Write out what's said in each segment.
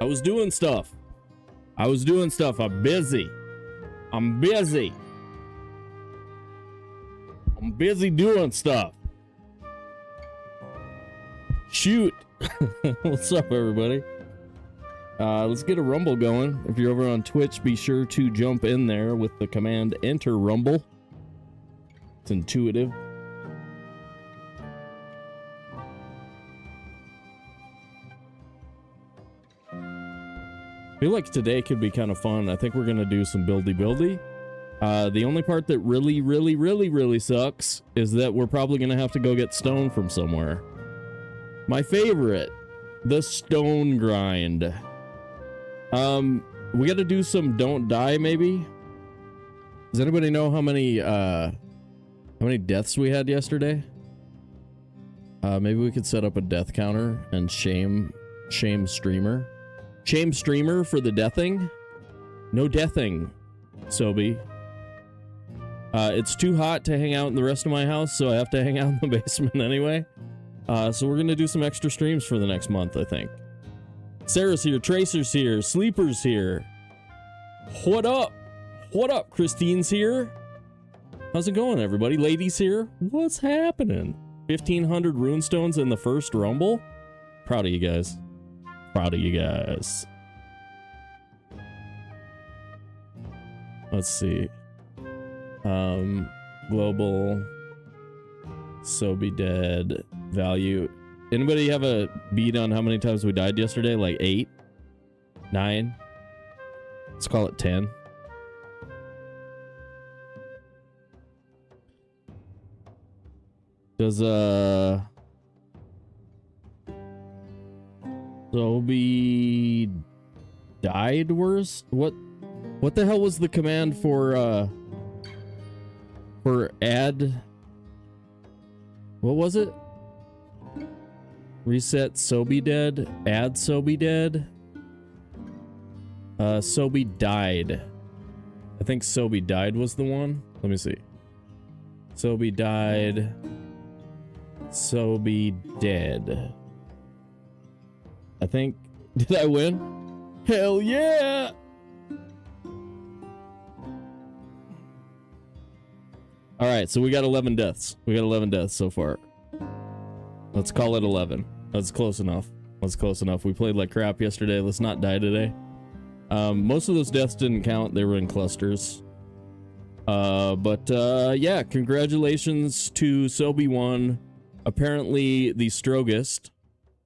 I was doing stuff. I'm busy. I'm busy doing stuff. Shoot. What's up, everybody? Let's get a rumble going. If you're over on Twitch, be sure to jump in there with the command enter rumble. It's intuitive. I feel like today could be kind of fun. I think we're going to do some buildy. The only part that really sucks is that we're probably going to have to go get stone from somewhere. My favorite, the stone grind. We got to do some don't die maybe. Does anybody know how many deaths we had yesterday? Maybe we could set up a death counter and shame streamer. Shame streamer for the deathing. No deathing, Sobe. It's too hot to hang out in the rest of my house, so I have to hang out in the basement anyway. So we're gonna do some extra streams for the next month, I think. Sarah's here, Tracer's here, Sleeper's here. What up? What up? Christine's here. How's it going, everybody? Ladies here. What's happening? 1,500 runestones in the first rumble. Proud of you guys. Proud of you guys. Let's see. Global. Sobe dead. Value. Anybody have a beat on how many times we died yesterday? Like 8? 9? Let's call it 10. Does Sobe died worse? What the hell was the command for add? What was it? Reset Sobe dead, add Sobe dead. Sobe died. I think Sobe died was the one. Let me see. Sobe died. Sobe dead. I think. Did I win? Hell yeah! Alright, so we got 11 deaths. We got 11 deaths so far. Let's call it 11. That's close enough. That's close enough. We played like crap yesterday. Let's not die today. Most of those deaths didn't count. They were in clusters. Yeah, congratulations to Sobe 1. Apparently the strongest.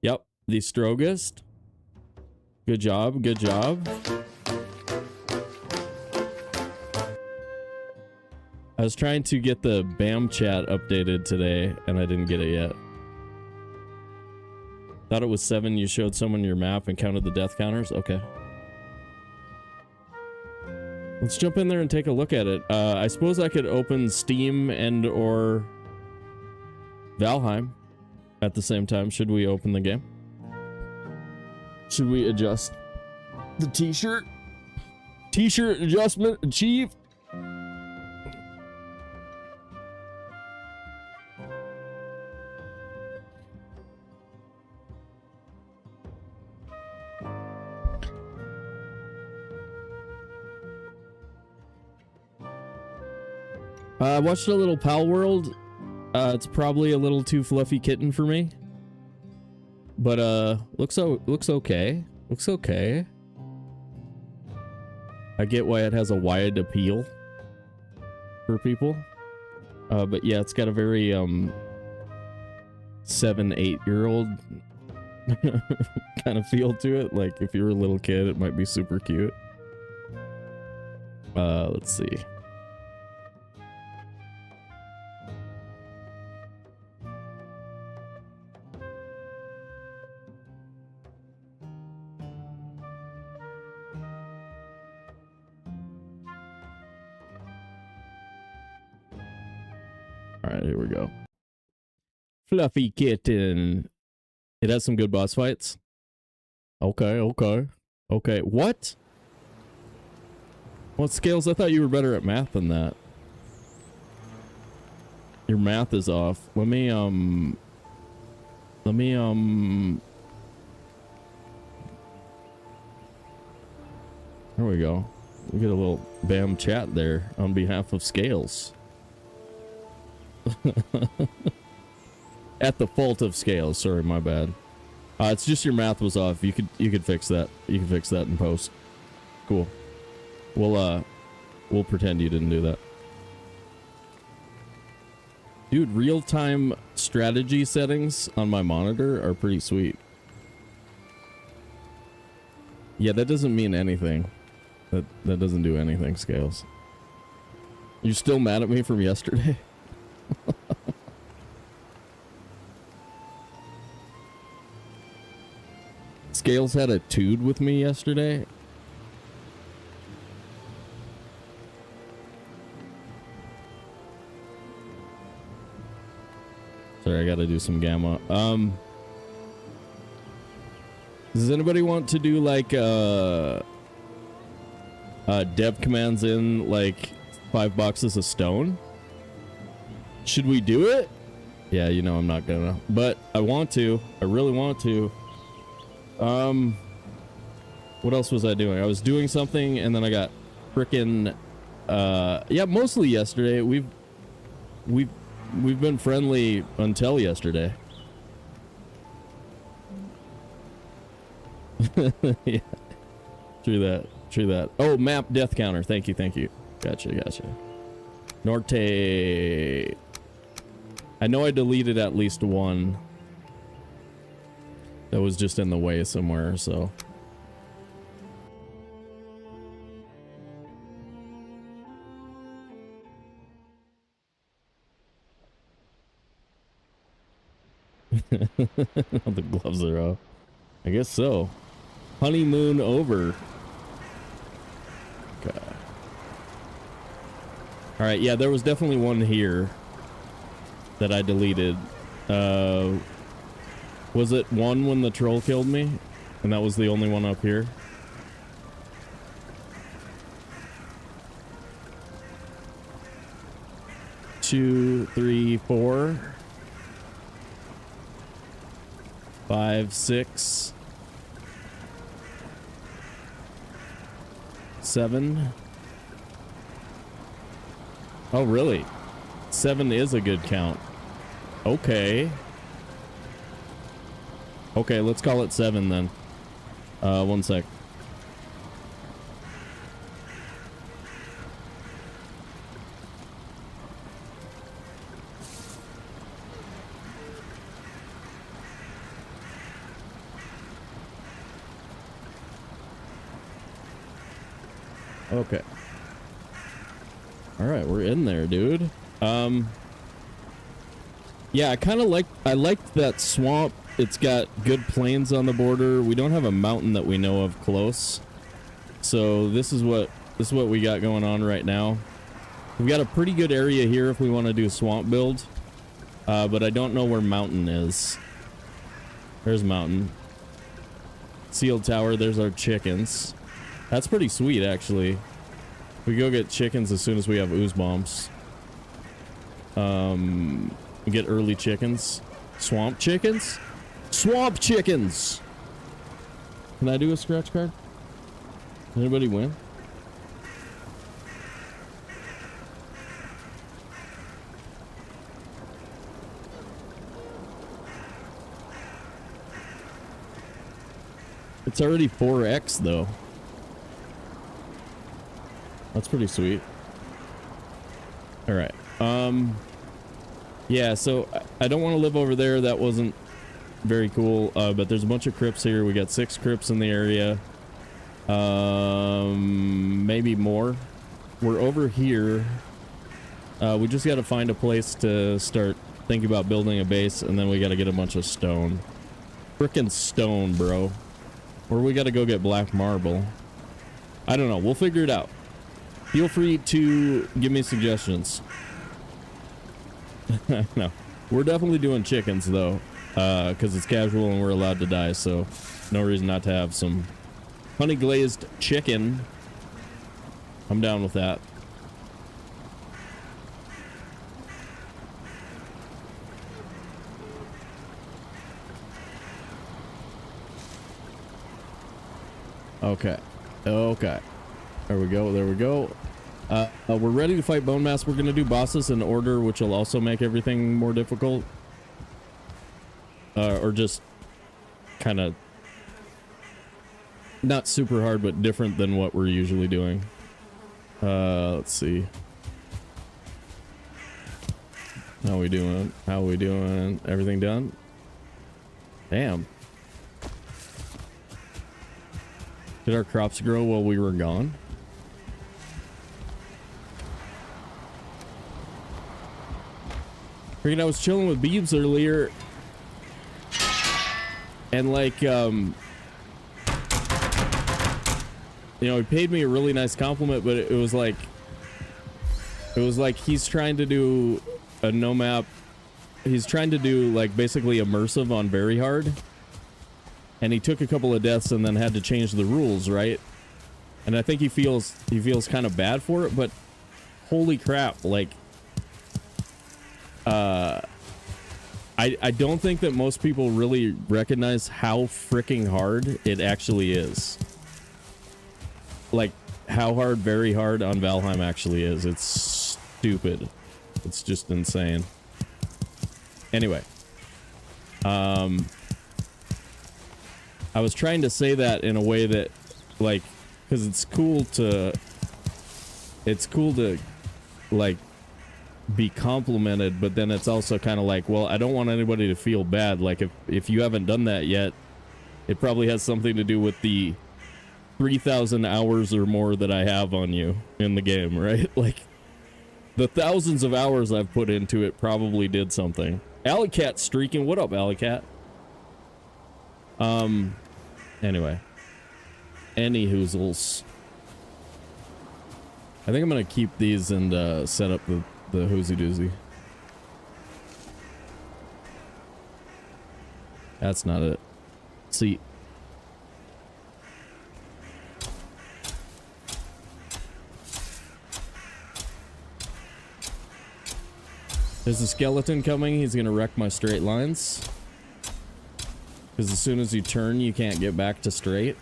Yep, the strongest. Good job, good job. I was trying to get the BAM chat updated today, and I didn't get it yet. Thought it was 7. You showed someone your map and counted the death counters? Okay. Let's jump in there and take a look at it. I suppose I could open Steam and or Valheim at the same time. Should we open the game? Should we adjust the t-shirt? T-shirt adjustment achieved. I watched a little Pal World. It's probably a little too fluffy kitten for me. But looks okay. Looks okay. I get why it has a wide appeal for people. But yeah, it's got a very 7-8-year-old kind of feel to it. Like if you're a little kid, it might be super cute. Let's see. Alright, here we go. Fluffy kitten. It has some good boss fights. Okay. What? What scales? I thought you were better at math than that. Your math is off. Let me There we go. We get a little bam chat there on behalf of Scales. At the fault of Scales. Sorry, my bad. It's just your math was off. You could fix that. You can fix that in post. Cool. We'll pretend you didn't do that. Dude, real-time strategy settings on my monitor are pretty sweet. Yeah, that doesn't mean anything. That doesn't do anything, Scales. You still mad at me from yesterday? Scales had a tood with me yesterday. Sorry, I gotta do some gamma. Does anybody want to do like dev commands in like 5 boxes of stone? Should we do it? Yeah, you know I'm not gonna, but I want to. I really want to. What else was I doing? I was doing something and then I got frickin' yeah, mostly yesterday. We've been friendly until yesterday. Yeah. True that. Oh, map death counter. Thank you. Gotcha. Norte. I know I deleted at least one that was just in the way somewhere, so. The gloves are off. I guess so. Honeymoon over. Okay. Alright, yeah, there was definitely one here that I deleted. Was it one when the troll killed me? And that was the only one up here? Two, three, 4, 5, 6, 7. Oh, really? 7 is a good count. Okay. Okay, let's call it 7 then. One sec. Okay. All right, we're in there, dude. Yeah, I liked that swamp. It's got good plains on the border. We don't have a mountain that we know of close. So this is what we got going on right now. We've got a pretty good area here if we want to do a swamp build. But I don't know where mountain is. There's mountain. Sealed tower, there's our chickens. That's pretty sweet, actually. We go get chickens as soon as we have ooze bombs. Get early chickens. Swamp chickens? Swamp chickens! Can I do a scratch card? Anybody win? It's already 4x though. That's pretty sweet. All right. Yeah, so I don't want to live over there. That wasn't very cool. But there's a bunch of crypts here. We got 6 crypts in the area. Maybe more. We're over here. We just got to find a place to start thinking about building a base, and then we got to get a bunch of stone. Frickin' stone, bro. Or we got to go get black marble. I don't know. We'll figure it out. Feel free to give me suggestions. No, we're definitely doing chickens though, because it's casual and we're allowed to die, so no reason not to have some honey glazed chicken. I'm down with that. Okay. There we go. There we go. We're ready to fight Bonemass. We're going to do bosses in order, which will also make everything more difficult. Or just kind of not super hard, but different than what we're usually doing. Let's see. How we doing? How we doing? Everything done? Damn. Did our crops grow while we were gone? Freaking, I was chilling with Beebs earlier. And like, you know, he paid me a really nice compliment, but it was like he's trying to do a no map. He's trying to do like basically immersive on very hard. And he took a couple of deaths and then had to change the rules, right? And I think he feels kind of bad for it, but holy crap, like I don't think that most people really recognize how freaking hard it actually is. Like how hard very hard on Valheim actually is. It's stupid. It's just insane. Anyway, I was trying to say that in a way that, like, because it's cool to like be complimented, but then it's also kind of like, well, I don't want anybody to feel bad. Like if you haven't done that yet, it probably has something to do with the 3,000 hours or more that I have on you in the game, right? Like the thousands of hours I've put into it probably did something. Alley Cat streaking. What up, Alley Cat? Anyway. Any hoozles. I think I'm gonna keep these and set up the hoozy doozy. That's not it. See. There's a skeleton coming. He's gonna wreck my straight lines. Because as soon as you turn, you can't get back to straight.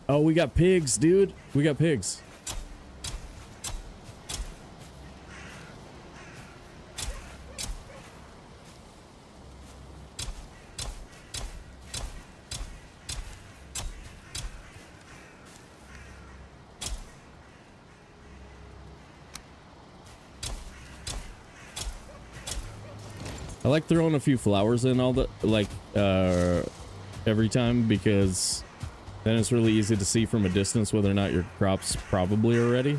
Oh, we got pigs, dude. We got pigs. I like throwing a few flowers in all the, like, every time, because then it's really easy to see from a distance whether or not your crops probably are ready.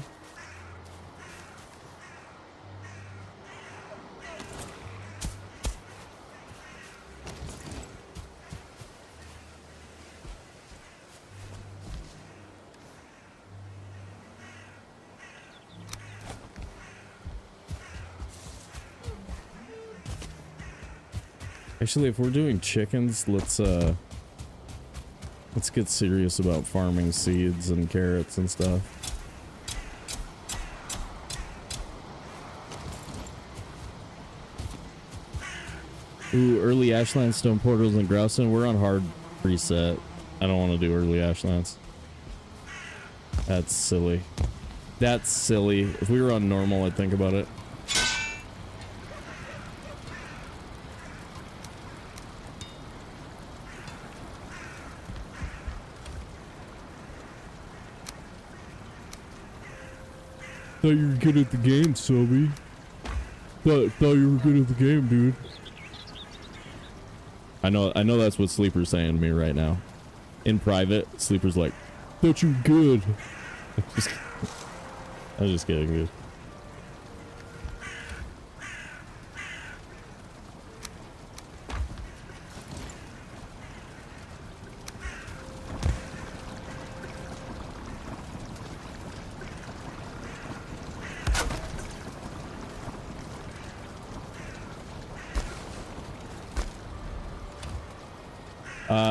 Actually, if we're doing chickens, let's get serious about farming seeds and carrots and stuff. Ooh, early Ashland stone portals and Grouston. We're on hard preset. I don't want to do early Ashlands. That's silly. That's silly. If we were on normal, I'd think about it. Thought you were good at the game, Sobe. Thought you were good at the game, dude. I know that's what Sleeper's saying to me right now. In private, Sleeper's like, thought you were good. I was just kidding, dude.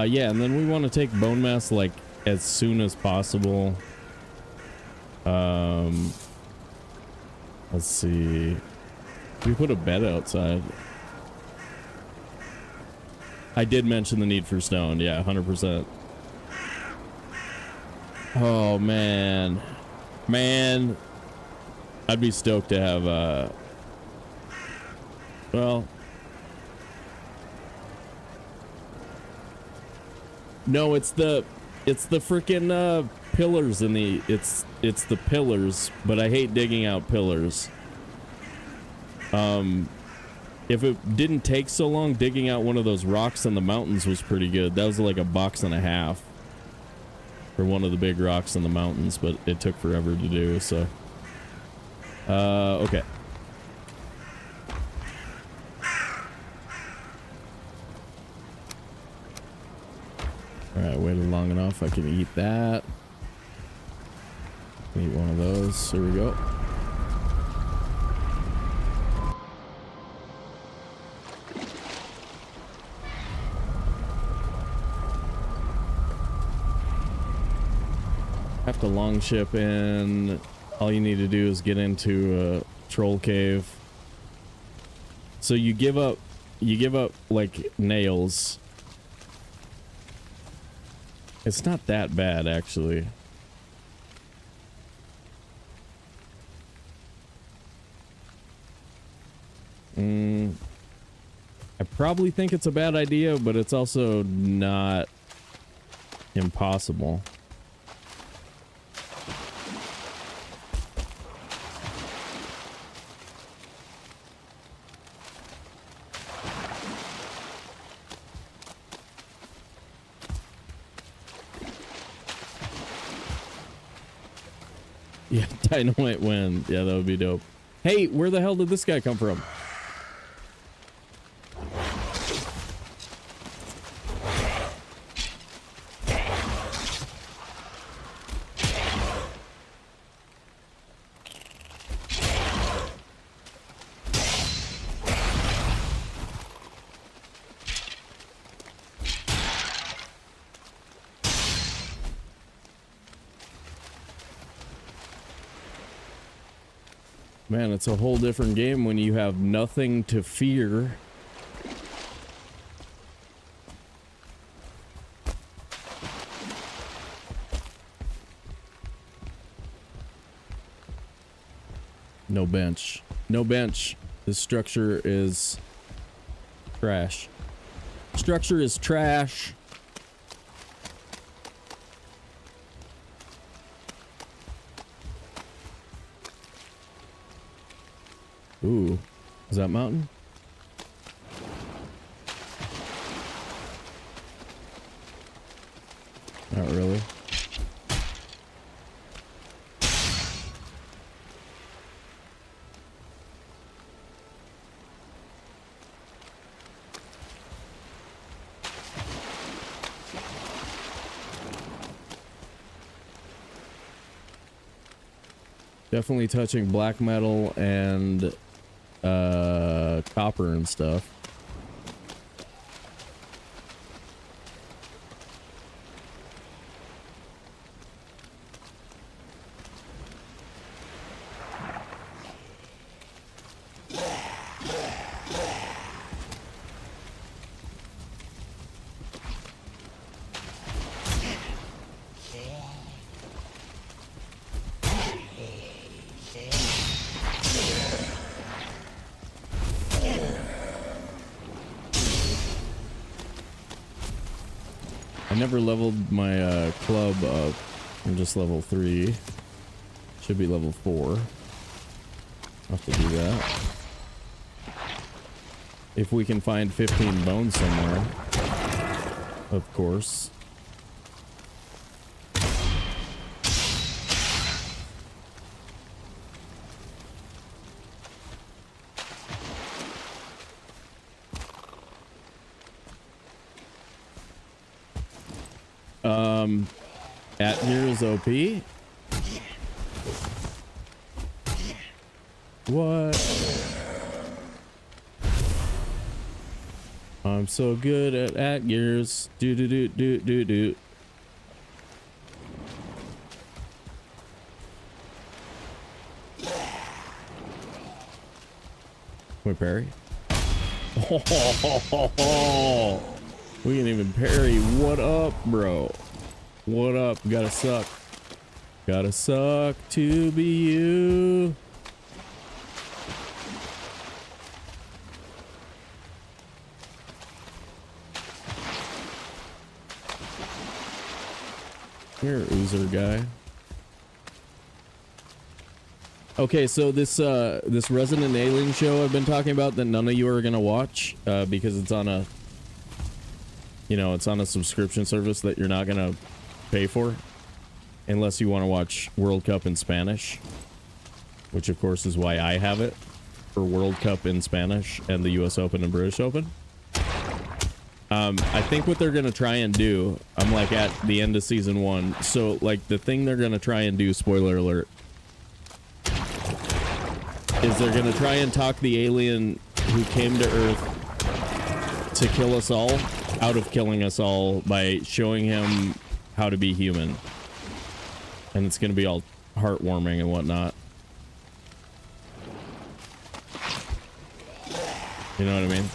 Yeah, and then we want to take Bonemass like as soon as possible. Let's see. We put a bed outside. I did mention the need for stone. Yeah, 100%. Oh man, man, I'd be stoked to have well, no, it's the freaking pillars in the it's the pillars, but I hate digging out pillars. If it didn't take so long, digging out one of those rocks in the mountains was pretty good. That was like a box and a half for one of the big rocks in the mountains, but it took forever to do, so. Okay. Alright, waited long enough. I can eat that. Eat one of those. Here we go. Have to long ship in. All you need to do is get into a troll cave. So you give up like nails. It's not that bad actually. I probably think it's a bad idea, but it's also not impossible. Yeah, dynamite win. Yeah, that would be dope. Hey, where the hell did this guy come from? Man, it's a whole different game when you have nothing to fear. No bench. No bench. This structure is trash. Structure is trash. Ooh, is that mountain? Not really. Definitely touching black metal and copper and stuff. I never leveled my club up. I'm just level 3. Should be level 4. I'll have to do that. If we can find 15 bones somewhere. Of course. At here is OP. What? I'm so good at gears. Do do do do do do. We parry. We can even parry. What up, bro? What up? Gotta suck. Gotta suck to be you. Here, Oozer guy. Okay, so this Resident Alien show I've been talking about that none of you are gonna watch because it's on a, you know, it's on a subscription service that you're not gonna pay for unless you want to watch World Cup in Spanish, which of course is why I have it for World Cup in Spanish and the US Open and British Open. I think what they're gonna try and do, I'm like at the end of season 1, so like the thing they're gonna try and do, spoiler alert, is they're gonna try and talk the alien who came to Earth to kill us all out of killing us all by showing him how to be human. And it's gonna be all heartwarming and whatnot. You know what I mean?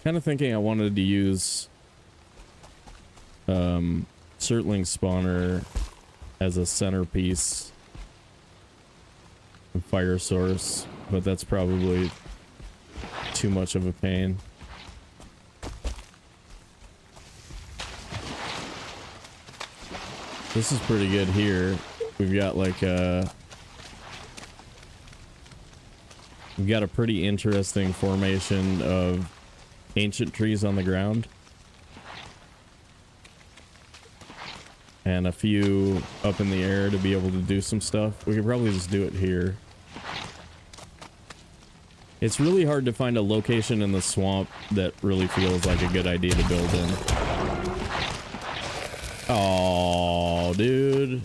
Kind of thinking I wanted to use Surtling spawner as a centerpiece and fire source, but that's probably too much of a pain. This is pretty good here. We've got like we've got a pretty interesting formation of ancient trees on the ground and a few up in the air to be able to do some stuff. We could probably just do it here. It's really hard to find a location in the swamp that really feels like a good idea to build in. Oh, dude.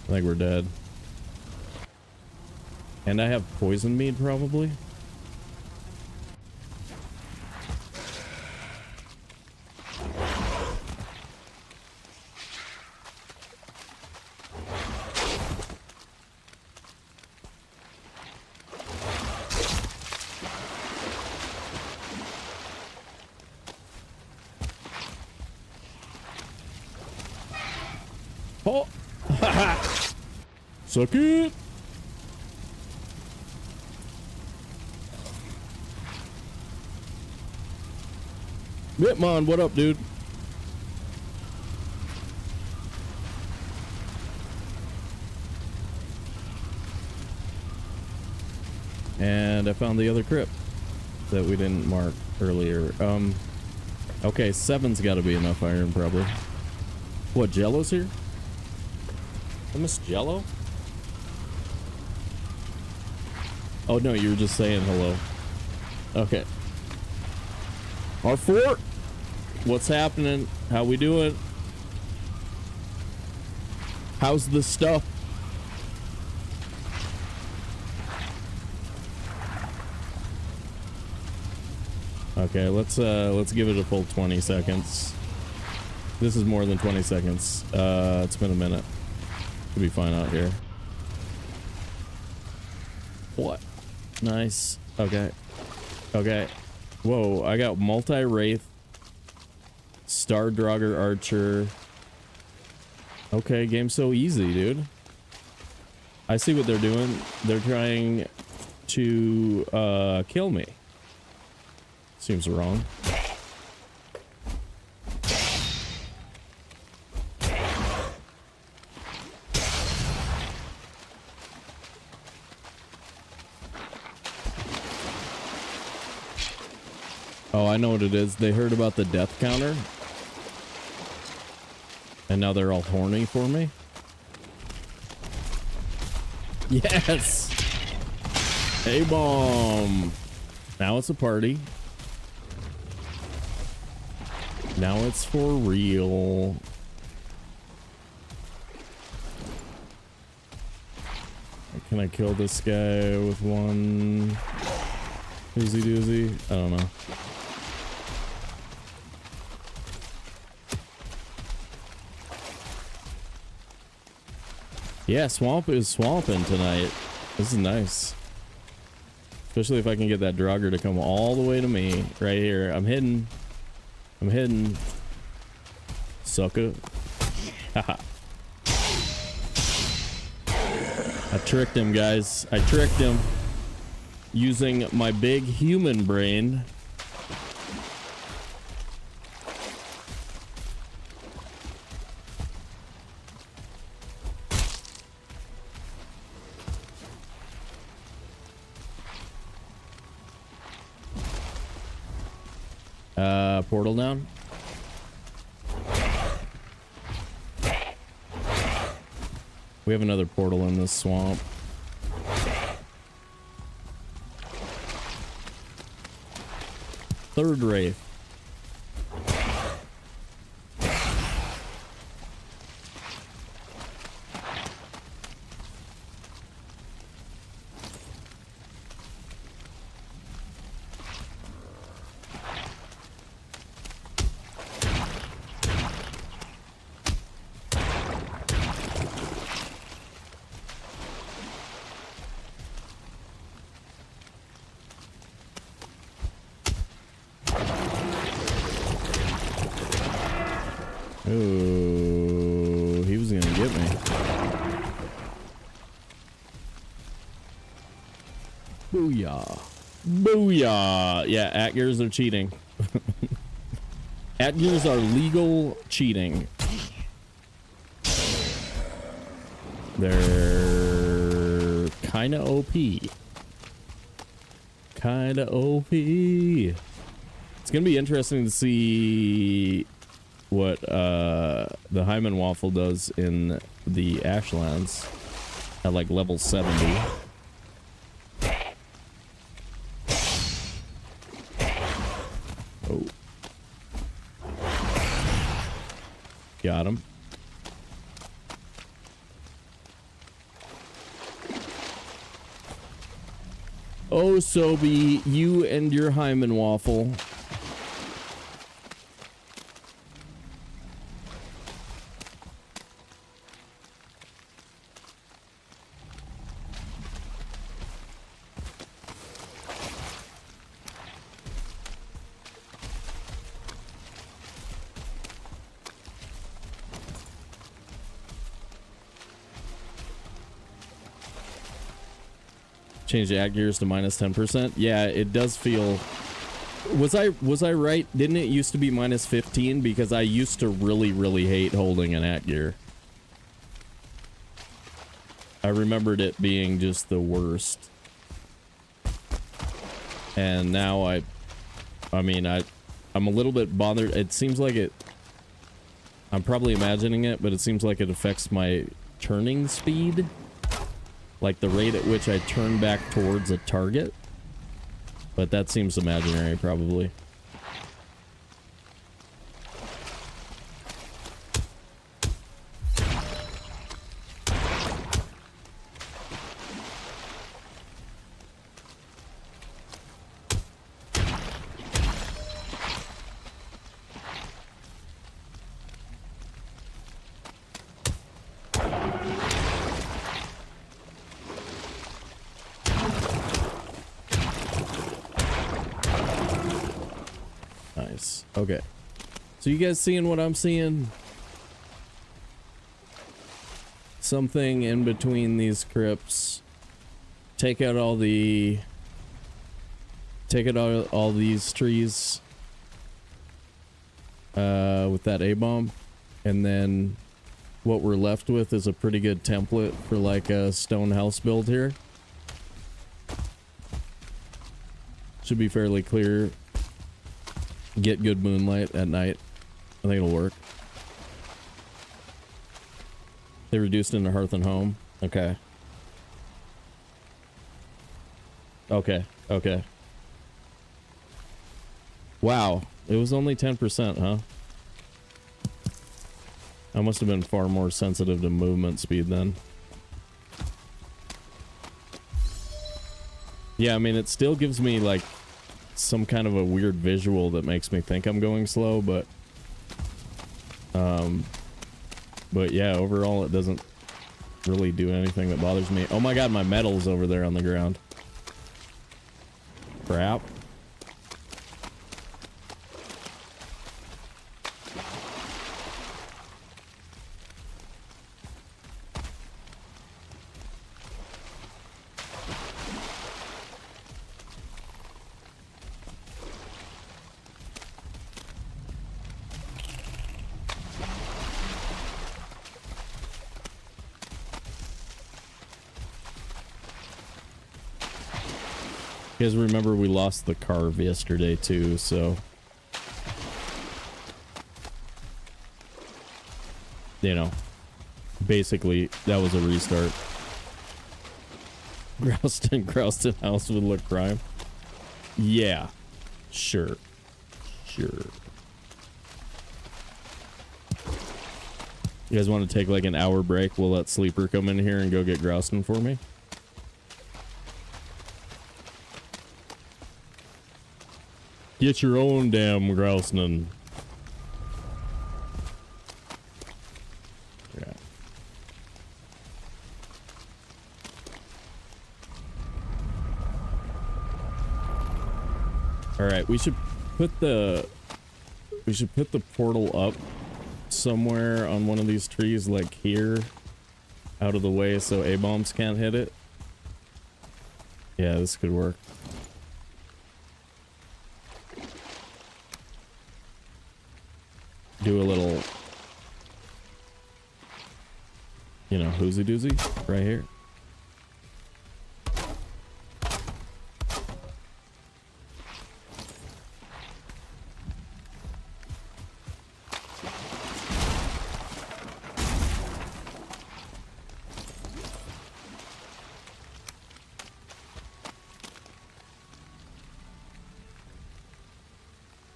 I think we're dead. And I have poison mead, probably. Oh! Suck it! Bitmon, what up, dude? And I found the other crypt that we didn't mark earlier. Okay, 7's got to be enough iron, probably. What, Jello's here? I miss Jello? Oh, no, you were just saying hello. Okay. R4, what's happening? How we doing? How's the stuff? Okay, let's give it a full 20 seconds. This is more than 20 seconds. It's been a minute. Should be fine out here. What? Nice. Okay. Okay. Whoa, I got multi-wraith, Star Draugr Archer. Okay, game's so easy, dude. I see what they're doing. They're trying to kill me. Seems wrong. Oh, I know what it is. They heard about the death counter. And now they're all horny for me. Yes! Hey, bomb! Now it's a party. Now it's for real. Can I kill this guy with one oozy doozy? I don't know. Yeah, Swamp is swamping tonight. This is nice. Especially if I can get that Draugr to come all the way to me. Right here. I'm hidden. I'm hidden. Sucker. Haha. I tricked him, guys. I tricked him. Using my big human brain. Portal down. We have another portal in this swamp. Third Wraith. Ooh, he was gonna get me. Booyah. Booyah. Yeah, at-gears are cheating. At-gears are legal cheating. They're kinda OP. Kinda OP. It's gonna be interesting to see what the Hyman Waffle does in the Ashlands at like level 70. Oh. Got him. Oh, Sobe, you and your Hyman Waffle. Change the at-gears to minus 10%. Yeah, it does feel... Was I right? Didn't it used to be minus 15? Because I used to really hate holding an at-gear. I remembered it being just the worst. And now I'm a little bit bothered. It seems like it... I'm probably imagining it, but it seems like it affects my turning speed. Like the rate at which I turn back towards a target. But that seems imaginary, probably. Okay. So you guys seeing what I'm seeing? Something in between these crypts. Take out all the... Take out all these trees. With that A-bomb. And then what we're left with is a pretty good template for like a stone house build here. Should be fairly clear. Get good moonlight at night. I think it'll work. They reduced into Hearth and Home. Okay. Okay. Okay. Wow. It was only 10%, huh? I must have been far more sensitive to movement speed then. Yeah, I mean, it still gives me like some kind of a weird visual that makes me think I'm going slow, but yeah, overall it doesn't really do anything that bothers me. Oh my god, my metal's over there on the ground. Crap. You guys remember we lost the carve yesterday too, so you know, basically that was a restart. Grouston house would look prime. Yeah, sure. You guys want to take like an hour break? We'll let Sleeper come in here and go get Grouston for me. Get your own damn Grouston. Yeah. All right, we should put the portal up somewhere on one of these trees, like here, out of the way so A-bombs can't hit it. Yeah, this could work. Do a little, you know, whoozy doozy right here.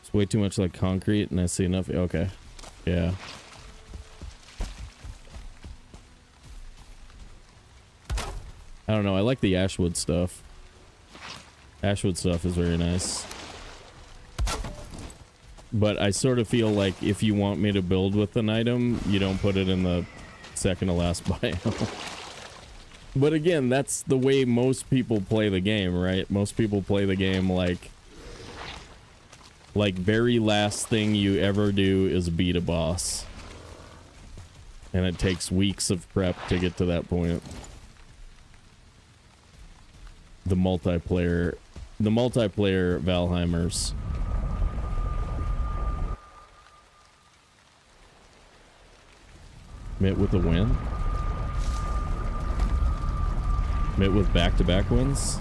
It's way too much like concrete and I see enough. Okay. Yeah. I don't know. I like the Ashwood stuff. Ashwood stuff is very nice. But I sort of feel like if you want me to build with an item, you don't put it in the second to last biome. But again, that's the way most people play the game, right? Most people play the game like very last thing you ever do is beat a boss. And it takes weeks of prep to get to that point. The multiplayer Valheimers. Met with a win? Met with back-to-back wins?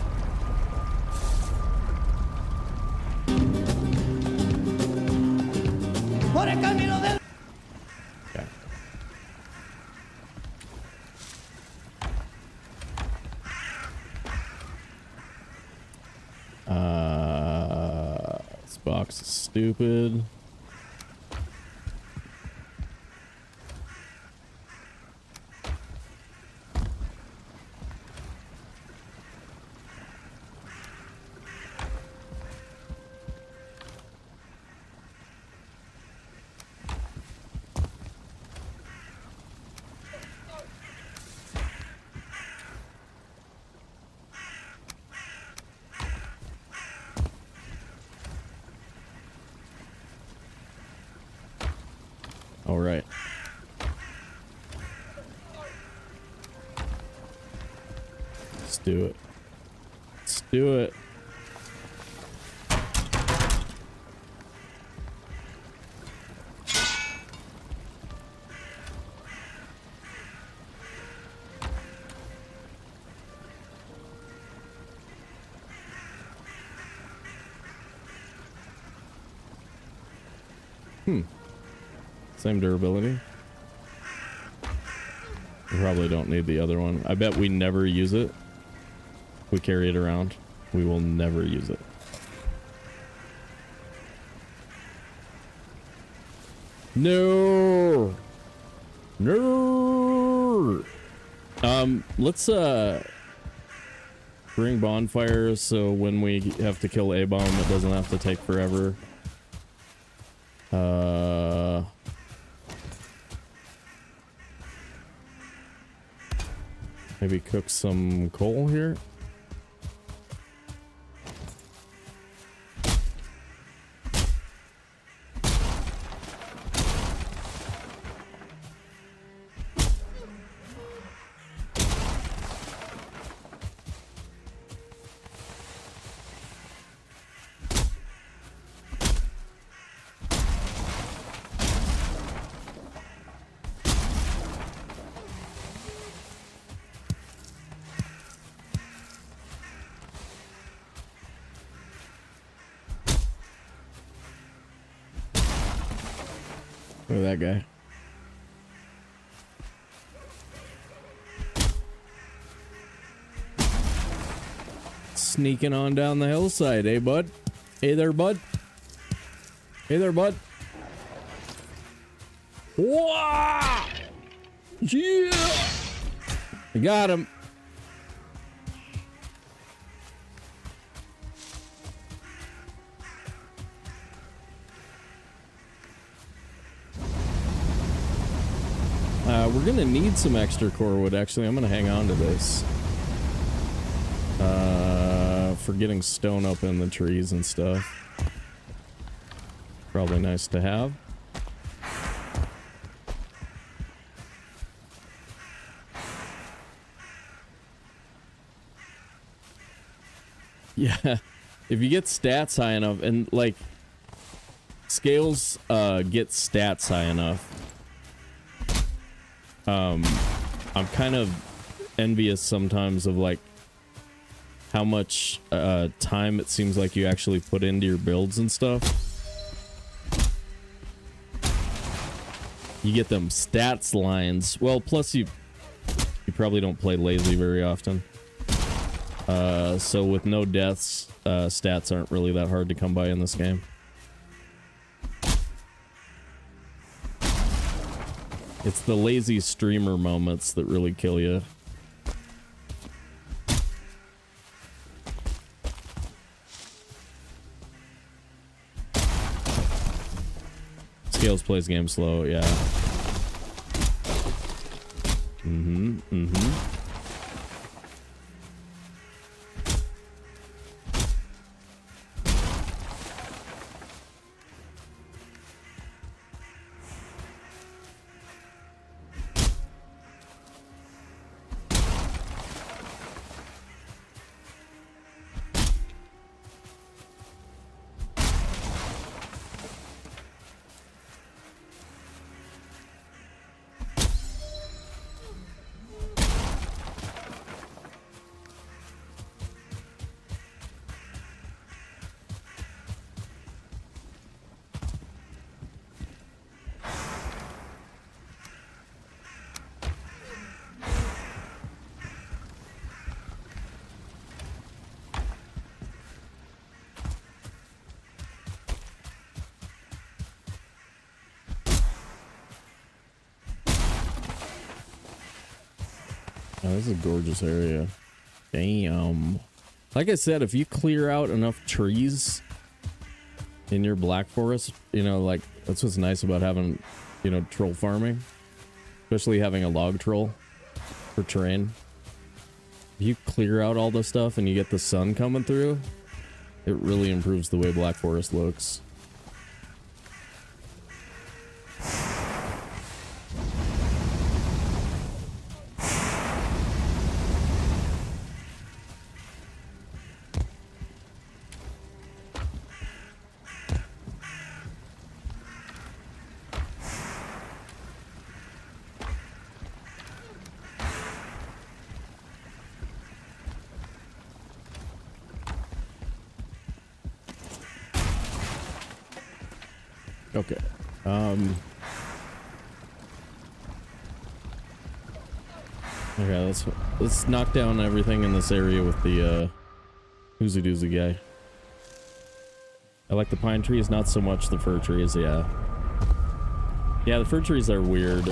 Okay. This box is stupid. All right. Let's do it. Let's do it. Same durability. We probably don't need the other one. I bet we never use it. We carry it around. We will never use it. No. No. Let's Bring bonfires so when we have to kill A-bomb, it doesn't have to take forever. Maybe cook some coal here. Look at that guy. Sneaking on down the hillside, eh, bud? Hey there, bud. Hey there, bud. Whoa! Yeah! I got him. We're gonna need some extra core wood. Actually, I'm gonna hang on to this. For getting stone up in the trees and stuff. Probably nice to have. Yeah, if you get stats high enough, and like scales get stats high enough, I'm kind of envious sometimes of like how much time it seems like you actually put into your builds and stuff. You get them stats lines. Well, plus you probably don't play lazy very often. So with no deaths, stats aren't really that hard to come by in this game. It's the lazy streamer moments that really kill you. Scales plays game slow, yeah. Oh, this is a gorgeous area. Damn. Like I said, if you clear out enough trees in your black forest, you know, like, that's what's nice about having, you know, troll farming. Especially having a log troll for terrain. If you clear out all the stuff and you get the sun coming through, it really improves the way black forest looks. Okay. Okay, let's knock down everything in this area with the Oozy Doozy guy. I like the pine trees, not so much the fir trees, yeah. Yeah, the fir trees are weird.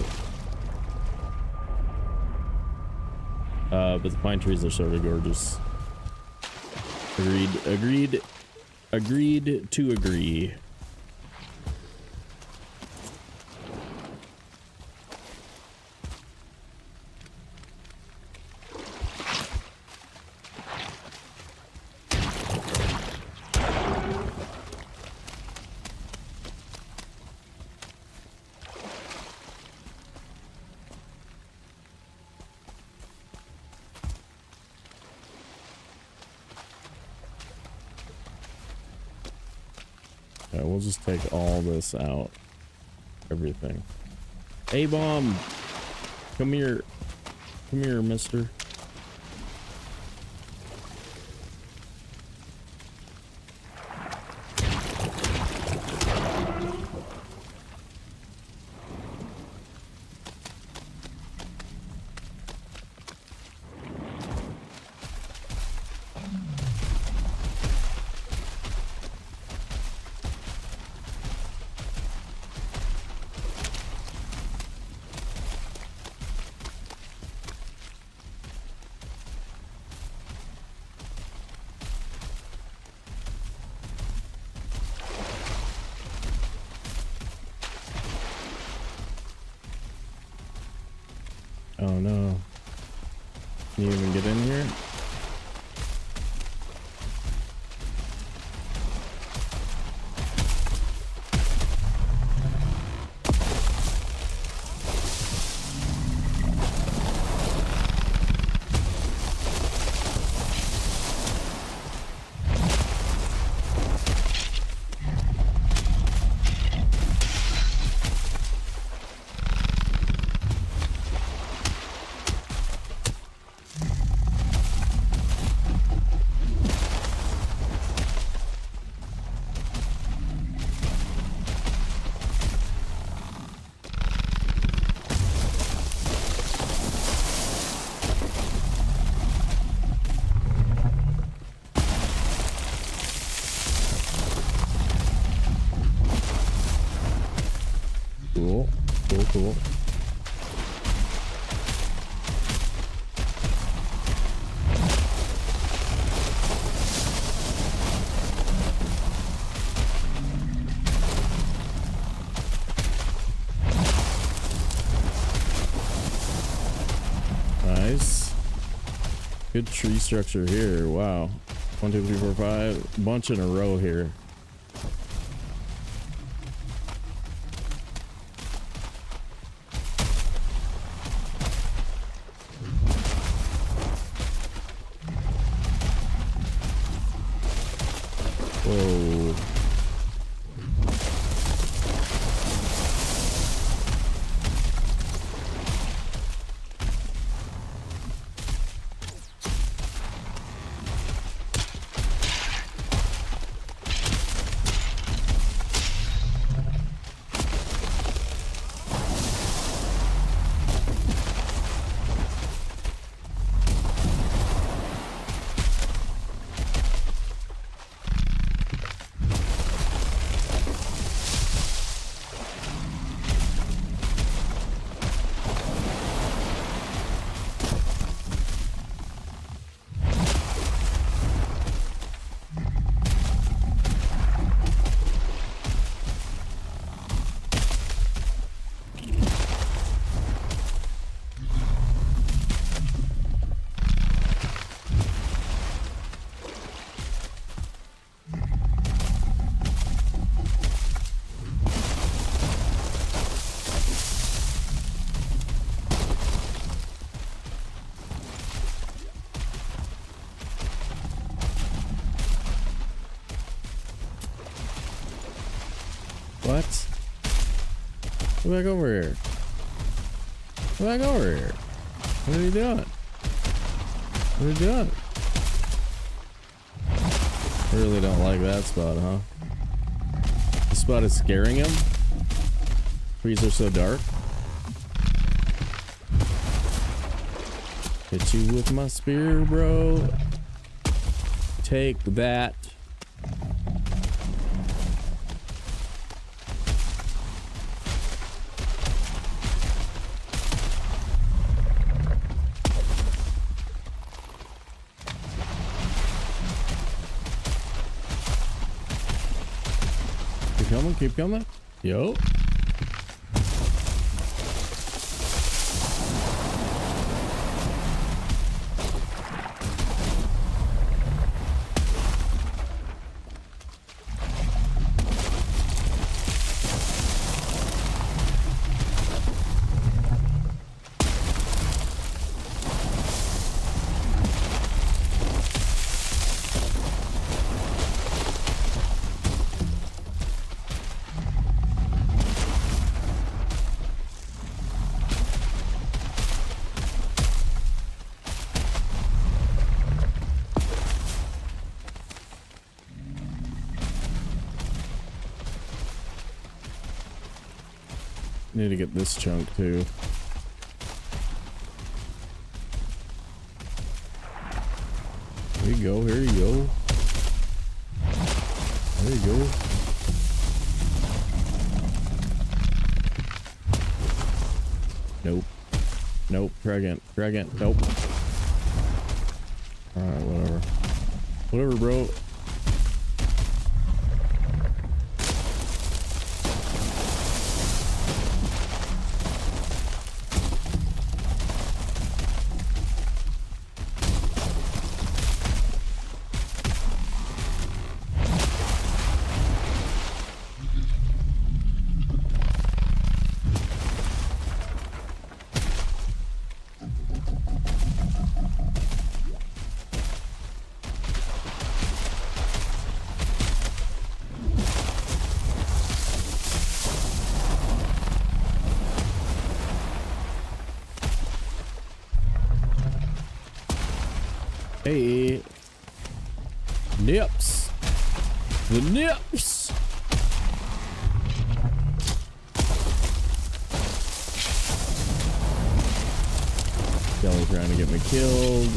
But the pine trees are sort of gorgeous. Agreed to agree. Okay, we'll just take all this out. Everything. A-bomb! Come here. Come here, mister. Oh no. Can you even get in here? Cool. Cool, cool. Nice. Good tree structure here. Wow. 1, 2, 3, 4, 5. Bunch in a row here. Whoa. What? Come back over here. Come back over here. What are you doing? What are you doing? I really don't like that spot, huh? The spot is scaring him? Trees are so dark. Hit you with my spear, bro. Take that. coming, keep coming. Yo. Need to get this chunk too. Here you go, here you go. There you go. Nope. Nope, try again. Try again. Nope. Alright, whatever. Whatever, bro. Hey, nips, the nips. Kelly trying to get me killed.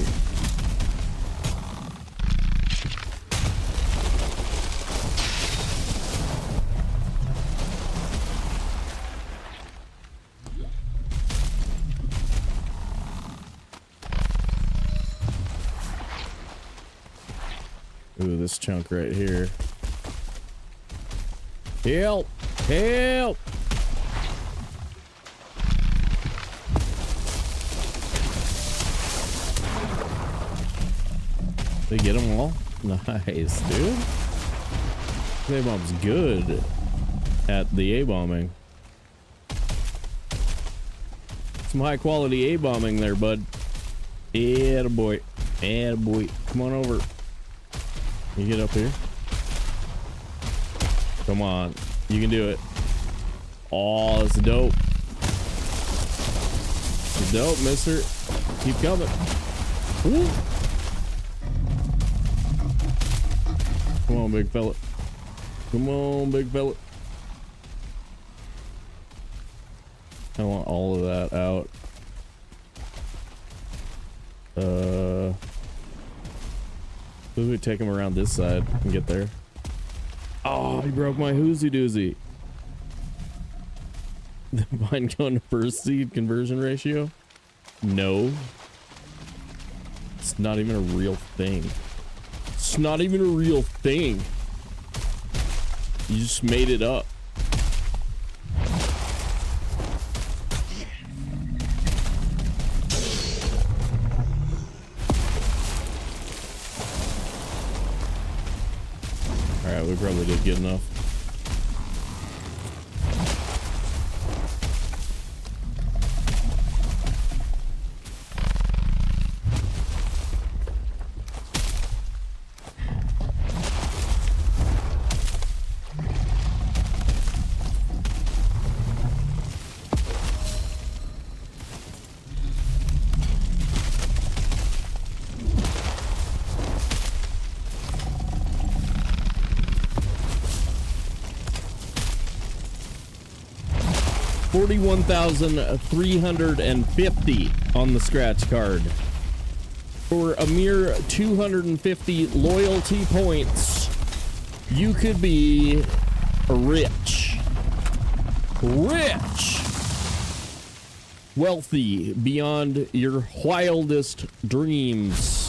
Ooh, this chunk right here. Help! Help! They get them all? Nice, dude. A-bomb's good at the A-bombing. Some high quality A-bombing there, bud. Attaboy. Attaboy. Come on over. You get up here. Come on. You can do it. Oh, that's dope. It's dope, mister. Keep coming. Woo. Come on, big fella. Come on, big fella. I want all of that out. We take him around this side and get there. Oh, he broke my hoozy doozy. The mine going to first seed conversion ratio? No. It's not even a real thing. It's not even a real thing. You just made it up. Alright, we probably did good enough. $41,350 on the scratch card. For a mere 250 loyalty points, you could be rich. Rich! Wealthy beyond your wildest dreams.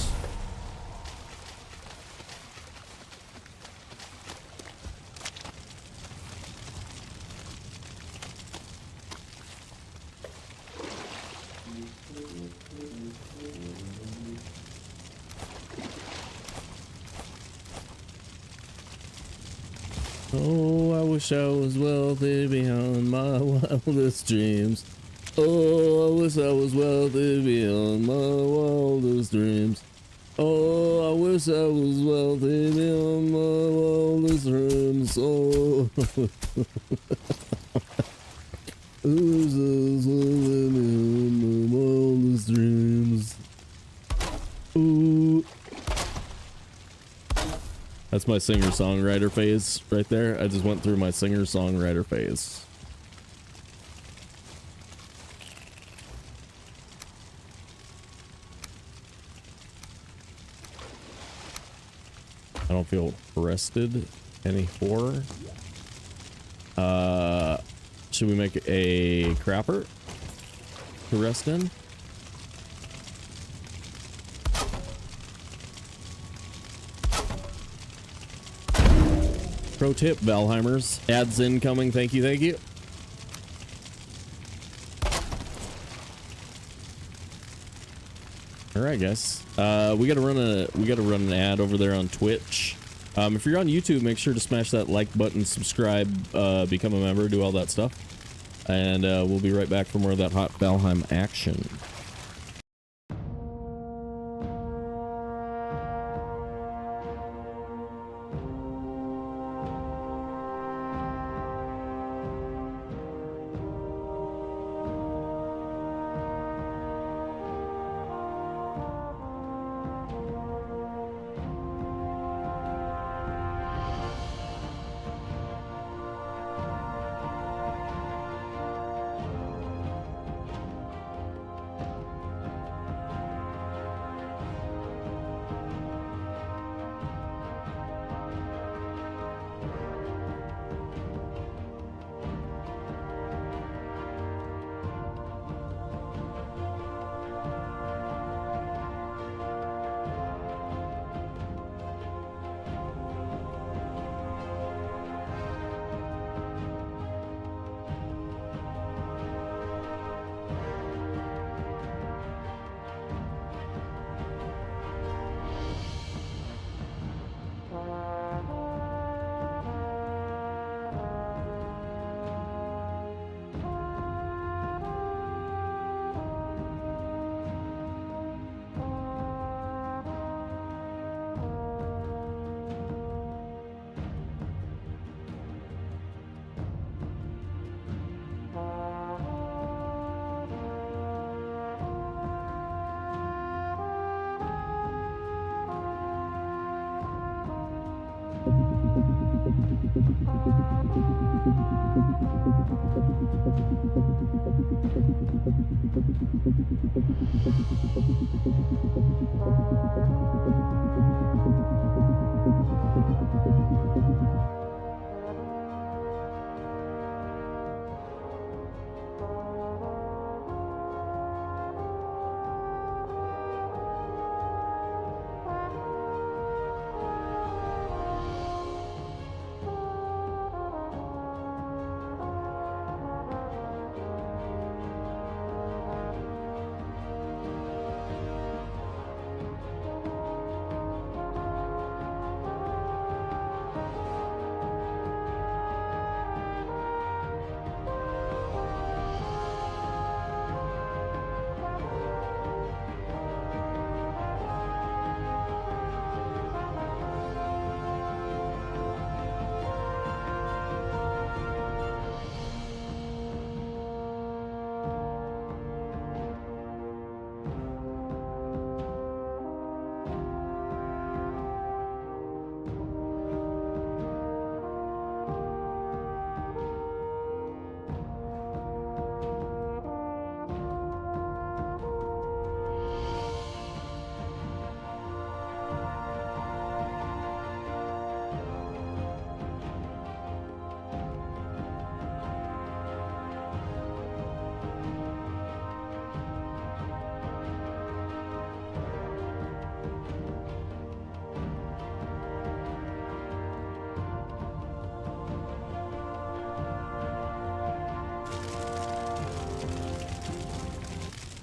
Oh, I wish I was wealthy beyond my wildest dreams. Oh, I wish I was wealthy beyond my wildest dreams. Oh, I wish I was wealthy beyond my wildest dreams. Oh, I wish I was wealthy beyond my wildest dreams. Ooh. That's my singer-songwriter phase right there. I just went through my singer-songwriter phase. I don't feel rested anymore. Should we make a crapper to rest in? Pro tip, Valheimers. Ads incoming. Thank you, thank you. All right, guys. We gotta run an ad over there on Twitch. If you're on YouTube, make sure to smash that like button, subscribe, become a member, do all that stuff, and we'll be right back for more of that hot Valheim action.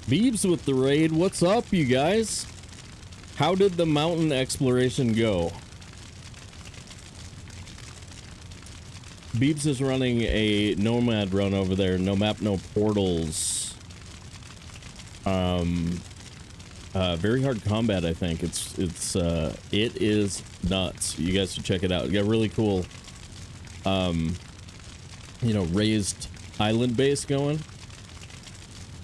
Beebs with the raid. What's up, you guys? How did the mountain exploration go? Beebs is running a nomad run over there. No map, no portals. Very hard combat, I think. It is nuts. You guys should check it out. You got really cool, you know, raised island base going.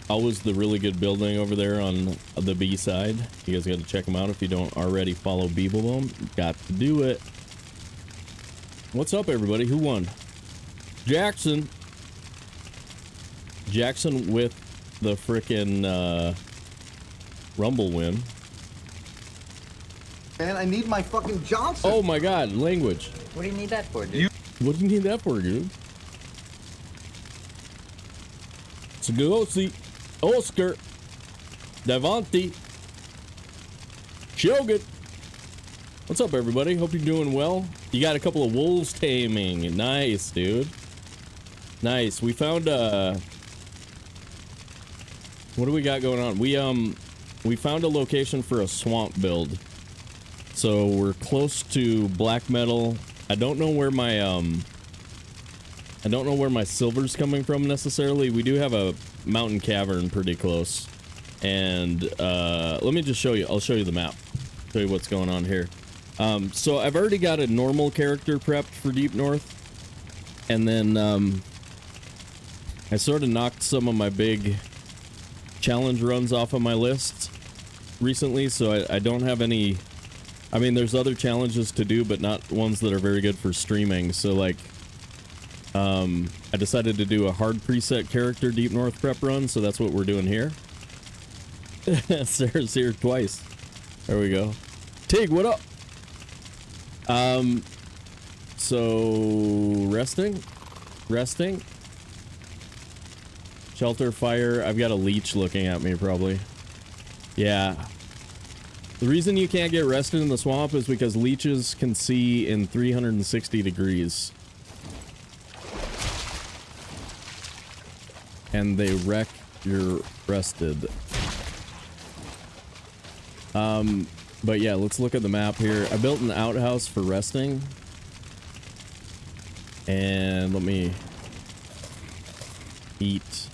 Always the really good building over there on the B side. You guys got to check them out if you don't already follow Beeblebum. Got to do it. What's up, everybody? Who won? Jackson. Jackson with the frickin' Rumble win. Man, I need my fucking Johnson. Oh my god, language. What do you need that for, dude? What do you need that for, dude? Sagosi, Oscar, Davanti, Shogun. What's up, everybody? Hope you're doing well. You got a couple of wolves taming. Nice, dude. Nice. We found what do we got going on? We found a location for a swamp build. So we're close to black metal. I don't know where my silver's coming from necessarily. We do have a mountain cavern pretty close. And let me just show you. I'll show you the map. Show you what's going on here. So I've already got a normal character prepped for Deep North. And then I sort of knocked some of my big challenge runs off of my list recently, so I don't have any. I mean, there's other challenges to do, but not ones that are very good for streaming. So like I decided to do a hard preset character Deep North prep run, so that's what we're doing here. Sarah's here twice. There we go. Tig, what up? So resting, shelter, fire. I've got a leech looking at me probably. Yeah. The reason you can't get rested in the swamp is because leeches can see in 360 degrees. And they wreck your rested. But yeah, let's look at the map here. I built an outhouse for resting. And let me eat.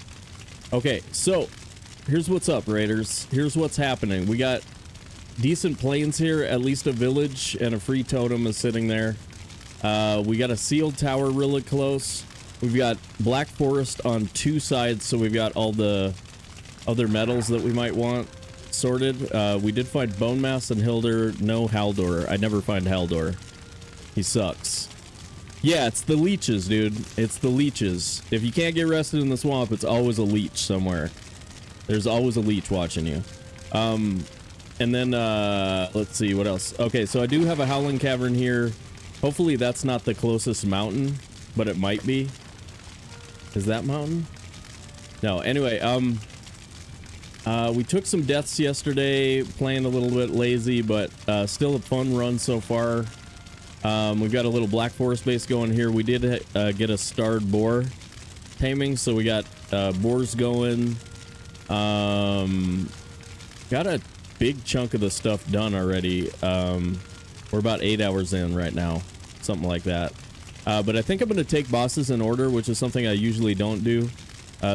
Okay, so here's what's up, Raiders. Here's what's happening. We got decent plains here, at least a village and a free totem is sitting there. We got a sealed tower really close. We've got black forest on two sides, so we've got all the other metals that we might want sorted. We did find Bonemass and Hilder. No Haldor. I never find Haldor. He sucks. Yeah, it's the leeches, dude. It's the leeches. If you can't get rested in the swamp, it's always a leech somewhere. There's always a leech watching you. And then, let's see, what else? Okay, so I do have a howling cavern here. Hopefully that's not the closest mountain, but it might be. Is that mountain? No, anyway, we took some deaths yesterday, playing a little bit lazy, but still a fun run so far. We've got a little black forest base going here. We did get a starred boar taming, so we got boars going. Got a big chunk of the stuff done already. We're about 8 hours in right now, something like that. But I think I'm going to take bosses in order, which is something I usually don't do.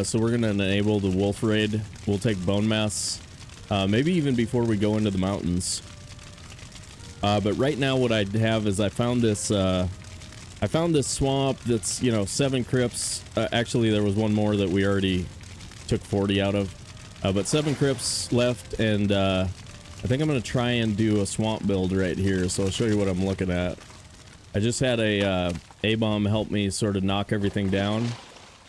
So we're going to enable the wolf raid. We'll take Bonemass, maybe even before we go into the mountains. But right now what I have is I found this swamp that's, you know, 7 crypts. Actually, there was one more that we already took 40 out of. But 7 crypts left, and I think I'm going to try and do a swamp build right here. So I'll show you what I'm looking at. I just had a A-bomb help me sort of knock everything down.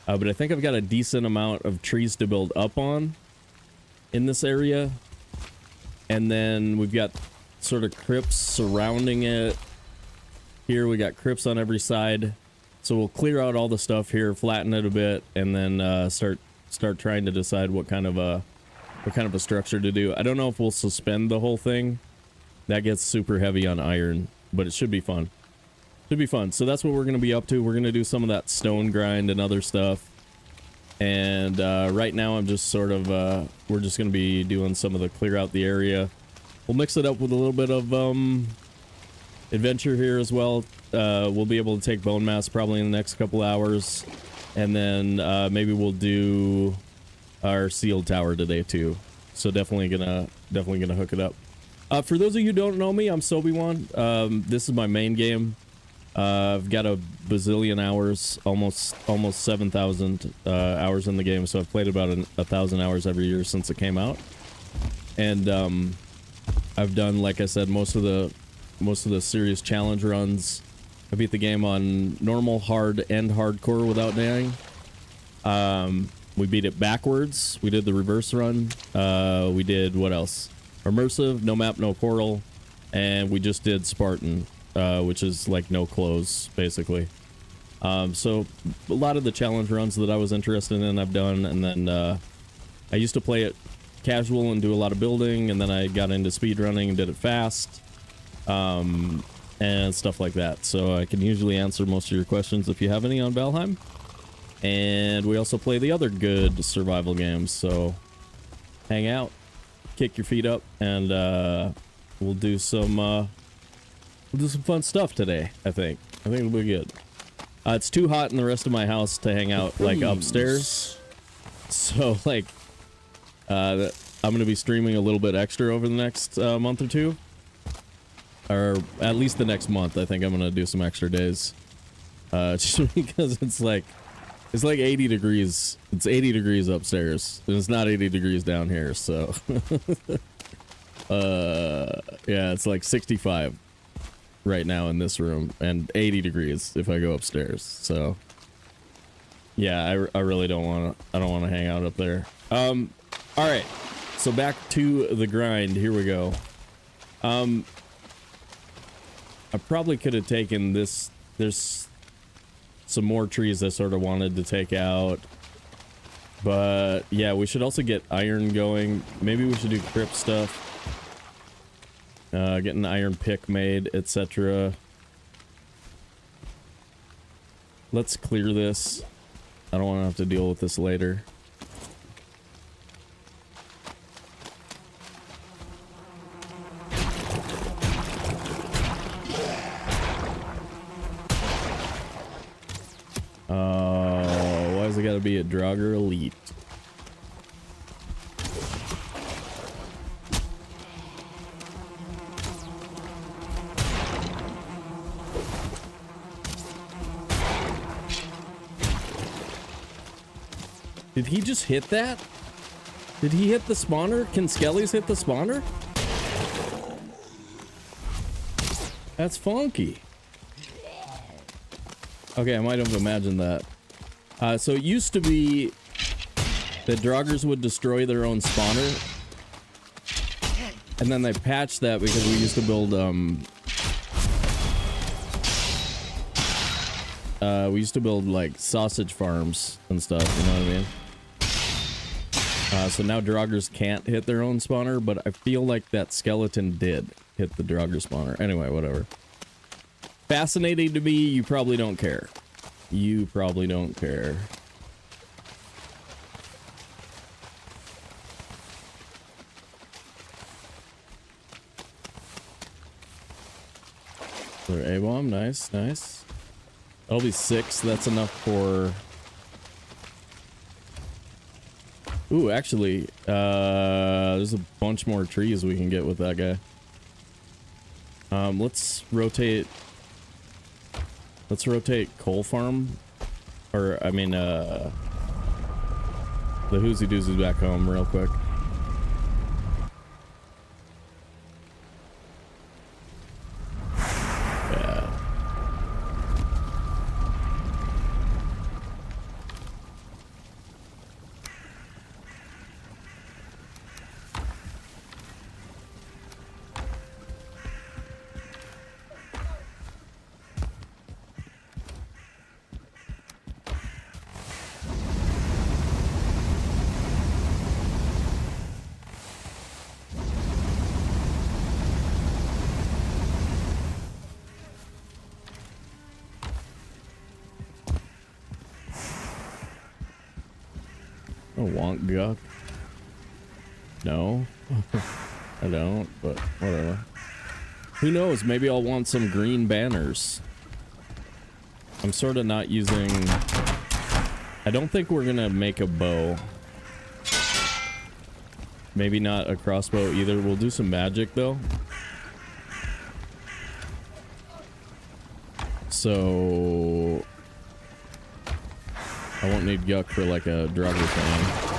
But I think I've got a decent amount of trees to build up on in this area. And then we've got sort of crypts surrounding it. Here we got crypts on every side. So we'll clear out all the stuff here, flatten it a bit, and then start trying to decide what kind of a structure to do. I don't know if we'll suspend the whole thing. That gets super heavy on iron, but it should be fun. Should be fun. So that's what we're going to be up to. We're going to do some of that stone grind and other stuff. And right now I'm just sort of, we're just going to be doing some of the clear out the area. We'll mix it up with a little bit of adventure here as well. We'll be able to take Bonemass probably in the next couple hours, and then maybe we'll do our sealed tower today too. So definitely gonna hook it up. For those of you who don't know me, I'm Sobe. This is my main game. I've got a bazillion hours, almost 7,000 hours in the game, so I've played about 1,000 hours every year since it came out. And I've done, like I said, most of the serious challenge runs. I beat the game on normal, hard, and hardcore without dying. We beat it backwards. We did the reverse run. We did what else? Immersive, no map, no portal, and we just did Spartan. Which is like no clothes, basically. So a lot of the challenge runs that I was interested in, I've done, and then I used to play it casual and do a lot of building, and then I got into speedrunning and did it fast, and stuff like that. So I can usually answer most of your questions if you have any on Valheim. And we also play the other good survival games, so hang out, kick your feet up, and we'll do some fun stuff today. I think it'll be good. It's too hot in the rest of my house to hang out like upstairs, so like I'm gonna be streaming a little bit extra over the next month or two, or at least the next month. I think I'm gonna do some extra days, just because it's like 80 degrees. It's 80 degrees upstairs, and it's not 80 degrees down here. So yeah, it's like 65 right now in this room, and 80 degrees if I go upstairs. So yeah, I really don't want to hang out up there. All right, so back to the grind. Here we go. I probably could have taken this. There's some more trees I sort of wanted to take out, but yeah, we should also get iron going. Maybe we should do crypt stuff. Get an iron pick made, etc. Let's clear this. I don't want to have to deal with this later. Why has it got to be a Draugr Elite? Did he just hit that? Did he hit the spawner? Can Skellies hit the spawner? That's funky. Okay, I might have imagined that. So it used to be that Draugrs would destroy their own spawner, and then they patched that because we used to build like sausage farms and stuff, you know what I mean? So now Draugrs can't hit their own spawner, but I feel like that skeleton did hit the Draugr spawner. Anyway, whatever. Fascinating to me. You probably don't care. You probably don't care. Another A-bomb. Nice, nice. That'll be 6. That's enough for... Ooh, actually, there's a bunch more trees we can get with that guy. Let's rotate coal farm, or I mean, the Hoozy Doozy's back home real quick. Yeah. I want guck. No, I don't, but whatever. Who knows? Maybe I'll want some green banners. I'm sort of not using... I don't think we're gonna make a bow. Maybe not a crossbow either. We'll do some magic though. So... I won't need yuck for like a drugger fan.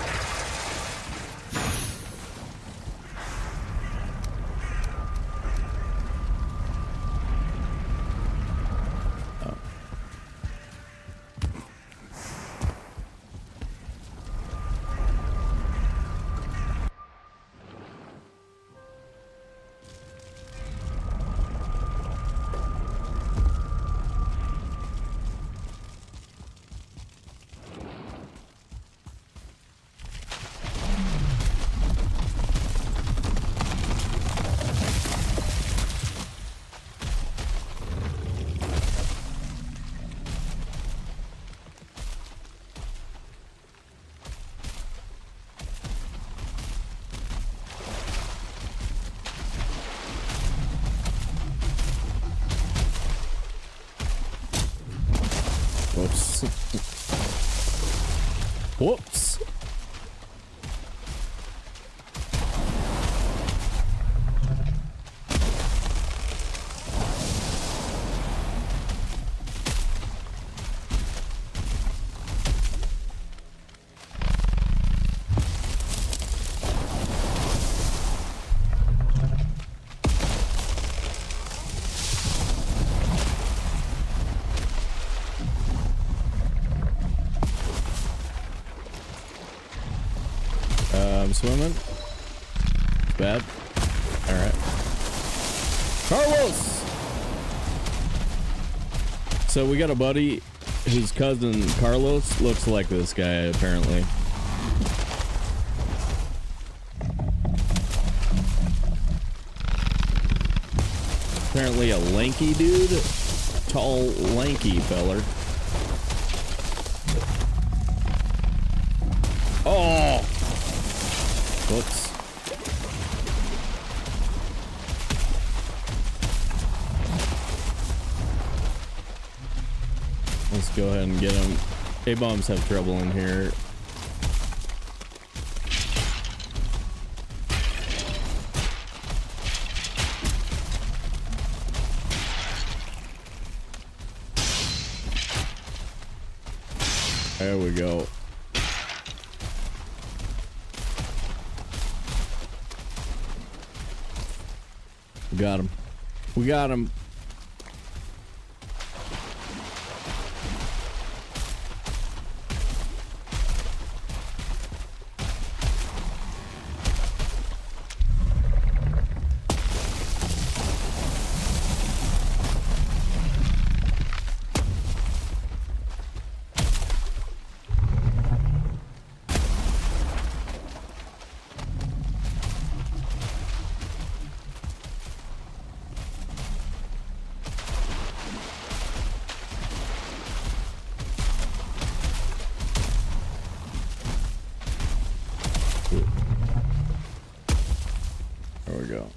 Whoops. Swimming. Bad. Alright. Carlos! So we got a buddy whose cousin Carlos looks like this guy, apparently. Apparently a lanky dude. Tall, lanky feller. Oh! Whoops. Let's go ahead and get him. A-bombs have trouble in here. There we go. We got him. We got him.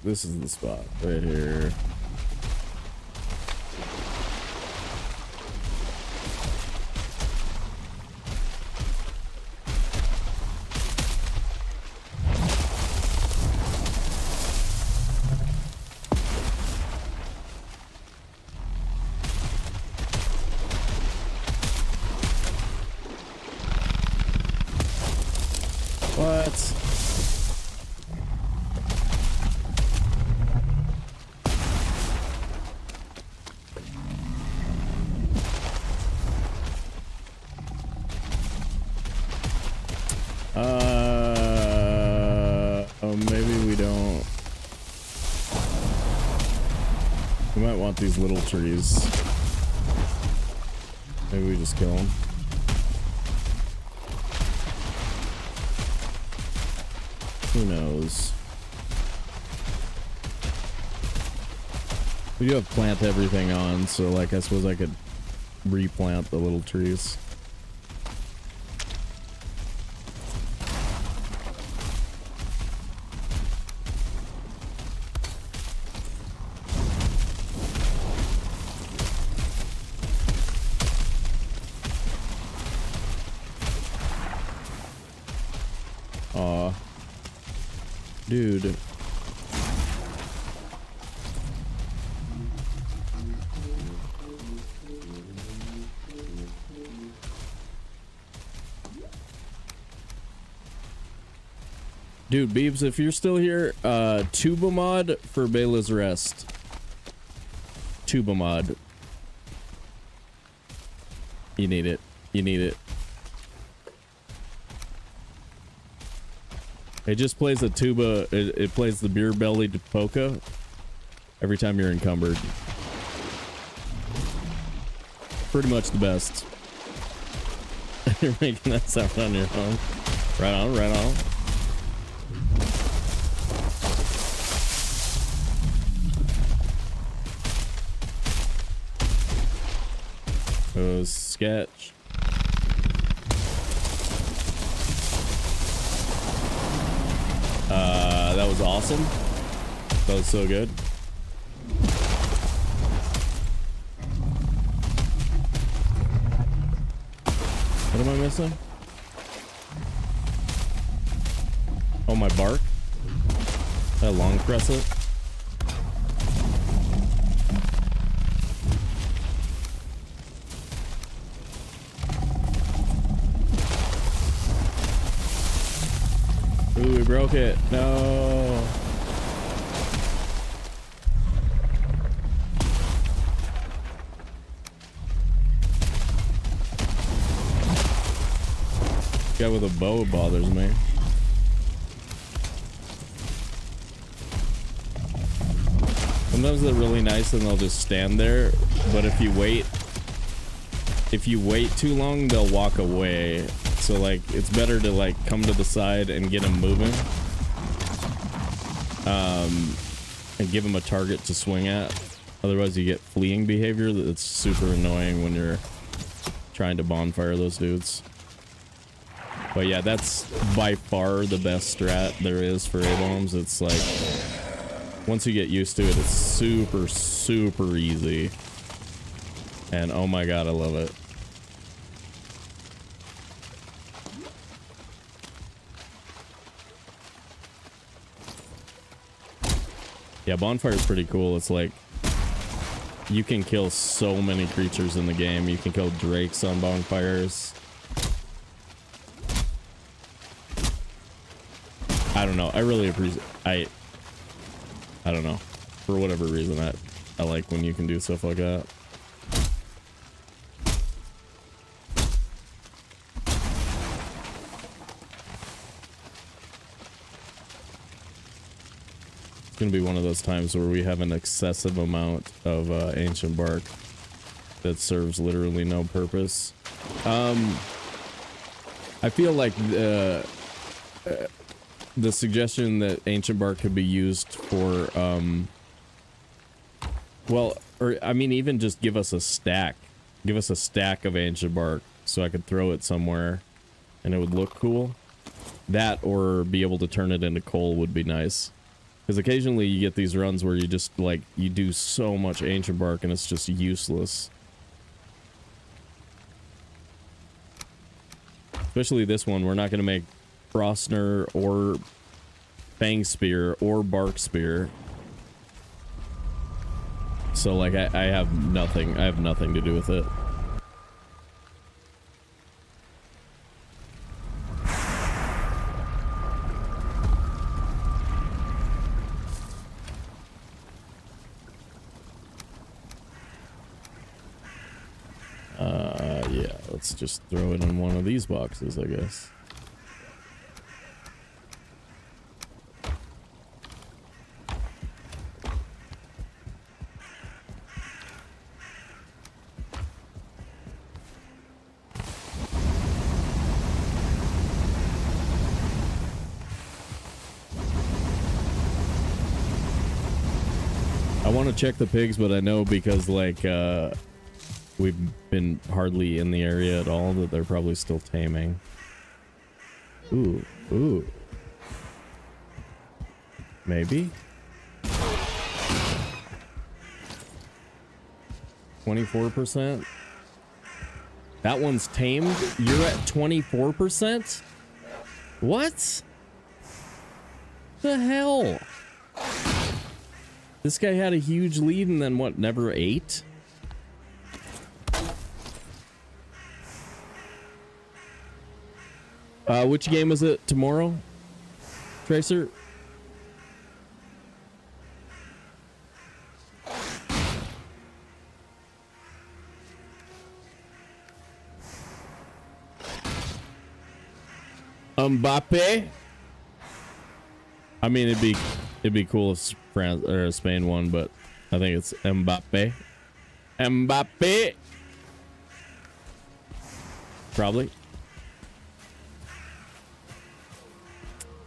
This is the spot right here. What? Maybe we don't. We might want these little trees. Maybe we just kill them. Who knows? We do have plant everything on, so like I suppose I could replant the little trees. Dude. Dude, Beebs, if you're still here, tuba mod for Bela's Rest. Tuba mod. You need it. You need it. It just plays a tuba. It plays the beer-bellied polka every time you're encumbered. Pretty much the best. You're making that sound on your own. Right on, right on. Oh, sketch. That was awesome. That was so good. What am I missing? Oh, my bark. That long crescent. Ooh, we broke it. No. Guy with a bow bothers me. Sometimes they're really nice and they'll just stand there, but if you wait too long, they'll walk away. So like it's better to like come to the side and get them moving, and give them a target to swing at. Otherwise you get fleeing behavior that's super annoying when you're trying to bonfire those dudes. But yeah, that's by far the best strat there is for A-bombs. It's like once you get used to it, it's super easy, and oh my god, I love it. Yeah, bonfire is pretty cool. It's like you can kill so many creatures in the game. You can kill drakes on bonfires. I don't know. I really appreciate. I don't know. For whatever reason, I like when you can do stuff like that. Gonna be one of those times where we have an excessive amount of ancient bark that serves literally no purpose. I feel like the suggestion that ancient bark could be used for well, or I mean even just give us a stack of ancient bark so I could throw it somewhere and it would look cool. That or be able to turn it into coal would be nice. Because occasionally you get these runs where you just, like, you do so much ancient bark and it's just useless. Especially this one, we're not going to make Frostner or Fang Spear or Bark Spear. So, like, I have nothing. I have nothing to do with it. Yeah, let's just throw it in one of these boxes, I guess. I want to check the pigs, but I know because, like, we've been hardly in the area at all that they're probably still taming. Ooh, ooh. Maybe? 24%? That one's tamed? You're at 24%? What? The hell? This guy had a huge lead and then what, never ate? Which game is it tomorrow, Tracer? Mbappe? I mean, it'd be cool if France or Spain won, but I think it's Mbappe. Mbappe. Probably.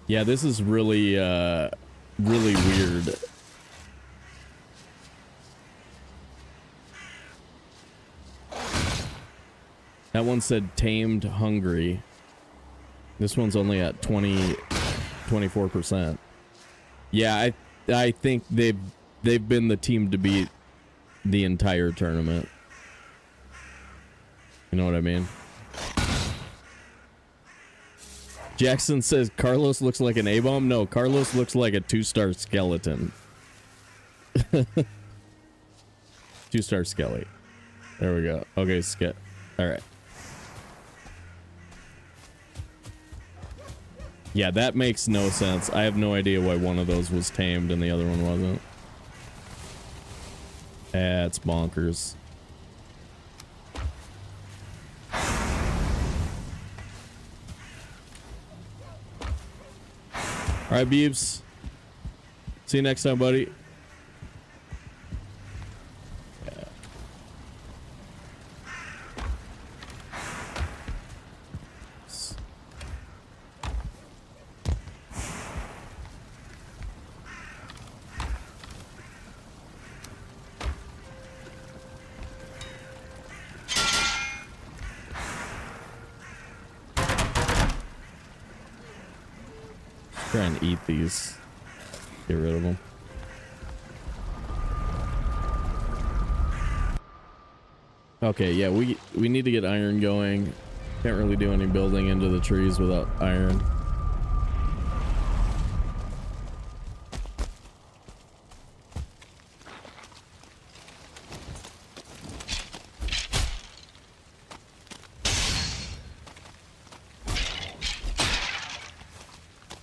Yeah, this is really really weird. That one said tamed hungry. This one's only at 24%. Yeah, I think they've been the team to beat the entire tournament. You know what I mean? Jackson says Carlos looks like an A-bomb. No, Carlos looks like a 2-star skeleton. 2-star skelly. There we go. Okay, all right. Yeah, that makes no sense. I have no idea why one of those was tamed and the other one wasn't. That's bonkers. All right, Beebs. See you next time, buddy. Yeah. Try and eat these. Get rid of them. Okay, yeah, we need to get iron going. Can't really do any building into the trees without iron.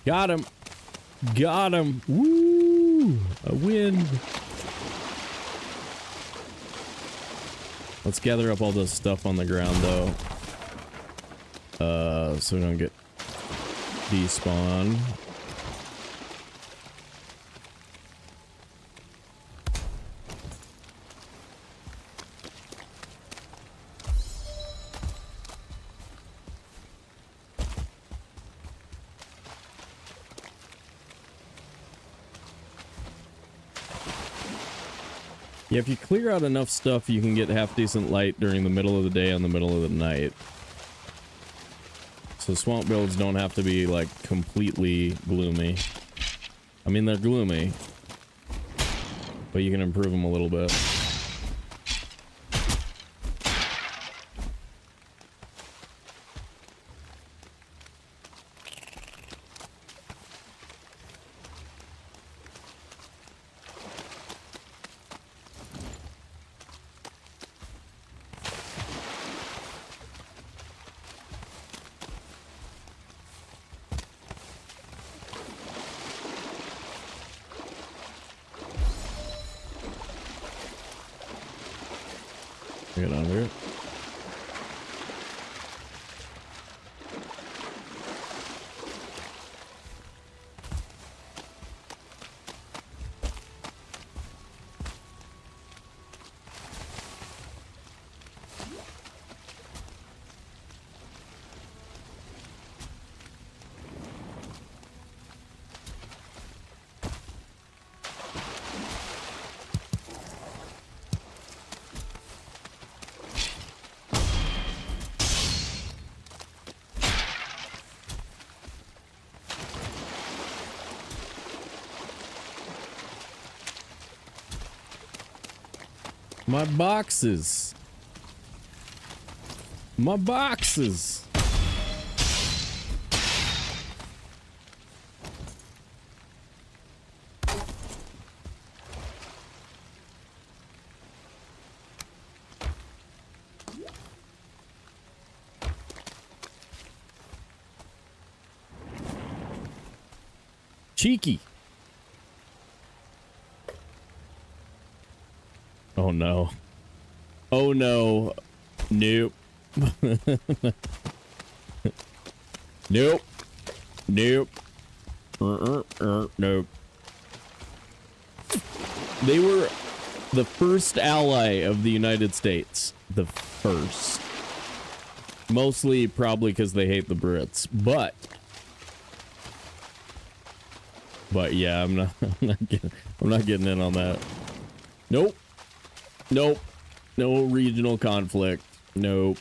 Got him. Got him. Woo! A win. Let's gather up all this stuff on the ground, though. So we don't get despawn. Yeah, if you clear out enough stuff, you can get half decent light during the middle of the day and the middle of the night. So swamp builds don't have to be like completely gloomy. I mean, they're gloomy, but you can improve them a little bit. Get under it. My boxes. My boxes. Cheeky. Oh no. Oh no. Nope. Nope. Nope. Nope. They were the first ally of the United States. The first. Mostly probably because they hate the Brits, but yeah, I'm not getting in on that. Nope. Nope. No regional conflict. Nope.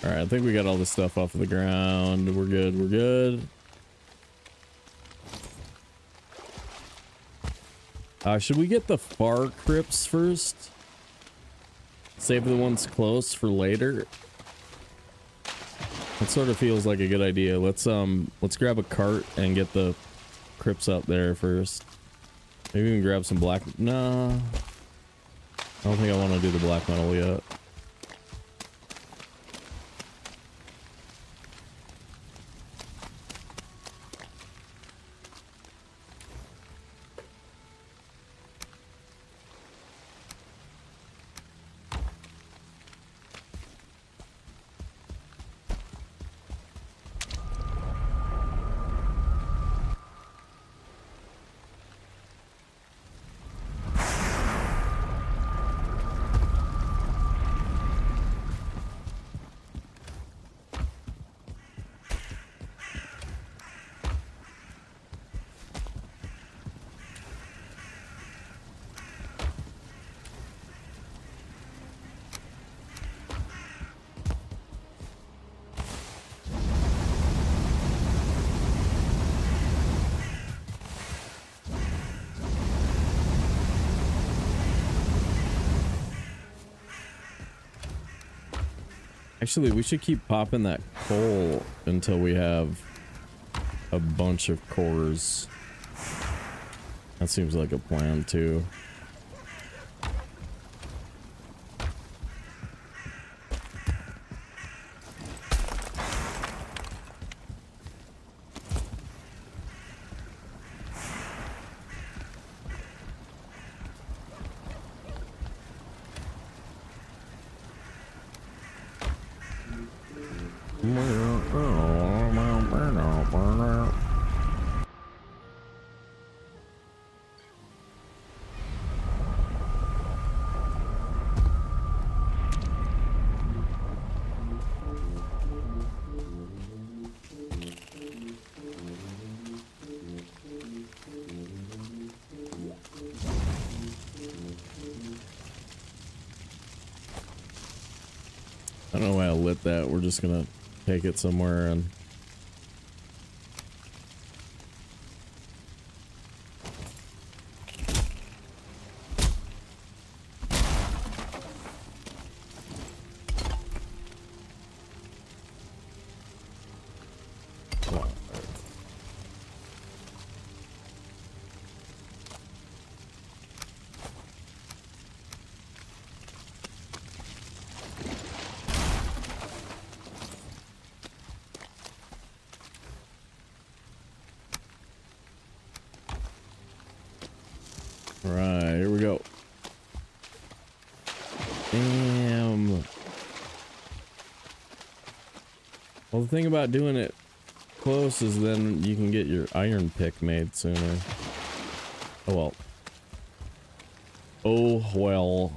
Alright, I think we got all this stuff off of the ground. We're good, we're good. Should we get the far crypts first? Save the ones close for later? That sort of feels like a good idea. Let's grab a cart and get the crypts up there first. Maybe even grab some black... No. I don't think I want to do the black metal yet. Actually, we should keep popping that coal until we have a bunch of cores. That seems like a plan, too. I don't know why I lit that. We're just gonna take it somewhere and... Right, here we go. Damn. Well, the thing about doing it close is then you can get your iron pick made sooner. Oh well. Oh well.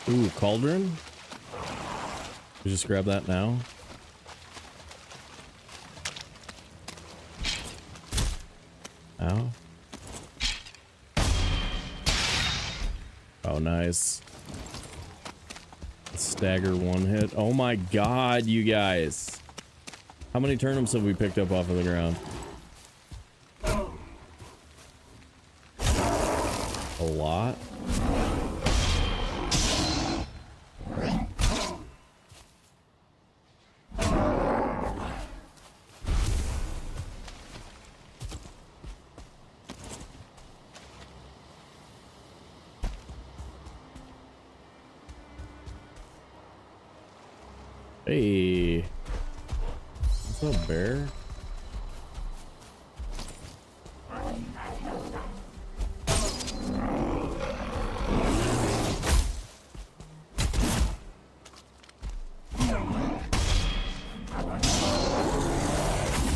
Ooh, cauldron? We just grab that now. Ow. Oh, nice. Stagger one hit. Oh my god, you guys. How many turnips have we picked up off of the ground? A lot. Hey, what's up, bear?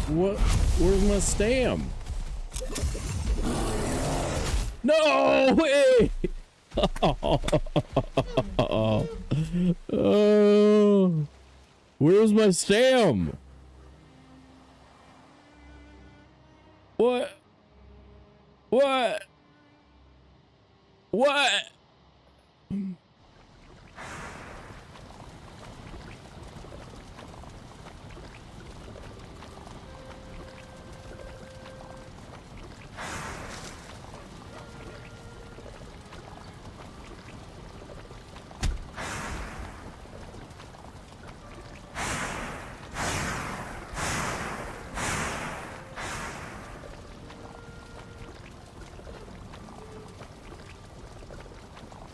What? Where's my stam? No way! Oh. Where's my stam? What? What? What?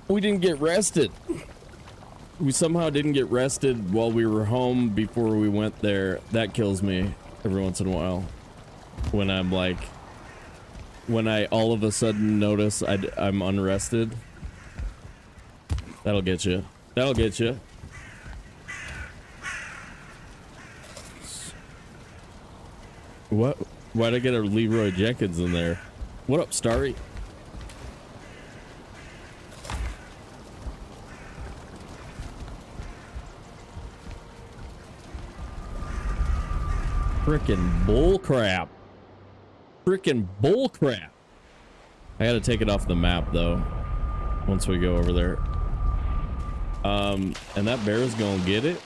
We didn't get rested. We somehow didn't get rested while we were home before we went there. That kills me every once in a while. When I'm like, when I all of a sudden notice I'm unrested. That'll get you. That'll get you. What? Why'd I get a Leroy Jenkins in there? What up, Starry? Frickin' bullcrap. Frickin' bullcrap. I gotta take it off the map though. Once we go over there. And that bear is gonna get it.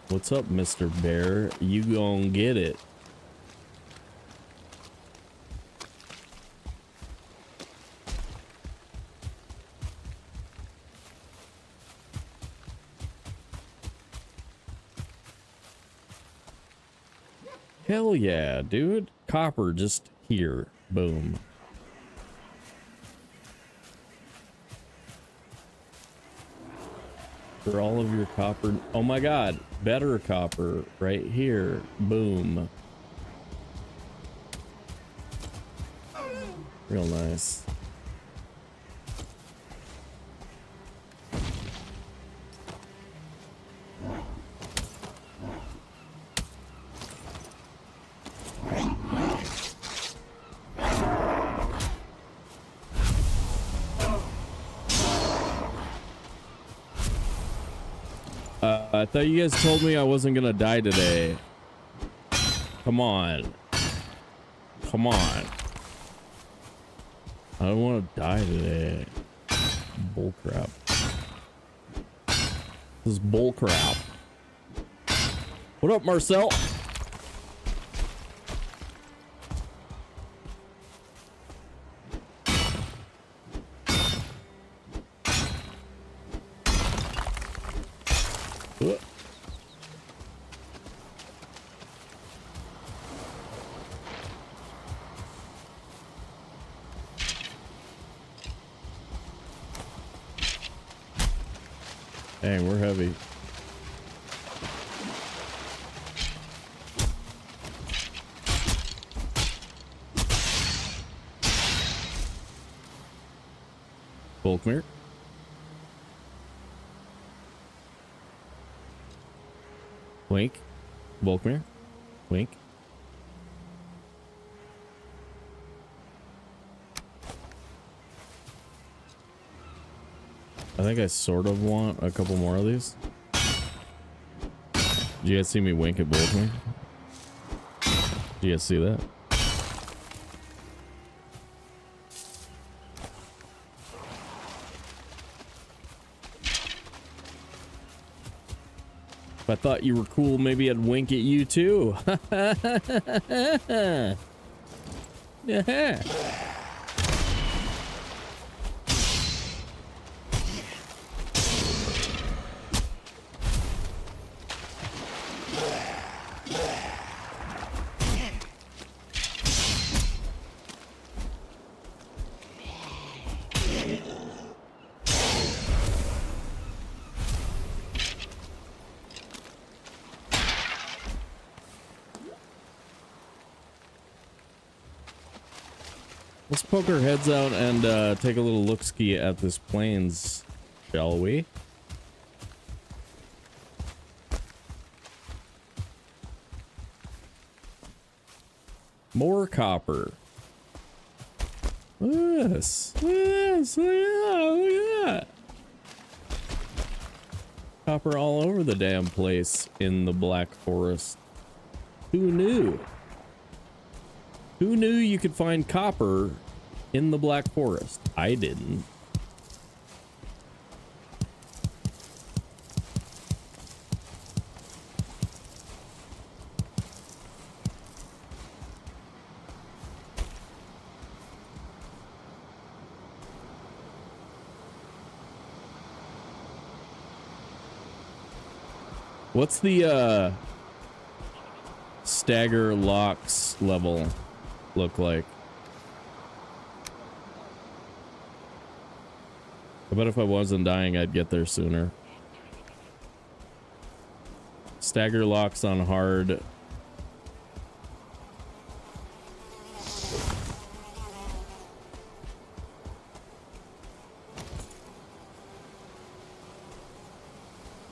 What's up, Mr. Bear? You gonna get it. Hell yeah, dude. Copper just here. Boom. For all of your copper. Oh my god. Better copper right here. Boom. Real nice. I thought you guys told me I wasn't gonna die today. Come on. Come on. I don't want to die today. Bullcrap. This is bullcrap. What up, Marcel? Dang, we're heavy. Volkmere. Wink. Volkmere. Wink. I think I sort of want a couple more of these. Did you guys see me wink at both of me? Did you guys see that? If I thought you were cool, maybe I'd wink at you too. Yeah. Let's poke our heads out and take a little look-ski at this plains, shall we? More copper. Look at this. Look at this. Look at that. Look at that. Copper all over the damn place in the Black Forest. Who knew? Who knew you could find copper in the Black Forest? I didn't. What's the stagger locks level look like? I bet if I wasn't dying, I'd get there sooner. Stagger locks on hard.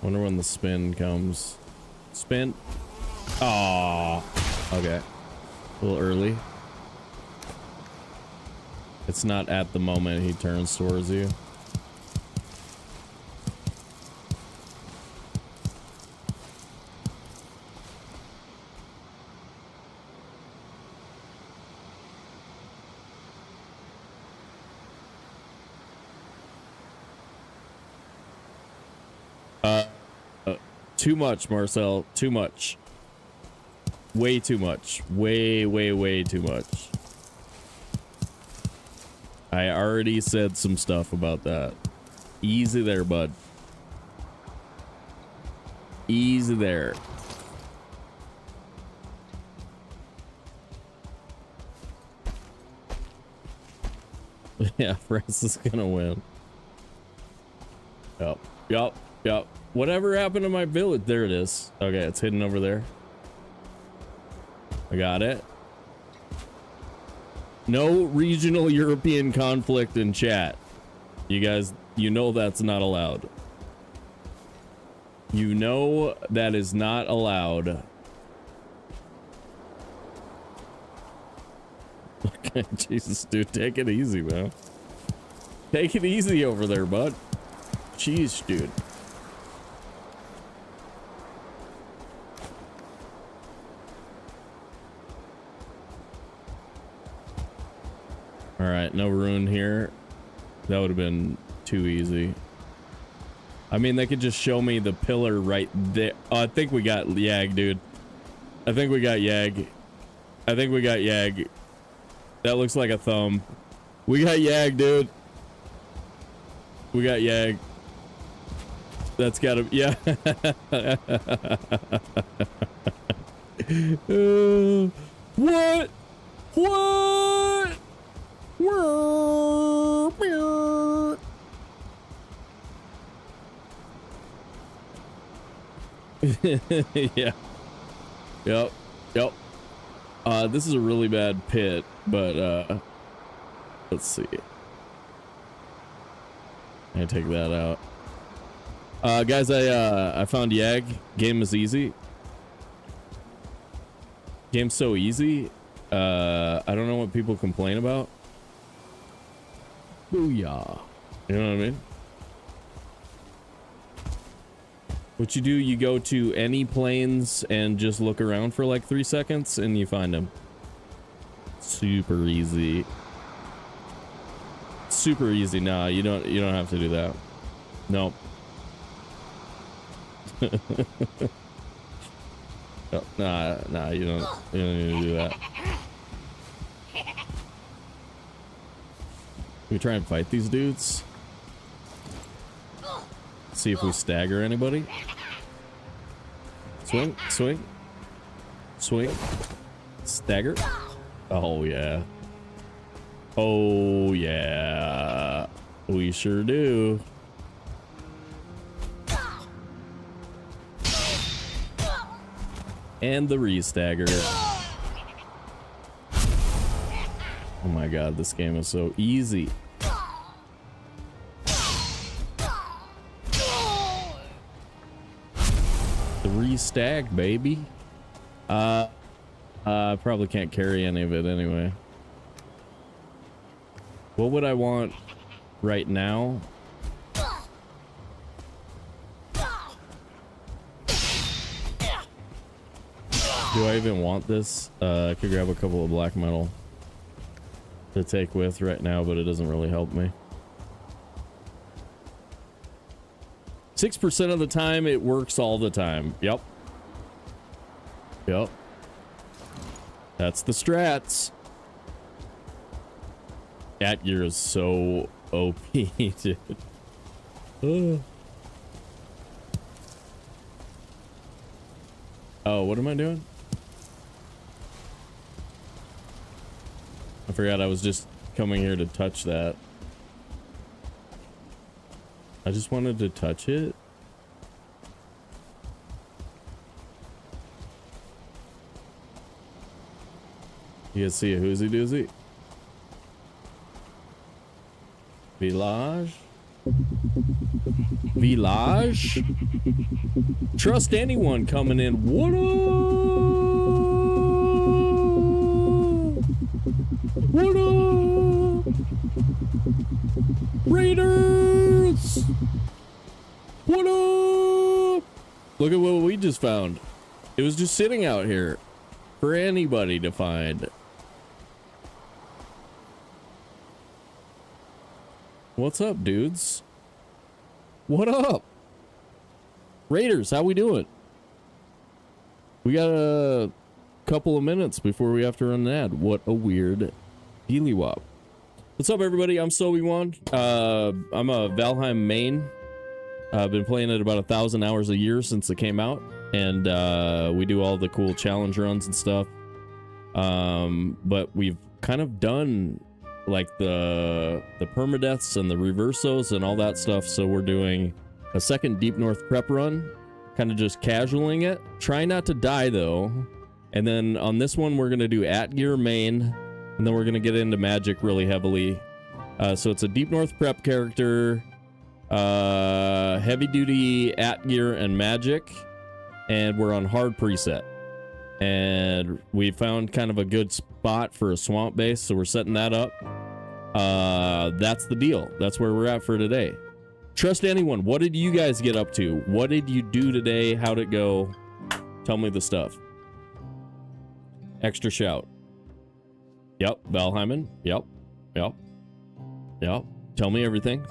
Wonder when the spin comes. Spin. Oh, okay. A little early. It's not at the moment he turns towards you. Too much, Marcel. Too much. Way too much. Way too much. I already said some stuff about that. Easy there, bud. Easy there. Yeah, France is gonna win. Yup. Whatever happened to my village? There it is. Okay, it's hidden over there. I got it. No regional European conflict in chat. You guys, you know that's not allowed. You know that is not allowed. Okay, Jesus, dude, take it easy, man. Take it easy over there, bud. Jeez, dude. All right, no rune here. That would have been too easy. I mean, they could just show me the pillar right there. Oh, I think we got Yag, dude. I think we got Yag. That looks like a thumb. We got Yag, dude. We got Yag. That's gotta, yeah. What? Yeah. Yep. This is a really bad pit, but let's see. I take that out. Guys, I found Yag. Game is easy. Game's so easy. I don't know what people complain about. Booyah. You know what I mean? What you do, you go to any plains and just look around for like 3 seconds and you find them. Super easy. Super easy. Nah, you don't have to do that. Nope. Oh, nah, you don't need to do that. We try and fight these dudes. See if we stagger anybody. Swing, swing, swing, stagger. Oh yeah. Oh yeah. We sure do. And the re-stagger. Oh my god, this game is so easy. The re-stag, baby. I probably can't carry any of it anyway. What would I want right now? Do I even want this? I could grab a couple of black metal to take with right now, but it doesn't really help me. 6% of the time, it works all the time. Yep. Yep. That's the strats. At gear is so OP, dude. Oh, what am I doing? I forgot I was just coming here to touch that. I just wanted to touch it. You guys see a whoozy doozy? Village? Village? Trust anyone coming in. What up? What up? Raiders! What up? Look at what we just found. It was just sitting out here for anybody to find. What's up, dudes? What up? Raiders, how we doing? We got a couple of minutes before we have to run an ad. What a weird dealy wop. What's up, everybody? I'm Sobe. I'm a Valheim main. I've been playing it about 1,000 hours a year since it came out, and we do all the cool challenge runs and stuff. But we've kind of done like the permadeaths and the reversos and all that stuff, so we're doing a second Deep North prep run, kind of just casualing it. Try not to die though. And then on this one we're gonna do at gear main, and then we're gonna get into magic really heavily. So it's a Deep North prep character, heavy duty at gear and magic, and we're on hard preset. And we found kind of a good spot for a swamp base, so we're setting that up. That's the deal. That's where we're at for today. Trust anyone. What did you guys get up to? What did you do today? How'd it go? Tell me the stuff. Extra shout. Yep, Valheimen. Yep. Tell me everything.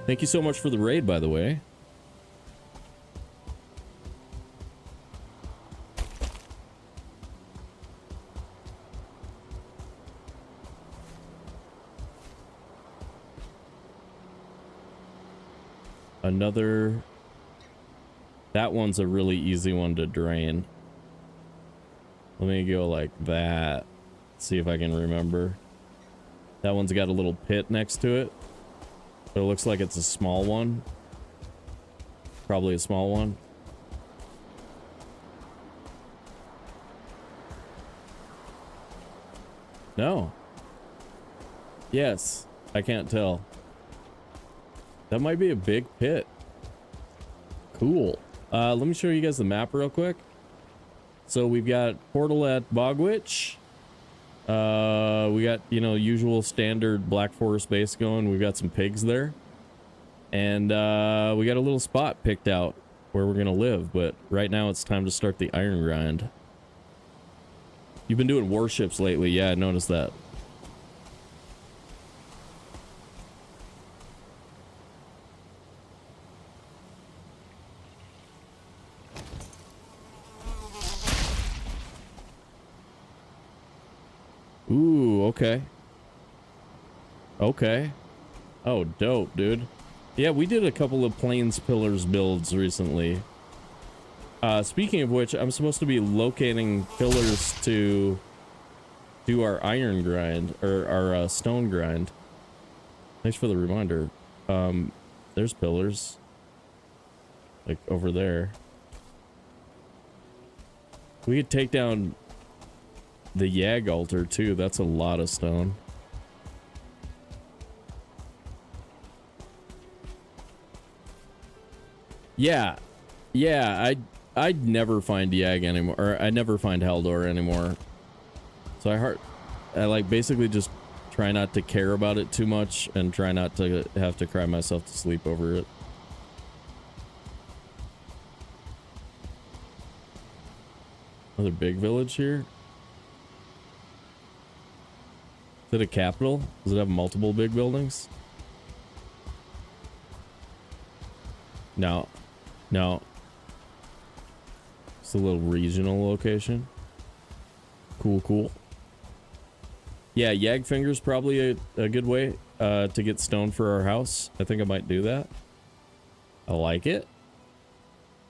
Thank you so much for the raid, by the way. Another, that one's a really easy one to drain. Let me go like that. See if I can remember. That one's got a little pit next to it, but it looks like it's a small one. Probably a small one. No. Yes, I can't tell. That might be a big pit. Cool. Let me show you guys the map real quick. So we've got portal at Bogwitch. We got, you know, usual standard Black Forest base going. We've got some pigs there. And we got a little spot picked out where we're gonna live, but right now it's time to start the iron grind. You've been doing warships lately. Yeah, I noticed that. Ooh, okay. Okay. Oh, dope, dude. Yeah, we did a couple of plains pillars builds recently. Speaking of which, I'm supposed to be locating pillars to do our iron grind, or our stone grind. Thanks for the reminder. There's pillars. Like, over there. We could take down the Yag altar, too. That's a lot of stone. Yeah. Yeah, I'd never find Yag anymore, or I never find Haldor anymore. So I like basically just try not to care about it too much and try not to have to cry myself to sleep over it. Another big village here. Is it a capital? Does it have multiple big buildings? No. No. It's a little regional location. Cool, cool. Yeah, Yagfinger's probably a good way to get stone for our house. I think I might do that. I like it.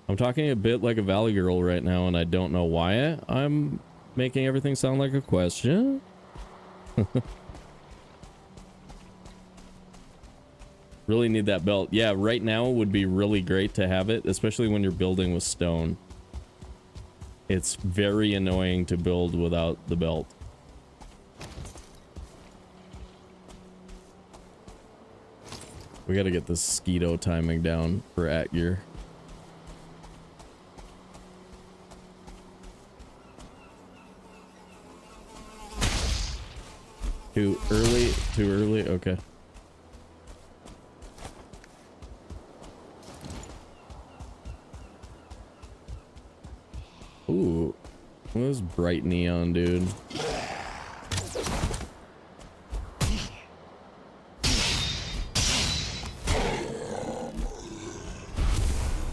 I'm talking a bit like a Valley Girl right now, and I don't know why I'm making everything sound like a question. Really need that belt. Yeah, right now would be really great to have it, especially when you're building with stone. It's very annoying to build without the belt. We gotta get this Skeeto timing down for at gear. Too early? Too early? Okay. Ooh. What is bright neon, dude?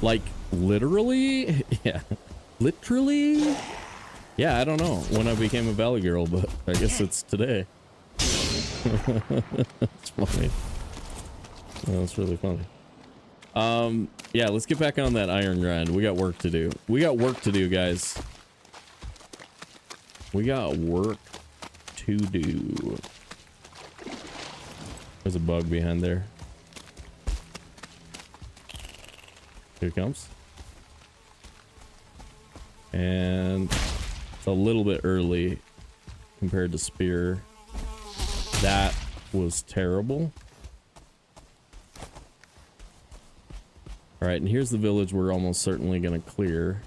Like, literally? Yeah. Literally? Yeah, I don't know when I became a Valley Girl, but I guess it's today. It's funny. Oh, that's really funny. Yeah, let's get back on that iron grind. We got work to do. We got work to do, guys. We got work to do. There's a bug behind there. Here it comes. And it's a little bit early compared to Spear. That was terrible. All right, and here's the village we're almost certainly gonna clear.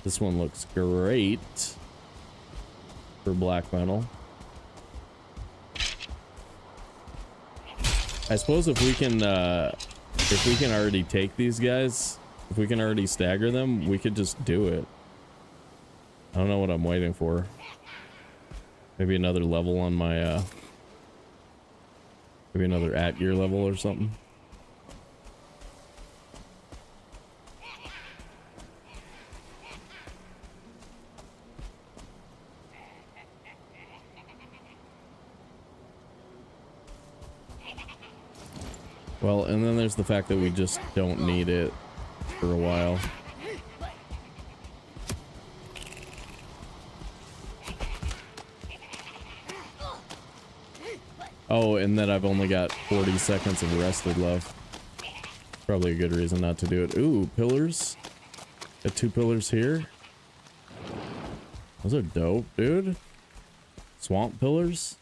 This one looks great for black metal. I suppose if we can already take these guys, if we can already stagger them, we could just do it. I don't know what I'm waiting for. Maybe another level on my maybe another at gear level or something. Well, and then there's the fact that we just don't need it for a while. Oh, and then I've only got 40 seconds of rested left. Probably a good reason not to do it. Ooh, pillars. Got 2 pillars here. Those are dope, dude. Swamp pillars.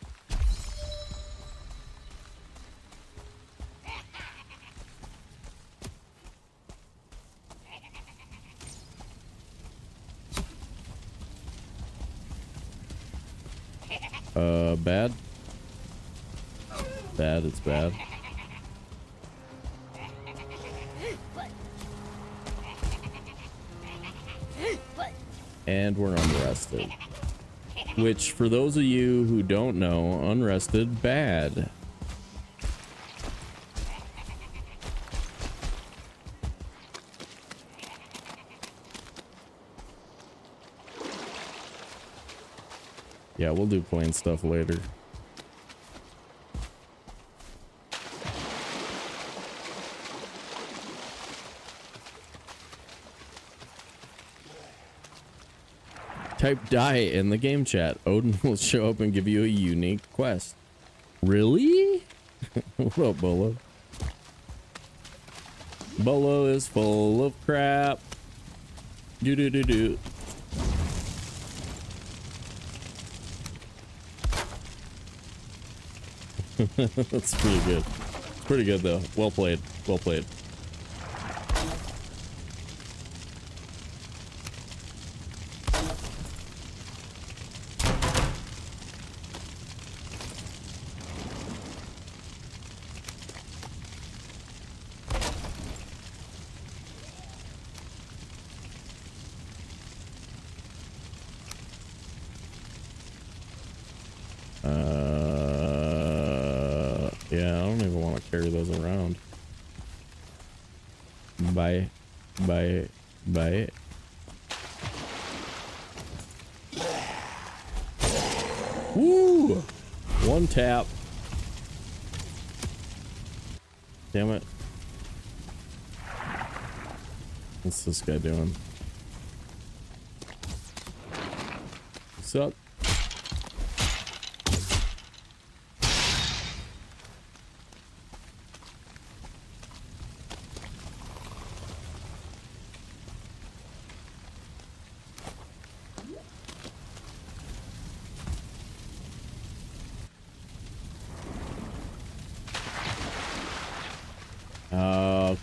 Bad. Bad, it's bad. And we're unrested. Which, for those of you who don't know, unrested, bad. Yeah, we'll do plain stuff later. Type die in the game chat. Odin will show up and give you a unique quest. Really? What up, Bolo? Bolo is full of crap. Do do do do. That's pretty good. It's pretty good though. Well played. Well played. Yeah, I don't even want to carry those around. Bye. Bye. Bye. Woo! One tap. Damn it. What's this guy doing? What's up?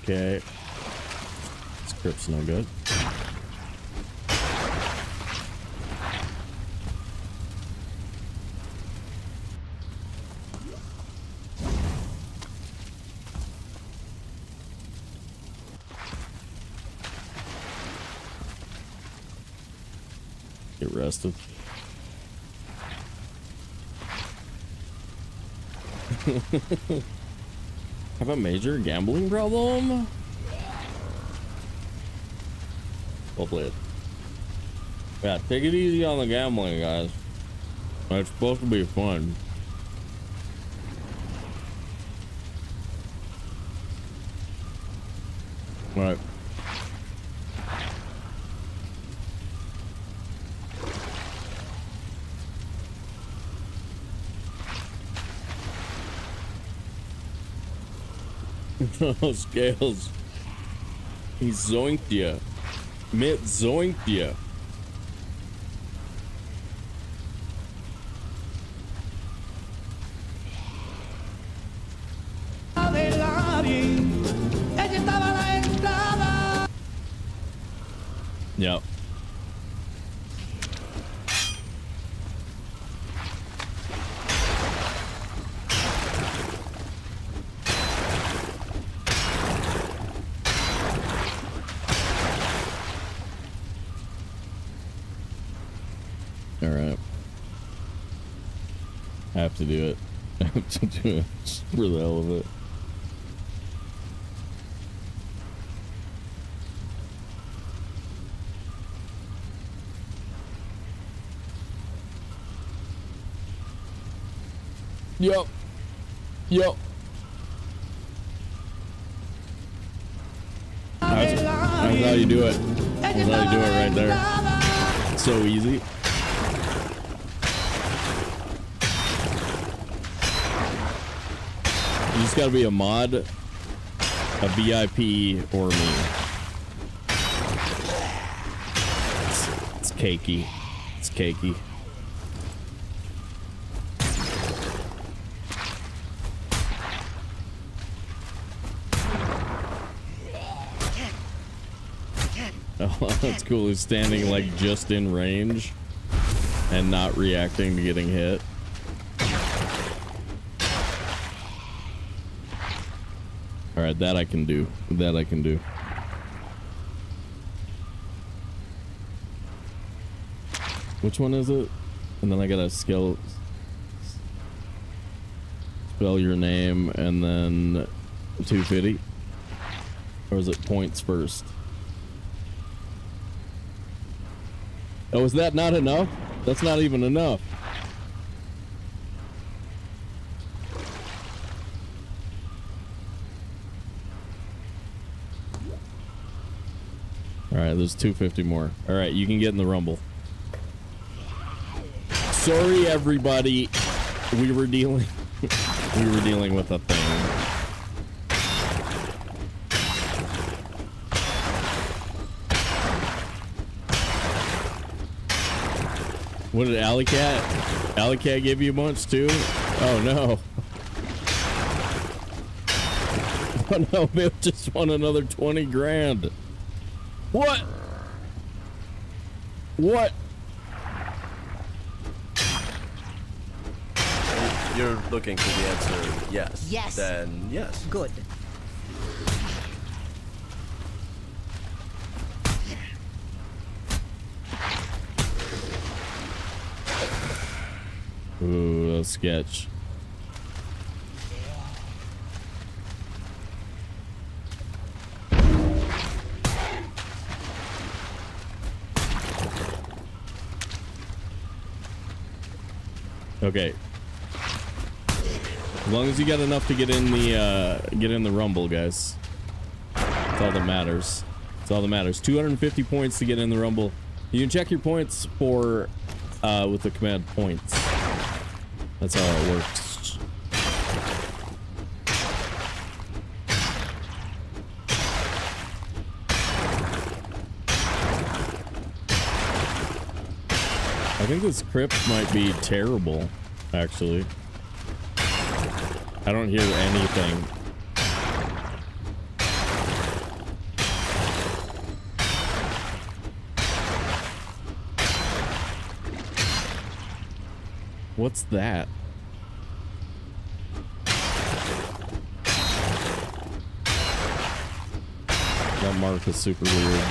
Okay. Script's no good. Get rested. Have a major gambling problem? Well played. Yeah, take it easy on the gambling, guys. It's supposed to be fun. All right. Oh, Scales. He zoinked ya. Mitt zoinked ya. Yep. All right. I have to do it. I have to do it just for the hell of it. Yup. Yup. That's how you do it. That's how you do it right there. It's so easy. You just gotta be a mod, a VIP, or me. It's cakey. It's cakey. Oh, that's cool. He's standing like just in range and not reacting to getting hit. All right, that I can do. That I can do. Which one is it? And then I gotta spell your name and then 250. Or is it points first? Oh, is that not enough? That's not even enough. All right, there's 250 more. All right, you can get in the rumble. Sorry, everybody. We were dealing with a thing. What did Alley Cat give you a bunch too? Oh no. Oh no, Bill just won another 20 grand. What? What? You're looking for the answer, yes. Yes. Then yes. Good. Ooh, that's sketch. Okay. As long as you got enough to get in the rumble, guys. That's all that matters. That's all that matters. 250 points to get in the rumble. You can check your points for with the command points. That's how it works. I think this crypt might be terrible, actually. I don't hear anything. What's that? That mark is super weird.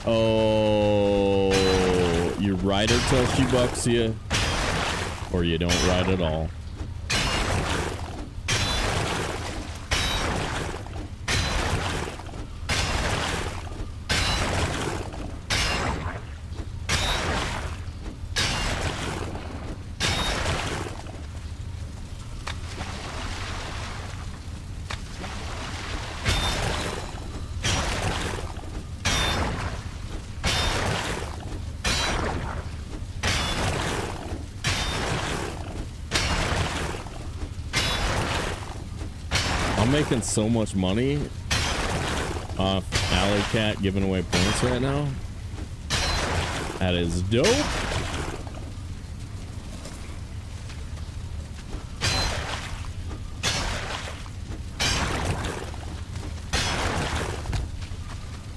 Oh, you ride her till she bucks you, or you don't ride at all. Making so much money off Alley Cat giving away points right now. That is dope.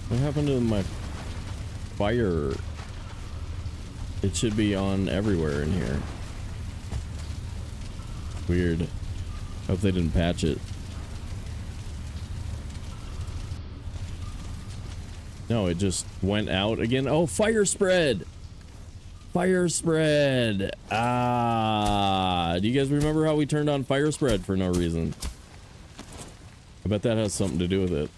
What happened to my fire? It should be on everywhere in here. Weird. Hope they didn't patch it. No, it just went out again. Oh, fire spread. Fire spread. Ah, do you guys remember how we turned on fire spread for no reason? I bet that has something to do with it.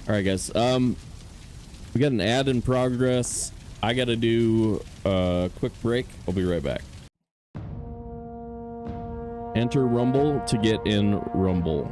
All right, guys. We got an ad in progress. I got to do a quick break. I'll be right back. Enter Rumble to get in Rumble.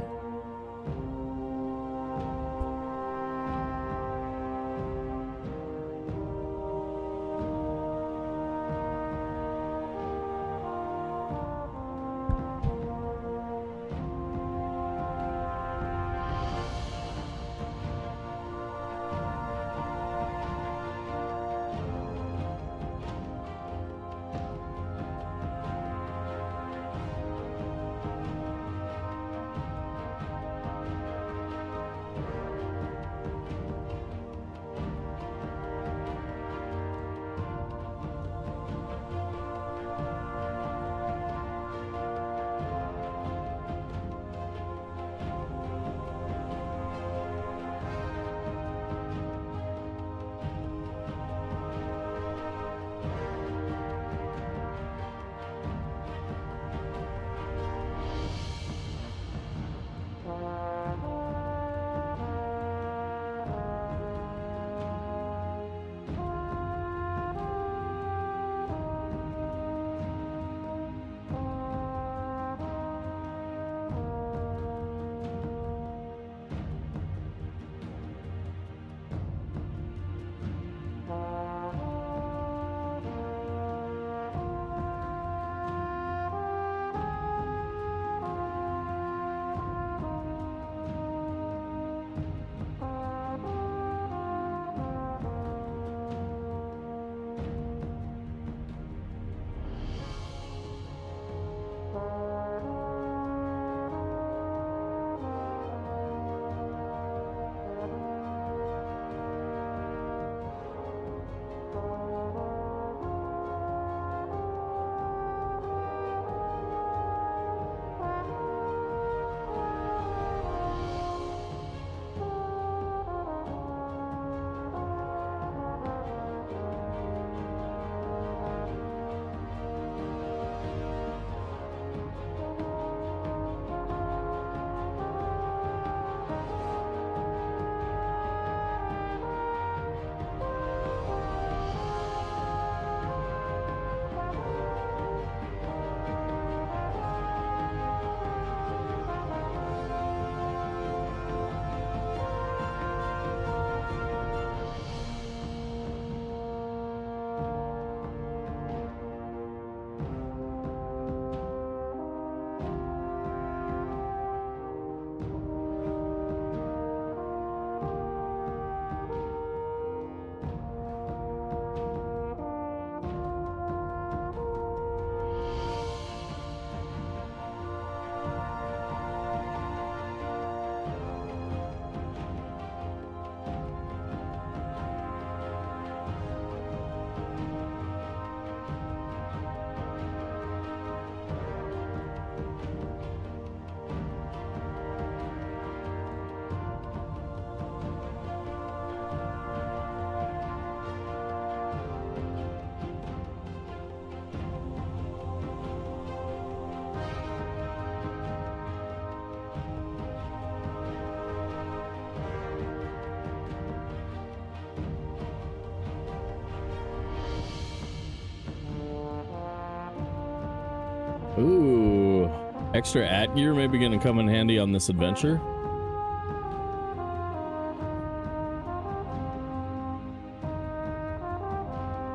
Ooh, extra at gear maybe gonna come in handy on this adventure.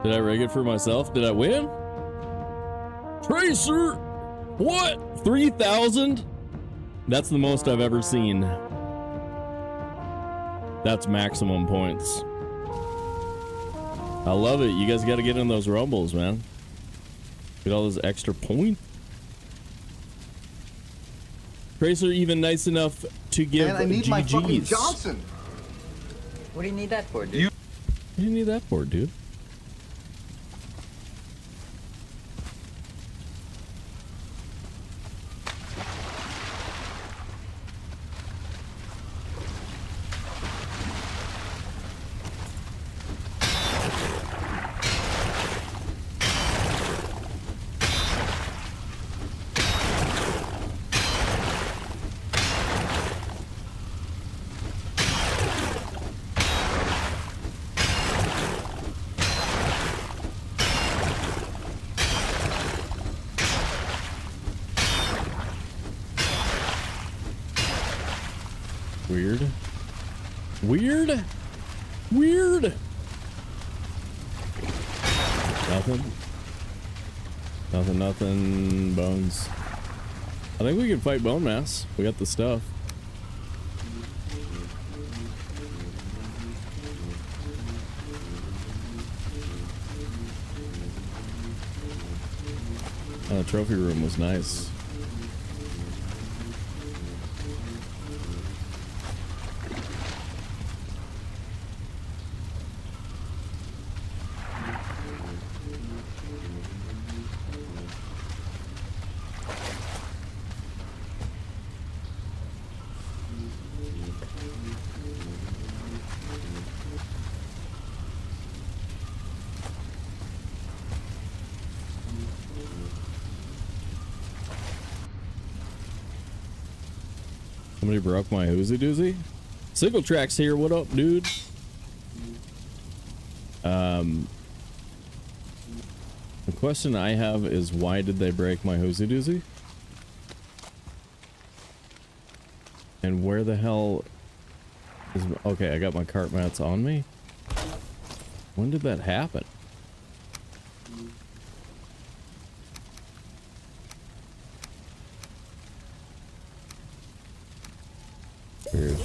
Did I rig it for myself? Did I win? Tracer! What? 3,000? That's the most I've ever seen. That's maximum points. I love it. You guys got to get in those rumbles, man. Get all those extra points. Tracer even nice enough to give Man, I need GGs. my fucking Johnson. What do you need that for, dude? What do you need that for, dude? Weird. Weird. Weird. Nothing. Nothing, nothing. Bones. I think we can fight Bonemass. We got the stuff. Oh, the trophy room was nice. Somebody broke my Oozy Doozy. Single Track's here. What up, dude? The question I have is, why did they break my Oozy Doozy? And where the hell is... Okay, I got my cart mats on me. When did that happen? Weird.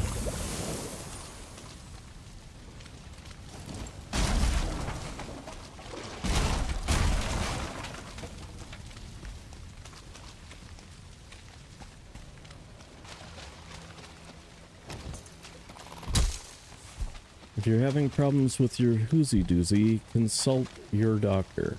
If you're having problems with your Oozy Doozy, consult your doctor.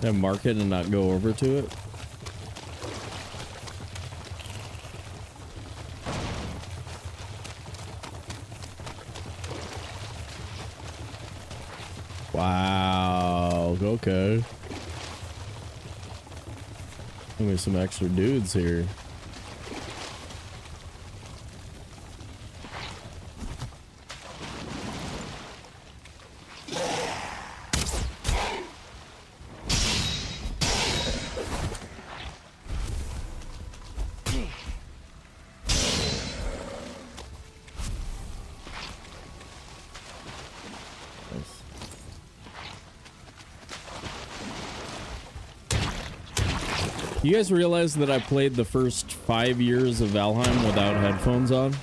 And mark it and not go over to it. Wow, okay. Give me some extra dudes here. You guys realize that I played the first 5 years of Valheim without headphones on?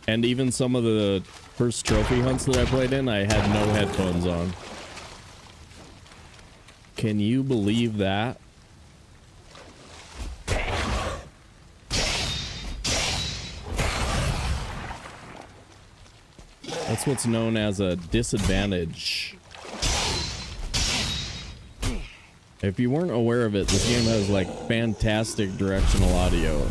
And even some of the first trophy hunts that I played in, I had no headphones on. Can you believe that? That's what's known as a disadvantage. If you weren't aware of it, this game has like fantastic directional audio.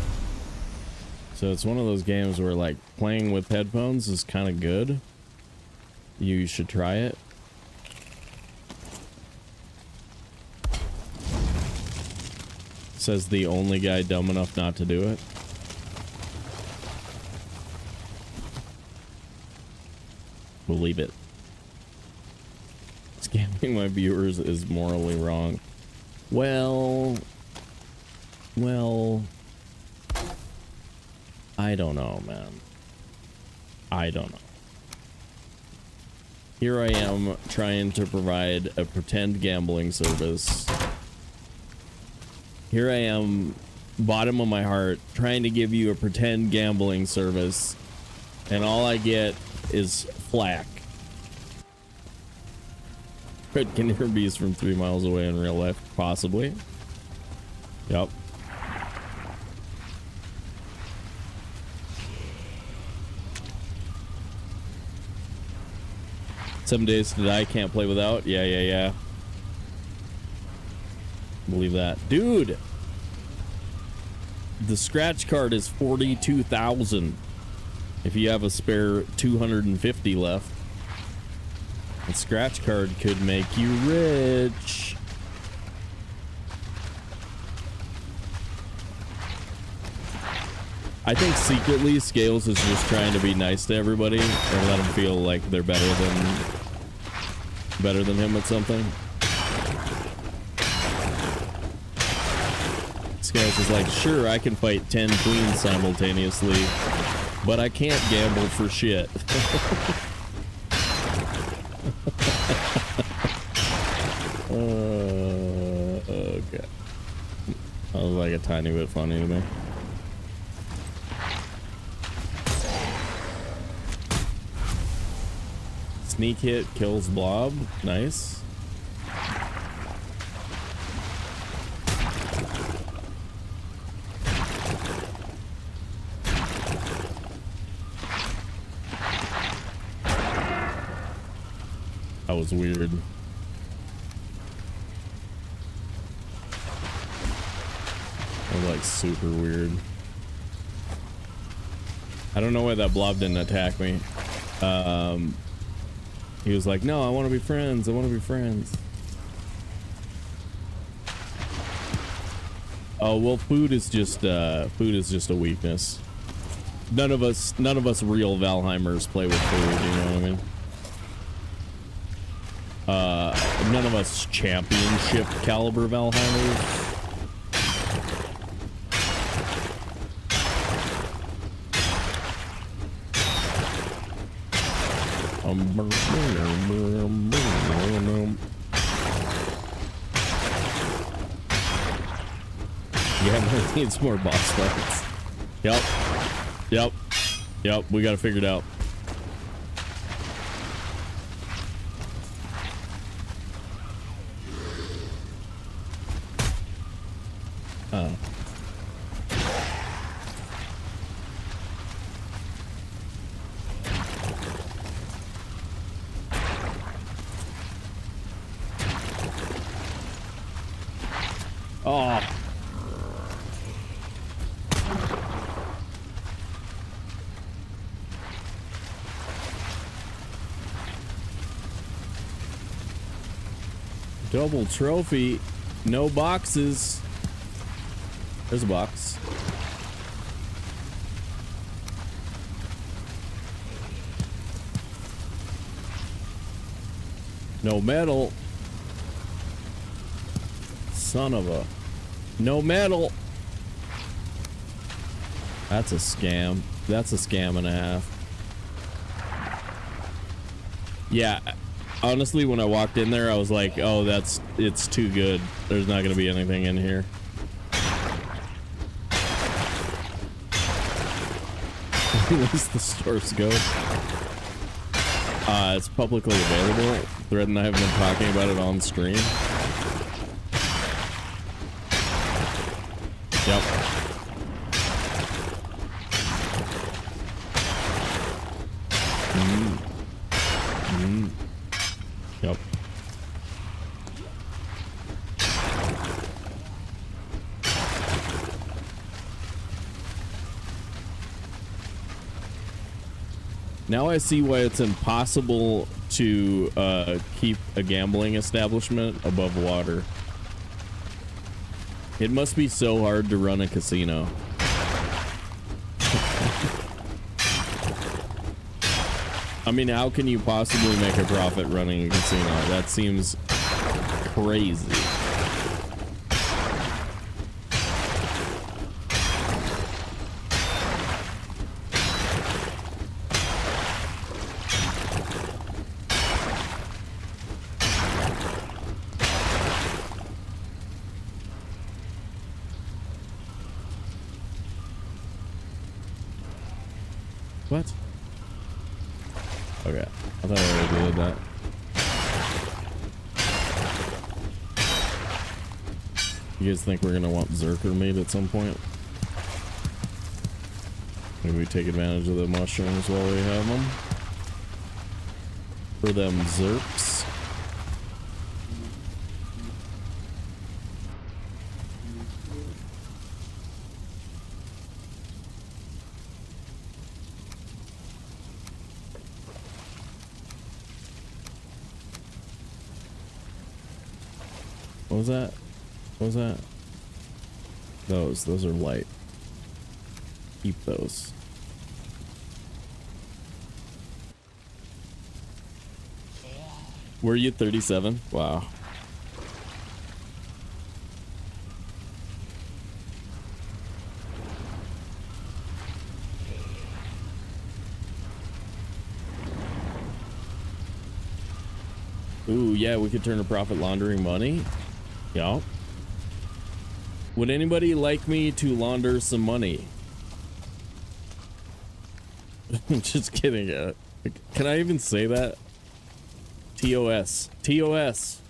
So it's one of those games where like playing with headphones is kind of good. You should try it. Says the only guy dumb enough not to do it. Believe it. Scamming my viewers is morally wrong. Well, I don't know, man. I don't know. Here I am trying to provide a pretend gambling service. Here I am, bottom of my heart, trying to give you a pretend gambling service, and all I get is flack. Can hear bees from 3 miles away in real life? Possibly. Yep. Seven days to die, can't play without. Yeah. Believe that. Dude! The scratch card is 42,000. If you have a spare 250 left. A scratch card could make you rich. I think secretly Scales is just trying to be nice to everybody and let them feel like they're better than him at something. Scales is like, sure, I can fight 10 queens simultaneously, but I can't gamble for shit. Okay. That was like a tiny bit funny to me. Sneak hit kills blob. Nice. That was weird. That was like super weird. I don't know why that blob didn't attack me. He was like, no, I want to be friends. I want to be friends. Oh, well, food is just a weakness. None of us real Valheimers play with food, you know what I mean? None of us championship caliber Valheimers. Yeah, needs more boss fights. Yep, we got it figured out. Oh. Double trophy, no boxes. There's a box. No medal. Son of a... No medal. That's a scam. That's a scam and a half. Yeah, honestly, when I walked in there, I was like, oh, it's too good. There's not gonna be anything in here. At least the stores go. It's publicly available. Thread and I have been talking about it on stream. Yep. Yep. Now I see why it's impossible to keep a gambling establishment above water. It must be so hard to run a casino. I mean, how can you possibly make a profit running a casino? That seems crazy. What? Okay, I thought I already did that. You guys think we're gonna want Zerker meat at some point? Maybe we take advantage of the mushrooms while we have them. For them Zerks. What was that? What was that? Those are light. Keep those. Were you 37? Wow. Ooh, yeah, we could turn a profit laundering money. Yeah. Would anybody like me to launder some money? Just kidding. Can I even say that? TOS. TOS.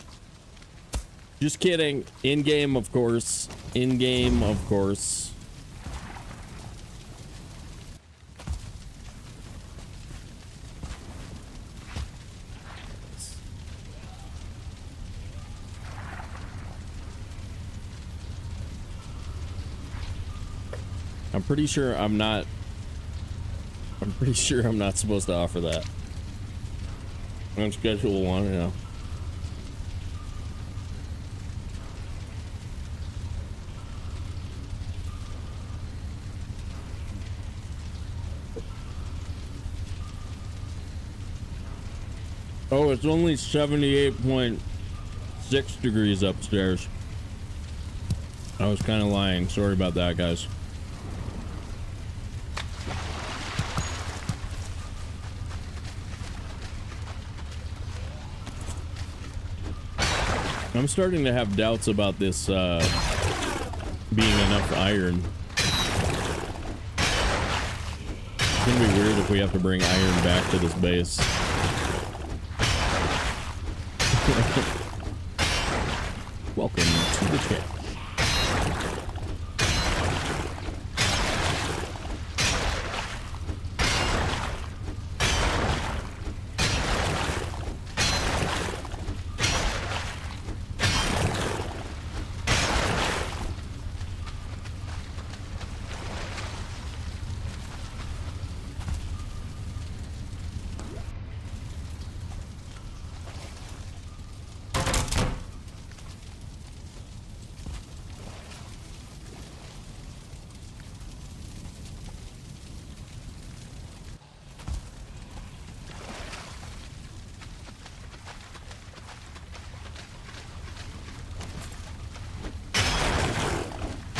Just kidding. In game, of course. In game, of course. I'm pretty sure I'm not supposed to offer that. On schedule 1, yeah. Oh, it's only 78.6 degrees upstairs. I was kind of lying. Sorry about that, guys. I'm starting to have doubts about this being enough iron. It's gonna be weird if we have to bring iron back to this base. Welcome to the chat.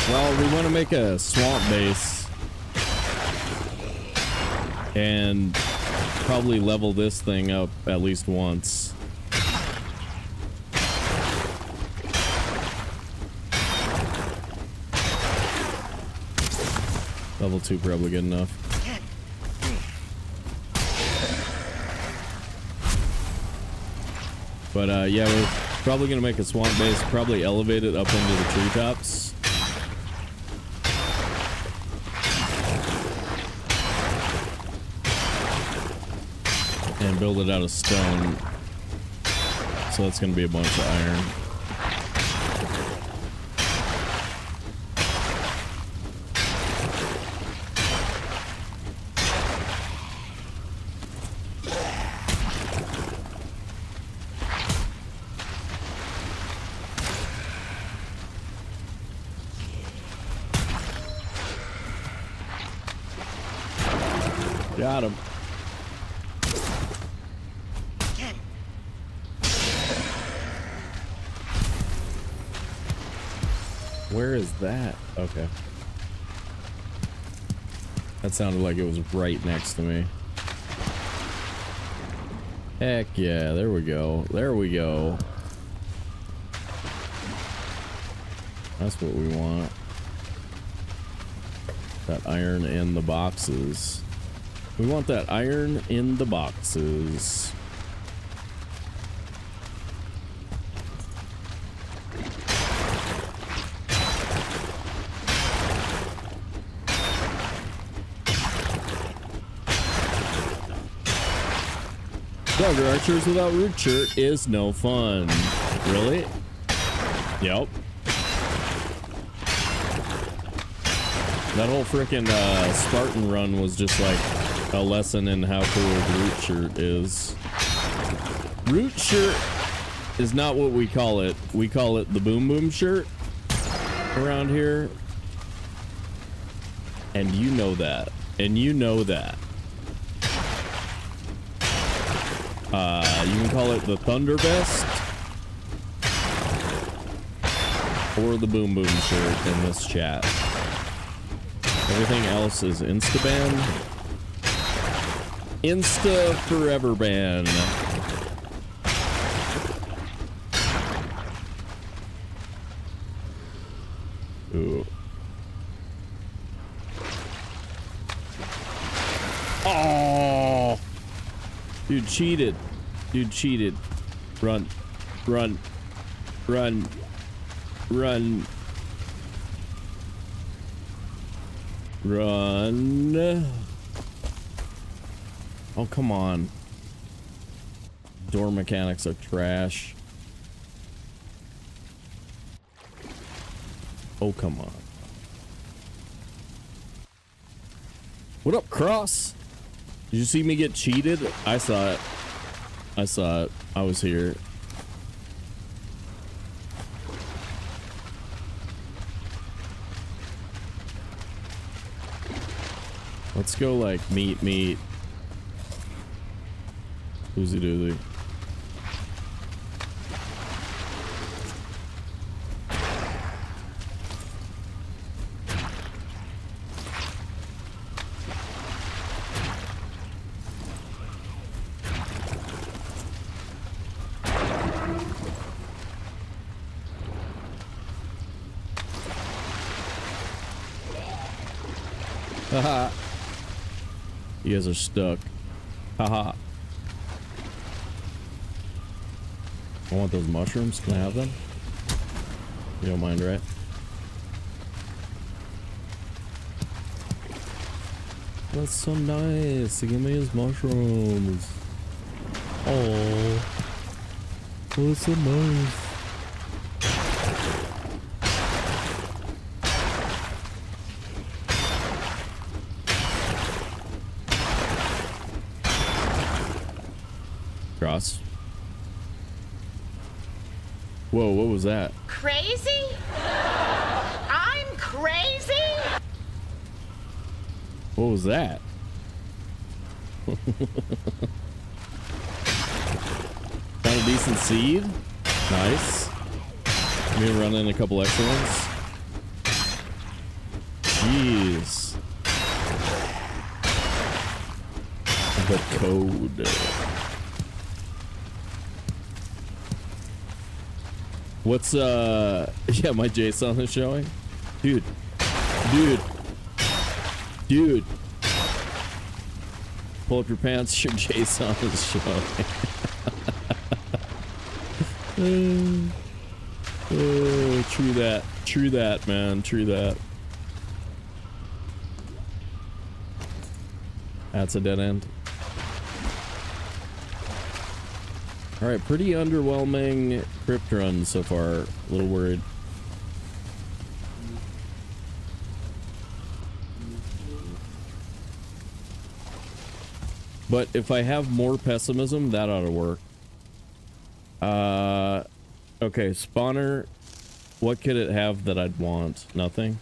Well, we want to make a swamp base and probably level this thing up at least once. Level 2 probably good enough. But yeah, we're probably gonna make a swamp base, probably elevate it up into the treetops. And build it out of stone. So that's gonna be a bunch of iron. Got him. Where is that? Okay. That sounded like it was right next to me. Heck yeah, there we go. There we go. That's what we want. That iron in the boxes. We want that iron in the boxes. Dogger archers without root shirt is no fun. Really? Yep. That whole frickin' Spartan run was just like a lesson in how cool root shirt is. Root shirt is not what we call it. We call it the boom boom shirt around here. And you know that. And you know that. You can call it the Thunder Vest or the Boom Boom shirt in this chat. Everything else is Insta-ban. Insta forever ban. Ooh. Oh! Dude cheated. Dude cheated. Run. Run. Run. Run. Run. Oh, come on. Door mechanics are trash. Oh, come on. What up, Cross? Did you see me get cheated? I saw it. I saw it. I was here. Let's go like meat. Oozy doozy. Haha. You guys are stuck. Haha. I want those mushrooms. Can I have them? You don't mind, right? That's so nice. Give me his mushrooms. Oh, that's so nice. Cross. Whoa, what was that? Crazy? I'm crazy? What was that? Found a decent seed. Nice. Maybe run in a couple extra ones. Jeez. The code. What's yeah, my JSON is showing. Dude. Pull up your pants, your JSON is showing. Oh, true that, man, true that. That's a dead end. All right, pretty underwhelming crypt run so far. A little worried. But if I have more pessimism, that ought to work. Okay, spawner. What could it have that I'd want? Nothing?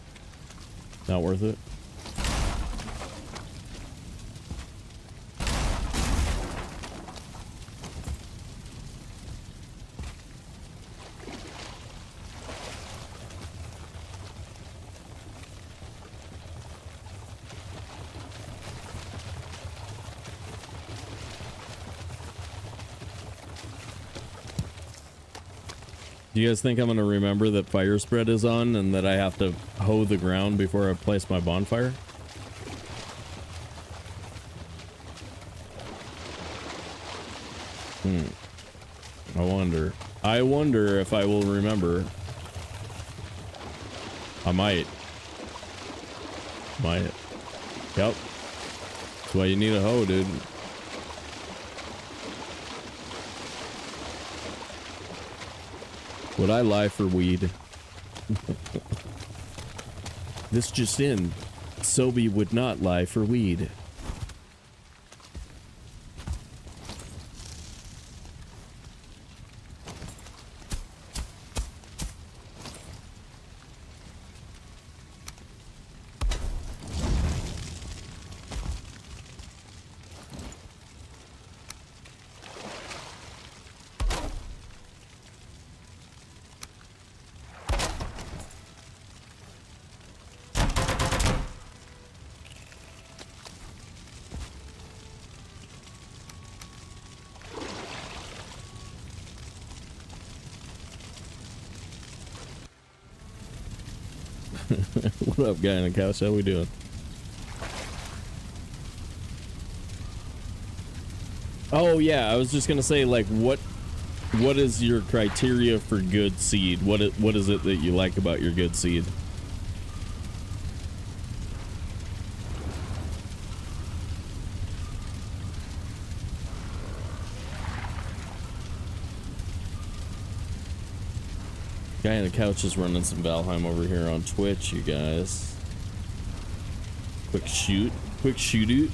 Not worth it? Do you guys think I'm gonna remember that fire spread is on and that I have to hoe the ground before I place my bonfire? I wonder if I will remember. I might. Yep. That's why you need a hoe, dude. Would I lie for weed? This just in. Sobe would not lie for weed. What up, guy on the couch? How we doing? Oh yeah, I was just gonna say, like, what is your criteria for good seed? What is it that you like about your good seed? Guy on the couch is running some Valheim over here on Twitch, you guys. Quick shoot it.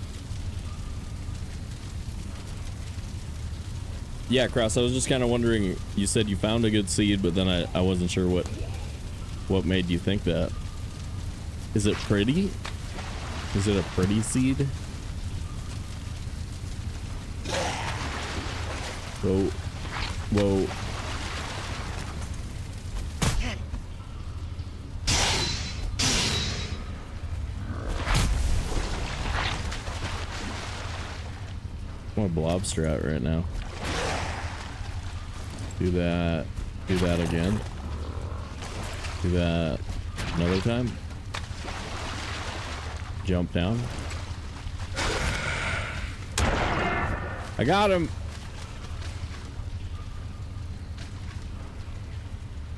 Yeah, Cross, I was just kind of wondering, you said you found a good seed, but then I wasn't sure what made you think that. Is it pretty? Is it a pretty seed? Whoa. Whoa. I'm a blobster out right now. Do that again. Do that another time. Jump down. I got him.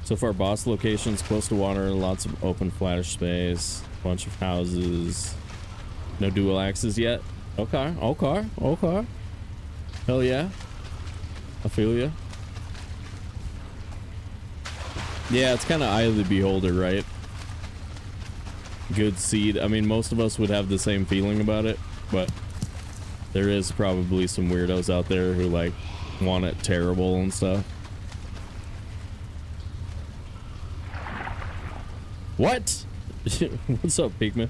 So far, boss locations close to water, lots of open flattish space, bunch of houses. No dual axes yet. Okay. Hell yeah. I feel ya. Yeah, it's kind of eye of the beholder, right? Good seed. I mean, most of us would have the same feeling about it, but there is probably some weirdos out there who, like, want it terrible and stuff. What? What's up, Pigman?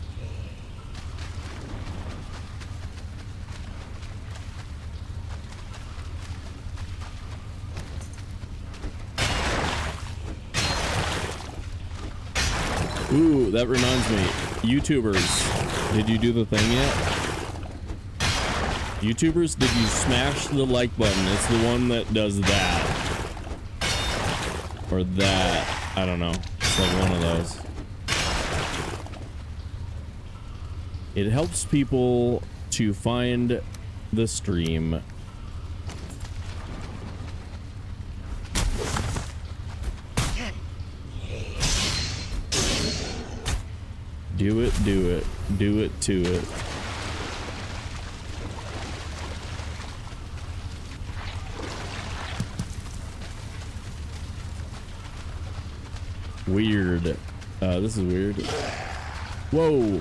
Ooh, that reminds me. YouTubers, did you do the thing yet? YouTubers, did you smash the like button? It's the one that does that. Or that. I don't know. It's like one of those. It helps people to find the stream. Do it to it. Weird. This is weird. Whoa.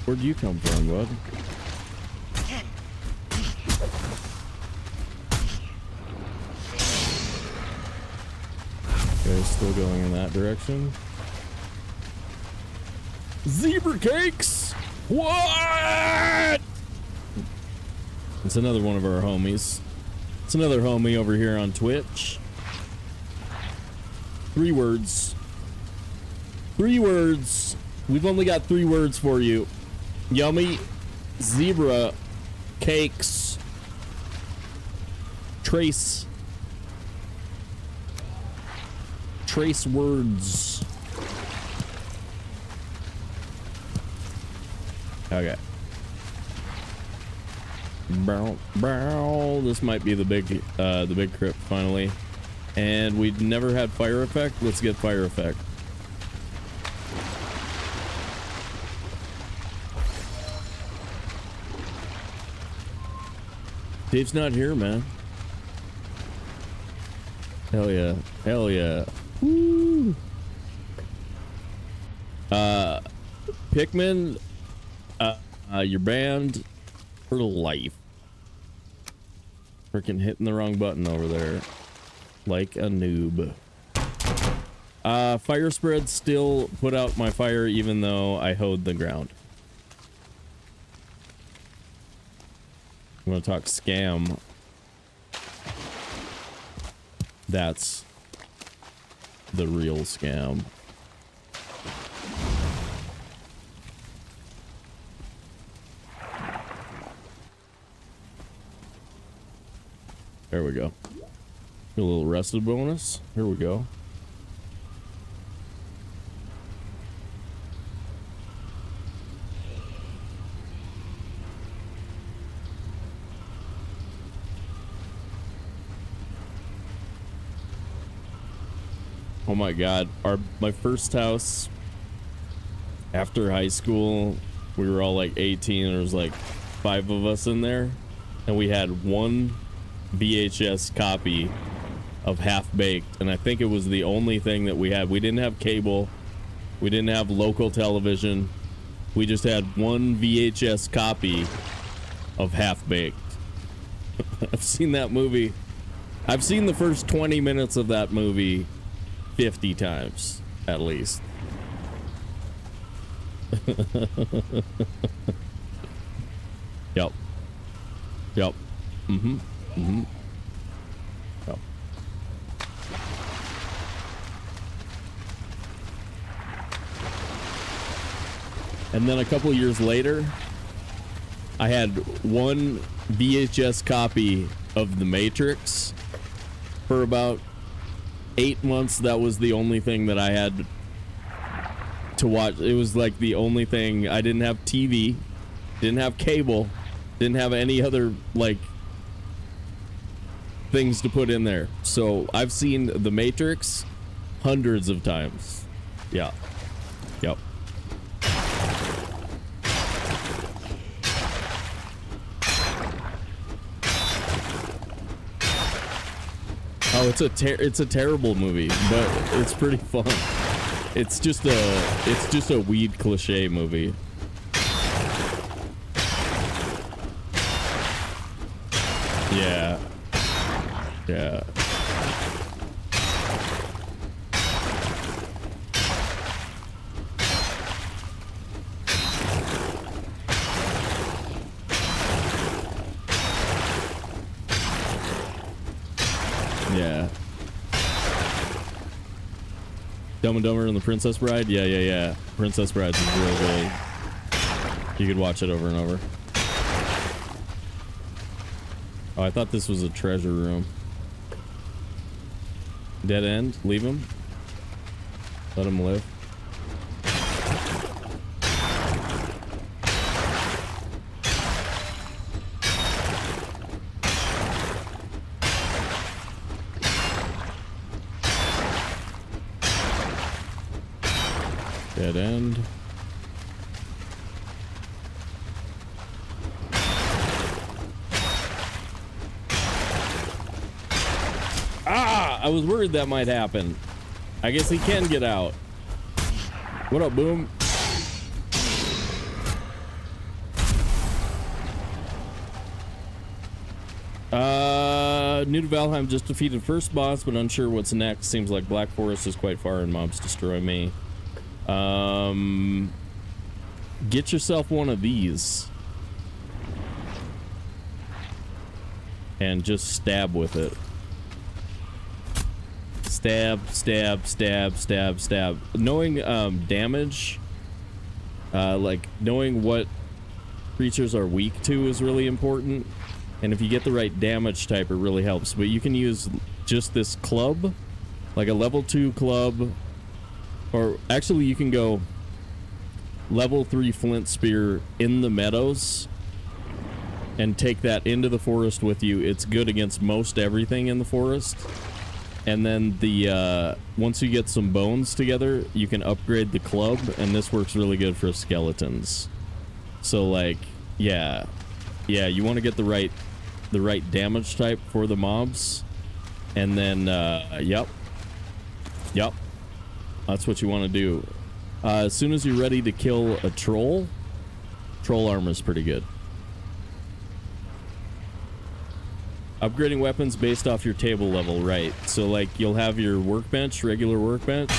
Where'd you come from, bud? Okay, still going in that direction. Zebra cakes! What? It's another one of our homies. It's another homie over here on Twitch. 3 words. 3 words. We've only got 3 words for you. Yummy zebra cakes. Trace trace words. Okay. Bow, bow. This might be the big crypt finally. And we've never had fire effect. Let's get fire effect. Dave's not here, man. Hell yeah. Hell yeah. Woo. Pikmin, your band for life. Freaking hitting the wrong button over there. Like a noob. Fire spread still put out my fire even though I hoed the ground. I'm gonna talk scam. That's the real scam. There we go. A little rested bonus. Here we go. Oh my god, my first house after high school, we were all like 18, there was like 5 of us in there, and we had one VHS copy of Half Baked, and I think it was the only thing that we had. We didn't have cable, we didn't have local television, we just had one VHS copy of Half Baked. I've seen that movie. I've seen the first 20 minutes of that movie 50 times at least. Yep. Yep. Mm-hmm. Mm-hmm. Yep. And then a couple years later, I had one VHS copy of The Matrix for about 8 months. That was the only thing that I had to watch. It was like the only thing. I didn't have TV, didn't have cable, didn't have any other like things to put in there. So I've seen The Matrix hundreds of times. Yeah. Yep. Oh, it's a terrible movie, but it's pretty fun. It's just a weed cliche movie. Yeah. Yeah. Yeah. Dumb and Dumber and the Princess Bride? Yeah. Princess Bride is real good. You could watch it over and over. Oh, I thought this was a treasure room. Dead end? Leave him? Let him live? Dead end. Ah! I was worried that might happen. I guess he can get out. What up, Boom? New to Valheim, just defeated first boss, but unsure what's next. Seems like Black Forest is quite far and mobs destroy me. Get yourself one of these and just stab with it. Stab, stab, stab, stab, stab. Knowing damage, like knowing what creatures are weak to is really important, and if you get the right damage type, it really helps. But you can use just this club, like a level 2 club, or actually you can go level 3 flint spear in the meadows and take that into the forest with you. It's good against most everything in the forest. And then the once you get some bones together, you can upgrade the club, and this works really good for skeletons. So like, yeah, you want to get the right damage type for the mobs, and then yep, that's what you want to do. As soon as you're ready to kill a troll armor is pretty good. Upgrading weapons based off your table level, right? So like you'll have your workbench, regular workbench,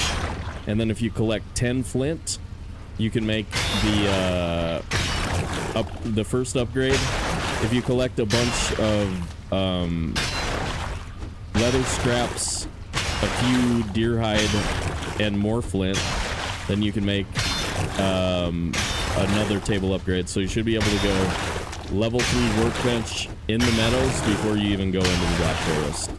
and then if you collect 10 flint, you can make the first upgrade. If you collect a bunch of leather scraps, a few deer hide, and more flint, then you can make another table upgrade. So you should be able to go level 3 workbench in the meadows before you even go into the Black Forest.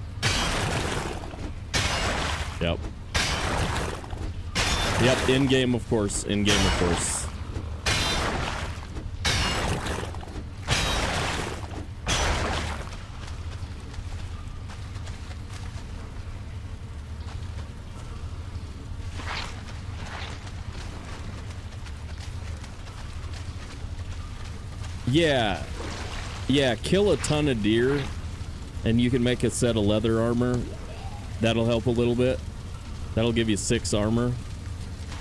Yep, in-game, of course. In-game, of course. Yeah, kill a ton of deer and you can make a set of leather armor. That'll help a little bit. That'll give you 6 armor,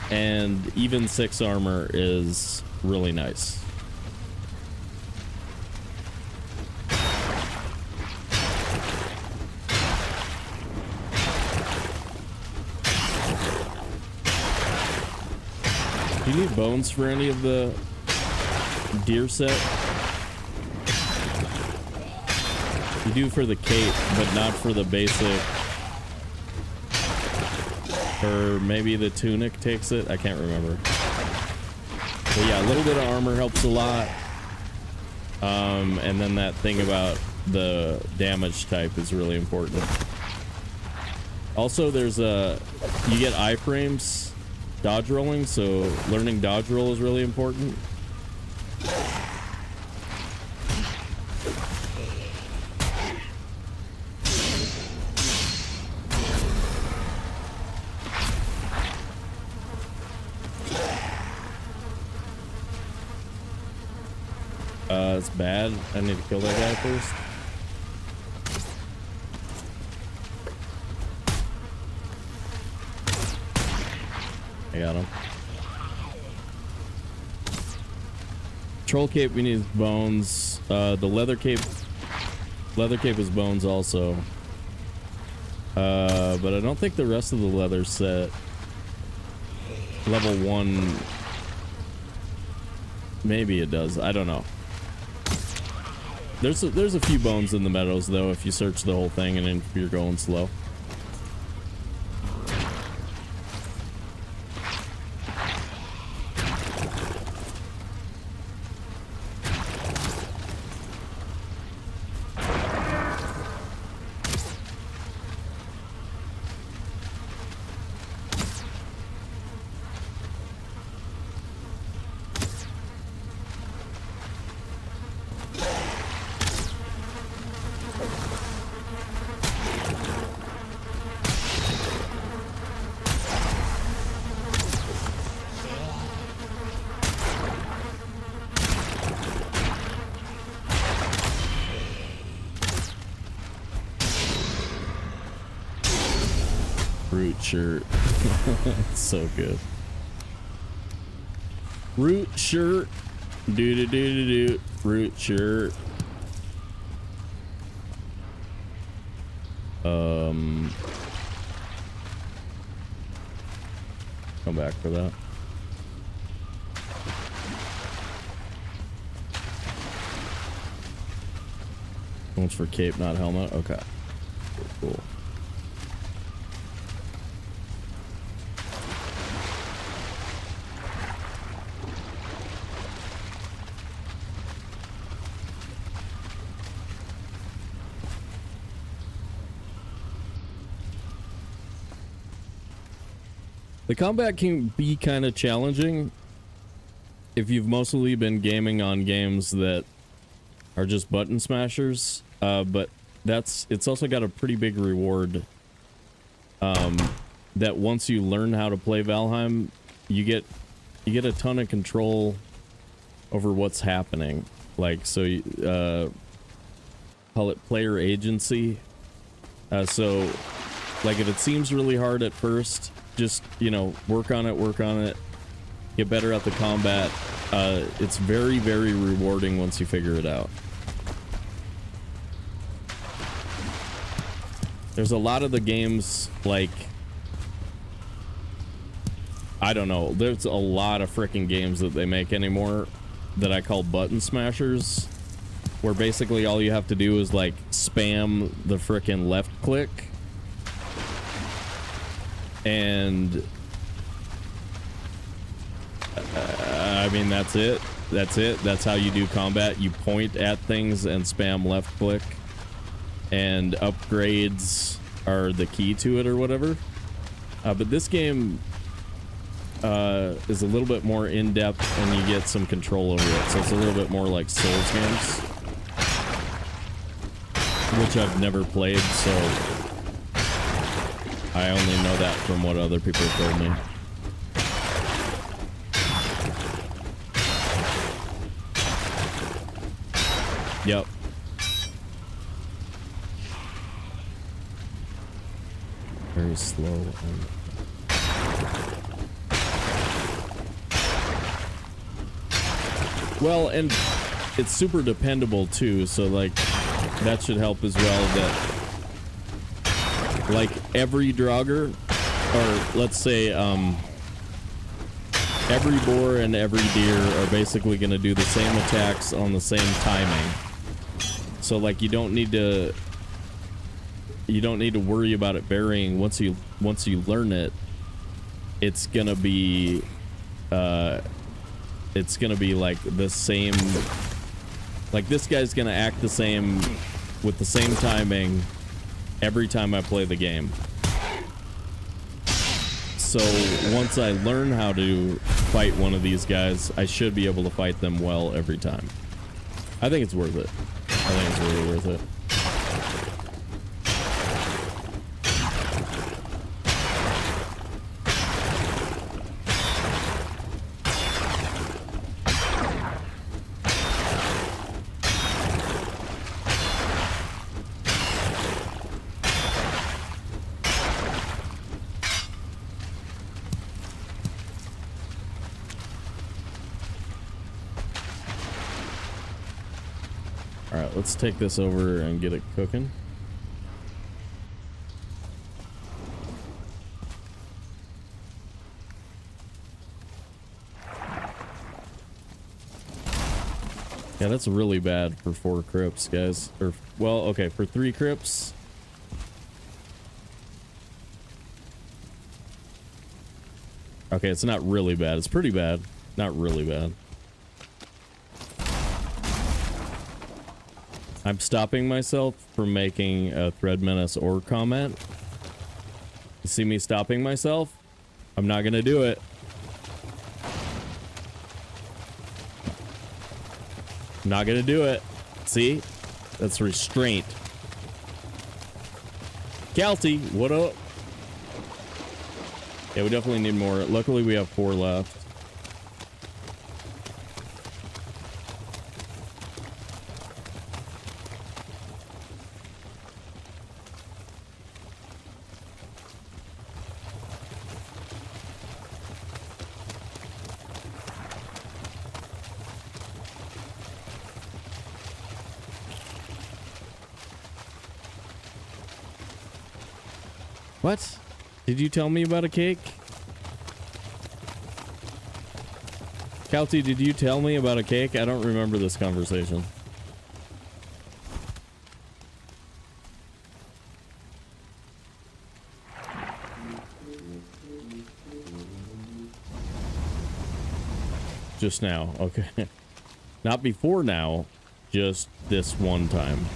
and even 6 armor is really nice. Do you need bones for any of the deer set? You do for the cape, but not for the basic. Or maybe the tunic takes it. I can't remember. But yeah, a little bit of armor helps a lot. And then that thing about the damage type is really important. Also, there's you get iframes dodge rolling, so learning dodge roll is really important. It's bad. I need to kill that guy first. I got him. Troll cape, we need bones. The leather cape is bones also. But I don't think the rest of the leather set level 1. Maybe it does. I don't know. There's a few bones in the meadows though if you search the whole thing and if you're going slow. Root shirt. It's so good. Root shirt. Do. Root shirt. Come back for that. One's for cape, not helmet. Okay. Cool. The combat can be kind of challenging if you've mostly been gaming on games that are just button smashers, but it's also got a pretty big reward. That once you learn how to play Valheim, you get a ton of control over what's happening. Like, so call it player agency. So like if it seems really hard at first, just, you know, work on it, get better at the combat. It's very, very rewarding once you figure it out. There's a lot of the games, like, I don't know, there's a lot of freaking games that they make anymore that I call button smashers, where basically all you have to do is like spam the frickin' left click, and I mean, that's it. That's how you do combat. You point at things and spam left click, and upgrades are the key to it or whatever. But this game is a little bit more in-depth, and you get some control over it. So it's a little bit more like Souls games, which I've never played, so I only know that from what other people have told me. Yep. Very slow. Well, and it's super dependable too, so like that should help as well. That like every Draugr, or let's say every boar and every deer are basically going to do the same attacks on the same timing. So like you don't need to worry about it varying. Once you learn it, it's gonna be like the same. Like this guy's gonna act the same with the same timing every time I play the game. So once I learn how to fight one of these guys, I should be able to fight them well every time. I think it's worth it. I think it's really worth it. Let's take this over and get it cooking. Yeah, that's really bad for 4 crypts, guys. Or, well, okay, for 3 crypts. Okay, it's not really bad. It's pretty bad. Not really bad. I'm stopping myself from making a Thread Menace or comment. You see me stopping myself? I'm not gonna do it. I'm not gonna do it. See? That's restraint. Calty, what up? Yeah, we definitely need more. Luckily, we have 4 left. What? Did you tell me about a cake? Calty, did you tell me about a cake? I don't remember this conversation. Just now, okay. Not before now, just this one time.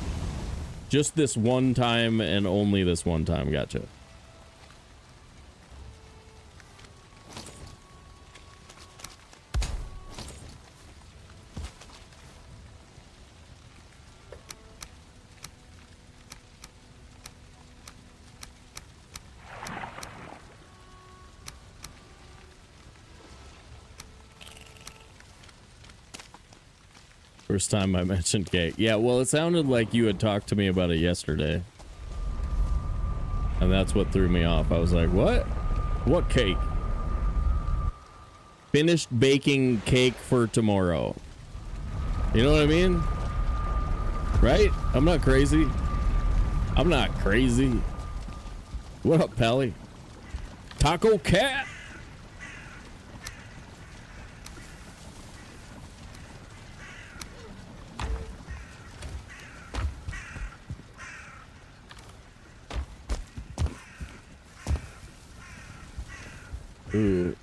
Just this one time and only this one time, gotcha. First time I mentioned cake. Yeah, well, it sounded like you had talked to me about it yesterday. And that's what threw me off. I was like, what? What cake? Finished baking cake for tomorrow. You know what I mean? Right? I'm not crazy. I'm not crazy. What up, Pally? Taco Cat? Ooh.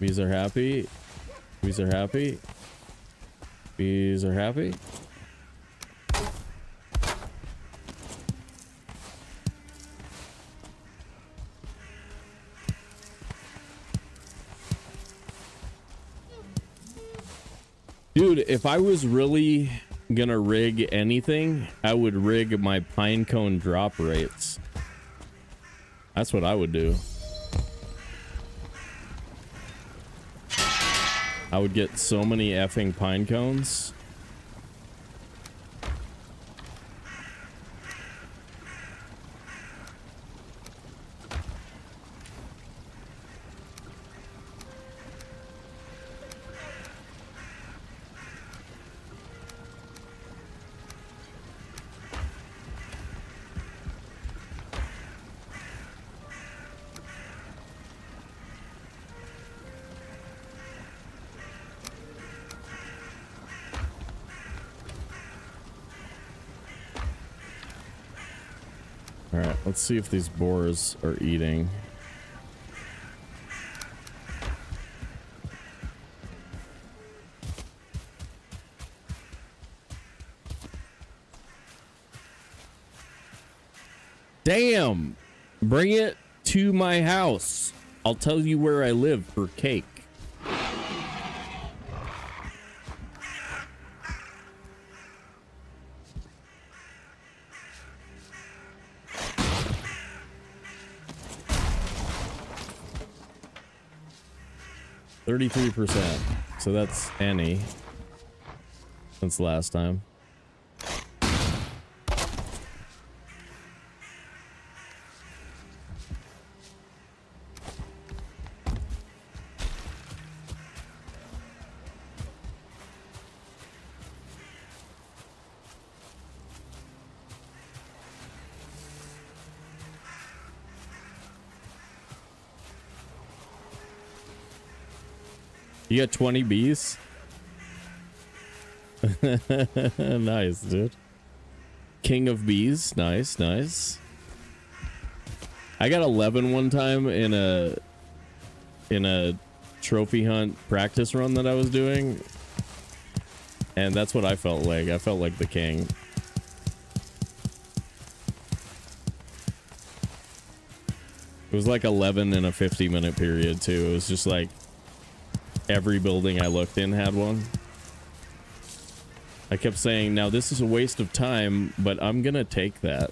Bees are happy. Bees are happy. Bees are happy. Dude, if I was really gonna rig anything, I would rig my pinecone drop rates. That's what I would do. I would get so many effing pine cones. Alright, let's see if these boars are eating. Damn! Bring it to my house. I'll tell you where I live for cake. %. So that's any since last time. You got 20 bees? Nice, dude. King of bees. Nice, nice. I got 11 one time in a trophy hunt practice run that I was doing. And that's what I felt like. I felt like the king. It was like 11 in a 50-minute period too. It was just like every building I looked in had one. I kept saying, now this is a waste of time, but I'm gonna take that.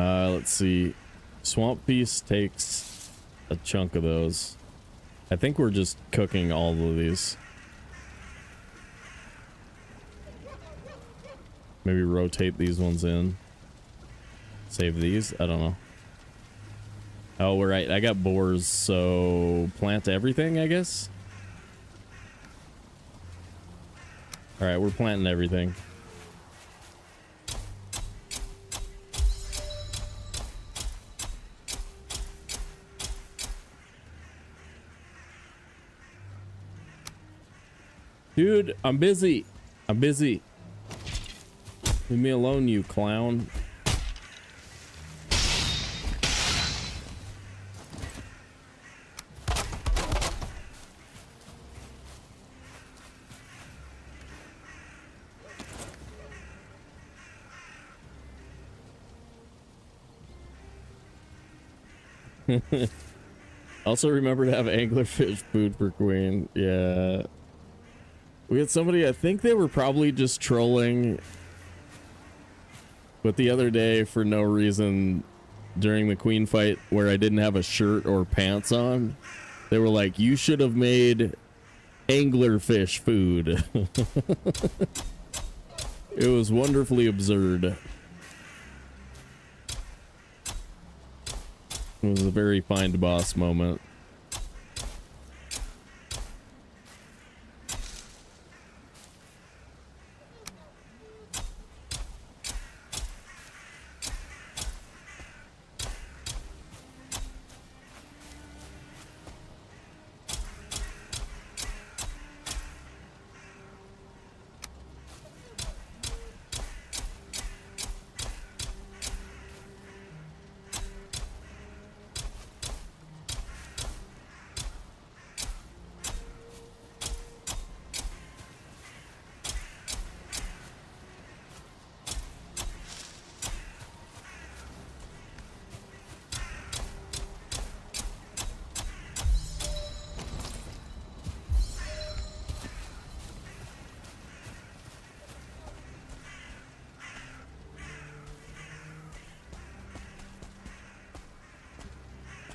Let's see. Swamp Beast takes a chunk of those. I think we're just cooking all of these. Maybe rotate these ones in. Save these? I don't know. Oh, we're right. I got boars, so plant everything, I guess? Alright, we're planting everything. Dude, I'm busy. I'm busy. Leave me alone, you clown. Also remember to have anglerfish food for Queen. Yeah. We had somebody, I think they were probably just trolling. But the other day, for no reason, during the queen fight where I didn't have a shirt or pants on, they were like, you should have made anglerfish food. It was wonderfully absurd. It was a very find boss moment.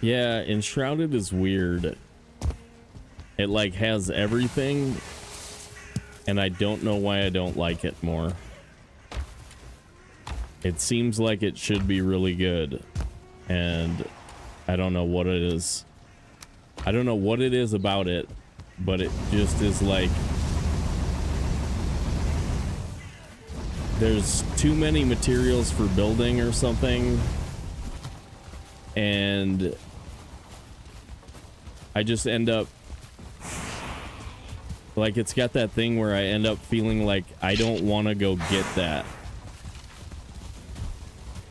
Yeah, Enshrouded is weird. It like has everything, and I don't know why I don't like it more. It seems like it should be really good, and I don't know what it is. I don't know what it is about it, but it just is like there's too many materials for building or something, and I just end up like, it's got that thing where I end up feeling like I don't want to go get that.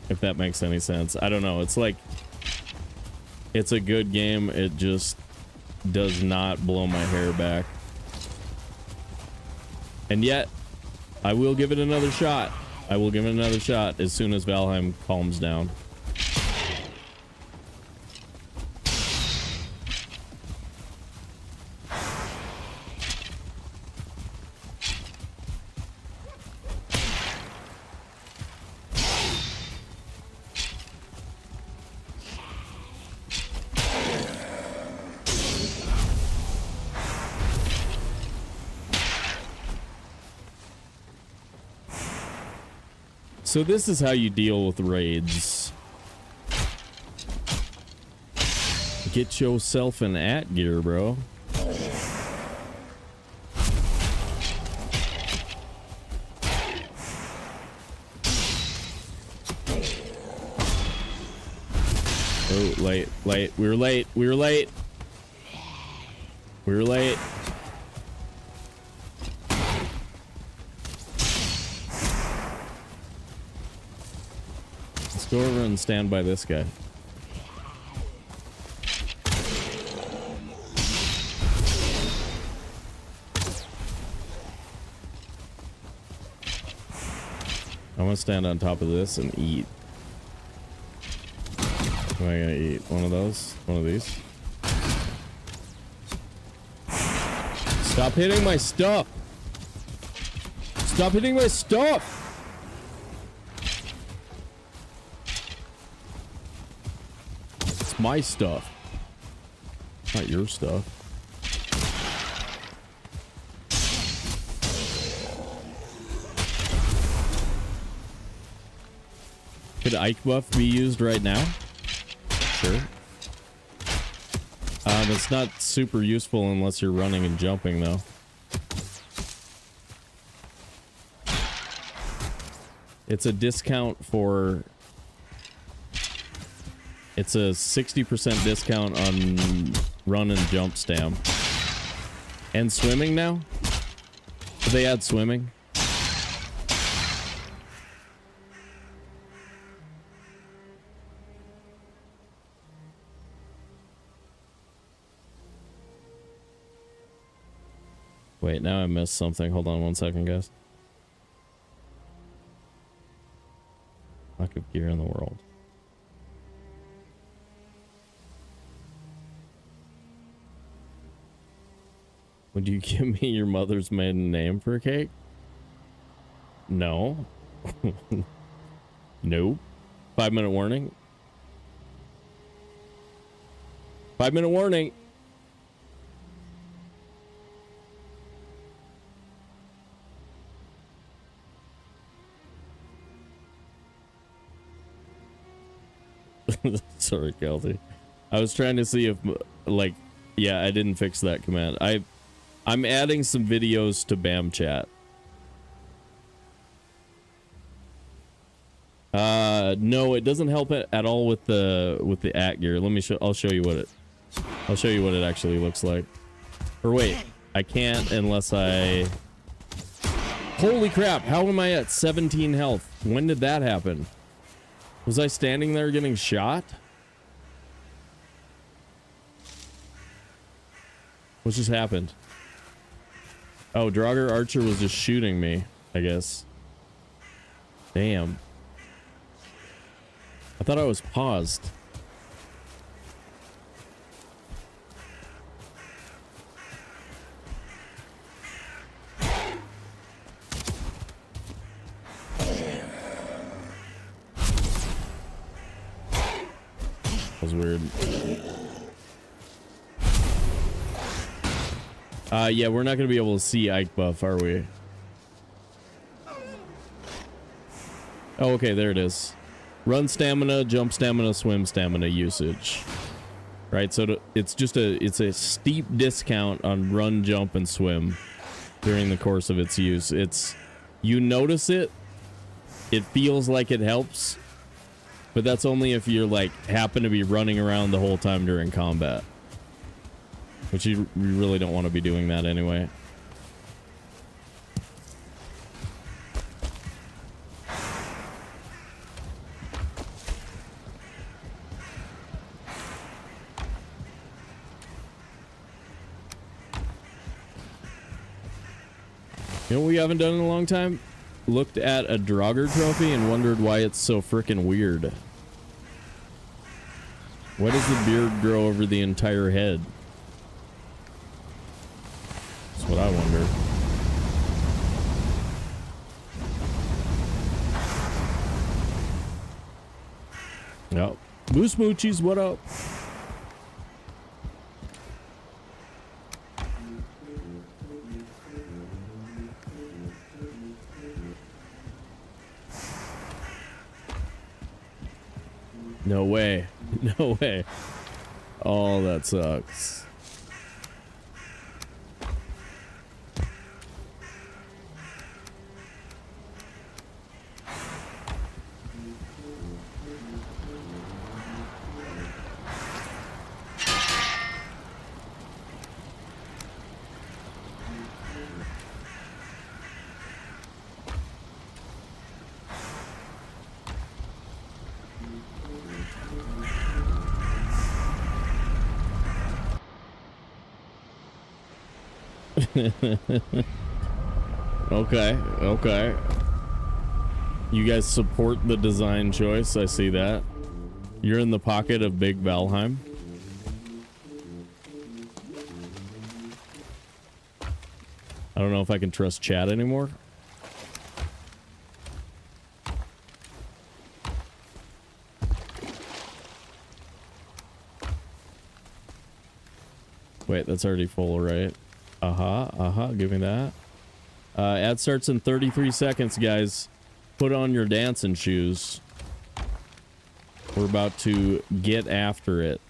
If that makes any sense. I don't know. It's like, it's a good game. It just does not blow my hair back. And yet, I will give it another shot. I will give it another shot as soon as Valheim calms down. So this is how you deal with raids. Get yourself an gear, bro. Oh, late. We were late. Let's go over and stand by this guy. I want to stand on top of this and eat. Am I gonna eat one of those? One of these? Stop hitting my stuff! Stop hitting my stuff! It's my stuff. Not your stuff. Could Ike buff be used right now? Sure. It's not super useful unless you're running and jumping, though. It's a discount for... It's a 60% discount on run and jump stam. And swimming now? Did they add swimming? Wait, now I missed something. Hold on 1 second, guys. Lack of gear in the world. Would you give me your mother's maiden name for a cake? No. Nope. 5-minute warning. 5-minute warning. Sorry, Kelsey. I was trying to see if, like, yeah, I didn't fix that command. I'm adding some videos to BAM chat. No, it doesn't help it at all with the at gear. Let me show. I'll show you what it actually looks like. Or wait, I can't unless I. Holy crap! How am I at 17 health? When did that happen? Was I standing there getting shot? What just happened? Oh, Draugr Archer was just shooting me, I guess. Damn. I thought I was paused. That was weird. Yeah, we're not gonna be able to see Ike buff, are we? Oh, okay, there it is. Run stamina, jump stamina, swim stamina usage. Right, so it's a steep discount on run, jump, and swim during the course of its use. You notice it feels like it helps, but that's only if you're like happen to be running around the whole time during combat. Which you really don't want to be doing that anyway. You know what we haven't done in a long time? Looked at a Draugr trophy and wondered why it's so freaking weird. Why does the beard grow over the entire head? That's what I wonder. Yep. Moose Moochies, what up? No way. No way. Oh, that sucks. Okay. You guys support the design choice. I see that. You're in the pocket of Big Valheim. I don't know if I can trust chat anymore. Wait, that's already full, right? Give me that. Ad starts in 33 seconds, guys. Put on your dancing shoes. We're about to get after it.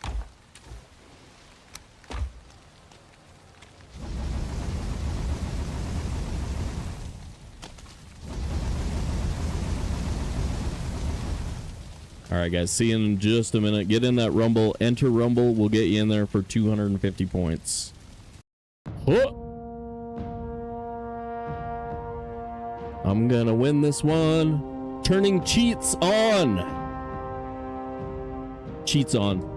All right, guys. See you in just a minute. Get in that Rumble. Enter Rumble. We'll get you in there for 250 points. Huh. I'm gonna win this one. Turning cheats on. Cheats on.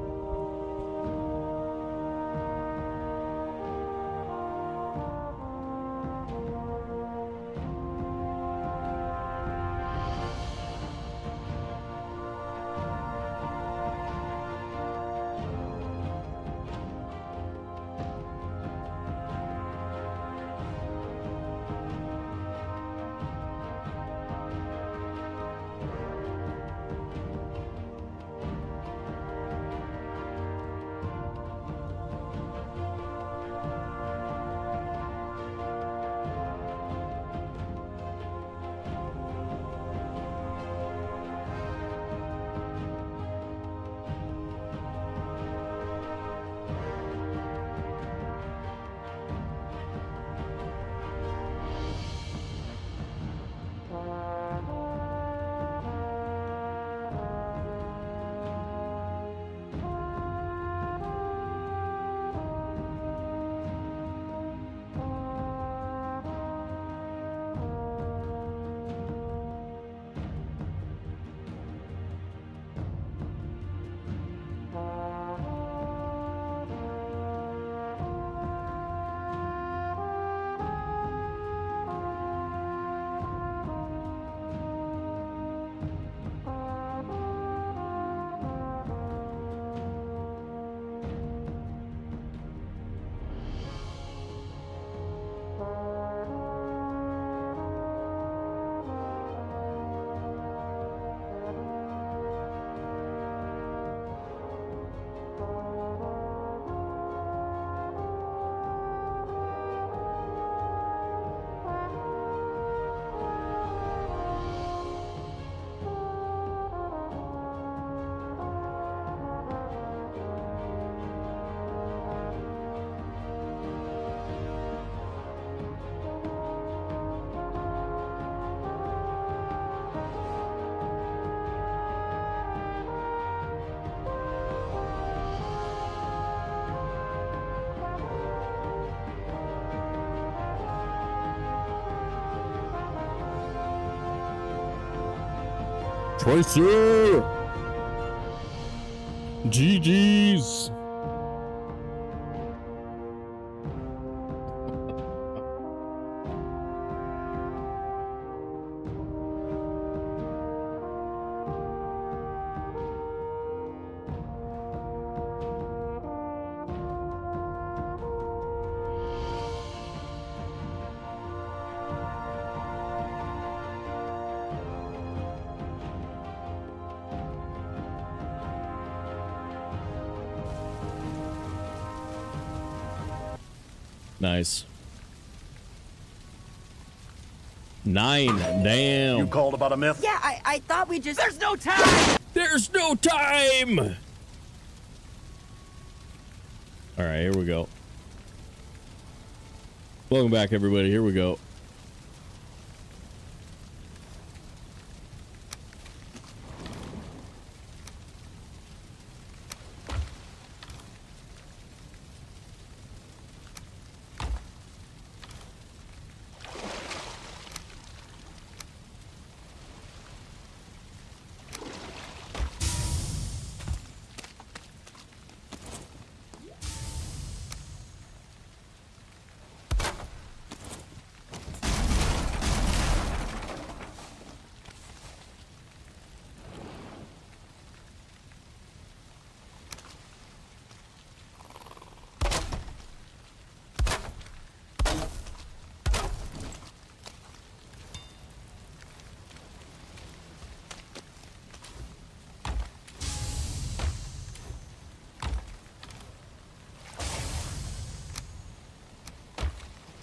Tracer! GG's! Nice. 9. Damn. You called about a myth? Yeah, I thought we just... There's no time! There's no time! Alright, here we go. Welcome back, everybody. Here we go.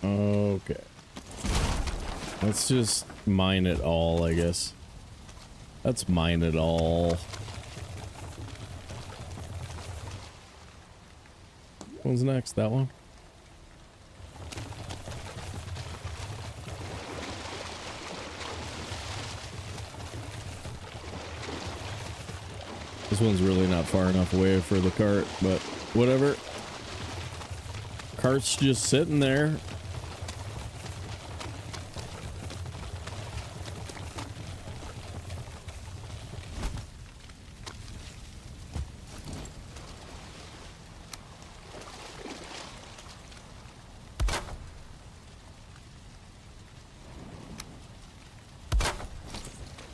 Okay. Let's just mine it all, I guess. Let's mine it all. What's next? That one? This one's really not far enough away for the cart, but whatever. Cart's just sitting there.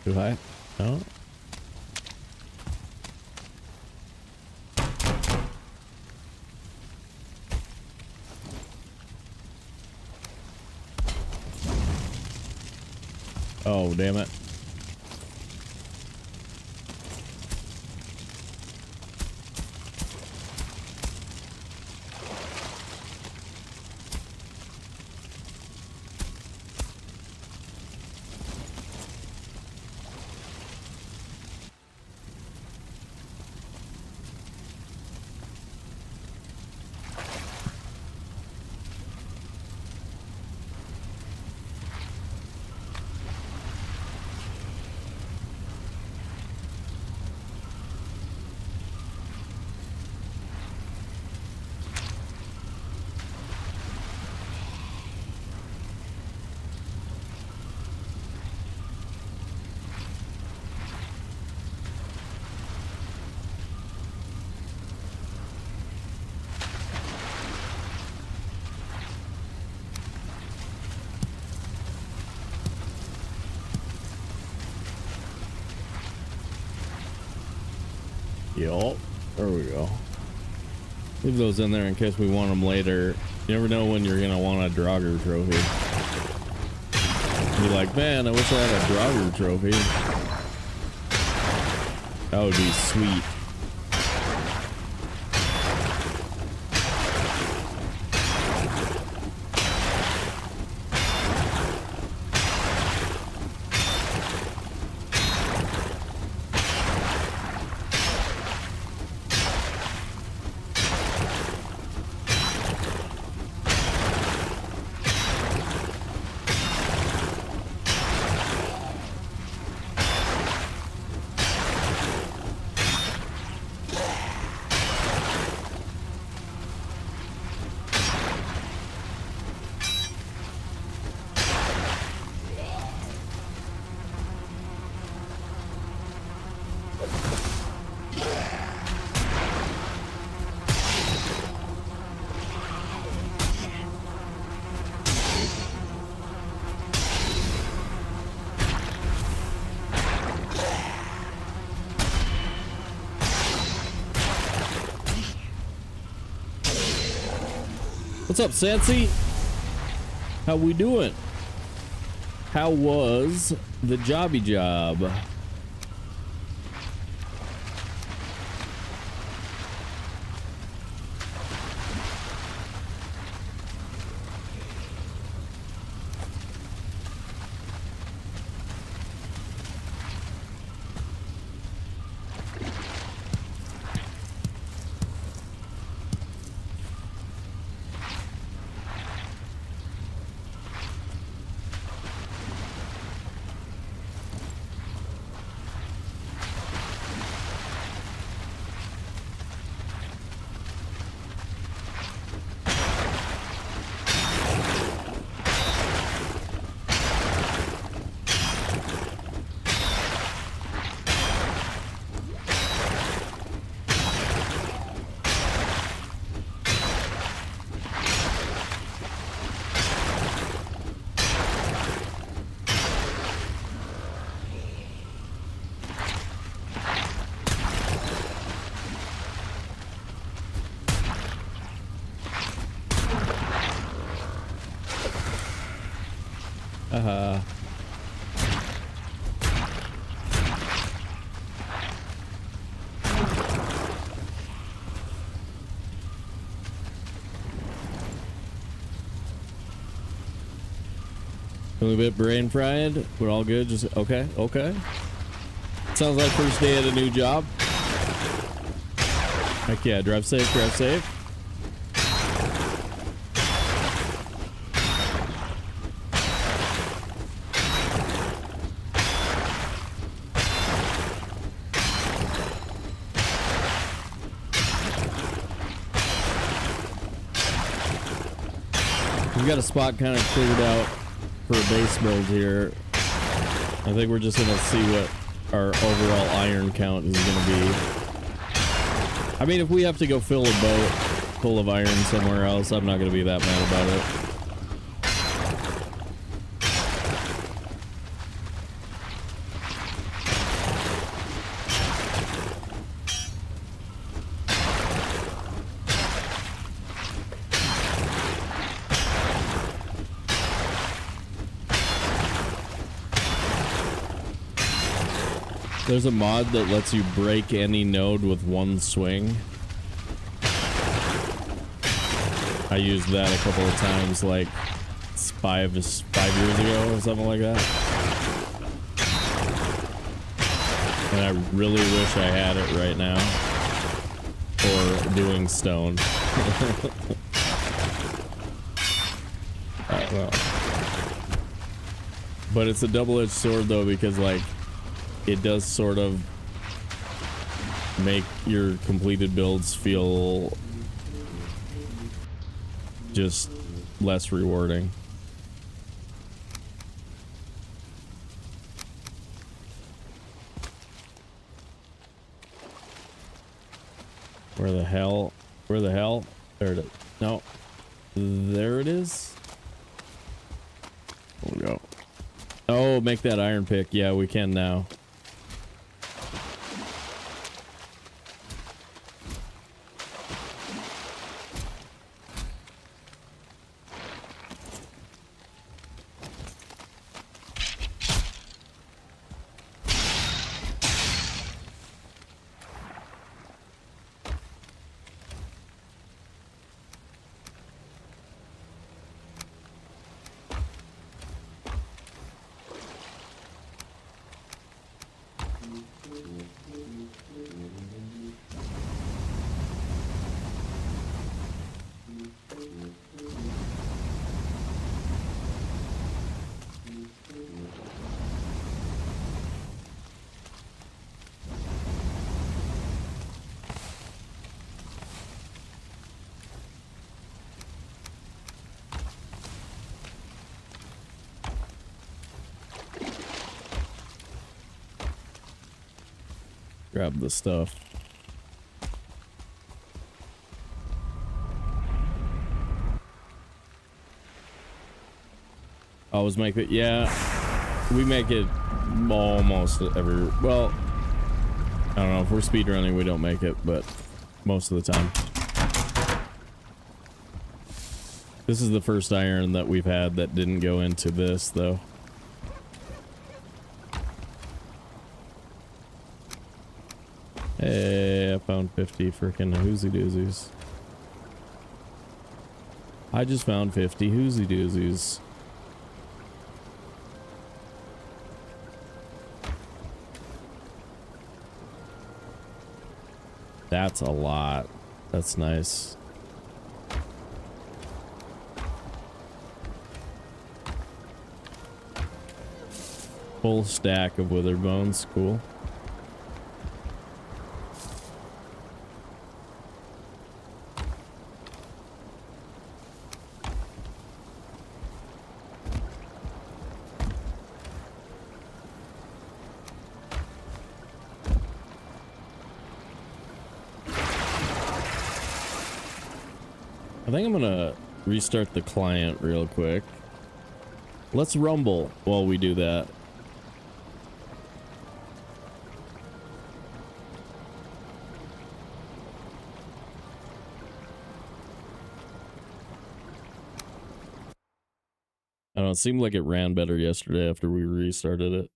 Too high? No. Oh, damn it. Yup. There we go. Leave those in there in case we want them later. You never know when you're gonna want a Draugr trophy. You're like, man, I wish I had a Draugr trophy. That would be sweet. What's up, Sansi? How we doing? How was the jobby job? A little bit brain fried. We're all good. Just okay. Okay. Sounds like first day at a new job. Heck yeah. Drive safe. Drive safe. We've got a spot kind of cleared out for a base build here. I think we're just gonna see what our overall iron count is gonna be. I mean, if we have to go fill a boat full of iron somewhere else, I'm not gonna be that mad about it. There's a mod that lets you break any node with one swing. I used that a couple of times, like five years ago or something like that. And I really wish I had it right now for doing stone. Well. But it's a double-edged sword though, because like it does sort of make your completed builds feel just less rewarding. Where the hell? Where the hell? There it is. No. There it is. There we go. Oh, make that iron pick. Yeah, we can now. Grab the stuff. Always make it. Yeah, we make it almost every. Well, I don't know if we're speedrunning, we don't make it, but most of the time. This is the first iron that we've had that didn't go into this, though. Hey, I found 50 freaking hoozy doozies. I just found 50 hoozy doozies. That's a lot. That's nice. Full stack of withered bones. Cool. I think I'm gonna restart the client real quick. Let's rumble while we do that. I don't know, it seemed like it ran better yesterday after we restarted it.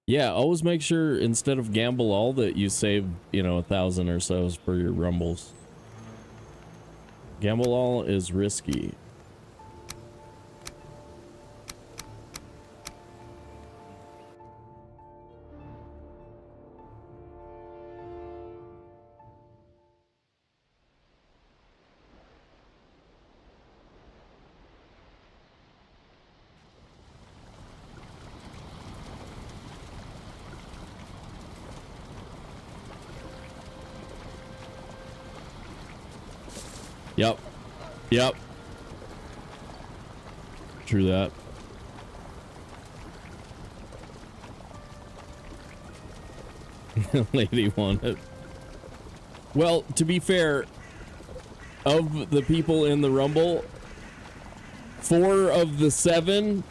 Yeah, always make sure instead of gamble all that you save, you know, 1,000 or so for your rumbles. Gamble all is risky. Yep. Yep. True that. Lady wanted. Well, to be fair, of the people in the Rumble, 4 of the 7,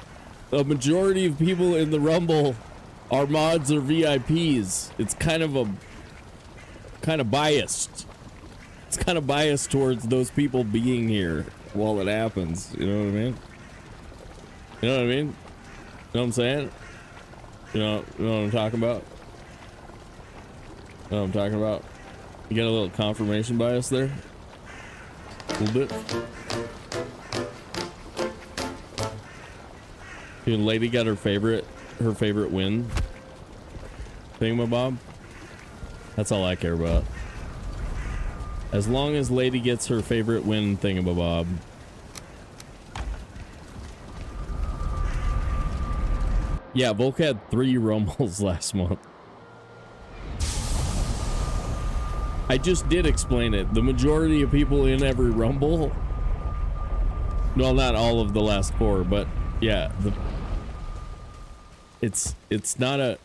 a majority of people in the Rumble are mods or VIPs. It's kind of biased. It's kind of biased towards those people being here while it happens. You know what I mean? You know what I mean? You know what I'm saying? You know what I'm talking about? You know what I'm talking about? You got a little confirmation bias there? A little bit? Dude, lady got her favorite win thingamabob. That's all I care about. As long as lady gets her favorite win thingamabob. Yeah, Volk had 3 rumbles last month. I just did explain it. The majority of people in every rumble, well, not all of the last 4, but yeah, it's not a,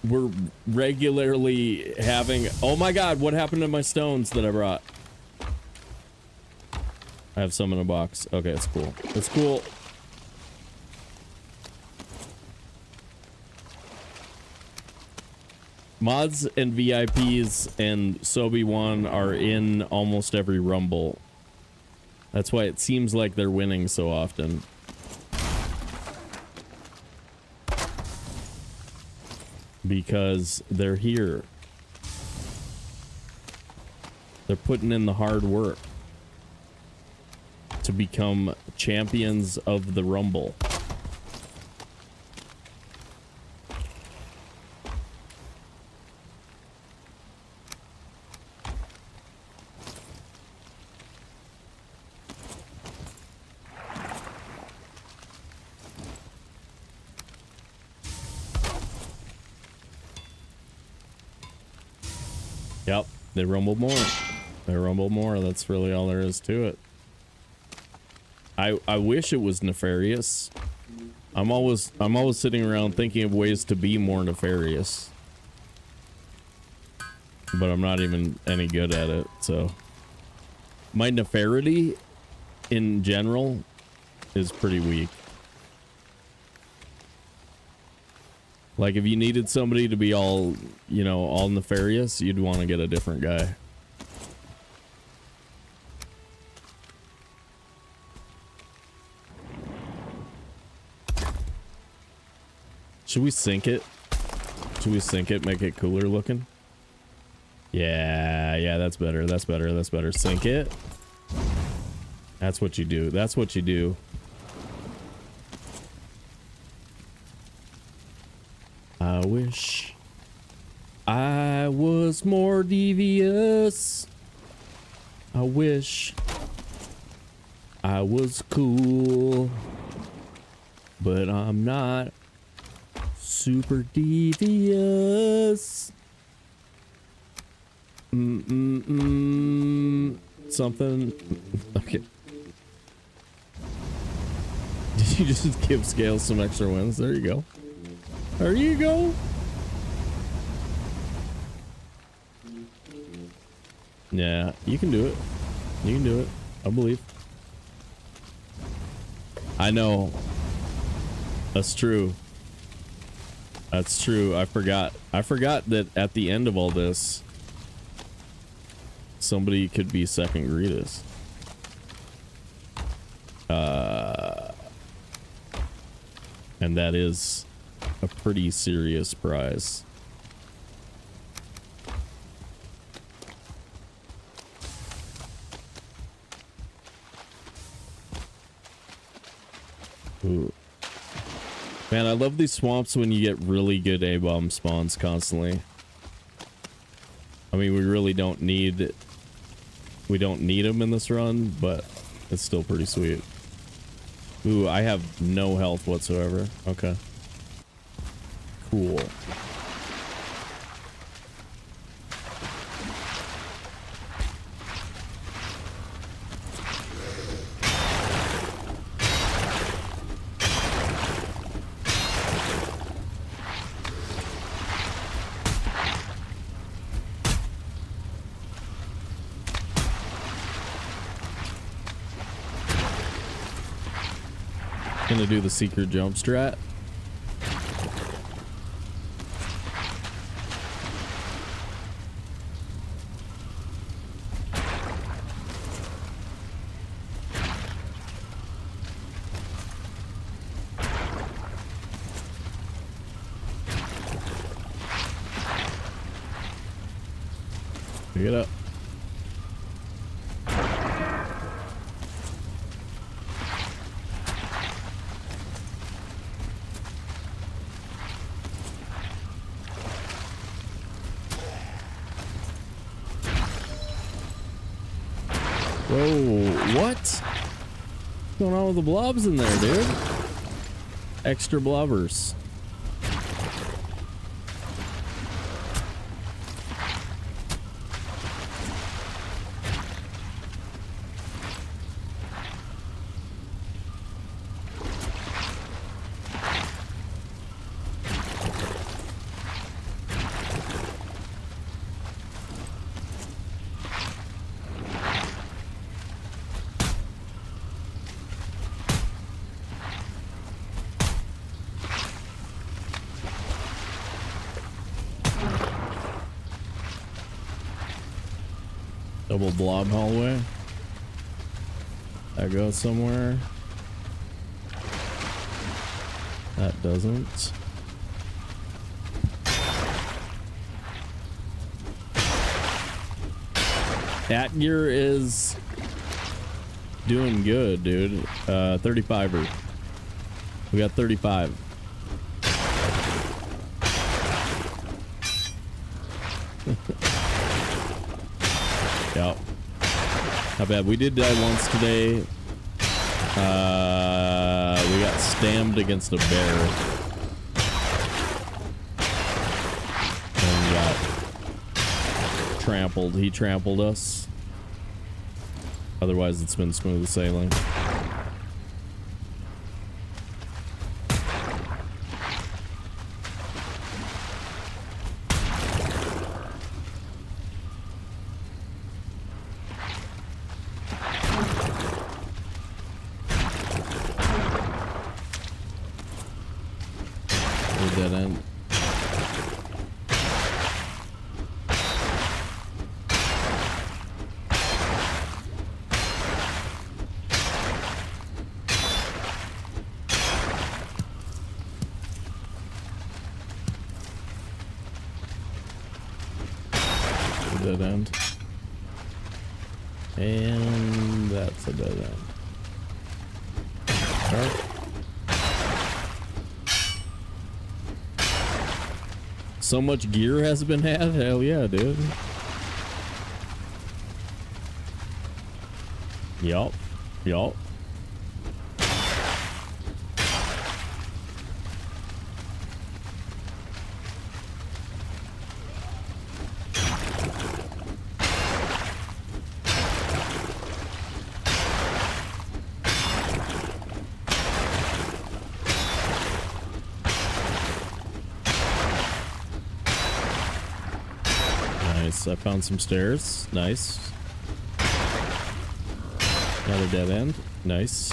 we're regularly having, oh my god, what happened to my stones that I brought? I have some in a box. Okay, it's cool. It's cool. Mods and VIPs and Sobe 1 are in almost every rumble. That's why it seems like they're winning so often. Because they're here. They're putting in the hard work to become champions of the Rumble. Yep, they rumble more. They rumble more. That's really all there is to it. I wish it was nefarious. I'm always sitting around thinking of ways to be more nefarious. but I'm not even any good at it, so. My nefarity in general is pretty weak. Like, if you needed somebody to be all, you know, all nefarious, you'd want to get a different guy. Should we sink it? Should we sink it, make it cooler looking? Yeah, that's better. That's better. That's better. Sink it. That's what you do. That's what you do. I wish I was more devious. I wish I was cool, but I'm not super devious. Something. Okay. Did you just give Scales some extra wins? There you go. There you go. Yeah, you can do it. You can do it. I believe. I know. That's true. That's true. I forgot that at the end of all this, somebody could be second greatest. And that is a pretty serious prize. Ooh. Man, I love these swamps when you get really good A-bomb spawns constantly. I mean, we really don't need... We don't need them in this run, but it's still pretty sweet. Ooh, I have no health whatsoever. Okay. Cool. Gonna do the secret jump strat. Pick it up. Whoa, what? What's going on with the blobs in there, dude? Extra blobbers. Double blob hallway. That goes somewhere. That doesn't. That gear is doing good, dude. 35er. We got 35. Yep. Not bad. We did die once today. We got stammed against a bear. And we got trampled. He trampled us. Otherwise, it's been smooth sailing. a dead end. And that's a dead end. Alright. So much gear has been had? Hell yeah, dude. Yup. Yup. I found some stairs. Nice. Another dead end. Nice.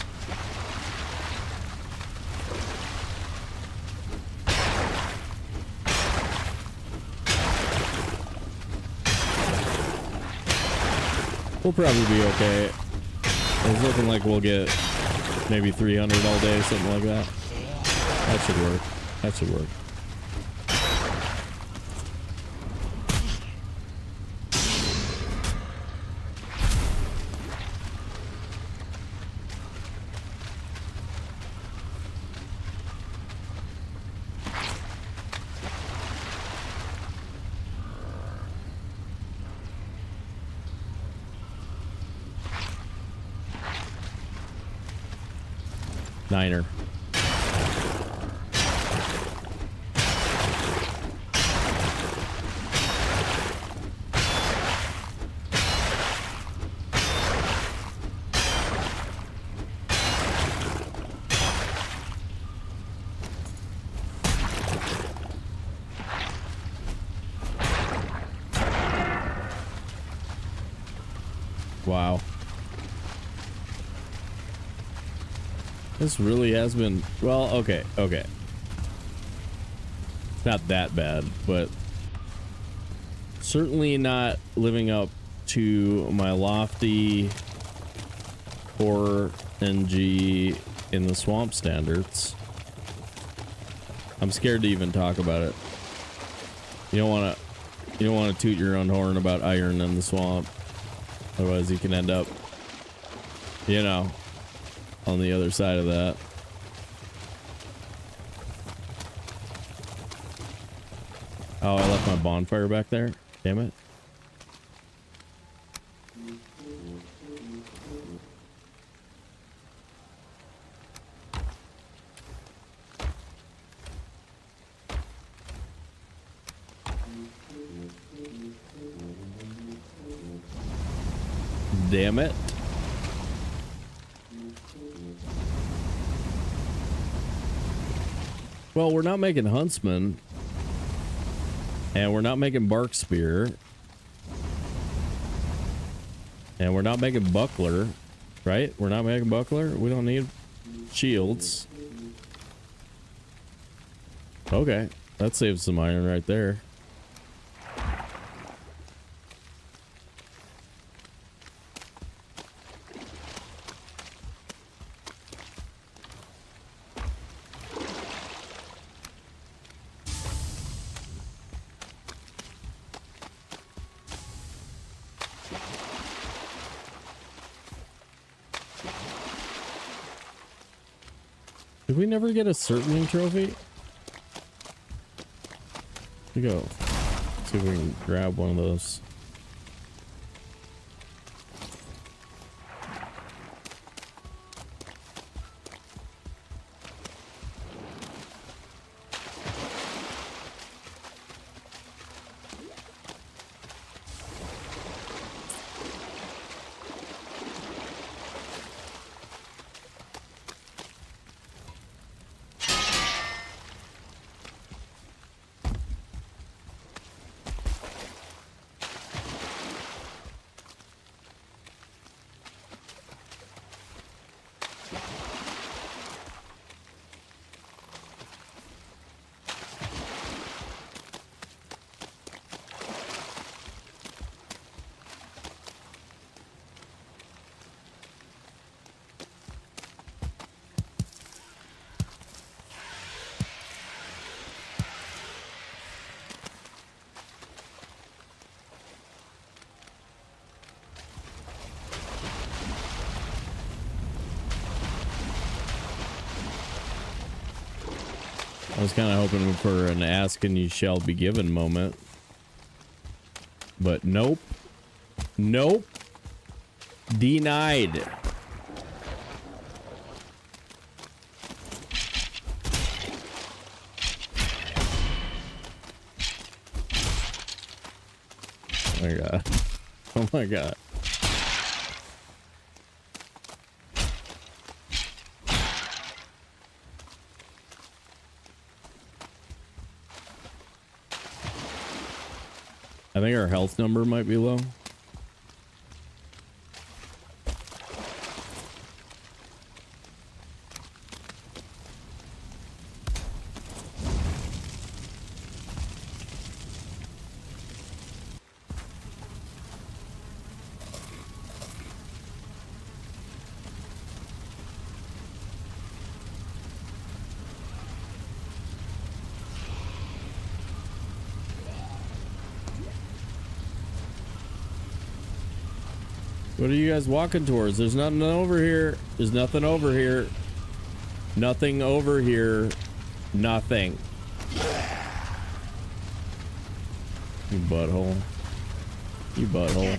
We'll probably be okay. It's looking like we'll get maybe 300 all day, something like that. That should work. That should work. Niner. Wow. This really has been, well, okay. It's not that bad, but certainly not living up to my lofty core NG in the swamp standards. I'm scared to even talk about it. You don't want to toot your own horn about iron in the swamp. Otherwise you can end up, you know, on the other side of that. Oh, I left my bonfire back there. Damn it. Damn it. Well, we're not making Huntsman. And we're not making Bark Spear. And we're not making Buckler. Right? We're not making Buckler. We don't need shields. Okay. That saves some iron right there. Did we never get a certaining trophy? Here we go. See if we can grab one of those. was kind of hoping for an ask and you shall be given moment. But nope. Nope. Denied. Oh my god. Oh my god. I think our health number might be low. What are you guys walking towards? There's nothing over here. There's nothing over here. Nothing over here. Nothing. You butthole. You butthole.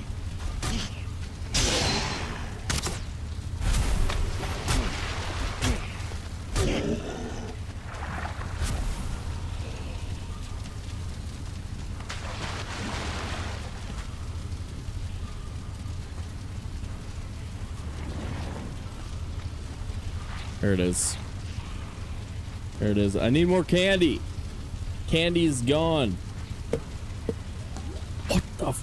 There it is. There it is. I need more candy. Candy's gone. What the f—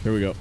Here we go.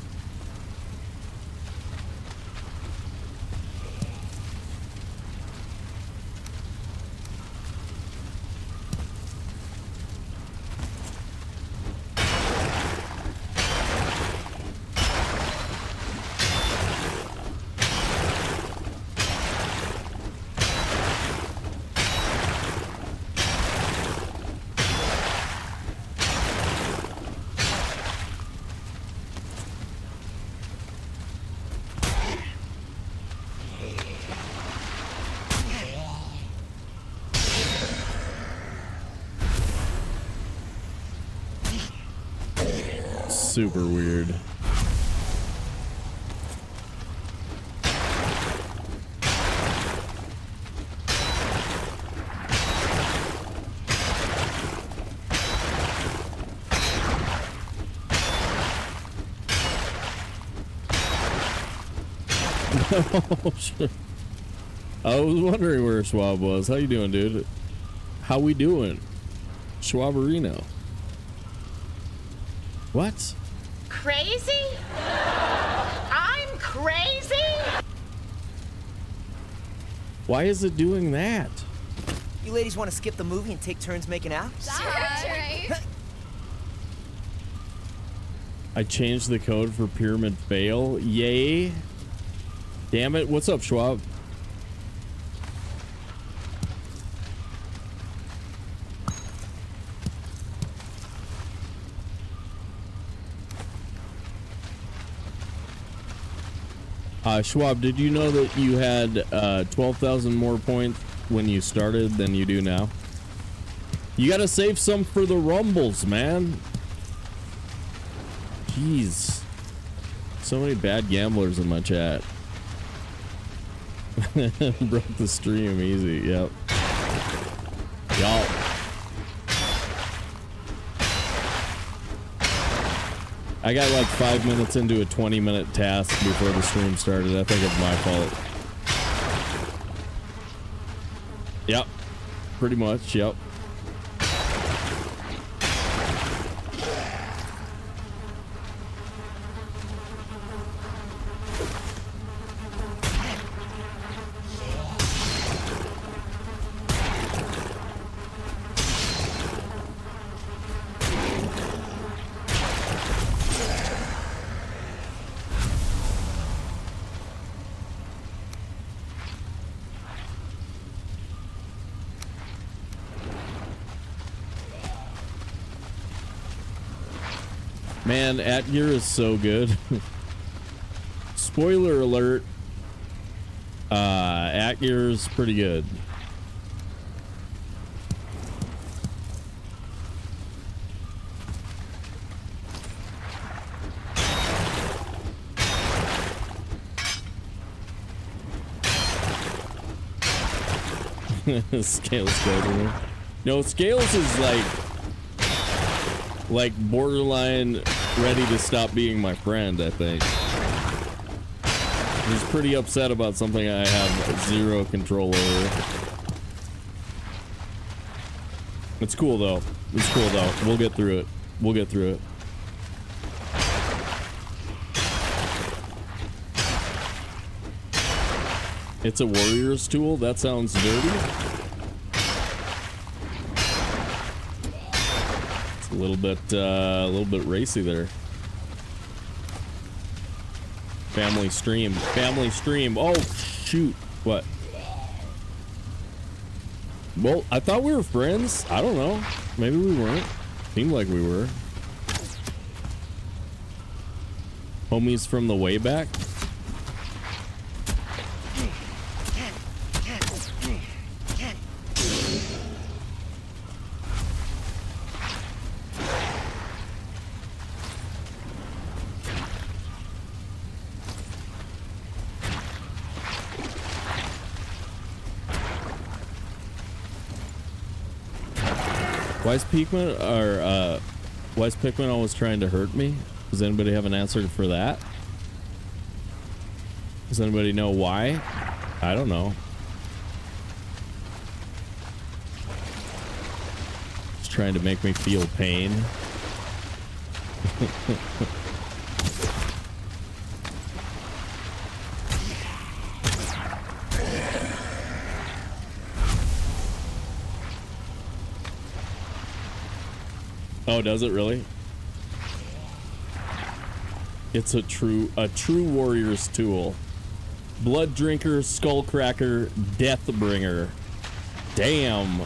Super weird. Oh, shit. I was wondering where Schwab was. How you doing, dude? How we doing? Schwaberino. What? Crazy? I'm crazy? Why is it doing that? You ladies want to skip the movie and take turns making out? I changed the code for pyramid fail. Yay. Damn it. What's up, Schwab? Schwab, did you know that you had 12,000 more points when you started than you do now? You gotta save some for the rumbles, man. Jeez. So many bad gamblers in my chat. Broke the stream easy, yep. Y'all. I got like 5 minutes into a 20-minute task before the stream started. I think it's my fault. Yep. Pretty much, yep. Man, At Gear is so good. Spoiler alert. At Gear is pretty good. Scales go. No, Scales is like borderline ready to stop being my friend, I think. He's pretty upset about something I have zero control over. It's cool though. It's cool though. We'll get through it. We'll get through it. It's a warrior's tool? That sounds dirty. It's a little bit racy there. Family stream. Family stream. Oh, shoot. What? Well, I thought we were friends. I don't know. Maybe we weren't. Seemed like we were. Homies from the way back. Why is Pikmin always trying to hurt me? Does anybody have an answer for that? Does anybody know why? I don't know. Just trying to make me feel pain. Oh, does it really? It's a true warrior's tool. Blood drinker, skull cracker, death bringer. Damn.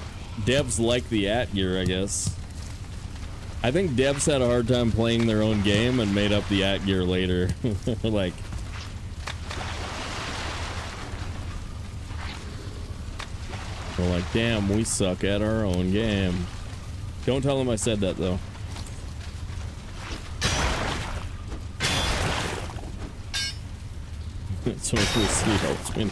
Devs like the At Gear, I guess. I think devs had a hard time playing their own game and made up the At Gear later. Like, we're like, damn, we suck at our own game. Don't tell him I said that, though. So if we see helps me.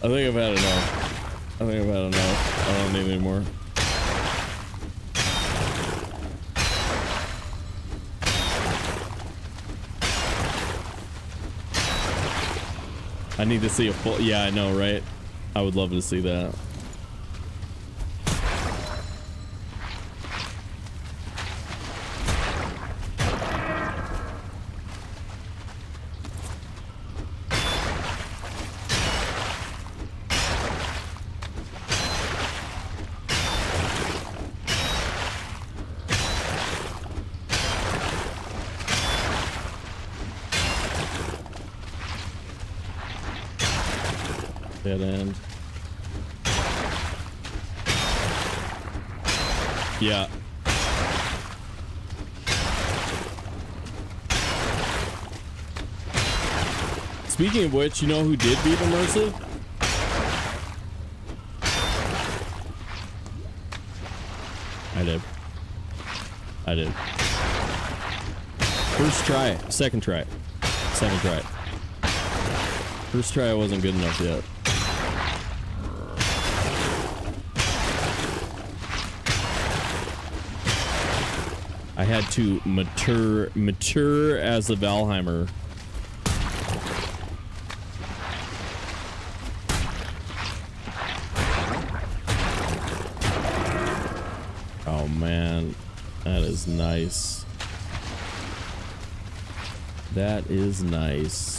I think I've had enough. I think I've had enough. I don't need any more. I need to see a full. Yeah, I know, right? I would love to see that. Dead end. Yeah. Speaking of which, you know who did beat Immersive? I did. First try, second try. First try I wasn't good enough yet. I had to mature as a Valheimer. Oh man, that is nice. That is nice.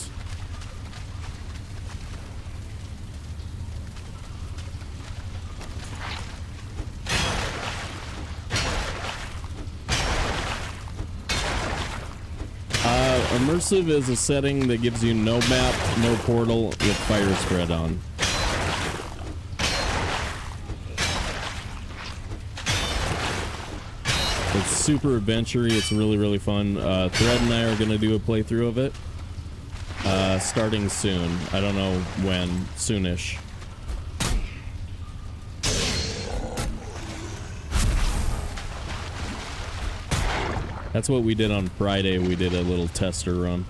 Immersive is a setting that gives you no map, no portal, with fire spread on. It's super adventure-y. It's really, really fun. Thread and I are going to do a playthrough of it. Starting soon. I don't know when. Soonish. That's what we did on Friday. We did a little tester run.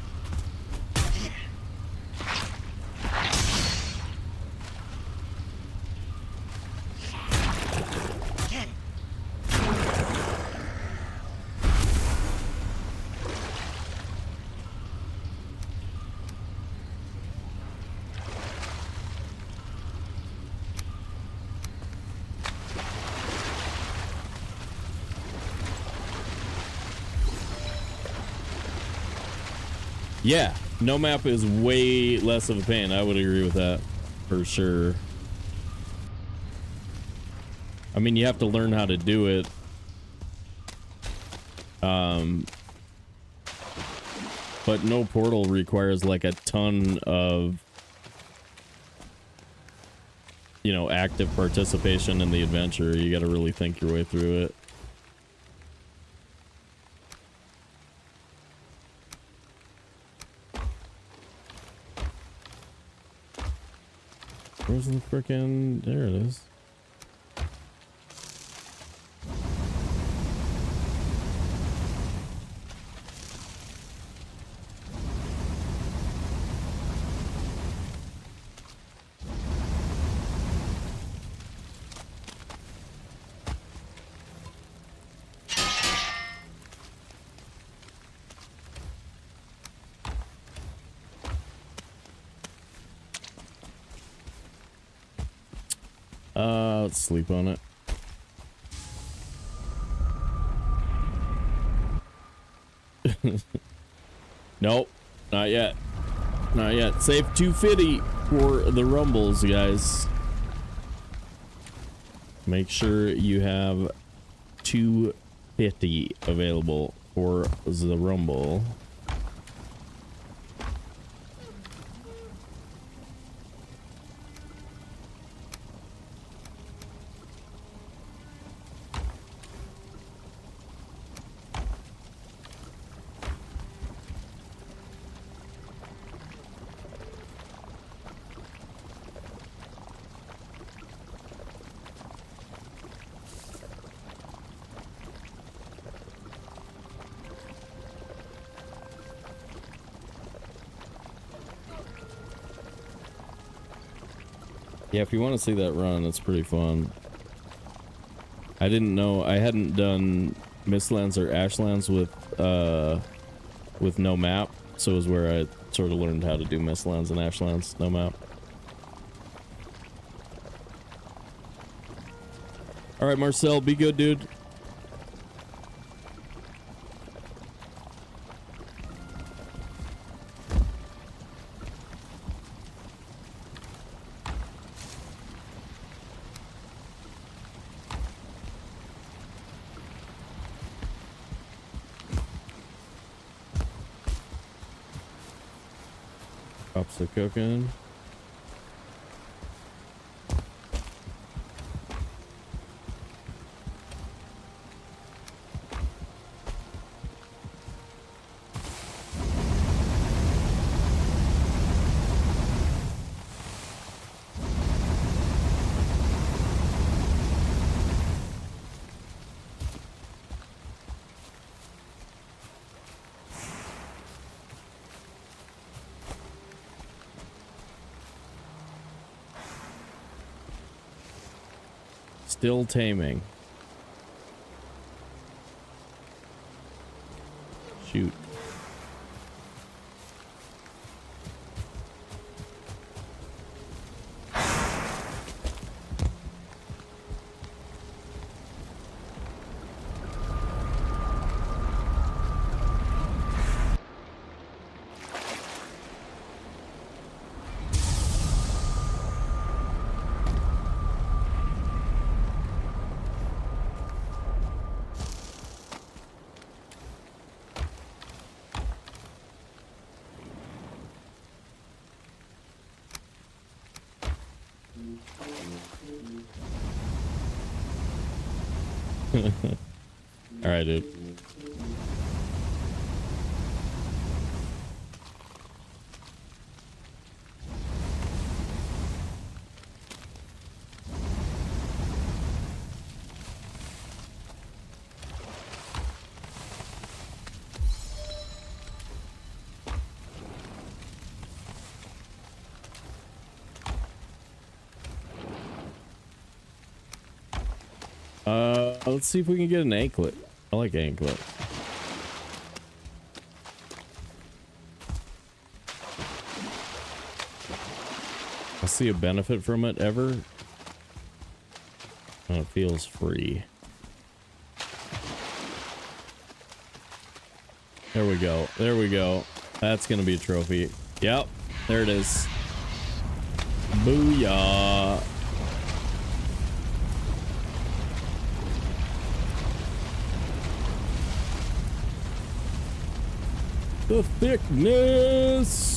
Yeah, no map is way less of a pain. I would agree with that for sure. I mean, you have to learn how to do it. But no portal requires like a ton of, you know, active participation in the adventure. You got to really think your way through it. Where's the frickin'... There it is. Let's sleep on it. Nope, not yet. Not yet. Save 250 for the rumbles, guys. Make sure you have 250 available for the rumble. Yeah, if you want to see that run, it's pretty fun. I didn't know, I hadn't done Mistlands or Ashlands with no map, so it was where I sort of learned how to do Mistlands and Ashlands, no map. Alright, Marcel, be good, dude. Pops are cooking. Still taming. Shoot. All right, dude. Let's see if we can get an anklet. I like anklet. I see a benefit from it ever. And it feels free. There we go. There we go. That's gonna be a trophy. Yep. There it is. Booyah. The thickness.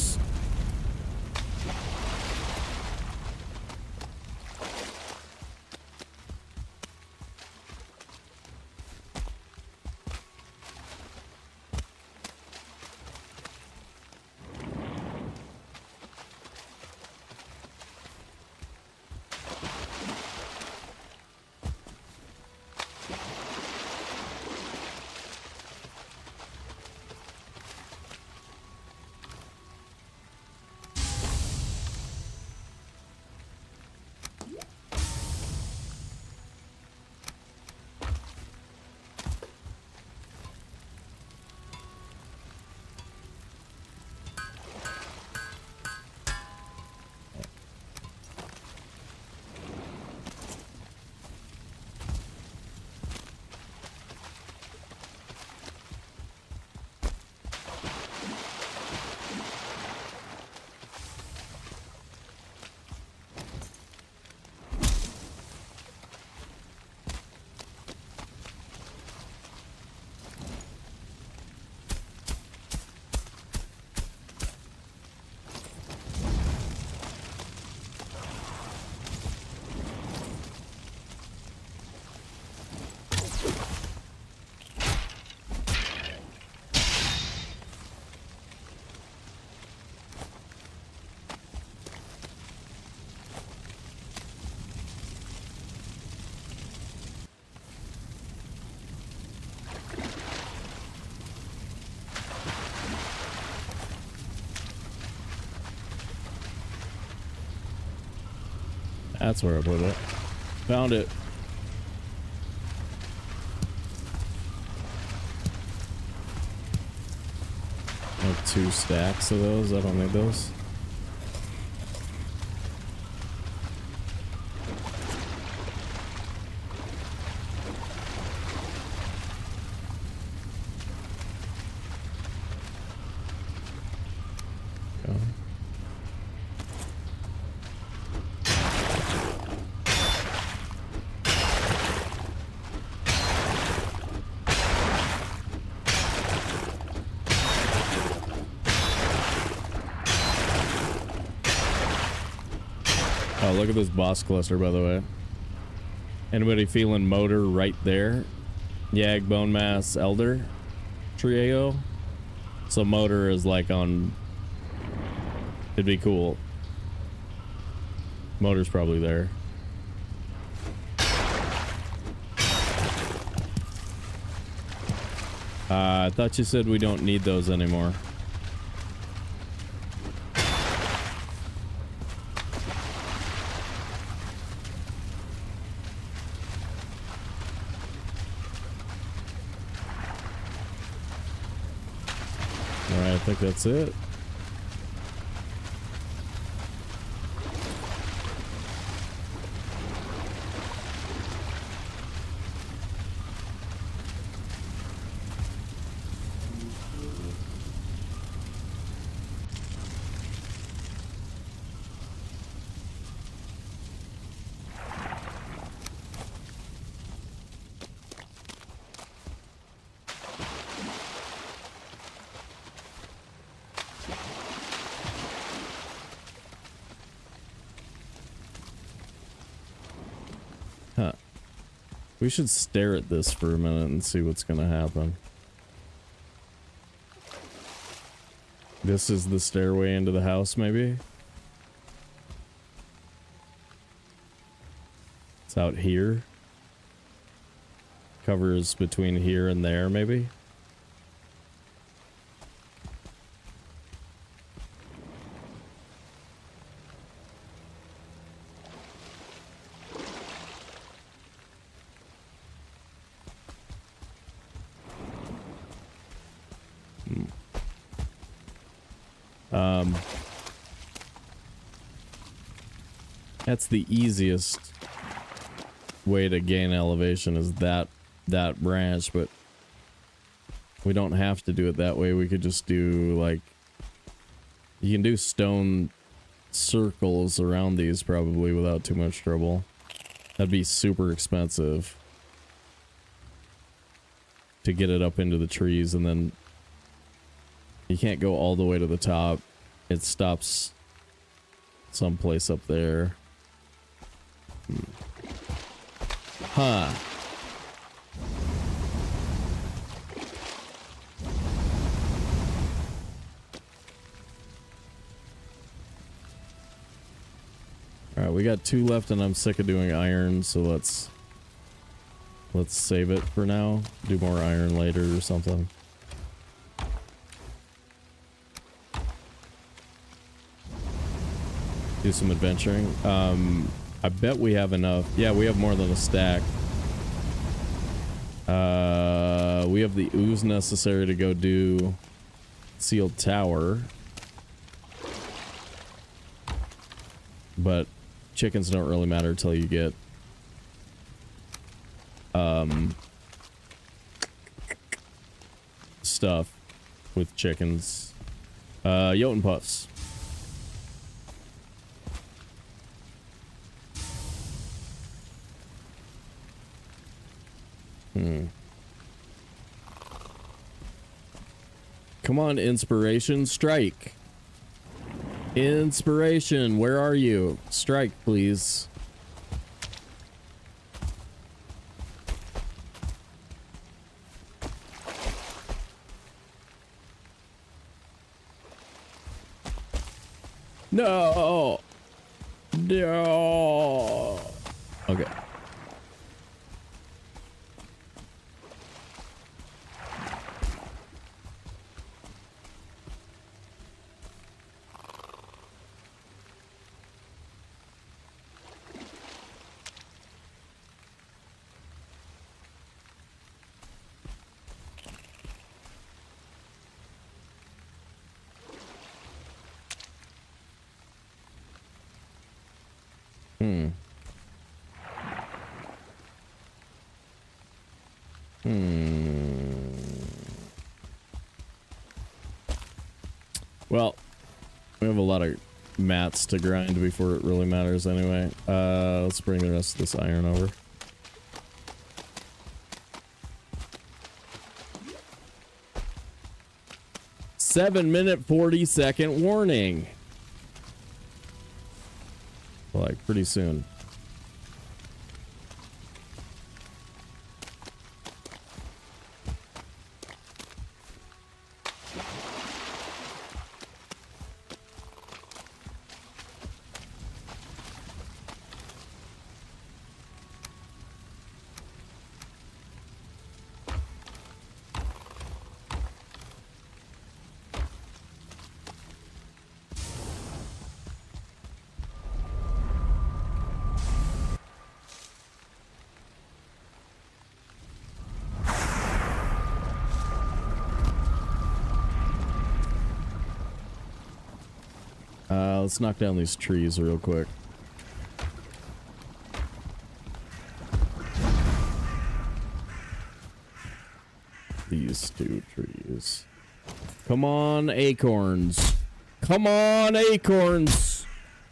That's where I put it. Found it. I have 2 stacks of those. I don't need those. Oh, look at this boss cluster, by the way. Anybody feeling motor right there? Yag, Bonemass, Elder trio. So motor is like on... It'd be cool. Motor's probably there. I thought you said we don't need those anymore. Alright, I think that's it. We should stare at this for a minute and see what's gonna happen. This is the stairway into the house, maybe? It's out here. Covers between here and there, maybe? That's the easiest way to gain elevation is that branch, but we don't have to do it that way. We could just do like, you can do stone circles around these probably without too much trouble. That'd be super expensive to get it up into the trees, and then you can't go all the way to the top. It stops someplace up there. Huh. Alright, we got 2 left and I'm sick of doing iron, so let's save it for now. Do more iron later or something. Do some adventuring. I bet we have enough. Yeah, we have more than a stack. We have the ooze necessary to go do sealed tower. But chickens don't really matter until you get stuff with chickens. Jotun puffs. Come on, inspiration, strike. Inspiration, where are you? Strike, please. No. No. Okay. Well, we have a lot of mats to grind before it really matters anyway. Let's bring the rest of this iron over. "7-minute 40-second warning." Like pretty soon. Let's knock down these trees real quick. These 2 trees. Come on, acorns. Come on, acorns.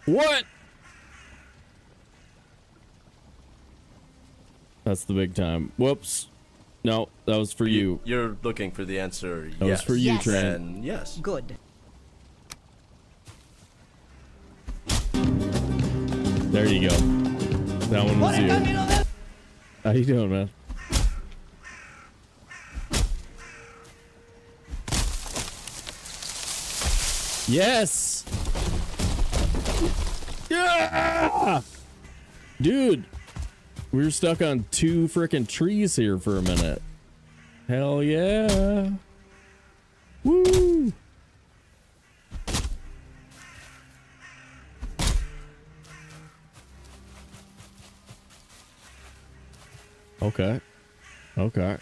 What? That's the big time. Whoops. No, that was for you. You're looking for the answer. That was for you, Yes. Trent. And yes. Good. There you go. That one was you. How you doing, man? Yes! Yeah! Dude, we were stuck on 2 freaking trees here for a minute. Hell yeah! Woo! Okay. Okay.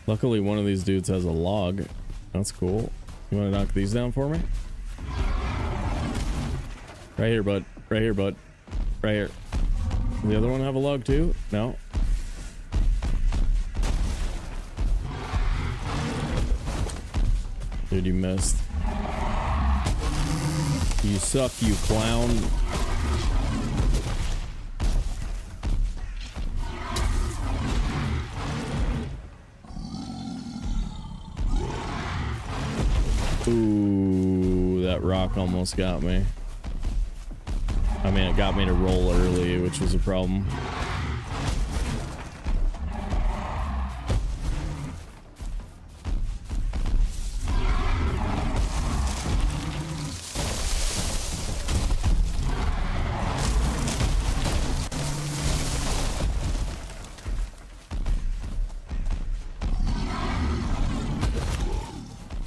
Luckily, one of these dudes has a log. That's cool. You want to knock these down for me? Right here, bud. Right here, bud. Right here. The other one have a log too? No. Dude, you missed. You suck, you clown. Ooh, that rock almost got me. I mean, it got me to roll early, which was a problem.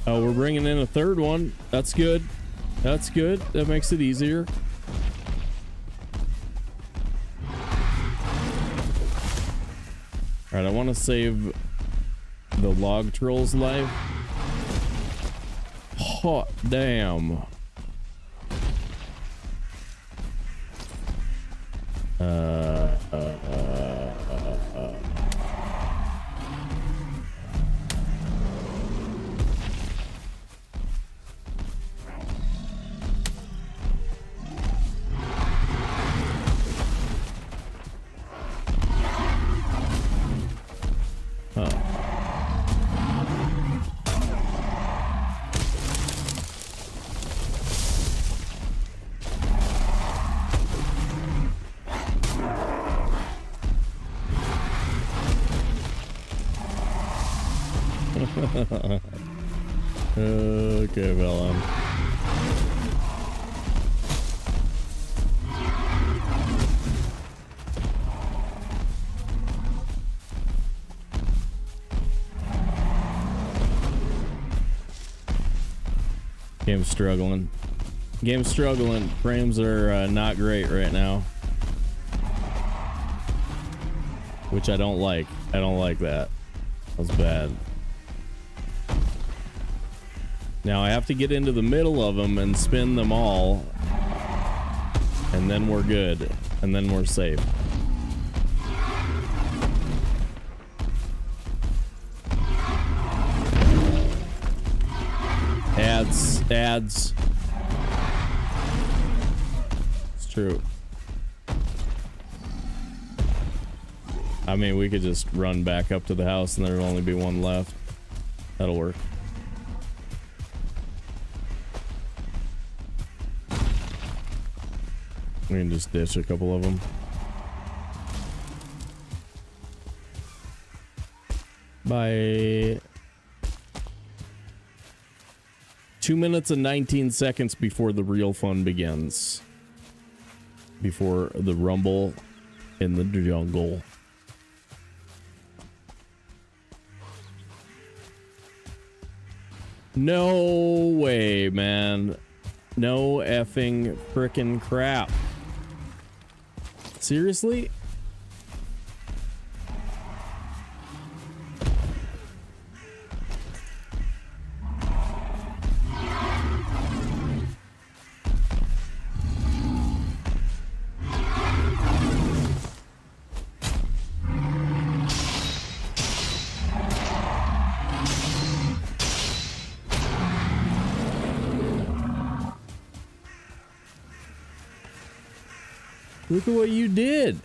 Oh, we're bringing in a third one. That's good. That's good. That makes it easier. All right, I want to save the log troll's life. Hot damn. Okay, Valheim. Game's struggling. Game's struggling. Frames are not great right now. Which I don't like. I don't like that. That was bad. Now I have to get into the middle of them and spin them all. And then we're good. And then we're safe. Ads. It's true. I mean, we could just run back up to the house and there'll only be one left. That'll work. We can just ditch a couple of them. Bye. 2 minutes and 19 seconds before the real fun begins. Before the rumble in the jungle. No way, man. No effing frickin' crap. Seriously? Look at what you did.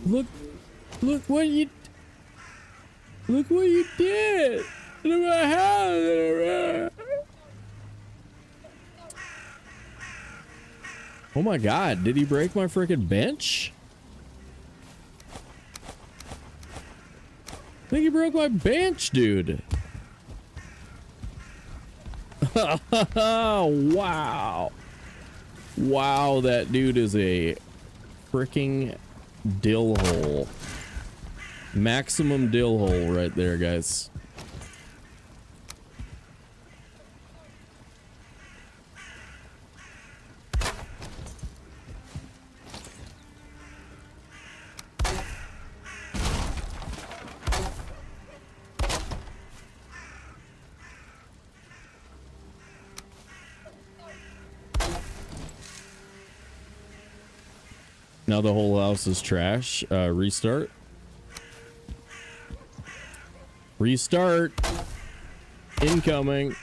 Look what you did. Oh my god, did he break my freaking bench? I think he broke my bench, dude. Wow. Wow, that dude is a freaking dill hole. Maximum dill hole right there, guys. Now the whole house is trash. Restart. Restart. Incoming.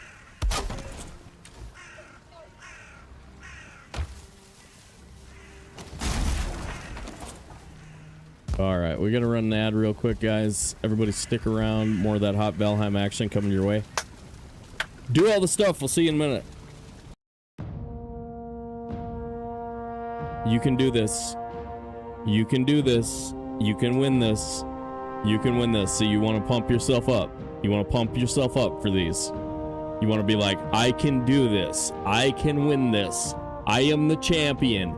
All right, we're gonna run an ad real quick, guys. Everybody stick around. More of that hot Valheim action coming your way. Do all the stuff. We'll see you in a minute. You can do this. You can do this. You can win this. You can win this. So you want to pump yourself up. You want to pump yourself up for these. You want to be like, I can do this. I can win this. I am the champion.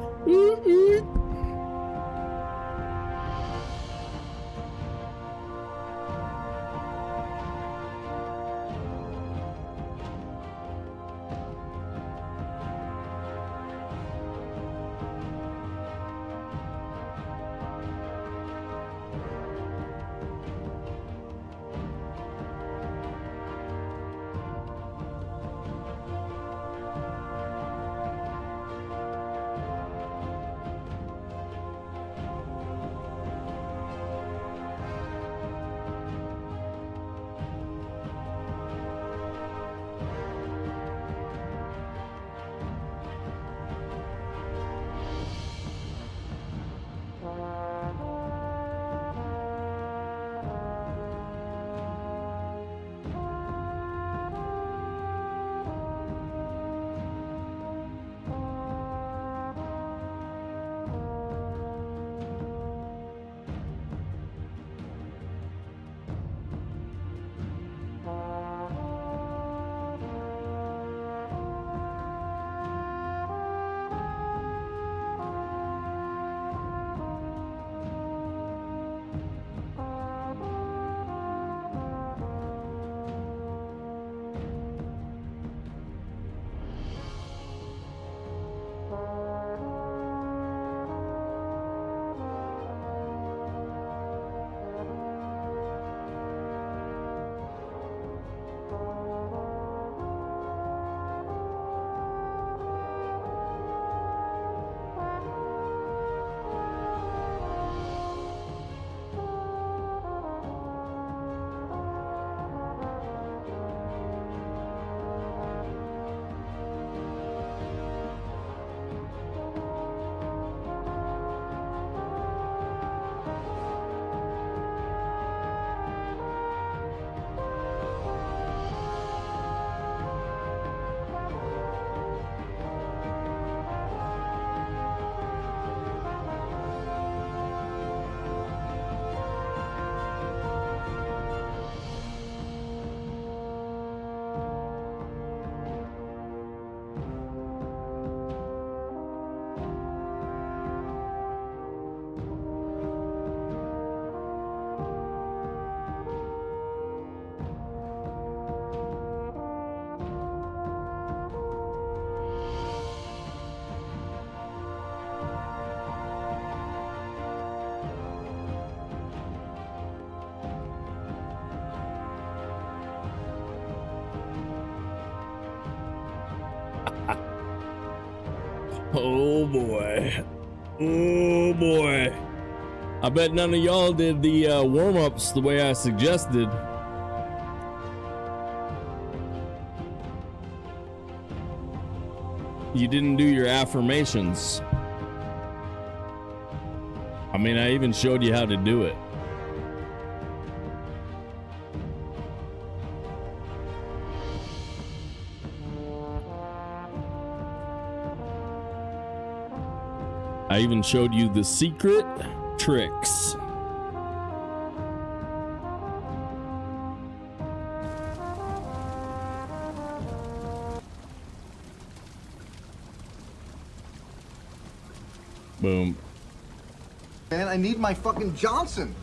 Oh boy. Oh boy. I bet none of y'all did the warm-ups the way I suggested. You didn't do your affirmations. I mean, I even showed you how to do it. I even showed you the secret tricks. Boom. Man, I need my fucking Johnson.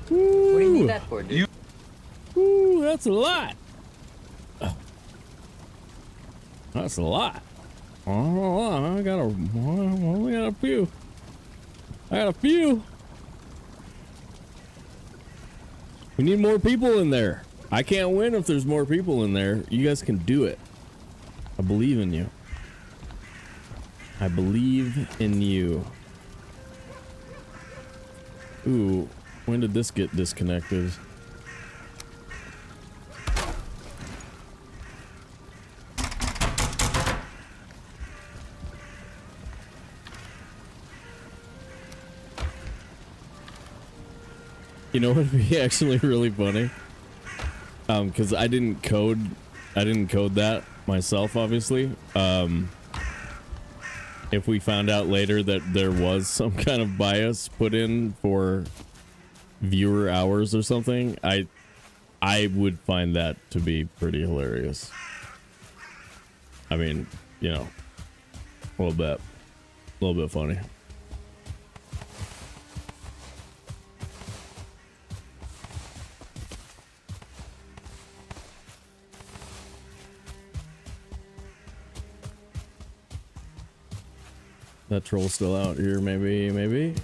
What do you need that for, dude? Ooh, that's a lot. That's a lot. Oh, I only got a few. I got a few. We need more people in there. I can't win if there's more people in there. You guys can do it. I believe in you. I believe in you. Ooh, when did this get disconnected? You know what would be actually really funny? Because I didn't code that myself, obviously. If we found out later that there was some kind of bias put in for viewer hours or something, I would find that to be pretty hilarious. I mean, you know, a little bit funny. That troll's still out here, maybe.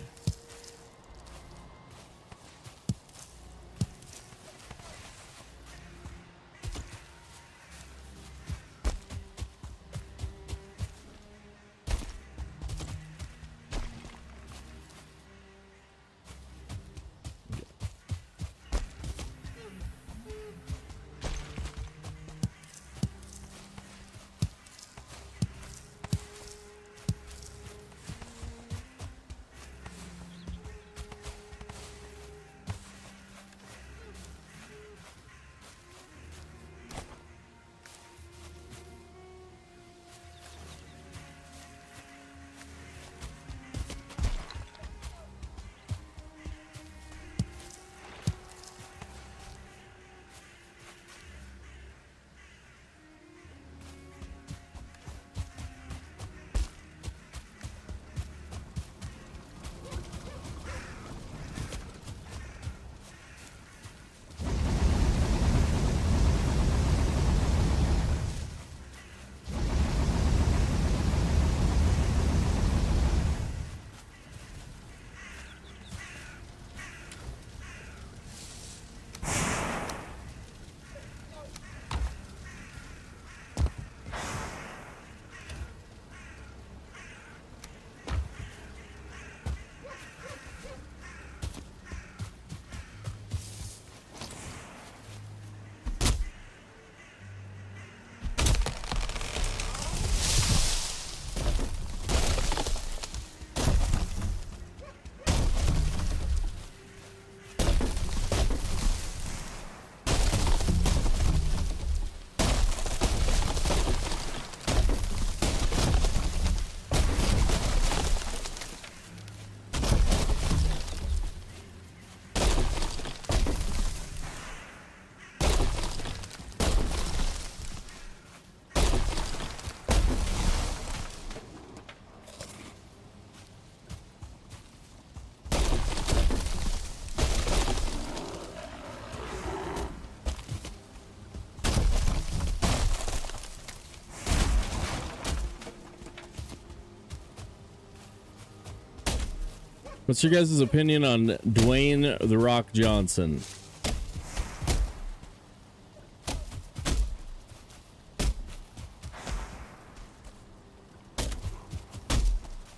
What's your guys' opinion on Dwayne "The Rock" Johnson?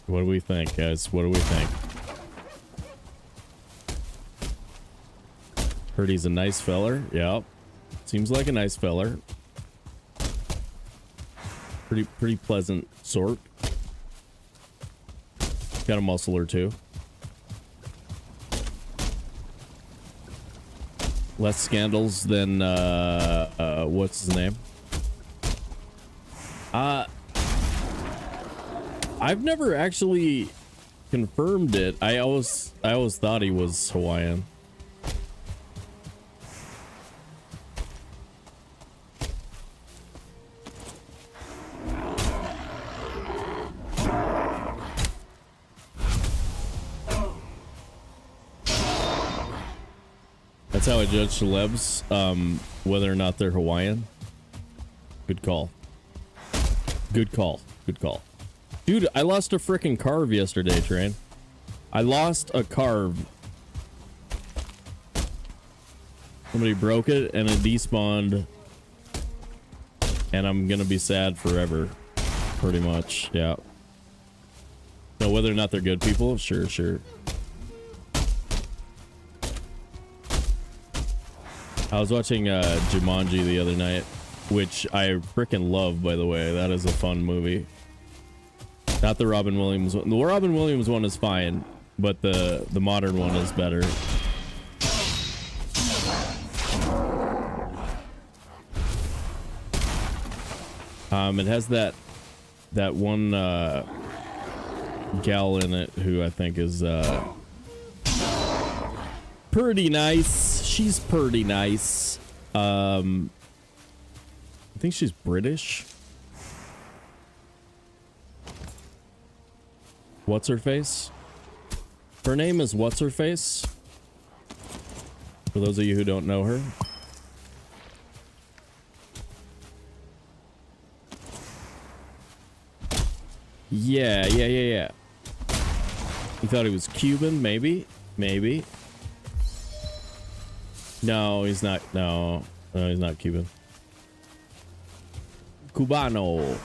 What do we think, guys? What do we think? Heard he's a nice feller. Yep. Seems like a nice feller. Pretty pleasant sort. Got a muscle or two. Less scandals than what's his name? I've never actually confirmed it. I always thought he was Hawaiian. That's how I judge celebs, whether or not they're Hawaiian. Good call. Good call. Good call. Dude, I lost a frickin' carve yesterday, Train. I lost a carve. Somebody broke it and it despawned. And I'm gonna be sad forever. Pretty much, yeah. So whether or not they're good people, sure, sure. I was watching Jumanji the other night, which I frickin' love, by the way. That is a fun movie. Not the Robin Williams one. The Robin Williams one is fine, but the modern one is better. It has that one gal in it who I think is pretty nice. She's pretty nice. I think she's British. What's her face? Her name is What's Her Face. For those of you who don't know her. Yeah. You thought he was Cuban? Maybe. No, he's not. No, he's not Cuban. Cubano.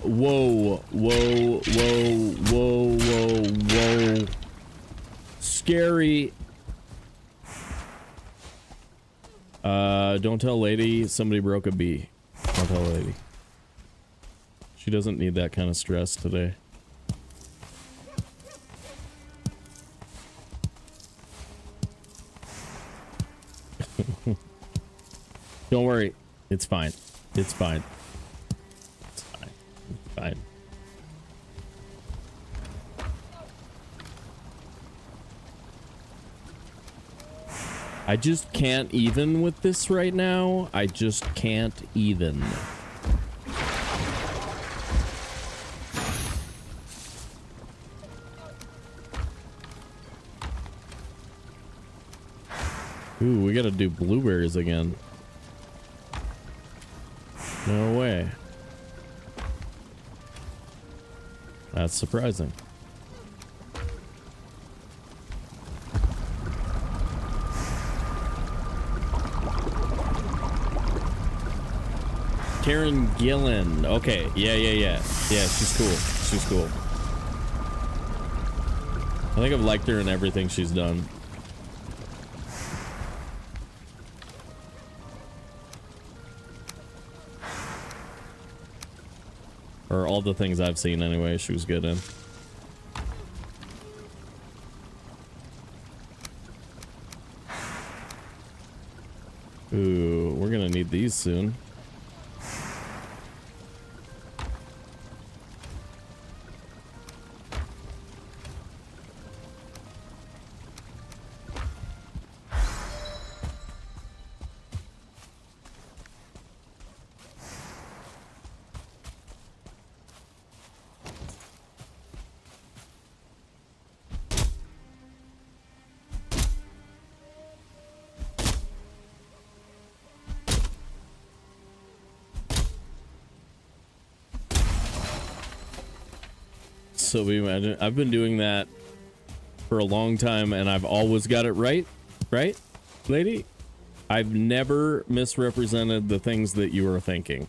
Whoa. Scary. Don't tell lady somebody broke a bee. Don't tell lady. She doesn't need that kind of stress today. Don't worry. It's fine. It's fine. It's fine. It's fine. I just can't even with this right now. I just can't even. Ooh, we gotta do blueberries again. No way. That's surprising. Karen Gillen. Okay. Yeah. Yeah, she's cool. She's cool. I think I've liked her in everything she's done. Or all the things I've seen anyway, she was good in. Ooh, we're gonna need these soon. So we imagine I've been doing that for a long time and I've always got it right, lady? I've never misrepresented the things that you are thinking.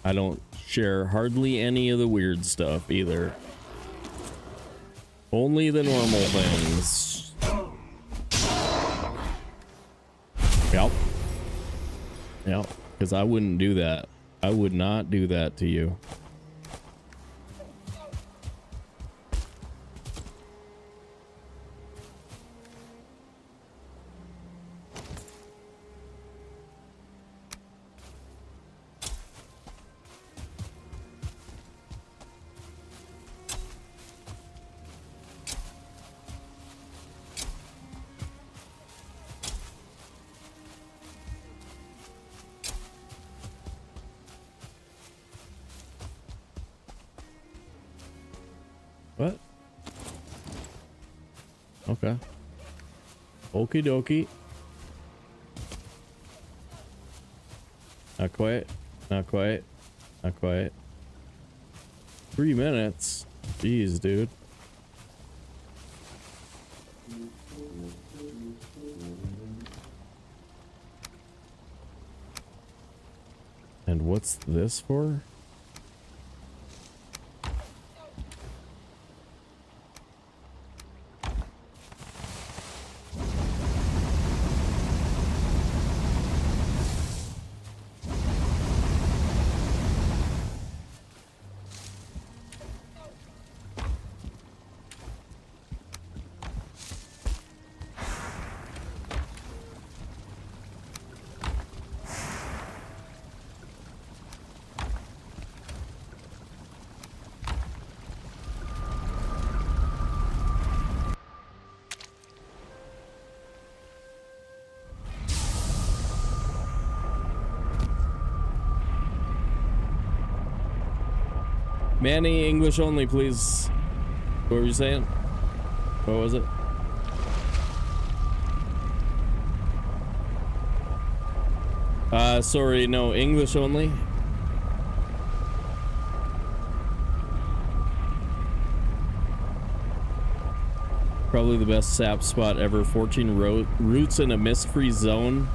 I don't share hardly any of the weird stuff either. Only the normal things. Yep, because I wouldn't do that. I would not do that to you. Okay. Okie dokie. Not quite. Not quite. Not quite. 3 minutes. Jeez, dude. And what's this for? Manny, English only, please. What were you saying? What was it? Sorry, no, English only. Probably the best sap spot ever. 14 roots in a mist-free zone.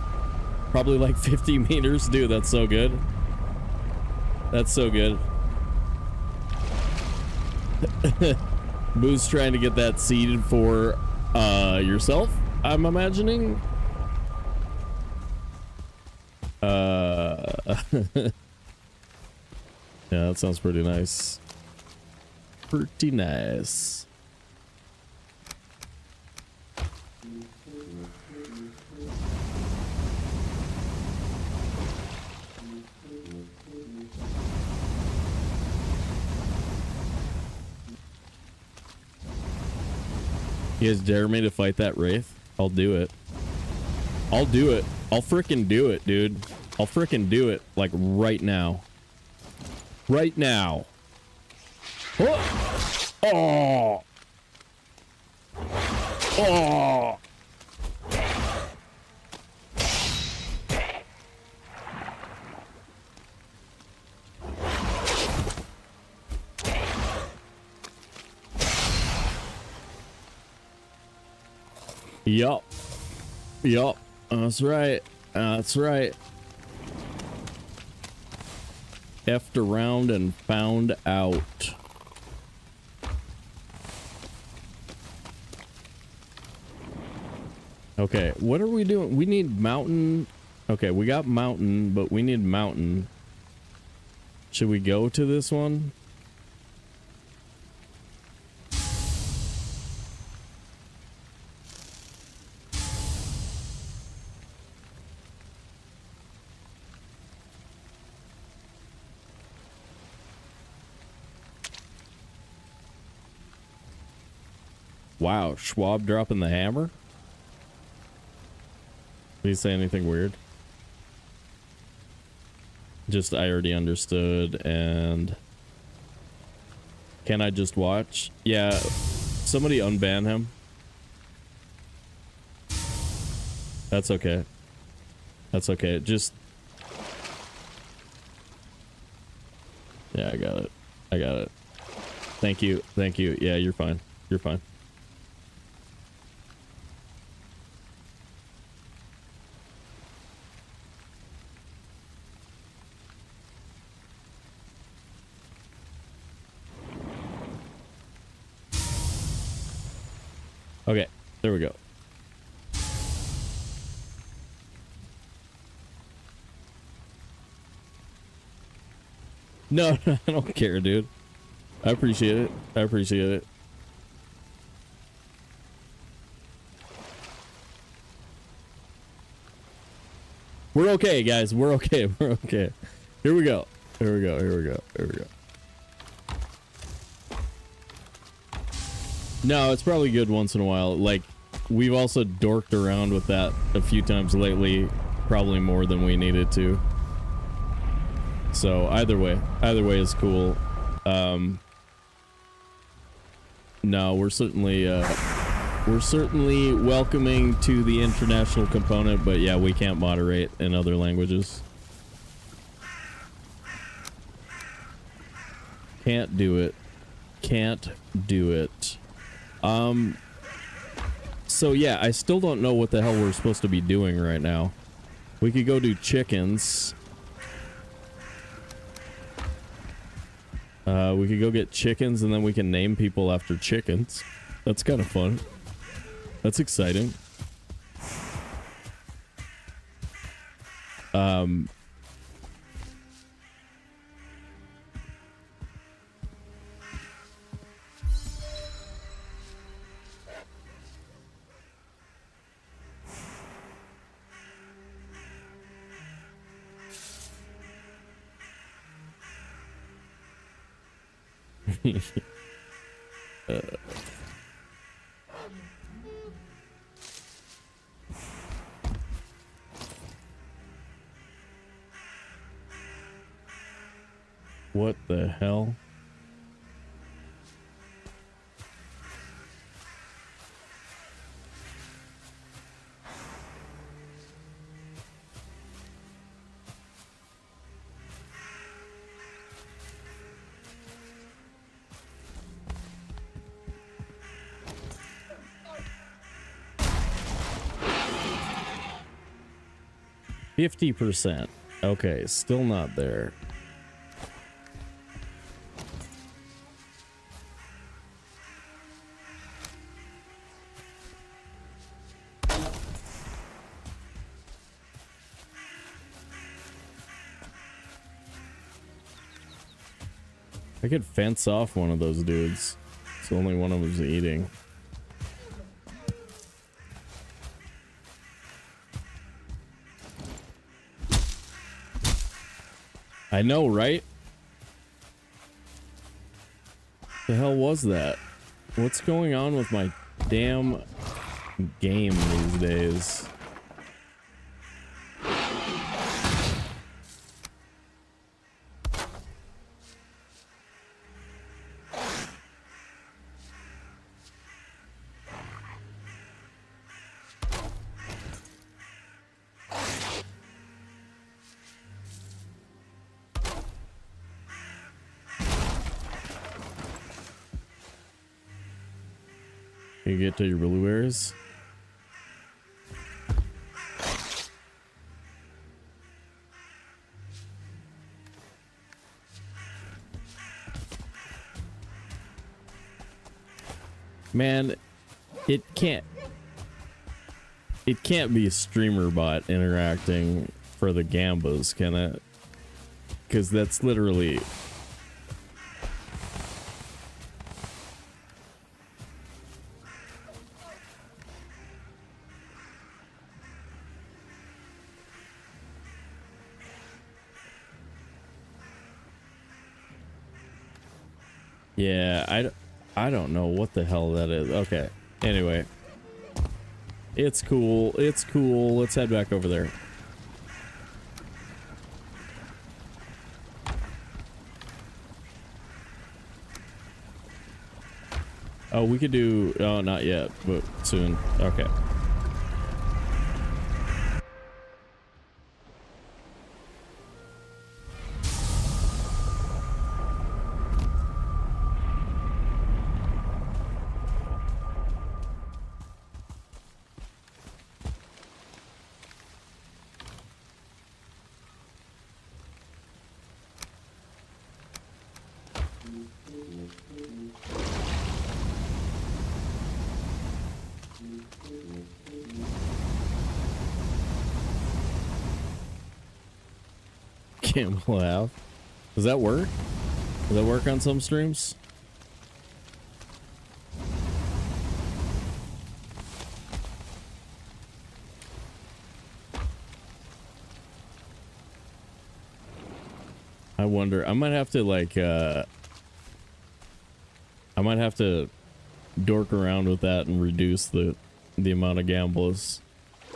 Probably like 50 meters. Dude, that's so good. That's so good. Boo's trying to get that seeded for yourself, I'm imagining. Yeah, that sounds pretty nice. Pretty nice. You guys dare me to fight that Wraith? I'll do it. I'll do it. I'll frickin' do it, dude. I'll frickin' do it, like, right now. Right now. Oh! Oh! Oh! Yup. Yup. That's right. That's right. Effed around and found out. Okay, what are we doing? We need mountain. Okay, we got mountain, but we need mountain. Should we go to this one? Wow, Schwab dropping the hammer? Did he say anything weird? Just, I already understood, and... Can I just watch? Yeah, somebody unban him. That's okay. That's okay, just... Yeah, I got it. I got it. Thank you, thank you. Yeah, you're fine. You're fine. Okay, there we go. No, I don't care, dude. I appreciate it. I appreciate it. We're okay, guys. We're okay. We're okay. Here we go. Here we go. Here we go. Here we go. No, it's probably good once in a while. Like, we've also dorked around with that a few times lately, probably more than we needed to. So either way is cool. No, we're certainly We're certainly welcoming to the international component, but yeah, we can't moderate in other languages. Can't do it. Can't do it. So yeah, I still don't know what the hell we're supposed to be doing right now. We could go do chickens. We could go get chickens and then we can name people after chickens. That's kind of fun. That's exciting. What the hell? %. Okay, still not there. I could fence off one of those dudes. It's only one of them's eating. I know, right? The hell was that? What's going on with my damn game these days? You get to your blueberries. Man, it can't be a streamer bot interacting for the gambas, can it? Because that's literally... Yeah, I don't know what the hell that is. Okay. Anyway. It's cool. It's cool. Let's head back over there. Oh, we could do... Oh, not yet, but soon. Okay. Camel have. Does that work? Does that work on some streams? I wonder. I might have to like I might have to dork around with that and reduce the amount of gambles.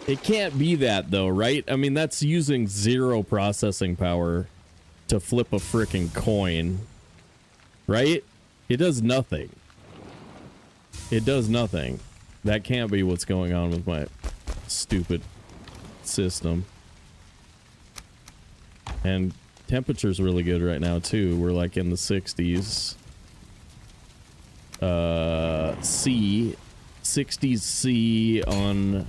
It can't be that though, right? I mean, that's using 0 processing power to flip a frickin' coin, right? It does nothing. It does nothing. That can't be what's going on with my stupid system. And temperature's really good right now too. We're like in the 60s. 60s C on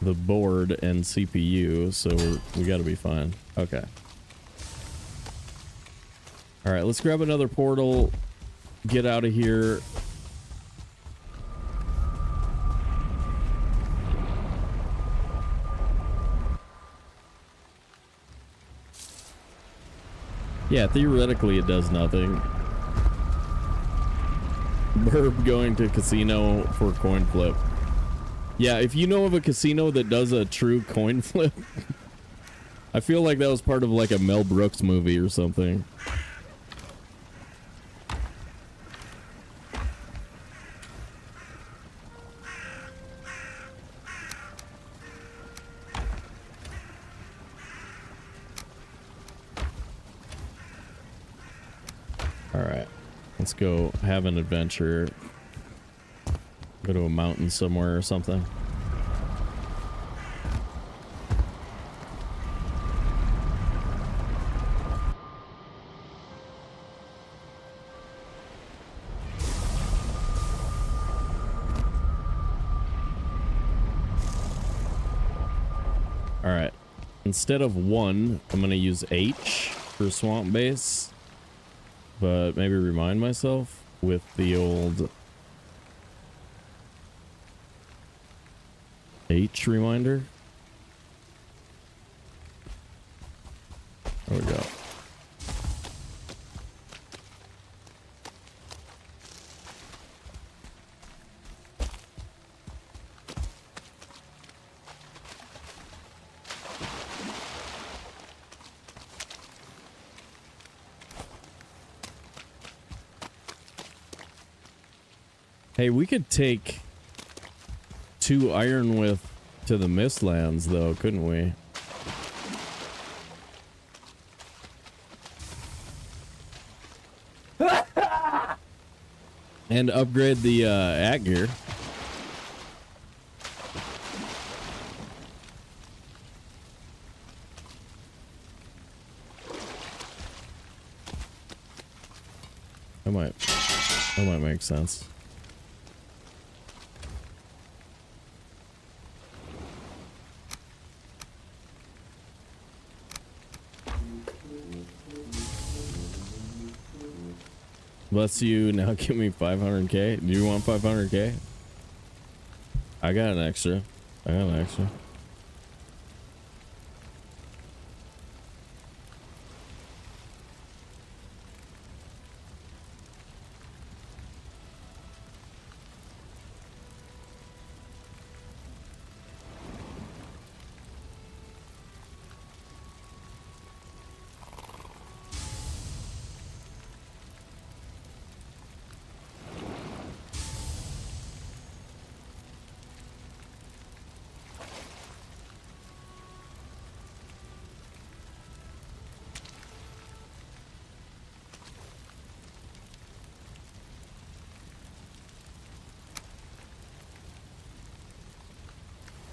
the board and CPU, so we gotta be fine. Okay. All right, let's grab another portal, get out of here. Yeah, theoretically it does nothing. Burb going to casino for coin flip. Yeah, if you know of a casino that does a true coin flip, I feel like that was part of like a Mel Brooks movie or something. Alright, let's go have an adventure. Go to a mountain somewhere or something. Alright, instead of 1, I'm gonna use H for swamp base. But maybe remind myself with the old H reminder. There we go. Hey, we could take 2 iron with to the Mistlands, though, couldn't we? And upgrade the at gear. That might make sense. Bless you, now give me 500k. Do you want 500k? I got an extra.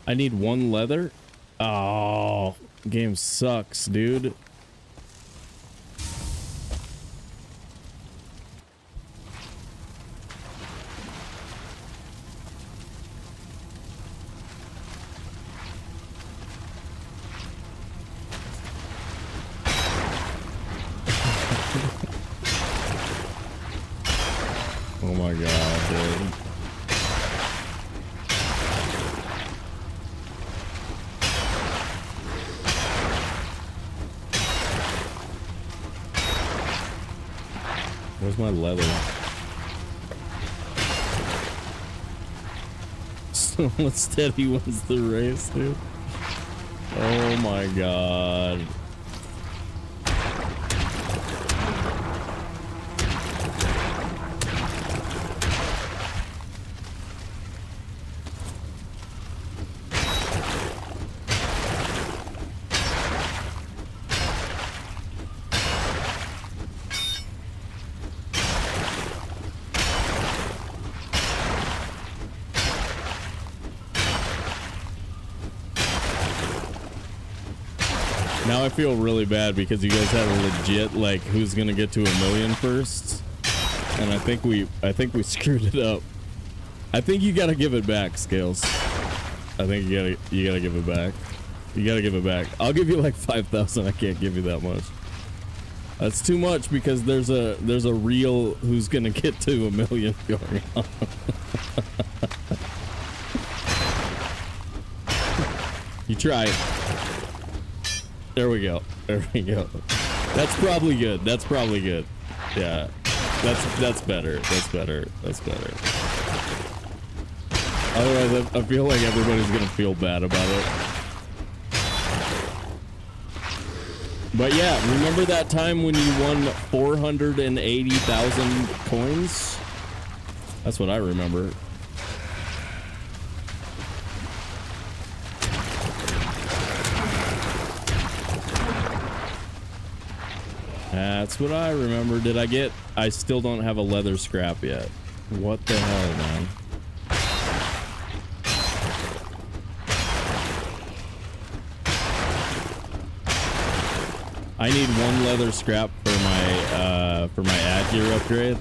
I need 1 leather. Oh, game sucks, dude. Oh my god, dude. Where's my leather? Someone steady wins the race, dude. Oh my god. Now I feel really bad because you guys had a legit like who's gonna get to 1,000,000 first, and I think we screwed it up. I think you gotta give it back, Scales. I think you gotta give it back. You gotta give it back. I'll give you like 5,000. I can't give you that much. That's too much because there's a real who's gonna get to 1,000,000 going on. You try it. There we go. There we go. That's probably good. That's probably good. Yeah. That's better. That's better. That's better. Otherwise, I feel like everybody's gonna feel bad about it. But yeah, remember that time when you won 480,000 coins? That's what I remember. That's what I remember. Did I get... I still don't have a leather scrap yet. What the hell, man? I need 1 leather scrap for my ad gear upgrade.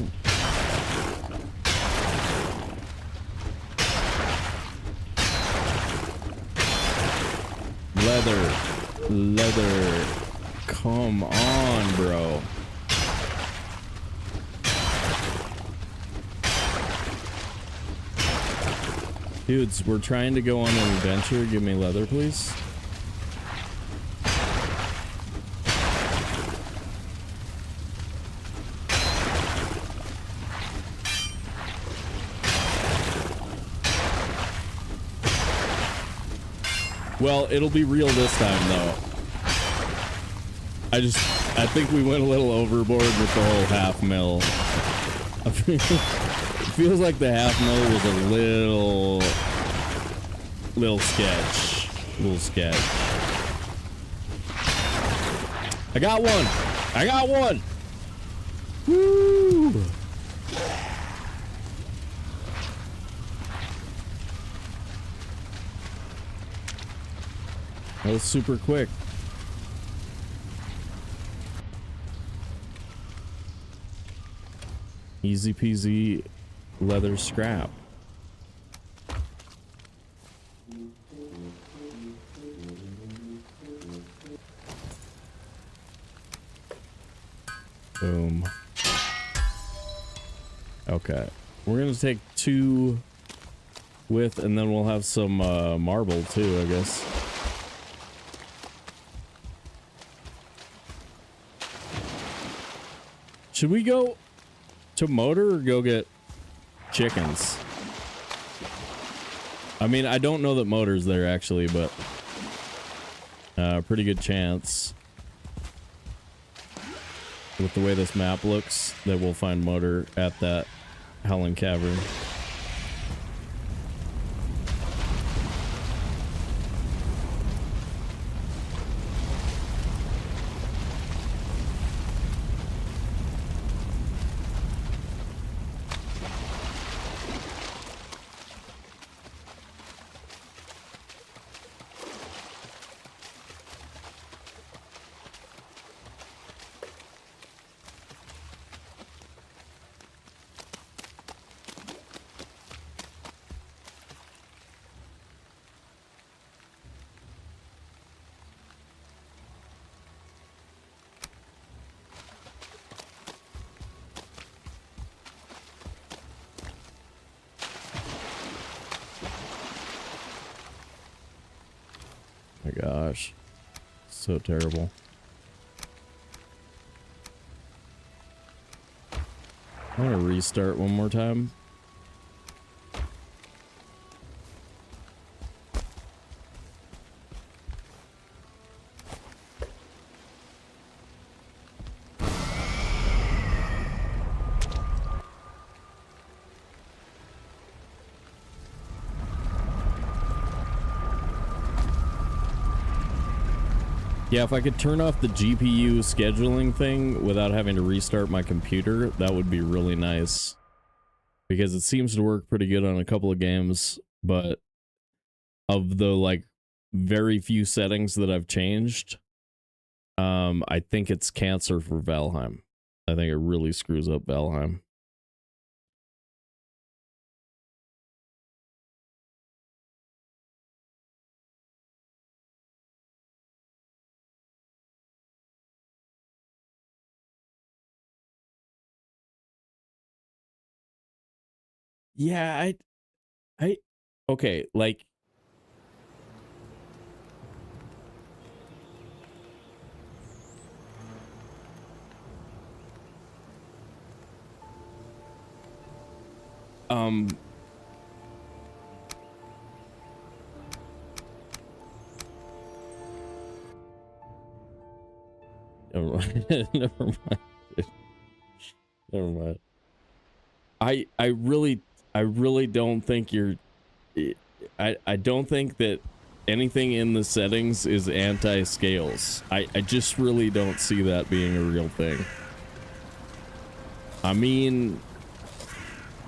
Leather. Come on, bro. Dudes, we're trying to go on an adventure. Give me leather, please. Well, it'll be real this time, though. I think we went a little overboard with the whole half mil. It feels like the half mil was a little sketch. I got one. Woo! That was super quick. Easy peasy leather scrap. Boom. Okay. We're gonna take 2 with, and then we'll have some marble too, I guess. Should we go to motor or go get chickens? I mean, I don't know that motor's there actually, but pretty good chance with the way this map looks that we'll find motor at that Howling Cavern. My gosh, so terrible. I want to restart one more time. Yeah, if I could turn off the GPU scheduling thing without having to restart my computer, that would be really nice. Because it seems to work pretty good on a couple of games, but of the, like, very few settings that I've changed, I think it's cancer for Valheim. I think it really screws up Valheim. Yeah, okay, like never mind. Never mind. Never mind. I really don't think you're I don't think that anything in the settings is anti-scales. I just really don't see that being a real thing. I mean,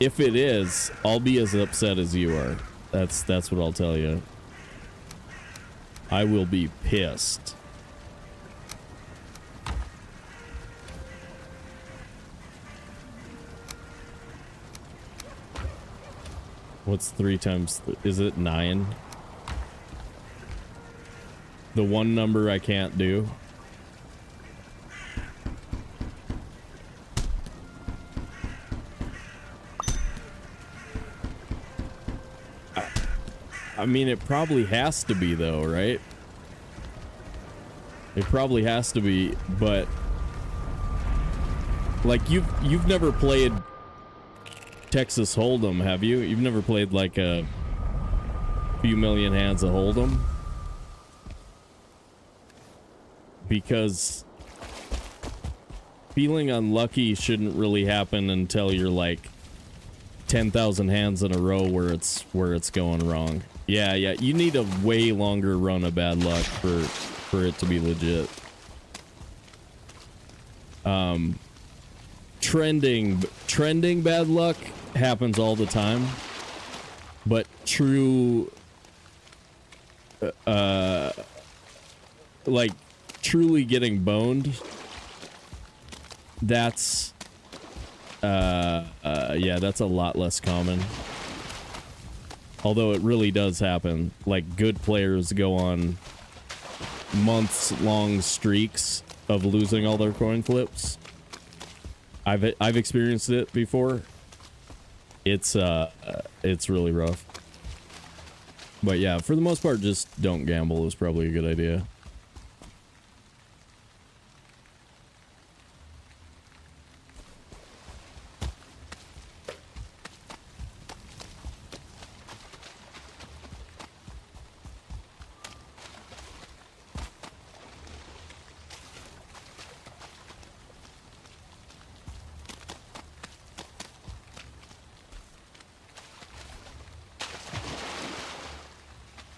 if it is, I'll be as upset as you are. That's what I'll tell you. I will be pissed. What's 3 times? Is it 9? The one number I can't do. I mean, it probably has to be though, right? It probably has to be, but like you've never played Texas Hold'em, have you? You've never played like a few million hands of Hold'em? Because feeling unlucky shouldn't really happen until you're like 10,000 hands in a row where it's going wrong. Yeah, you need a way longer run of bad luck for it to be legit. Trending bad luck happens all the time, but true like truly getting boned, that's yeah, that's a lot less common. Although it really does happen. Like, good players go on months-long streaks of losing all their coin flips. I've experienced it before. It's really rough. But yeah, for the most part, just don't gamble is probably a good idea.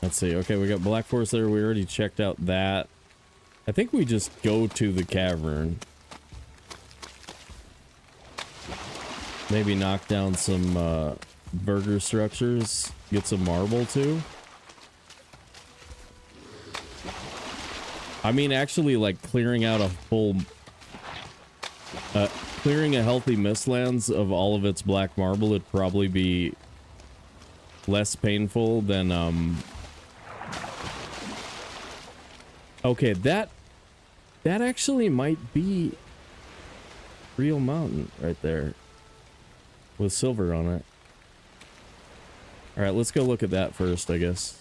Let's see. Okay, we got Black Forest there. We already checked out that. I think we just go to the cavern. Maybe knock down some burger structures. Get some marble too. I mean, actually, like clearing out a full... clearing a healthy Mistlands of all of its black marble would probably be less painful than... Okay, that actually might be real mountain right there with silver on it. All right, let's go look at that first, I guess.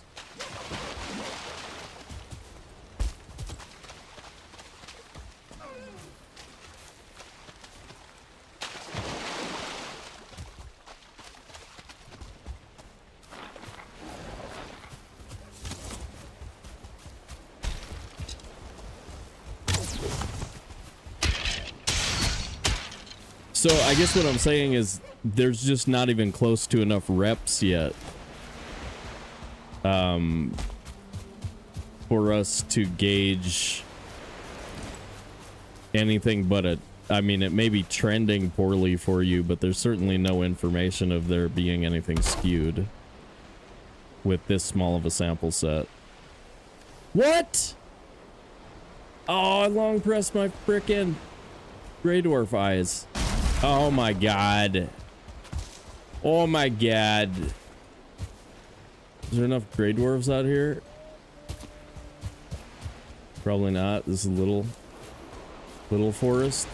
So I guess what I'm saying is there's just not even close to enough reps yet for us to gauge anything but a... I mean, it may be trending poorly for you, but there's certainly no information of there being anything skewed with this small of a sample set. What? Oh, I long pressed my frickin' Grey Dwarf eyes. Oh my god. Oh my god. Is there enough Grey Dwarves out here? Probably not. This is little forest.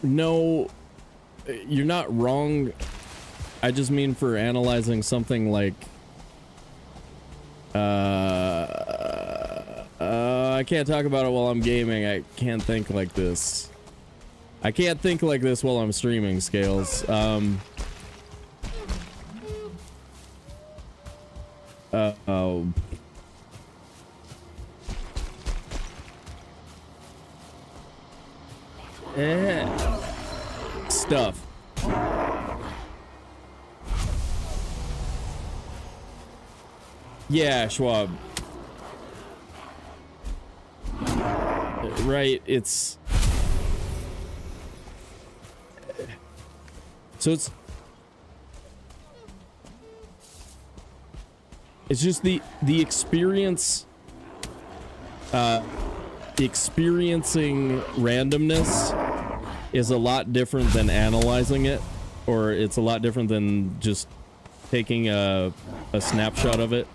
No, you're not wrong. I just mean for analyzing something like I can't talk about it while I'm gaming. I can't think like this. I can't think like this while I'm streaming, Scales. Oh. Stuff. Yeah, Schwab. Right, it's... So it's just the experience, experiencing randomness is a lot different than analyzing it, or it's a lot different than just taking a snapshot of it.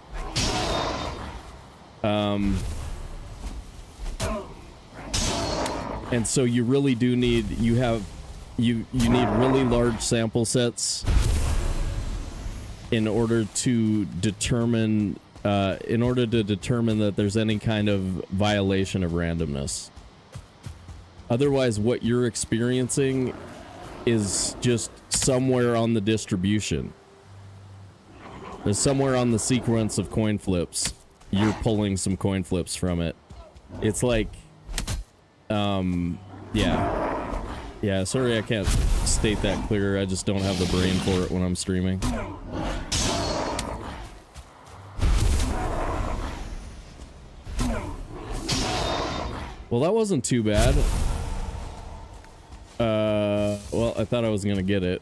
And so you really do need, you need really large sample sets in order to determine that there's any kind of violation of randomness. Otherwise, what you're experiencing is just somewhere on the distribution. There's somewhere on the sequence of coin flips. You're pulling some coin flips from it. It's like, yeah, sorry I can't state that clearer. I just don't have the brain for it when I'm streaming. Well, that wasn't too bad. Well, I thought I was gonna get it.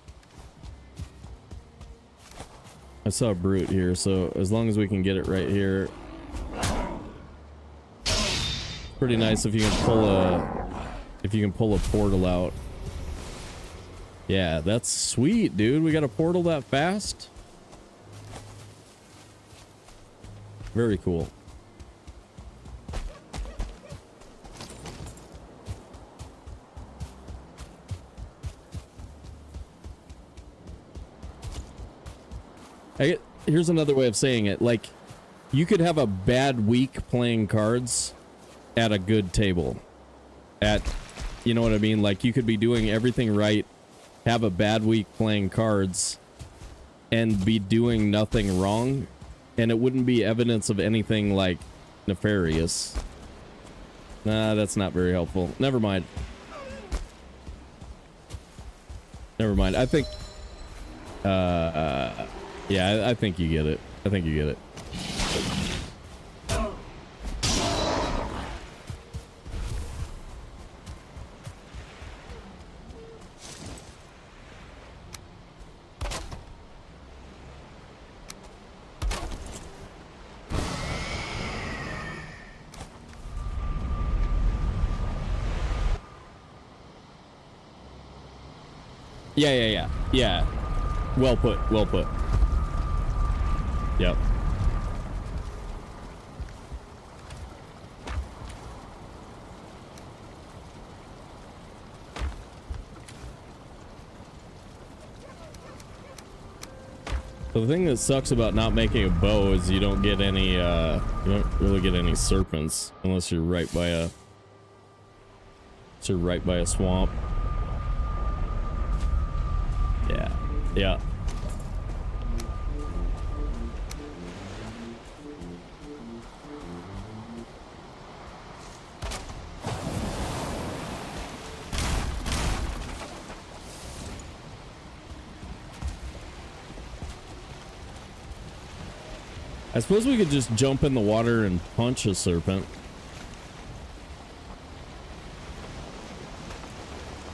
I saw a brute here, so as long as we can get it right here. Pretty nice if you can pull a portal out. Yeah, that's sweet, dude. We got a portal that fast. Very cool. Here's another way of saying it. Like, you could have a bad week playing cards at a good table. You know what I mean? Like, you could be doing everything right, have a bad week playing cards, and be doing nothing wrong, and it wouldn't be evidence of anything, like, nefarious. Nah, that's not very helpful. Never mind. Never mind. I think... yeah, I think you get it. I think you get it. Yeah. Well put. Yep. So the thing that sucks about not making a bow is you don't get any, you don't really get any serpents unless you're right by a swamp. Yeah. I suppose we could just jump in the water and punch a serpent.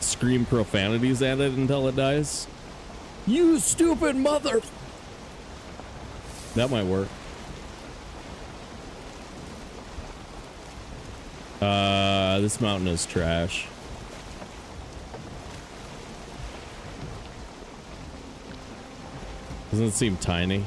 Scream profanities at it until it dies. You stupid mother! That might work. This mountain is trash. Doesn't it seem tiny?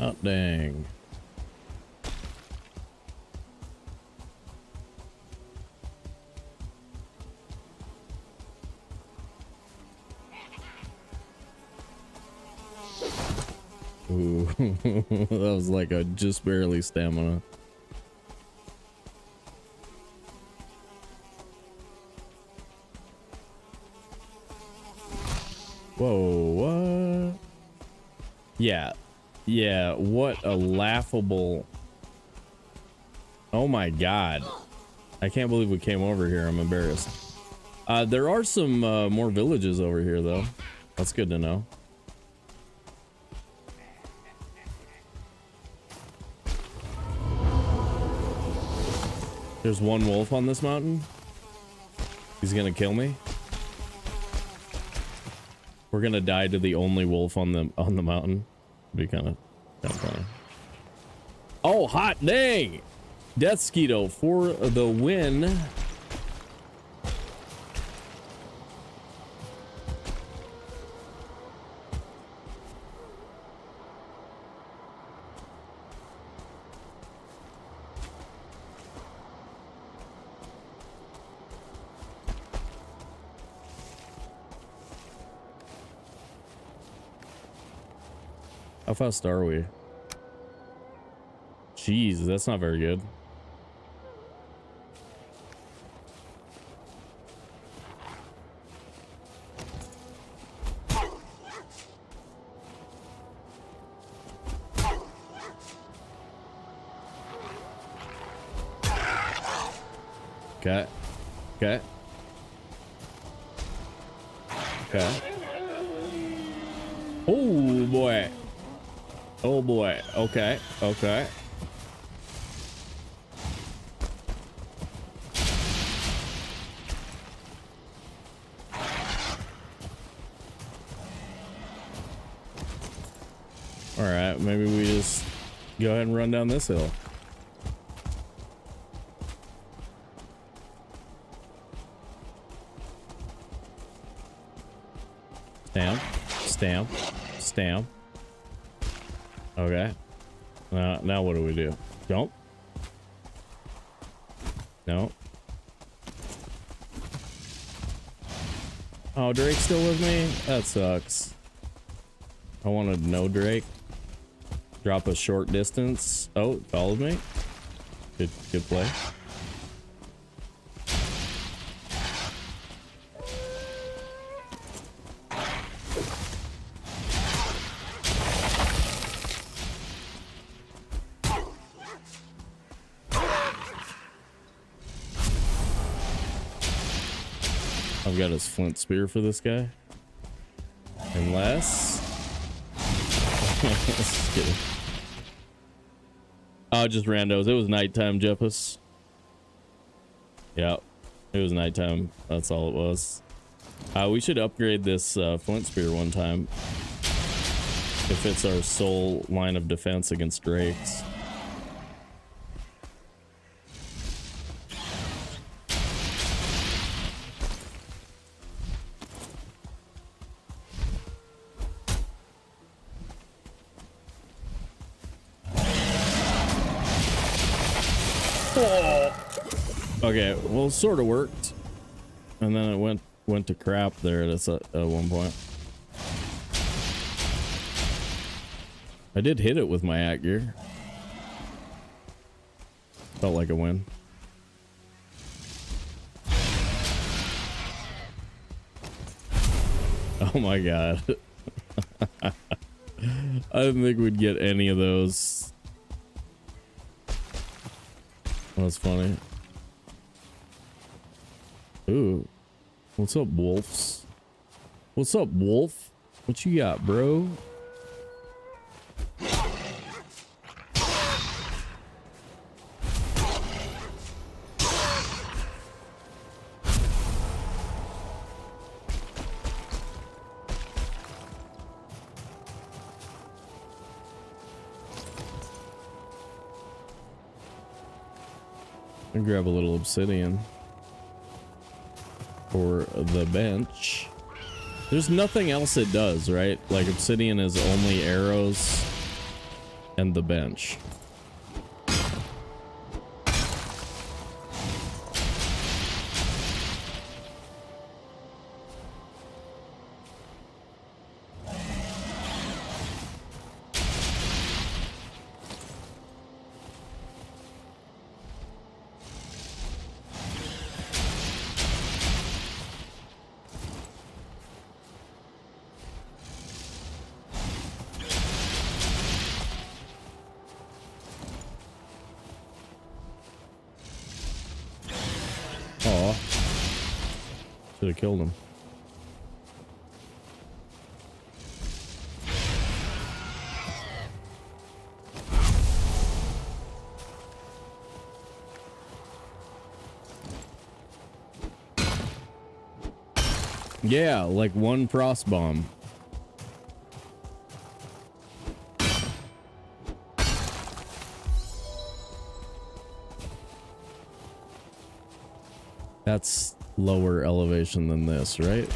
Oh, dang. Ooh, that was like a just barely stamina. Whoa, what? Yeah. Yeah, what a laughable... Oh my god. I can't believe we came over here. I'm embarrassed. There are some more villages over here, though. That's good to know. There's one wolf on this mountain. He's gonna kill me. We're gonna die to the only wolf on the mountain. Be kind of funny. Oh, hot dang! Death Skeeto for the win. How fast are we? Jeez, that's not very good. Okay. Okay. Okay. Oh boy. Oh boy. Okay. Okay. All right. Maybe we just go ahead and run down this hill. Stamp. Stamp. Stamp. Okay. Now what do we do? Jump? No. Oh, Drake's still with me? That sucks. I wanted no Drake. Drop a short distance. Oh, it followed me. Good play. I've got his flint spear for this guy. Unless... Just kidding. Oh, just randos. It was nighttime, Jeppus. Yeah, it was nighttime. That's all it was. We should upgrade this flint spear one time. If it's our sole line of defense against drakes. Okay, well, it sort of worked, and then it went to crap there at one point. I did hit it with my at gear. Felt like a win. Oh my god. I didn't think we'd get any of those. That was funny. Ooh. What's up, wolves? What's up, wolf? What you got, bro? And grab a little obsidian for the bench. There's nothing else it does, right? Like obsidian is only arrows and the bench. Should have killed him. Yeah, like one frost bomb. That's lower elevation than this, right?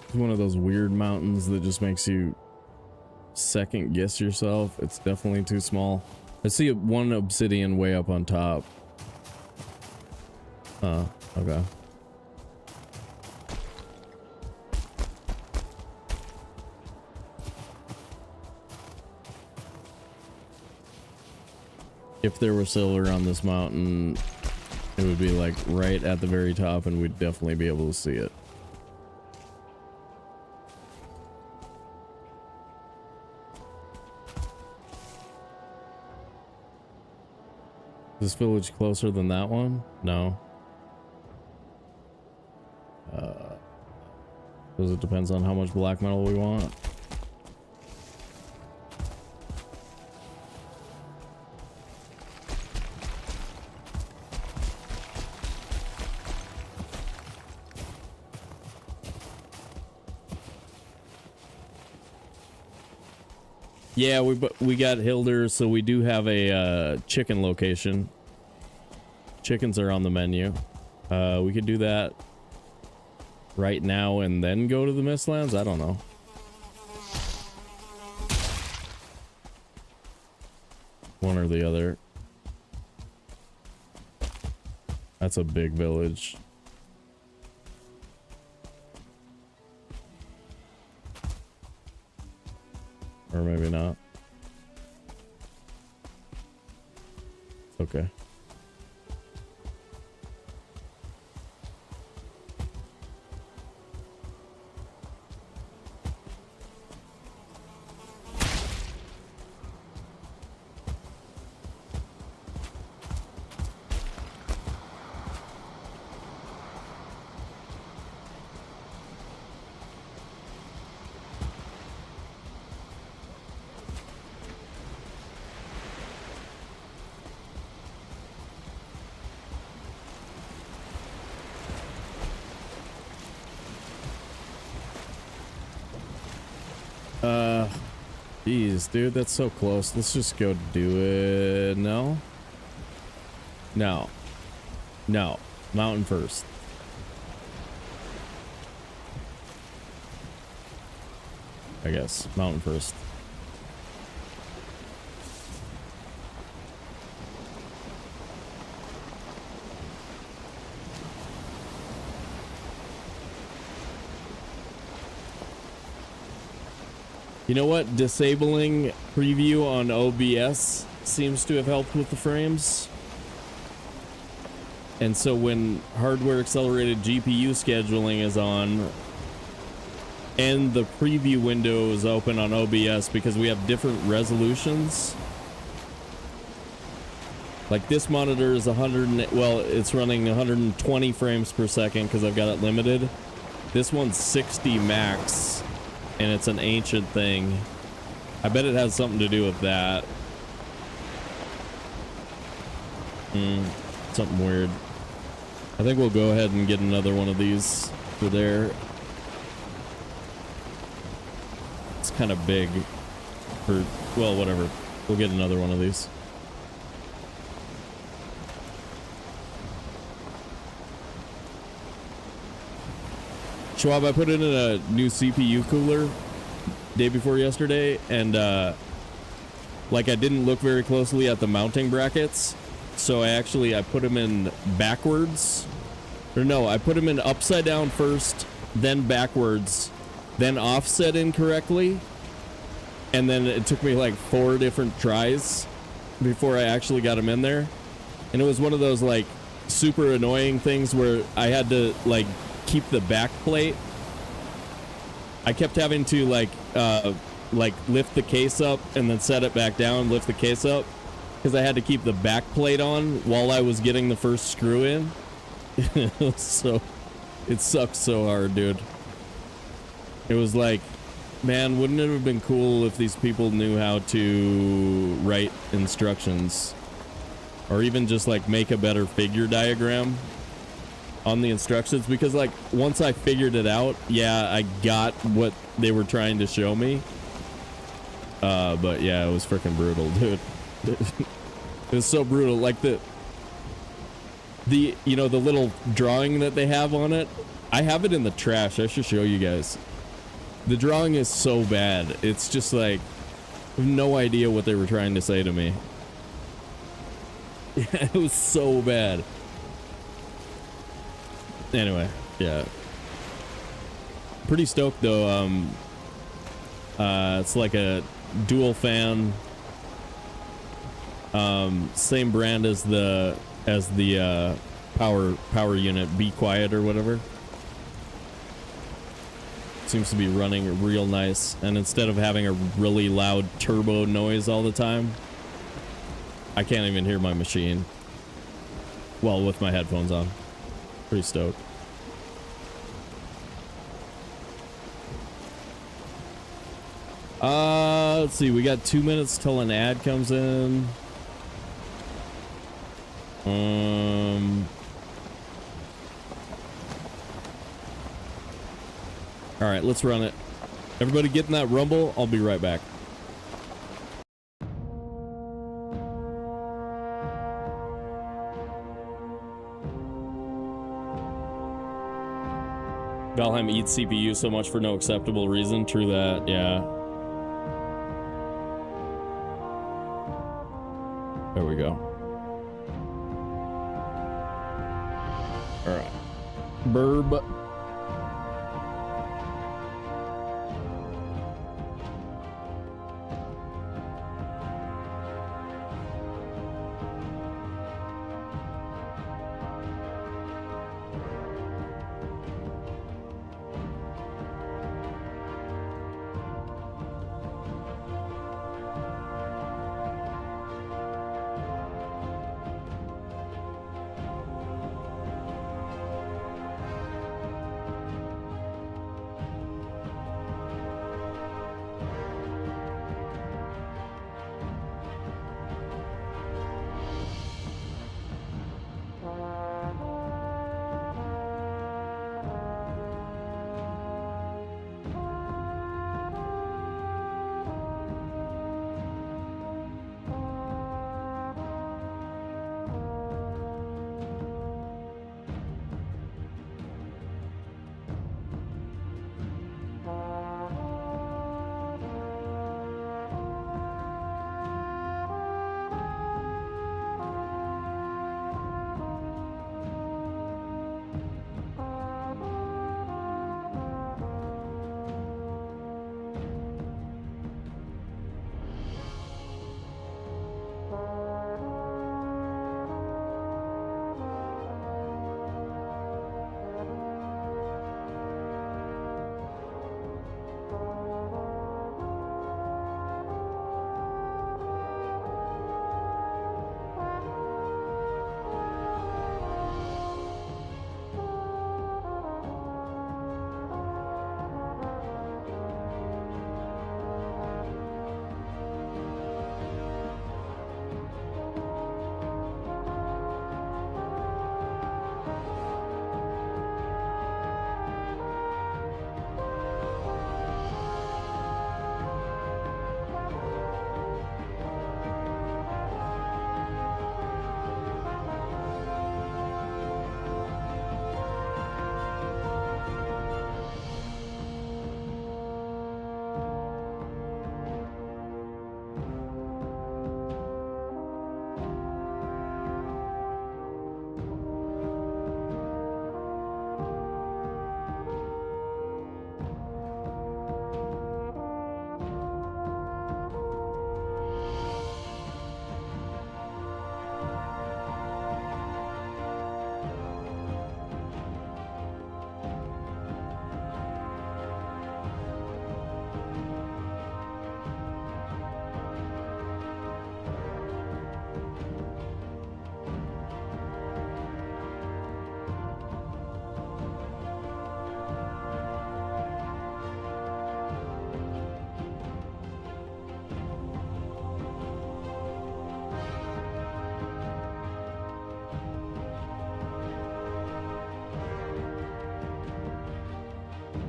It's one of those weird mountains that just makes you second guess yourself. It's definitely too small. I see one obsidian way up on top. Okay. If there was silver on this mountain, it would be like right at the very top and we'd definitely be able to see it. Is this village closer than that one? No. Because it depends on how much black metal we want. Yeah, we got Hilder, so we do have a chicken location. Chickens are on the menu. We could do that right now and then go to the Mistlands. I don't know. One or the other. That's a big village. Or maybe not. It's okay. Jeez, dude, that's so close. Let's just go do it. No. No. No. Mountain first. I guess. Mountain first. You know what? Disabling preview on OBS seems to have helped with the frames. And so when hardware accelerated GPU scheduling is on and the preview window is open on OBS, because we have different resolutions. Like this monitor is 100, well, it's running 120 frames per second because I've got it limited. This one's 60 max. And it's an ancient thing. I bet it has something to do with that. Something weird. I think we'll go ahead and get another one of these for there. It's kind of big for, well, whatever. We'll get another one of these. Schwab, I put in a new CPU cooler day before yesterday, and like I didn't look very closely at the mounting brackets, so I put them in backwards. Or no, I put them in upside down first, then backwards, then offset incorrectly, and then it took me like 4 different tries before I actually got them in there. And it was one of those like super annoying things where I had to like keep the back plate. I kept having to like lift the case up and then set it back down, lift the case up, because I had to keep the back plate on while I was getting the first screw in. So it sucks so hard, dude. It was like, man, wouldn't it have been cool if these people knew how to write instructions, or even just like make a better figure diagram on the instructions? Because like once I figured it out, yeah, I got what they were trying to show me. But yeah, it was freaking brutal, dude. It was so brutal. Like the you know, the little drawing that they have on it, I have it in the trash. I should show you guys. The drawing is so bad. It's just like, I have no idea what they were trying to say to me. Yeah, it was so bad. Anyway, yeah. Pretty stoked though. It's like a dual fan. Same brand as the power unit, Be Quiet or whatever. Seems to be running real nice, and instead of having a really loud turbo noise all the time, I can't even hear my machine. Well, with my headphones on. Pretty stoked. Let's see, we got 2 minutes till an ad comes in. All right, let's run it. Everybody get in that rumble. I'll be right back. Valheim eats CPU so much for no acceptable reason. True that, yeah. There we go. All right. Burb.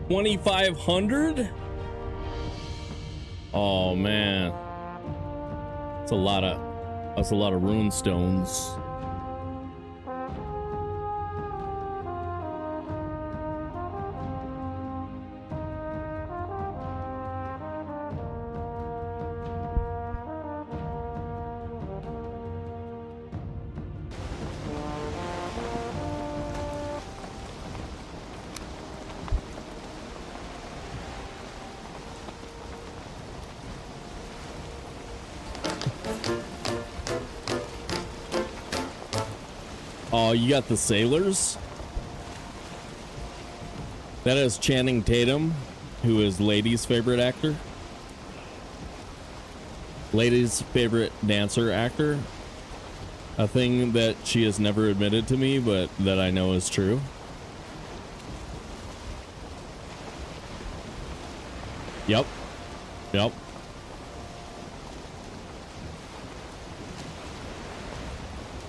2,500? Oh man. That's a lot of rune stones. Oh, you got the sailors? That is Channing Tatum, who is Lady's favorite actor. Lady's favorite dancer actor. A thing that she has never admitted to me, but that I know is true. Yep. Yep.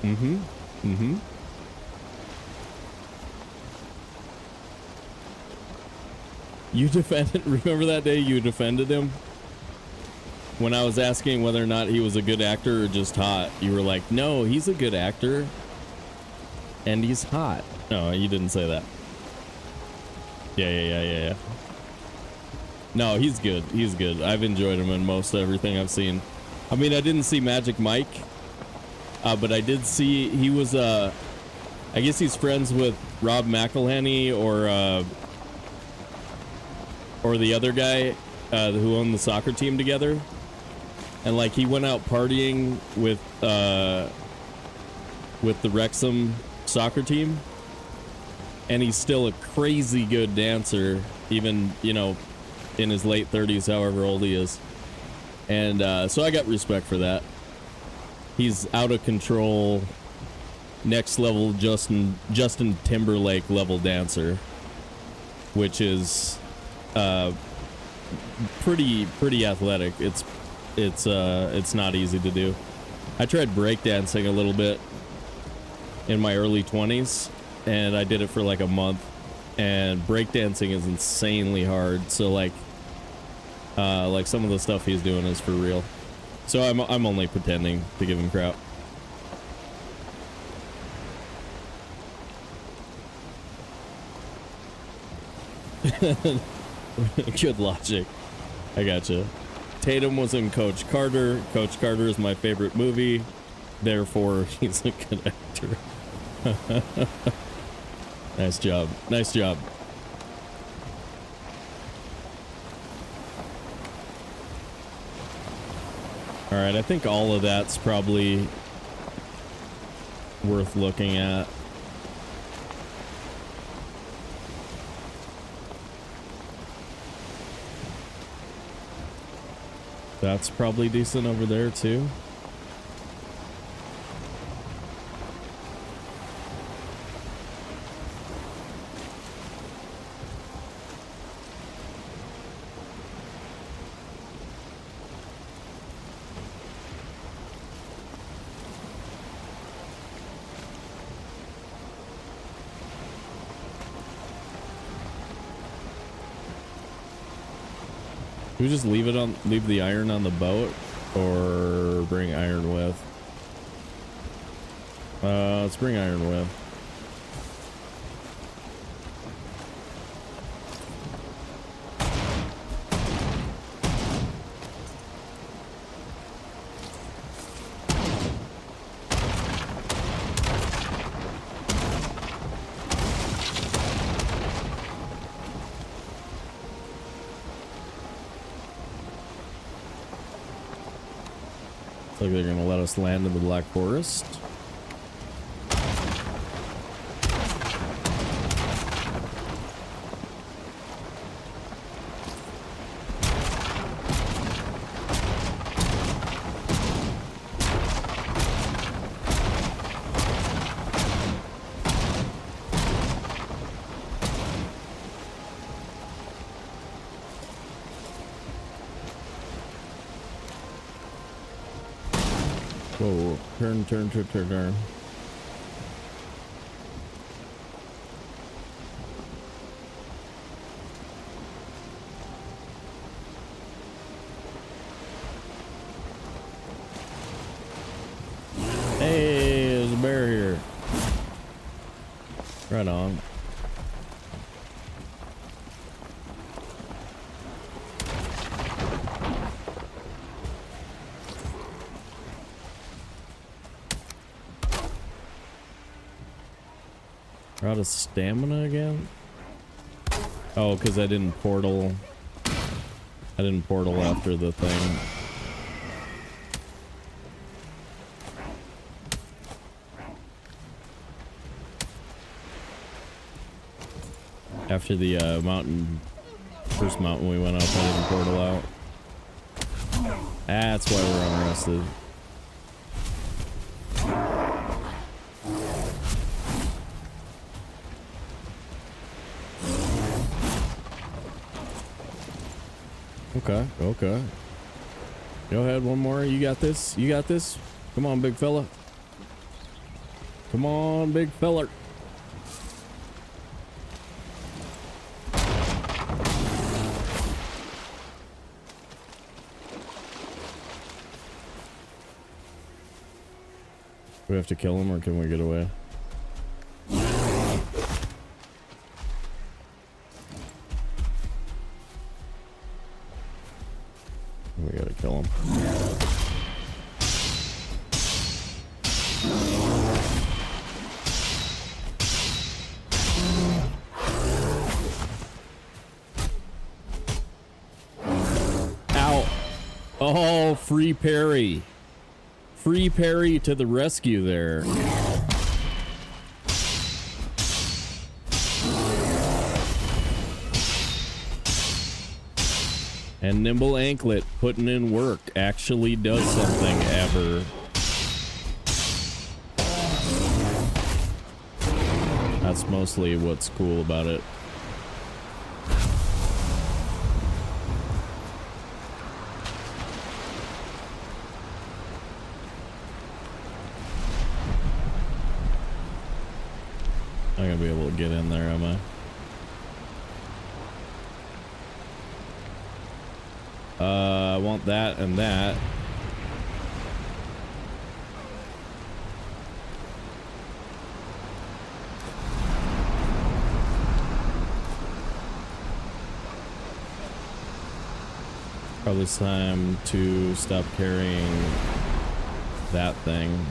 Mm-hmm. Mm-hmm. You defended, remember that day you defended him? When I was asking whether or not he was a good actor or just hot, you were like, no, he's a good actor. And he's hot. No, you didn't say that. Yeah. No, he's good. He's good. I've enjoyed him in most everything I've seen. I mean, I didn't see Magic Mike. But I did see he was, I guess he's friends with Rob McElhenney or the other guy who owned the soccer team together. And like he went out partying with the Wrexham soccer team. And he's still a crazy good dancer, even, you know, in his late 30s, however old he is. And so I got respect for that. He's out of control, next level Justin Timberlake level dancer, which is pretty athletic. It's not easy to do. I tried breakdancing a little bit in my early 20s, and I did it for like a month. And breakdancing is insanely hard. So like some of the stuff he's doing is for real. So I'm only pretending to give him crap. Good logic. I gotcha. Tatum was in Coach Carter. Coach Carter is my favorite movie. Therefore, he's a good actor. Nice job. Nice job. All right, I think all of that's probably worth looking at. That's probably decent over there too. Do we just leave the iron on the boat, or bring iron with? Let's bring iron with. Looks like they're gonna let us land in the Black Forest. Whoa, turn. Right on. We're out of stamina again? Oh, because I didn't portal. I didn't portal after the thing. After the first mountain we went up, I didn't portal out. That's why we're unrested. Okay, okay. Go ahead, one more. You got this. You got this. Come on, big fella. Come on, big fella. Do we have to kill him or can we get away? We gotta kill him. Ow. Oh, free parry. Free parry to the rescue there. And Nimble Anklet putting in work actually does something ever. That's mostly what's cool about it. I'm gonna be able to get in there, am I? I want that and that. Probably it's time to stop carrying that thing.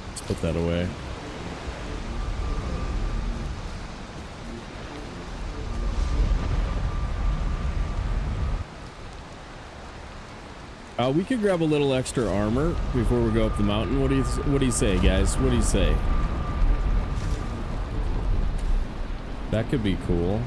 Let's put that away. We could grab a little extra armor before we go up the mountain. What do you say, guys? What do you say? That could be cool.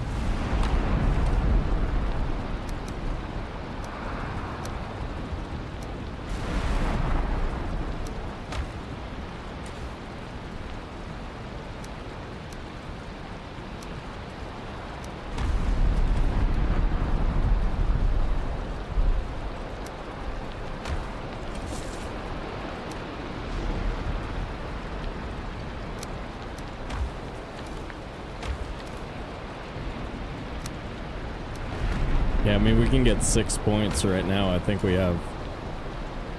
Yeah, I mean, we can get 6 points right now. I think we have...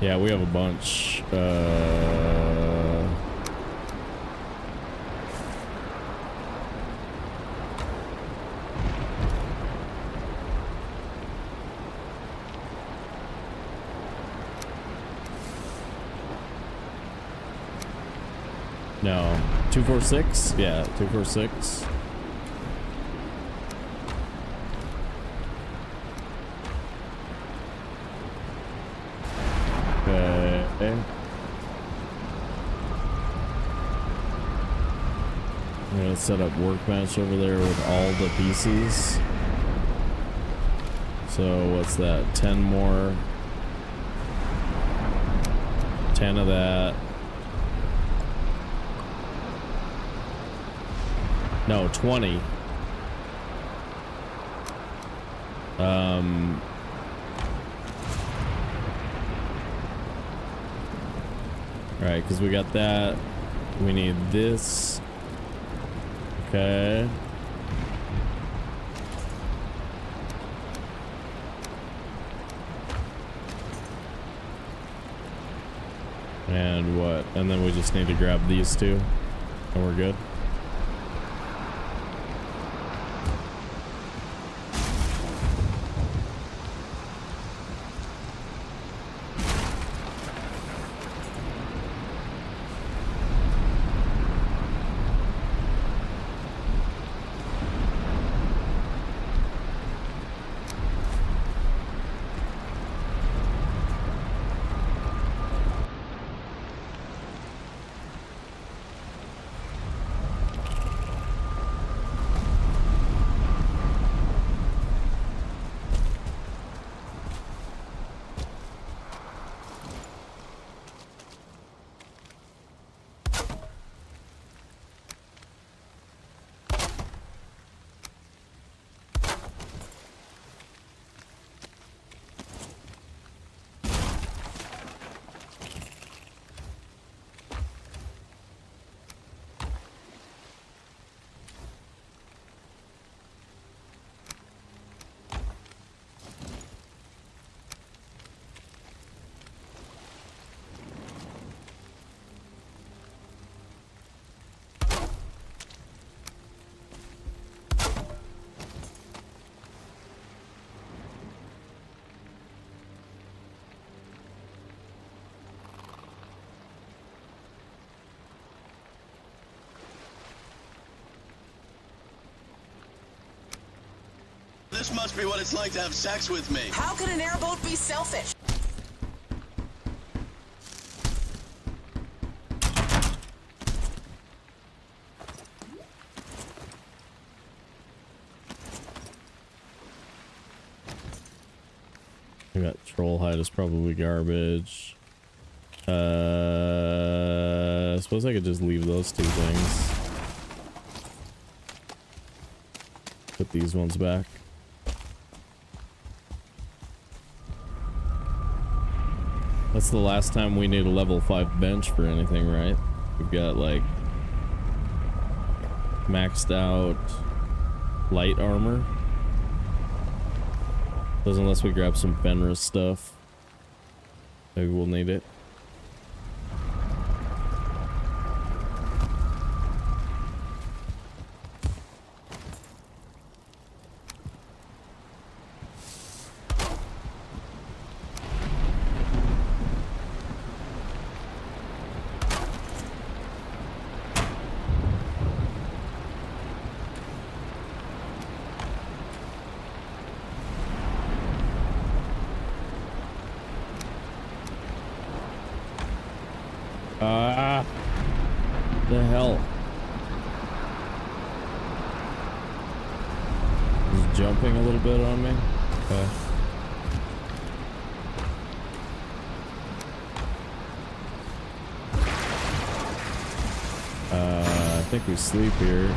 Yeah, we have a bunch. No. 246? Yeah, 246. Okay. I'm gonna set up workbench over there with all the pieces. So what's that? 10 more. 10 of that. No, 20. Right, because we got that. We need this. Okay. And what? And then we just need to grab these two. And we're good. This must be what it's like to have sex with me. How can an airboat be selfish? I got troll hide is probably garbage. I suppose I could just leave those two things. Put these ones back. That's the last time we need a level 5 bench for anything, right? We've got like maxed out light armor. Doesn't unless we grab some Fenris stuff. Maybe we'll need it. The hell? He's jumping a little bit on me. Okay. I think we sleep here.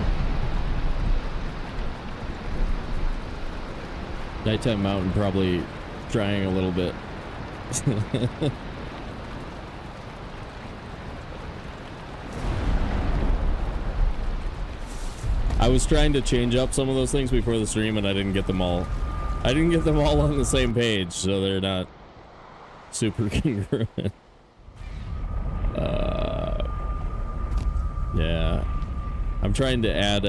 Nighttime mountain probably trying a little bit. I was trying to change up some of those things before the stream and I didn't get them all. I didn't get them all on the same page, so they're not super congruent. Yeah. I'm trying to add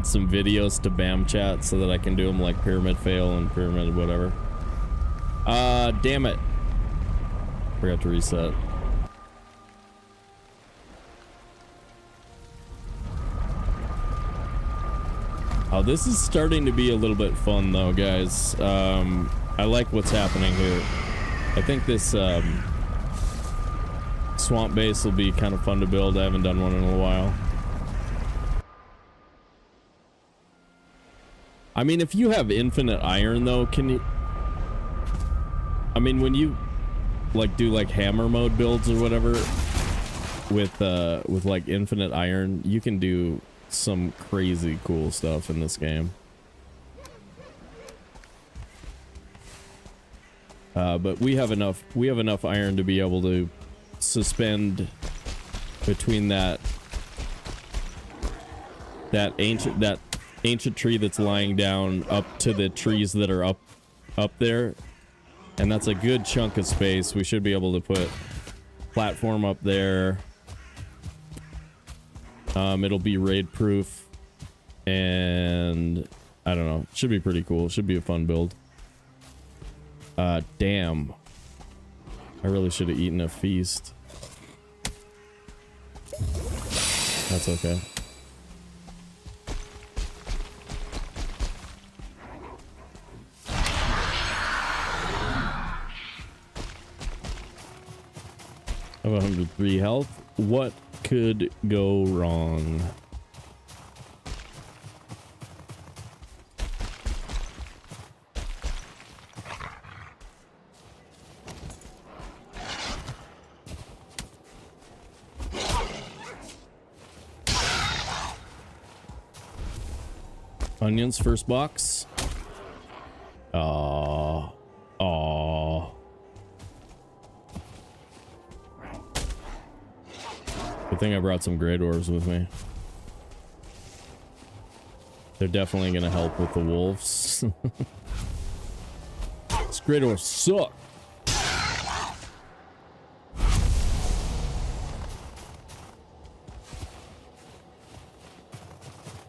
some videos to BAM chat so that I can do them like pyramid fail and pyramid whatever. Damn it. Forgot to reset. Oh, this is starting to be a little bit fun though, guys. I like what's happening here. I think this swamp base will be kind of fun to build. I haven't done one in a while. I mean, if you have infinite iron though, can you... I mean, when you like do like hammer mode builds or whatever with like infinite iron, you can do some crazy cool stuff in this game. But we have enough iron to be able to suspend between that ancient tree that's lying down up to the trees that are up there, and that's a good chunk of space. We should be able to put platform up there. It'll be raid proof, and I don't know, should be pretty cool. Should be a fun build. Damn, I really should have eaten a feast. That's okay. I have 103 health. What could go wrong? Onions, first box. Aww. Aww. Good thing I brought some great orbs with me. They're definitely gonna help with the wolves. This great orbs suck.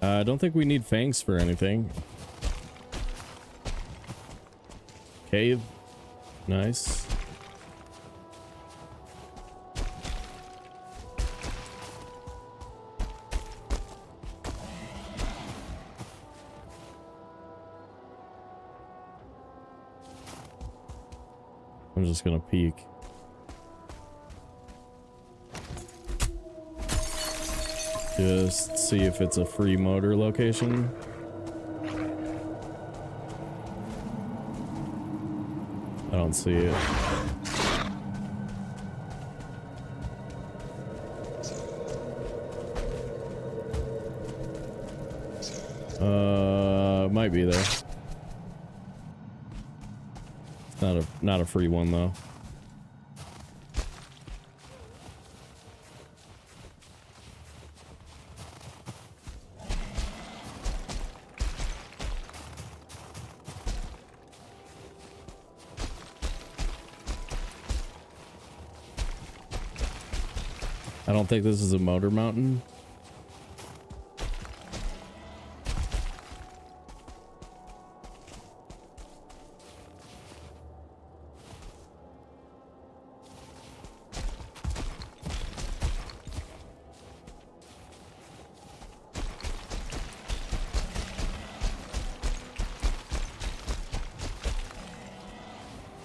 I don't think we need fangs for anything. Cave. Nice. I'm just gonna peek. Just see if it's a free motor location. I don't see it. Might be there. It's not a free one though. I don't think this is a motor mountain.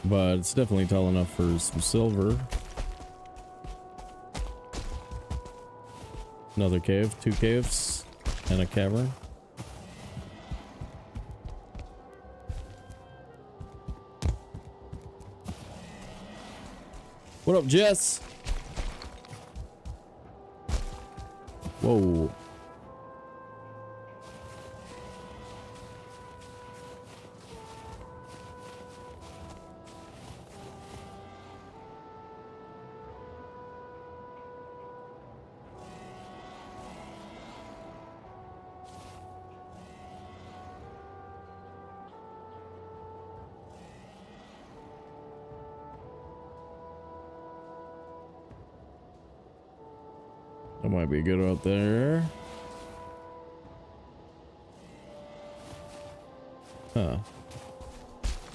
But it's definitely tall enough for some silver. Another cave, 2 caves, and a cavern. What up, Jess? Whoa. That might be good out there. Huh.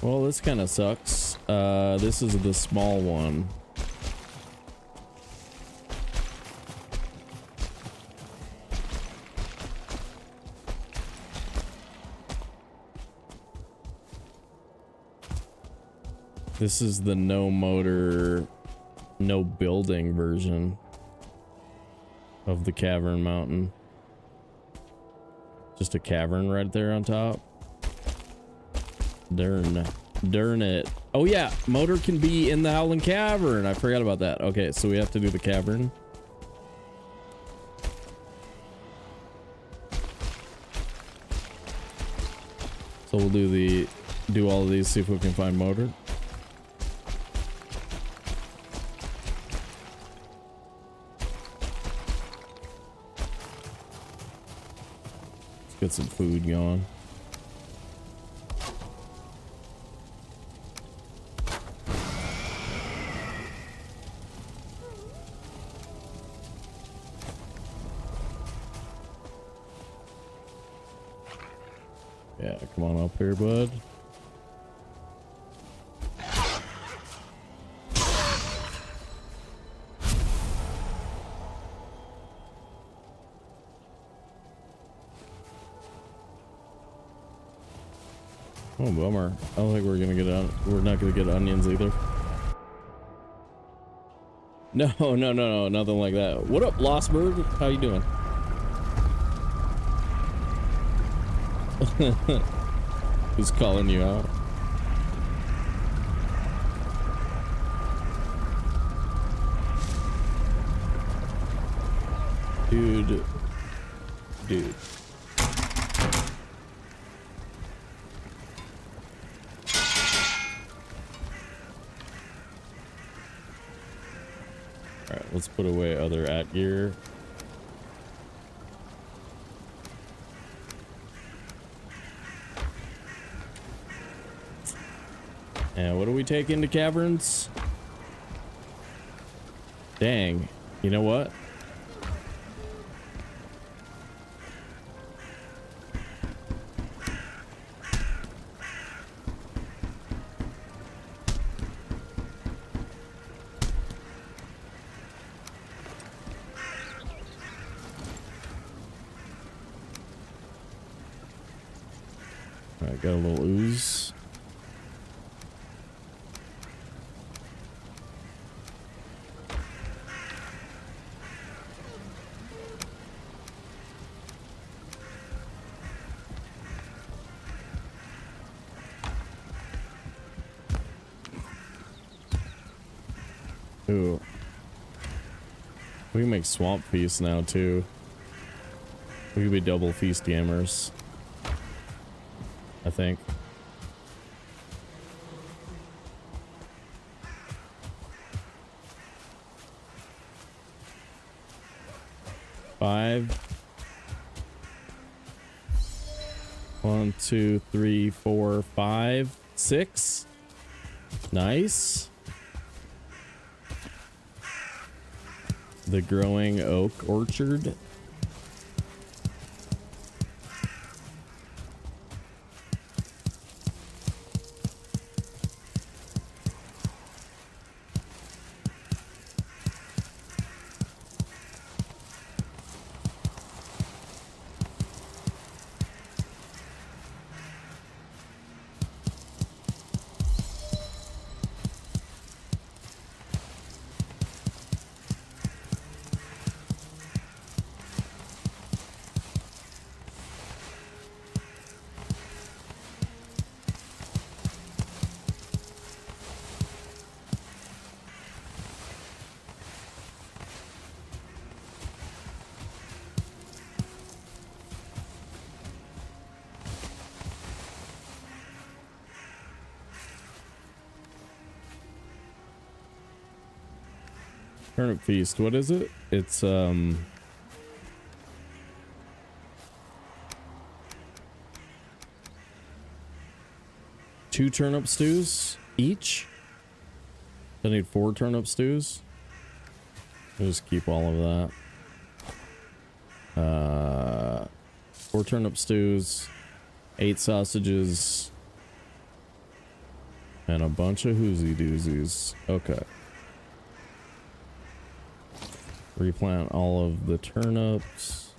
Well, this kind of sucks. This is the small one. This is the no motor, no building version of the cavern mountain. Just a cavern right there on top. Darn it. Oh yeah, motor can be in the Howling Cavern. I forgot about that. Okay, so we have to do the cavern. So we'll do all of these, see if we can find motor. Get some food going. Yeah, come on up here, bud. Oh, bummer. I don't think we're gonna get on. We're not gonna get onions either. No, nothing like that. What up, Lost Bird? How you doing? Who's calling you out? Dude. Alright, let's put away other at gear. And what do we take into caverns? Dang. You know what? Alright, got a little ooze. Ooh. We can make swamp feast now too. We could be double feast gamers, I think. Five. 1, 2, 3, 4, 5, 6. Nice. The growing oak orchard. Turnip feast. What is it? It's 2 turnip stews each. I need 4 turnip stews. I'll just keep all of that. 4 turnip stews, 8 sausages, and a bunch of hoozy doozies. Okay. Replant all of the turnips.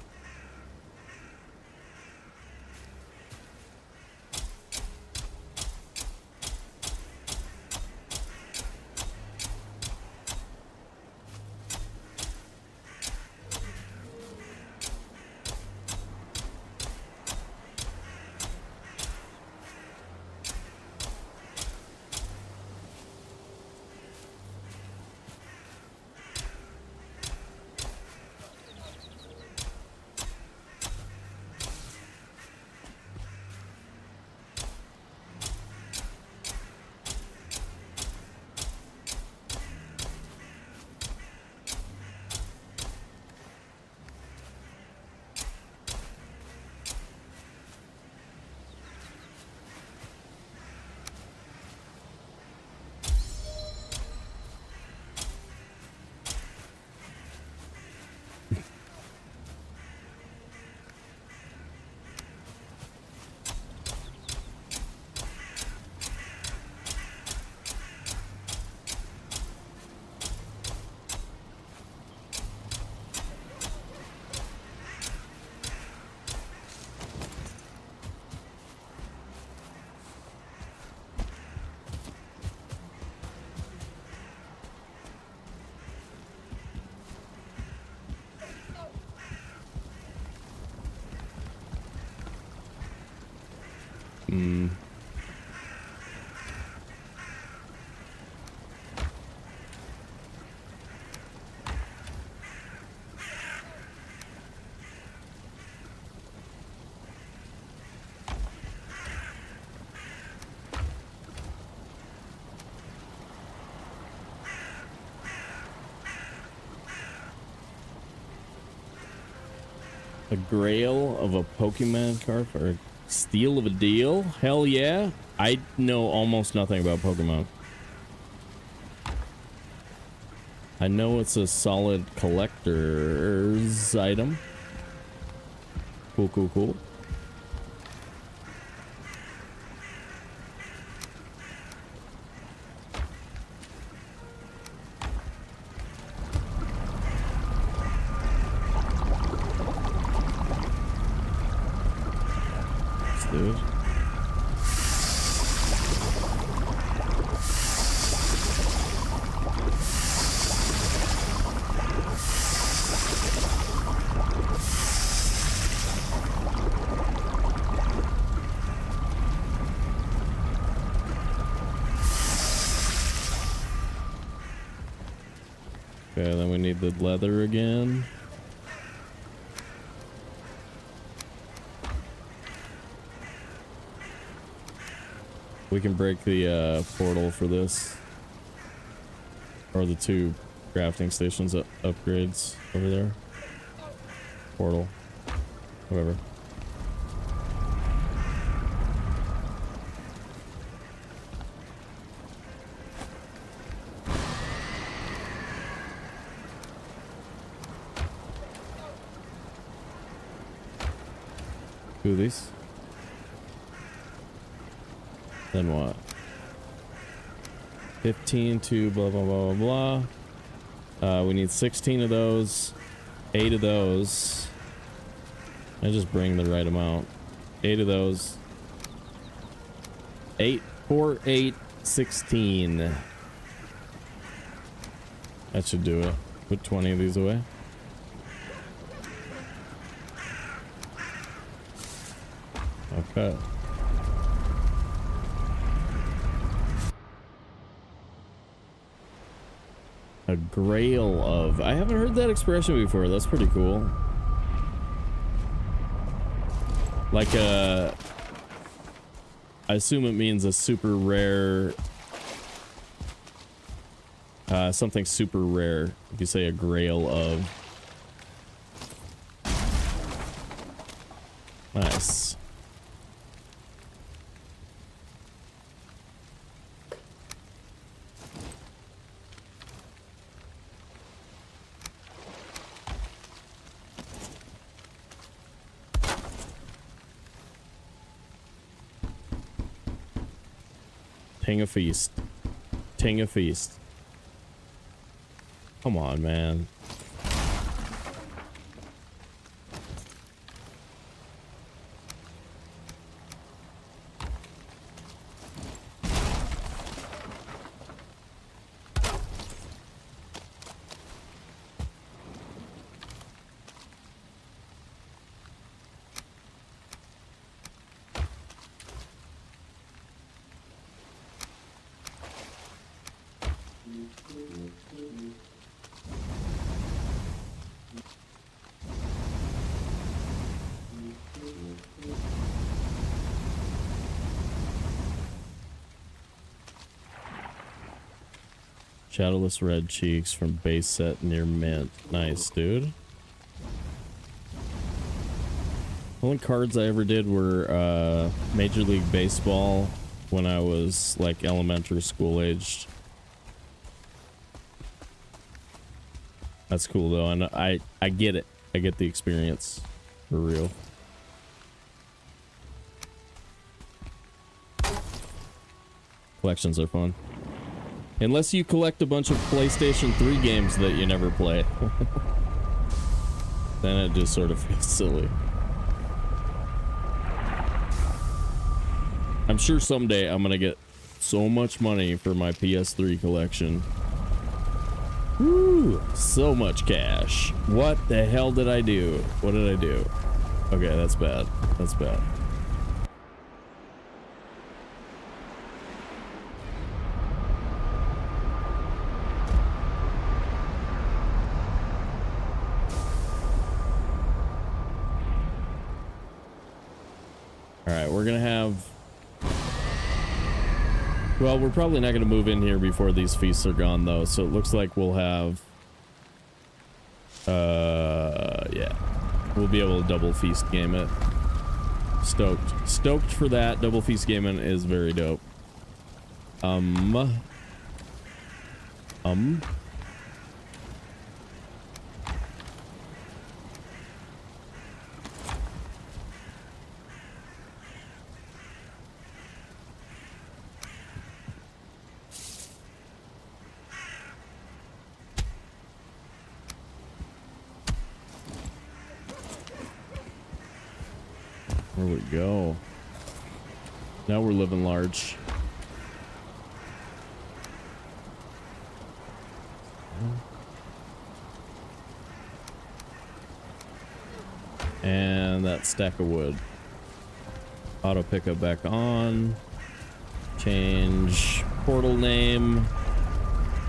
A grail of a Pokemon card for a steal of a deal? Hell yeah. I know almost nothing about Pokemon. I know it's a solid collector's item. Cool, cool, cool. Dude. Okay, then we need the leather again. We can break the portal for this. Or the 2 crafting stations upgrades over there. Portal. Whatever. Do these. Then what? 15 to blah blah blah blah blah. We need 16 of those, 8 of those. I just bring the right amount. 8 of those. 8, 4, 8, 16. That should do it. Put 20 of these away. Okay. A grail of... I haven't heard that expression before. That's pretty cool. Like a... I assume it means a super rare... something super rare. If you say a grail of... Nice. Ting a feast. Ting a feast. Come on, man. Shadowless red cheeks from base set near mint. Nice, dude. Only cards I ever did were Major League Baseball when I was like elementary school aged. That's cool though, and I get it. I get the experience for real. Collections are fun. Unless you collect a bunch of PlayStation 3 games that you never play. Then it just sort of feels silly. I'm sure someday I'm gonna get so much money for my PS3 collection. Woo! So much cash. What the hell did I do? What did I do? Okay, that's bad. That's bad. Alright, we're gonna have... Well, we're probably not gonna move in here before these feasts are gone, though, so it looks like we'll have... yeah. We'll be able to double feast game it. Stoked. Stoked for that. Double feast gaming is very dope. Where we go? Now we're living large. And that stack of wood. Auto pickup back on. Change portal name.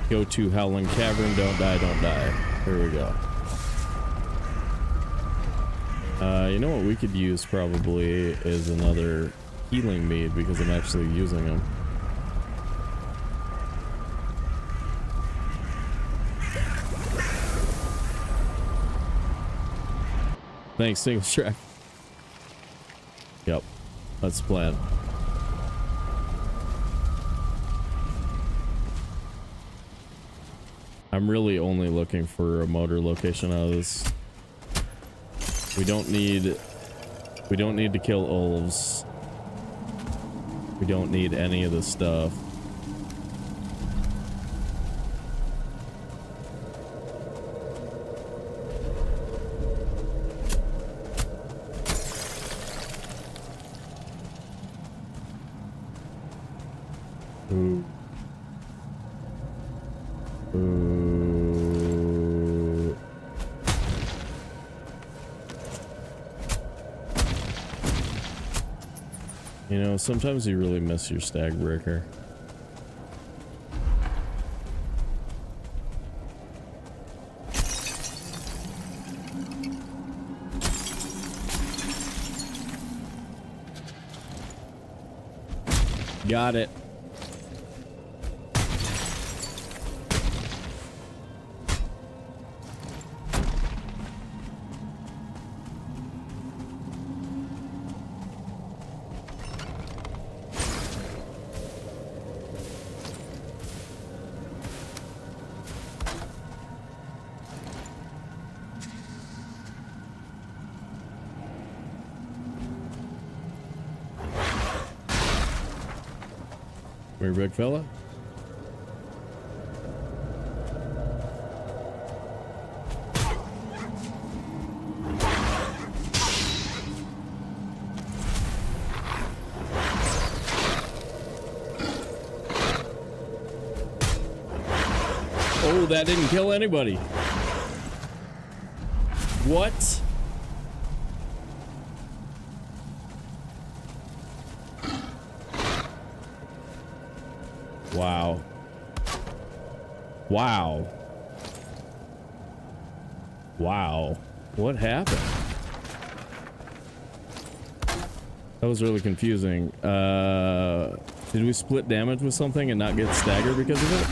Go to Howling Cavern. Don't die, don't die. Here we go. You know what we could use probably is another healing mead because I'm actually using them. Thanks, single track. Yep, that's the plan. I'm really only looking for a motor location out of this. We don't need to kill wolves. We don't need any of this stuff. Ooh. Ooh. You know, sometimes you really miss your stag breaker. Got it. Where, big fella? Oh, that didn't kill anybody. What? Wow. Wow. Wow. What happened? That was really confusing. Did we split damage with something and not get staggered because of it?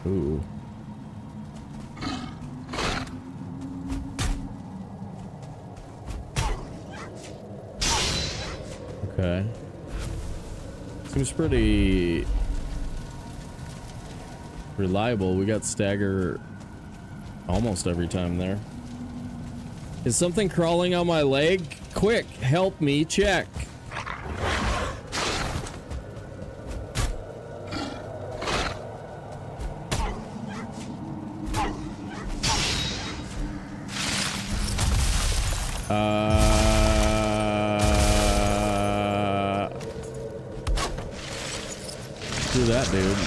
Ooh. Okay. Seems pretty reliable. We got stagger almost every time there. Is something crawling on my leg? Quick, help me check. Do that, dude.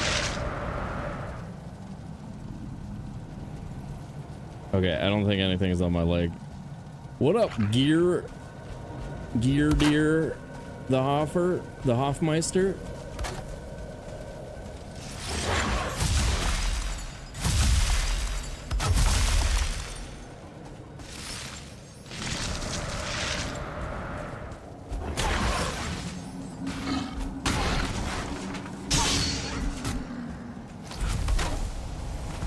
Okay, I don't think anything is on my leg. What up, Gear Deer, the Hoffmeister?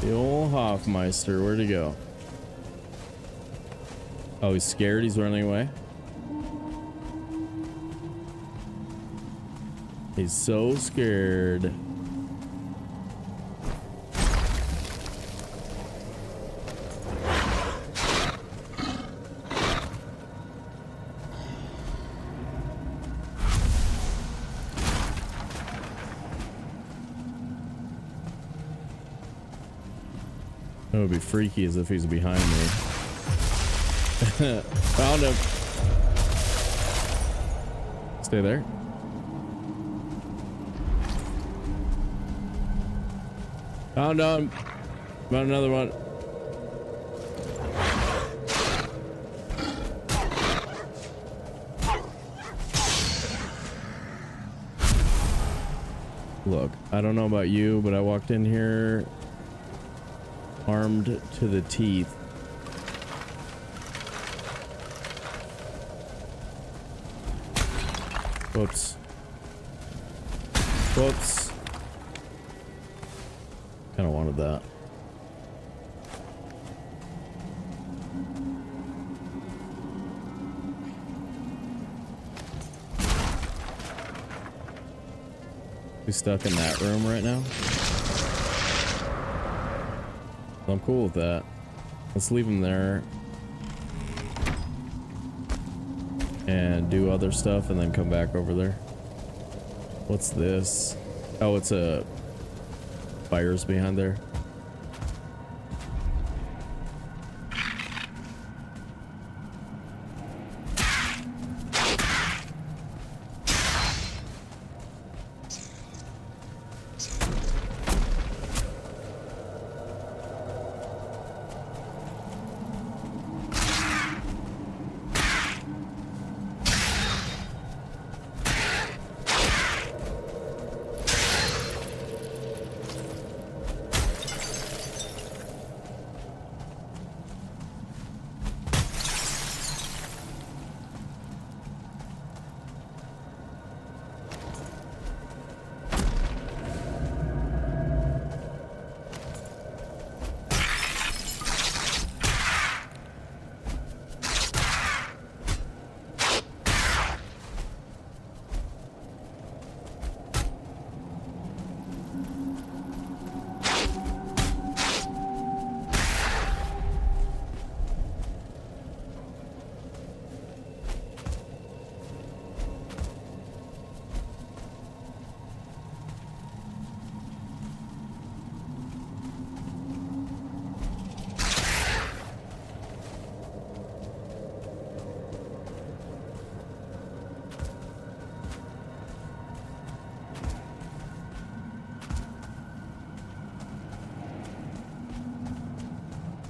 The old Hoffmeister, where'd he go? Oh, he's scared, he's running away. He's so scared. That would be freaky as if he's behind me. Found him. Stay there. Found him. Found another one. Look, I don't know about you, but I walked in here armed to the teeth. Whoops. Whoops. Kind of wanted that. He's stuck in that room right now. I'm cool with that. Let's leave him there and do other stuff and then come back over there. What's this? Oh, it's a fires behind there.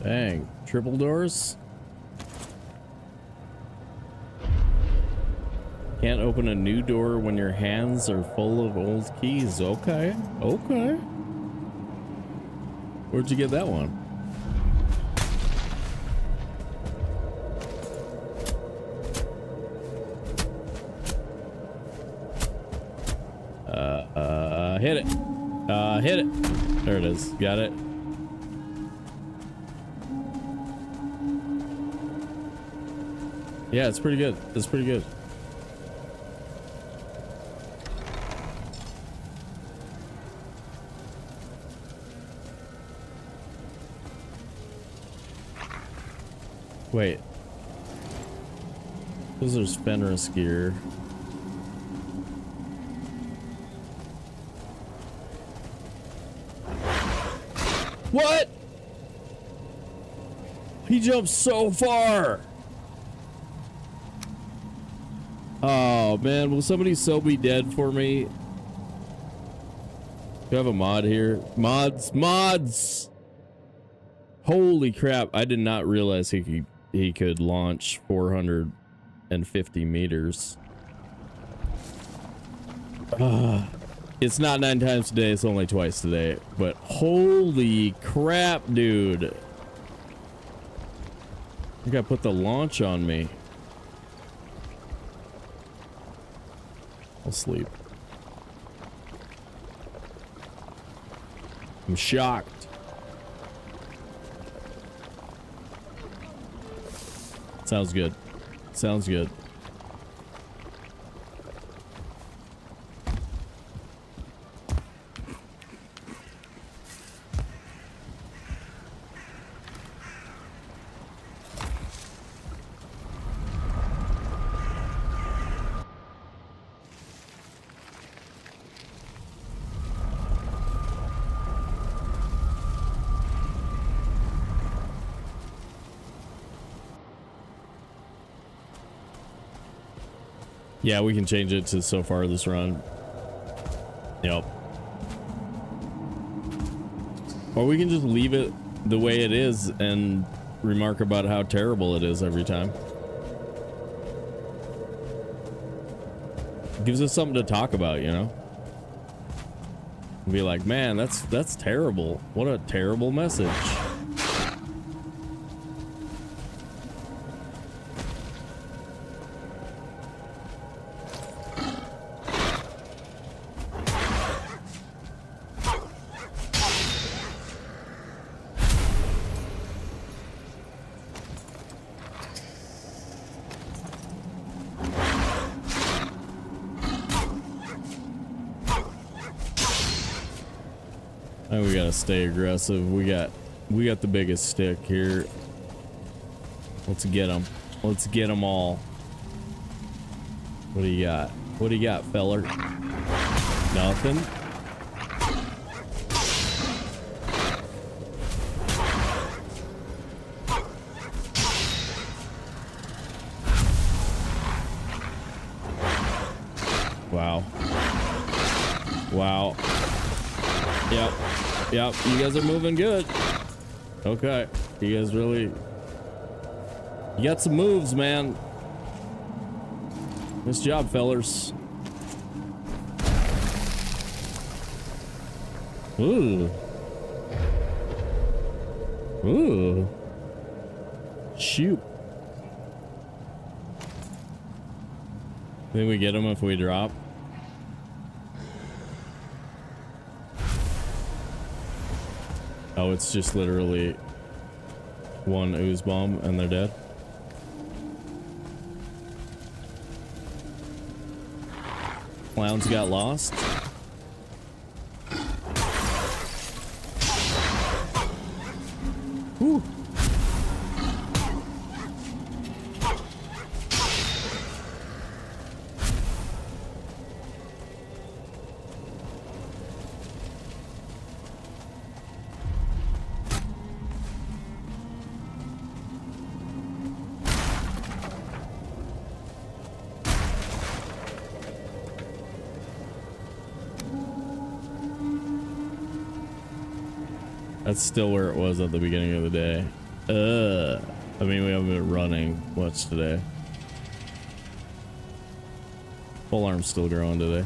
Dang, triple doors? Can't open a new door when your hands are full of old keys. Okay, okay. Where'd you get that one? Hit it. Hit it. There it is. Got it. Yeah, it's pretty good. It's pretty good. Wait. Those are Fenris gear. What? He jumped so far. Oh man, will somebody Sobe dead for me? Do you have a mod here? Mods! Holy crap, I did not realize he could launch 450 meters. It's not 9 times today, it's only twice today. But holy crap, dude. I think I put the launch on me. I'll sleep. I'm shocked. Sounds good. Sounds good. Yeah, we can change it to so far this run. Yep. Or we can just leave it the way it is and remark about how terrible it is every time. Gives us something to talk about, you know? Be like, man, that's terrible. What a terrible message. And we gotta stay aggressive. We got the biggest stick here. Let's get them. Let's get them all. What do you got? What do you got, feller? Nothing. Wow. Wow. Yep. Yep. You guys are moving good. Okay. You guys really... You got some moves, man. Nice job, fellers. Ooh. Ooh. Shoot. Think we get them if we drop? Oh, it's just literally one ooze bomb and they're dead. Clowns got lost. Whew. That's still where it was at the beginning of the day. I mean, we haven't been running much today. Full arm's still growing today.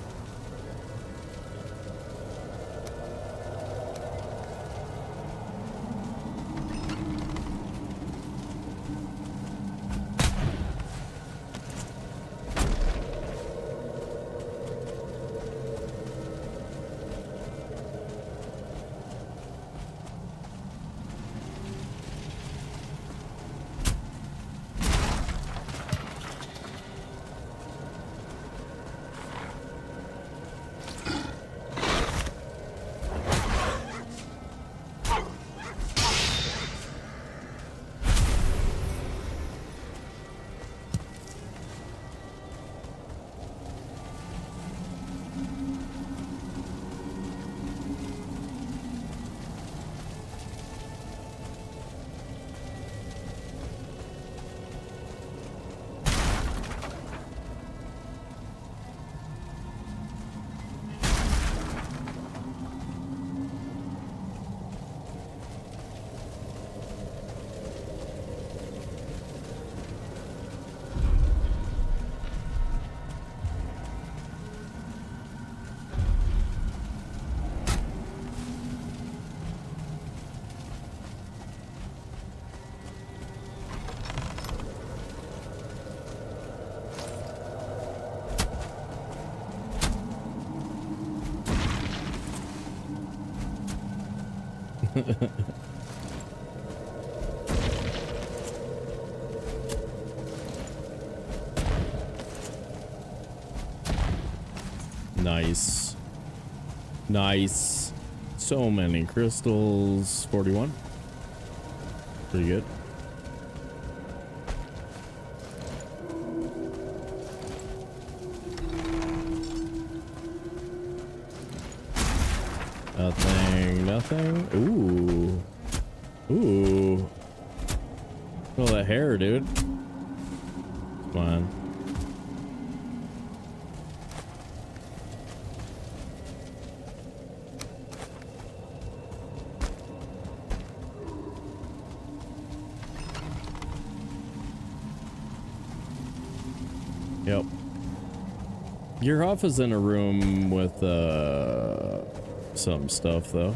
Nice. Nice. So many crystals. 41. Pretty good. Nothing. Nothing. Ooh. Ooh. Oh, that hair, dude. Come on. Yep. Your Huff is in a room with some stuff though.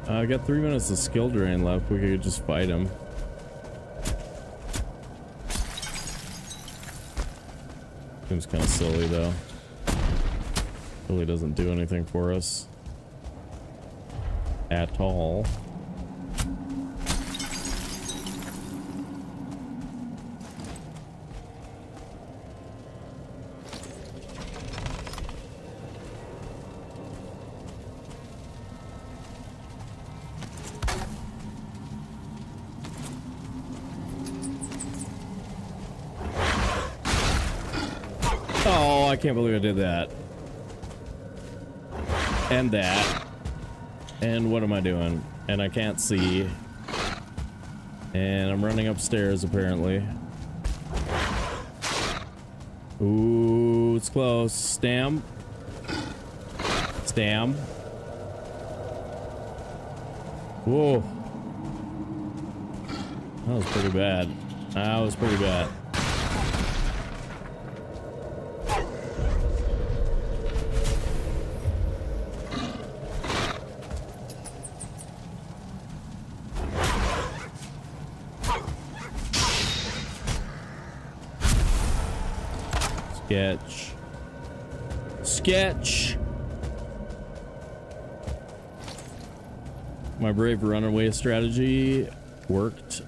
I got 3 minutes of skill drain left. We could just fight him. Seems kind of silly though. Really doesn't do anything for us at all. Oh, I can't believe I did that. And that. And what am I doing? And I can't see. And I'm running upstairs apparently. Ooh, it's close. Stam. Stam. Whoa. That was pretty bad. That was pretty bad. Sketch. Sketch. My brave runaway strategy worked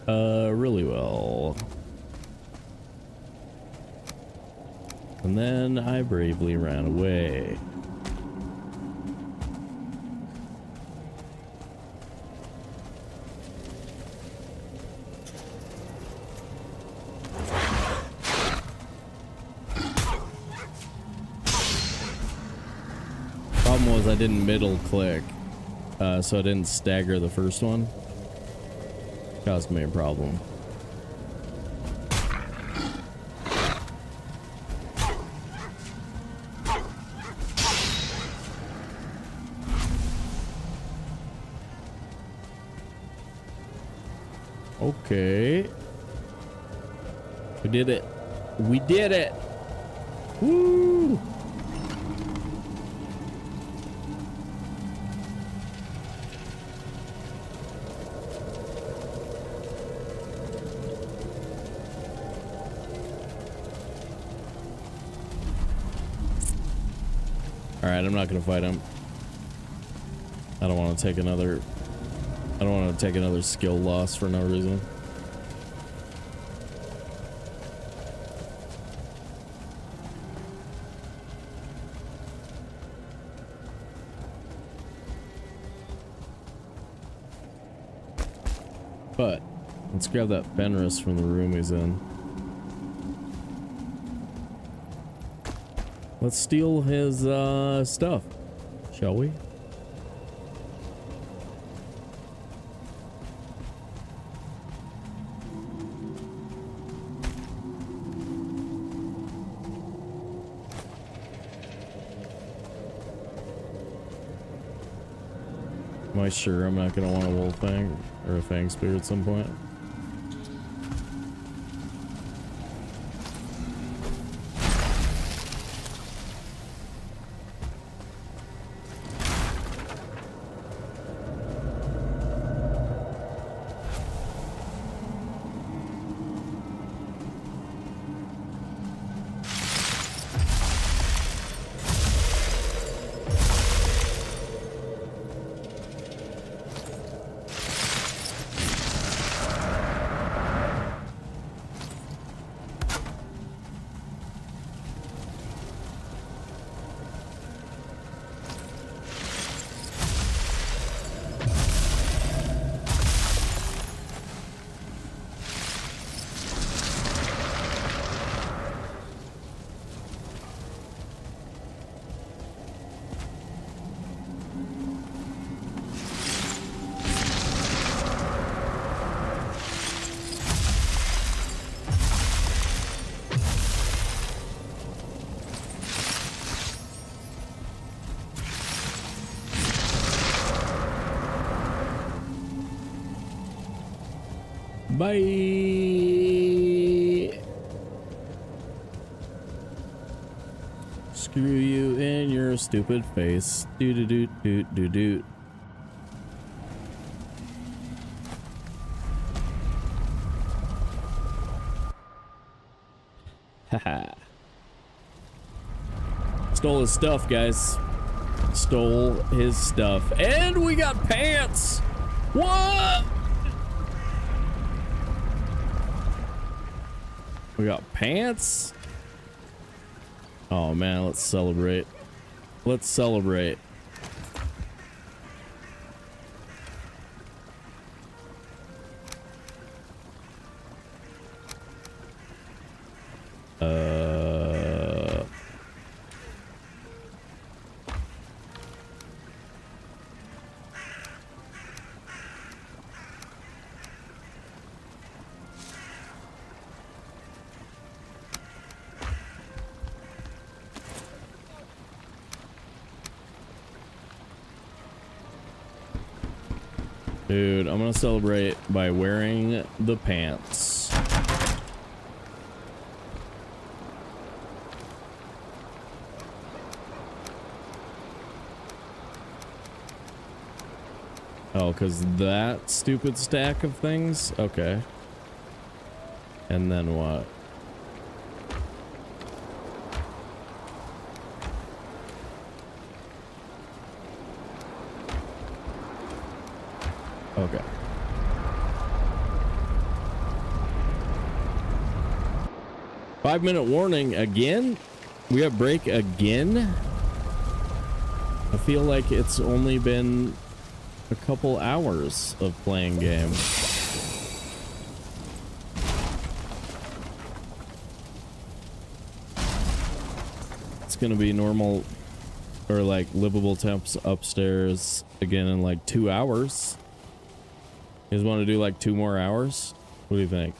really well. And then I bravely ran away. Problem was I didn't middle click, so I didn't stagger the first one. Caused me a problem. Okay. We did it. We did it. Woo! Alright, I'm not gonna fight him. I don't want to take another... I don't want to take another skill loss for no reason. But let's grab that Fenris from the room he's in. Let's steal his stuff, shall we? Am I sure I'm not gonna want a wolf fang or a fang spear at some point? Bye. Screw you in your stupid face. Do do do do do do. Haha. Stole his stuff, guys. Stole his stuff. And we got pants! What? We got pants? Oh man, let's celebrate. Let's celebrate. Dude, I'm gonna celebrate by wearing the pants. Oh, because that stupid stack of things? Okay. And then what? Okay. Five-minute warning again? We have break again? I feel like it's only been a couple hours of playing game. It's gonna be normal or like livable temps upstairs again in like 2 hours. You guys want to do like 2 more hours? What do you think?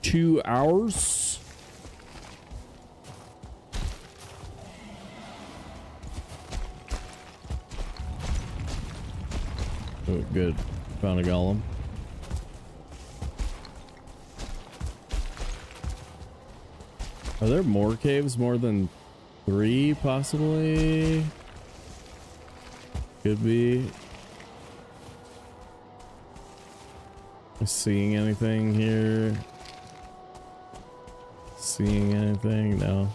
2 hours? Oh, good. Found a golem. Are there more caves? More than 3, possibly? Could be. Seeing anything here? Seeing anything? No.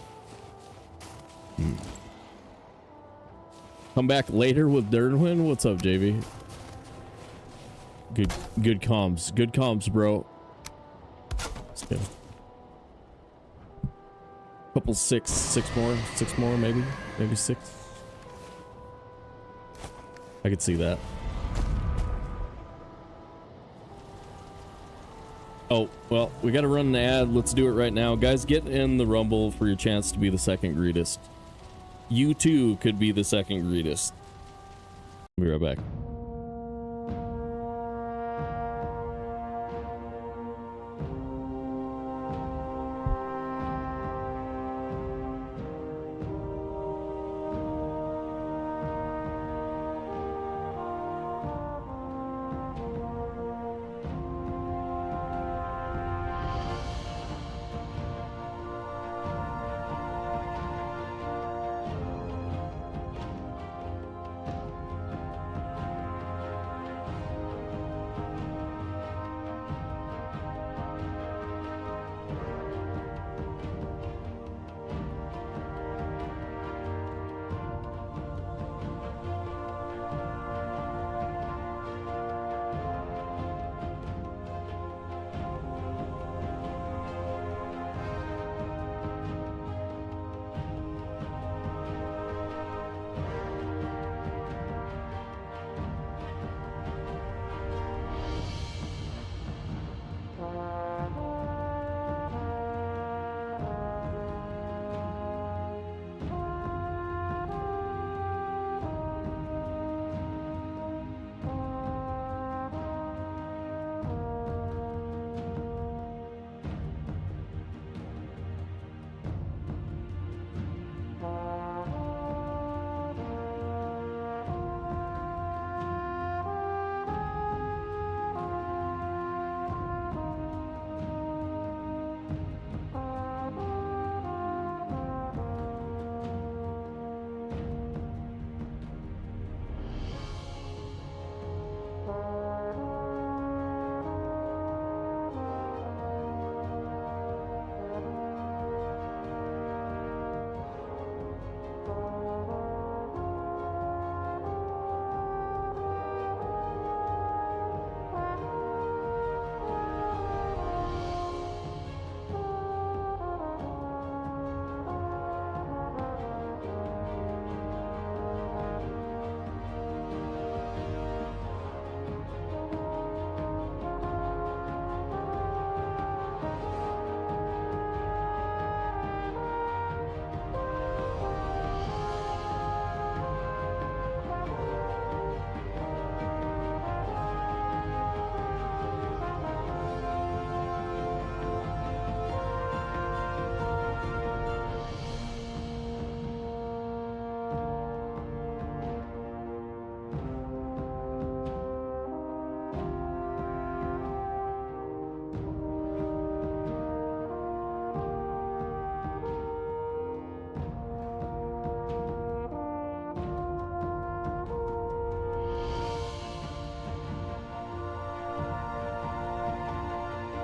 Come back later with Derwin? What's up, JB? Good comms. Good comms, bro. Let's go. Couple six more, maybe 6. I could see that. Oh, well, we got to run an ad. Let's do it right now. Guys, get in the Rumble for your chance to be the second greatest. You too could be the second greatest. I'll be right back.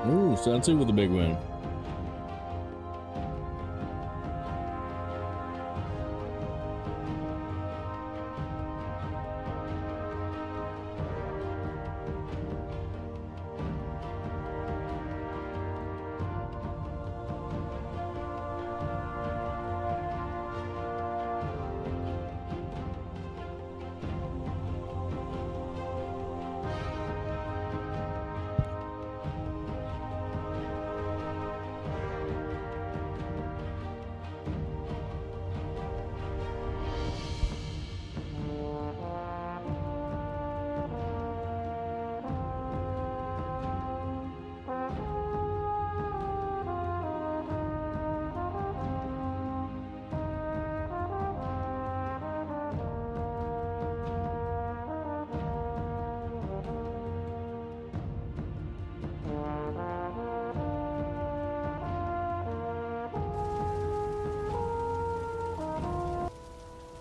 Ooh, Sensei with a big win.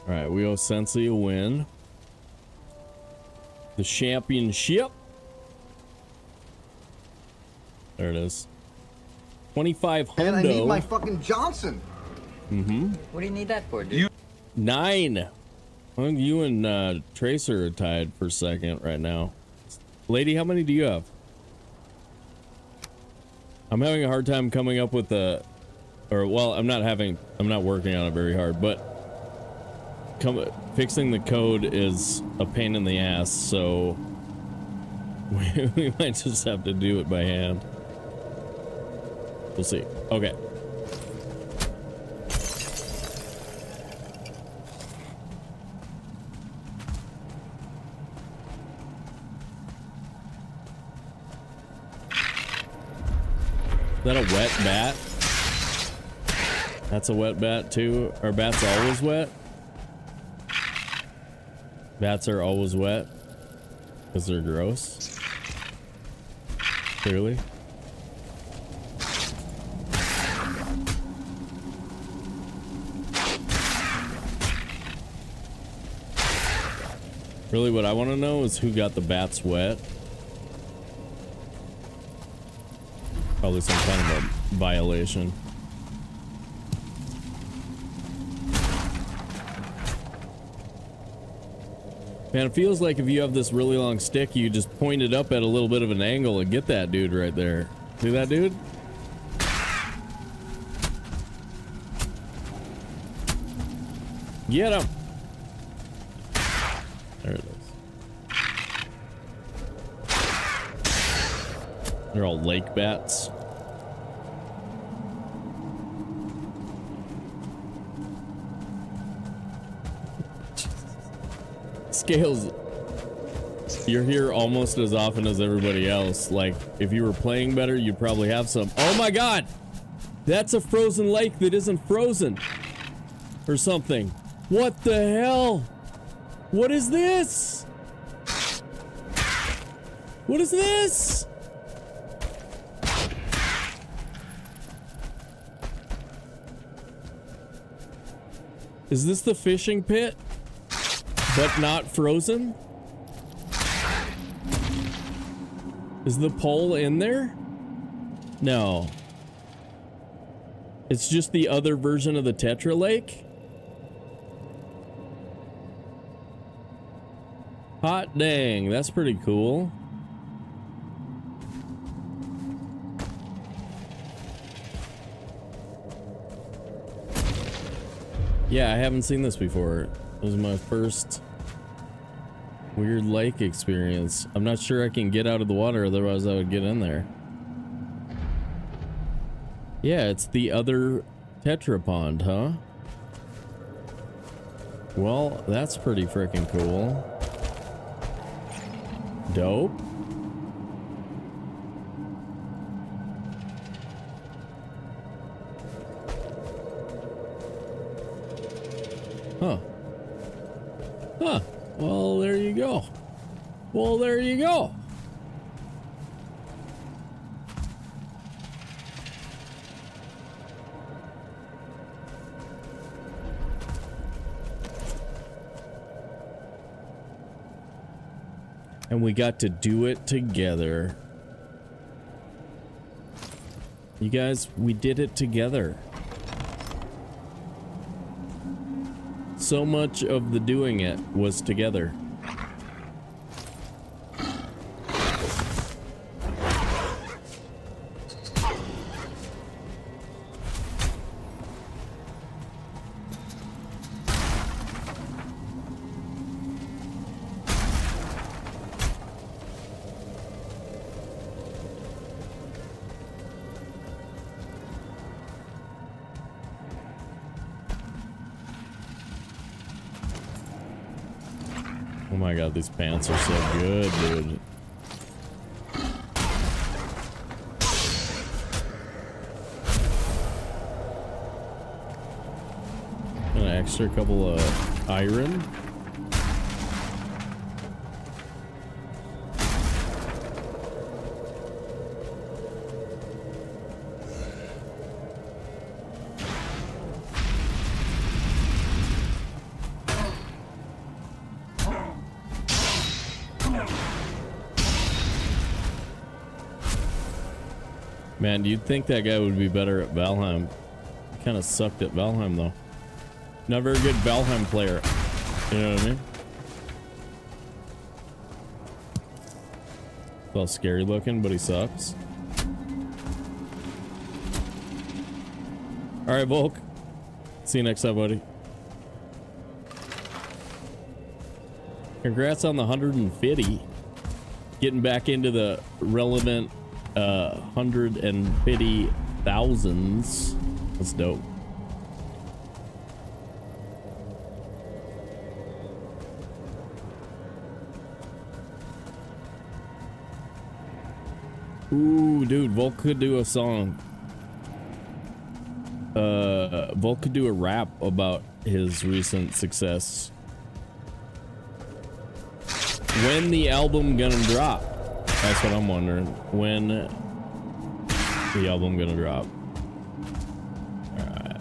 Alright, we owe Sensei a win. The championship. There it is. 25 Man, I hundo. need my fucking Johnson. Mm-hmm. What do you need that for, dude? 9. Well, you and Tracer are tied for second right now. Lady, how many do you have? I'm having a hard time coming up with the... Or, well, I'm not working on it very hard, but... Fixing the code is a pain in the ass, so... we might just have to do it by hand. We'll see. Okay. Is that a wet bat? That's a wet bat too? Are bats always wet? Bats are always wet because they're gross. Clearly. Really, what I want to know is who got the bats wet. Probably some kind of a violation. Man, it feels like if you have this really long stick, you just point it up at a little bit of an angle and get that dude right there. See that dude? Get him! There it is. They're all lake bats. Scales, you're here almost as often as everybody else. Like, if you were playing better, you'd probably have some. Oh my god! That's a frozen lake that isn't frozen. Or something. What the hell? What is this? What is this? Is this the fishing pit? But not frozen? Is the pole in there? No. It's just the other version of the Tetra Lake? Hot dang, that's pretty cool. Yeah, I haven't seen this before. It was my first weird lake experience. I'm not sure I can get out of the water, otherwise I would get in there. Yeah, it's the other Tetra Pond, huh? Well, that's pretty freaking cool. Dope. Huh. Huh. Well, there you go. Well, there you go. And we got to do it together. You guys, we did it together. So much of the doing it was together. Oh my god, these pants are so good, dude. An extra couple of iron. Man, you'd think that guy would be better at Valheim. He kind of sucked at Valheim, though. Never a good Valheim player. You know what I mean? It's all scary looking, but he sucks. Alright, Volk. See you next time, buddy. Congrats on the 150. Getting back into the relevant 150,000s. That's dope. Ooh, dude, Volk could do a song. Volk could do a rap about his recent success. When the album gonna drop? That's what I'm wondering. When the album gonna drop? Alright.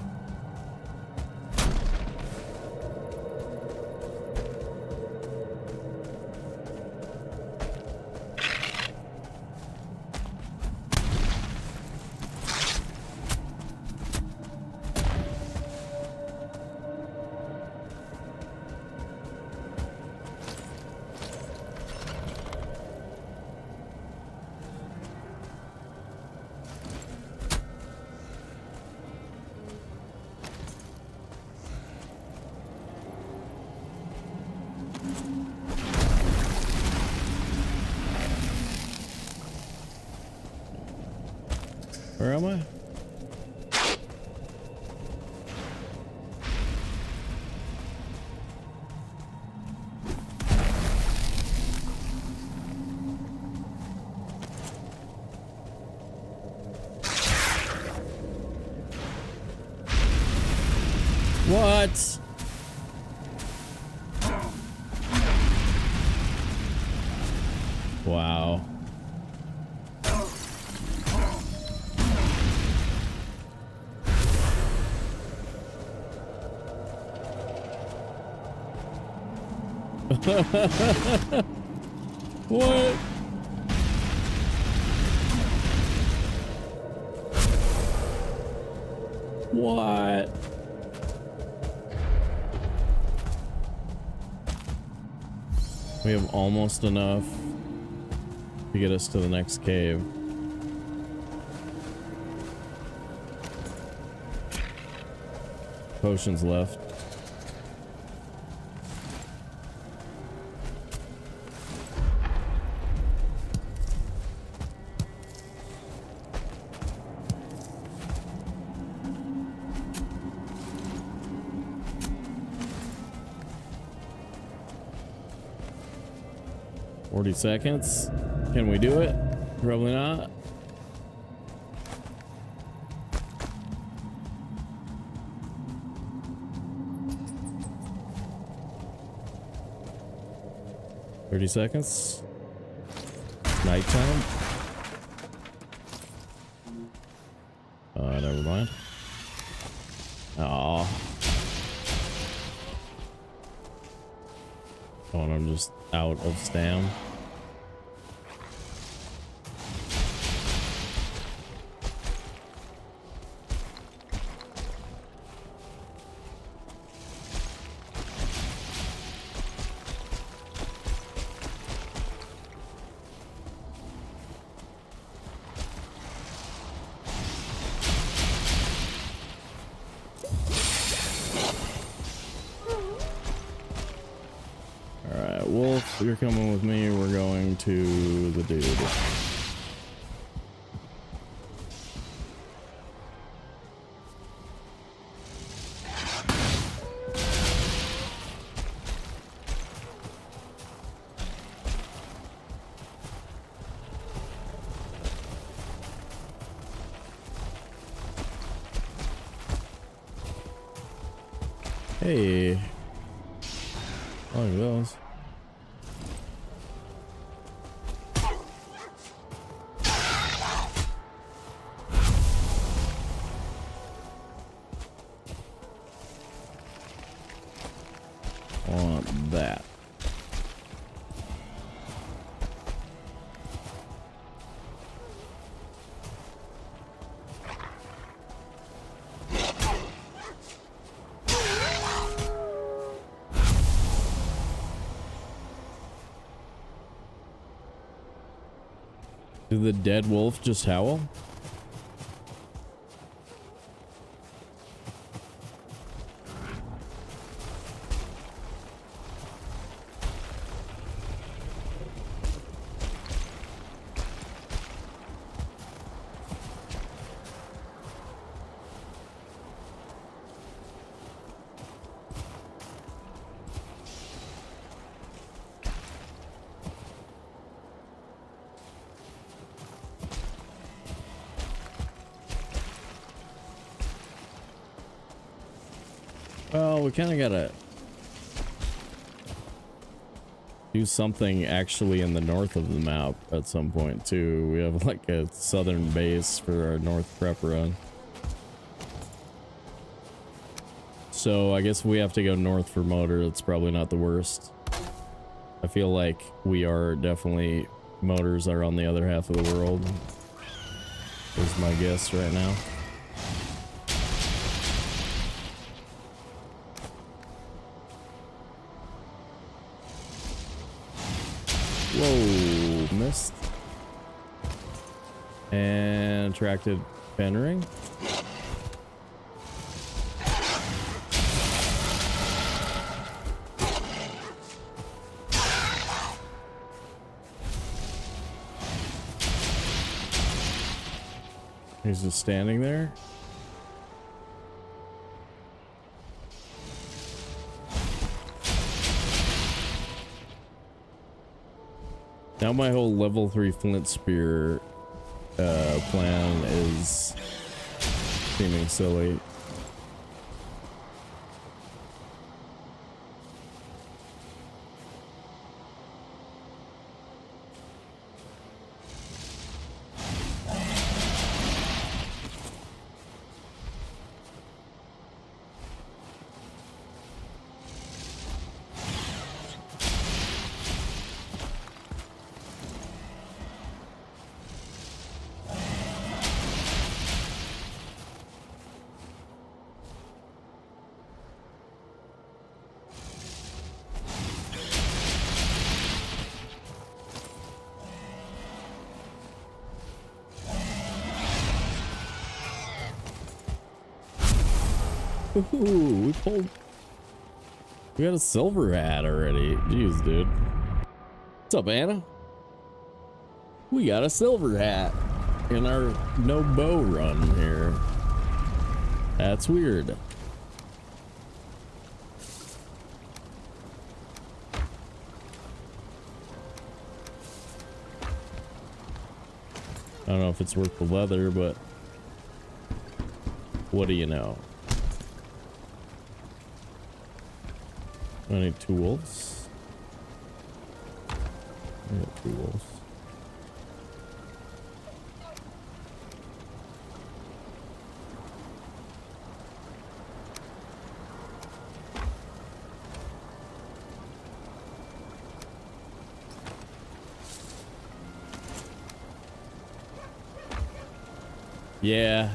Where am I? What? Wow. What? What? We have almost enough to get us to the next cave. Potions left. Seconds. Can we do it? Probably not. $30 seconds. Nighttime. Never mind. Oh, and I'm just out of stam. you're coming with me. We're going to the dude. Hey, I like those. Want that. Did the dead wolf just howl? Well, we kind of gotta do something actually in the north of the map at some point too. We have like a southern base for our north prep run. So I guess we have to go north for motor. It's probably not the worst. I feel like we are definitely, motors are on the other half of the world. Is my guess right now. Whoa, missed. And attracted Fenring. He's just standing there. Now my whole level 3 flint spear plan is seeming silly. Ooh, we got a silver hat already. Jeez, dude. What's up, Anna? We got a silver hat in our no bow run here. That's weird. I don't know if it's worth the leather, but what do you know? I need tools. I got tools. Yeah.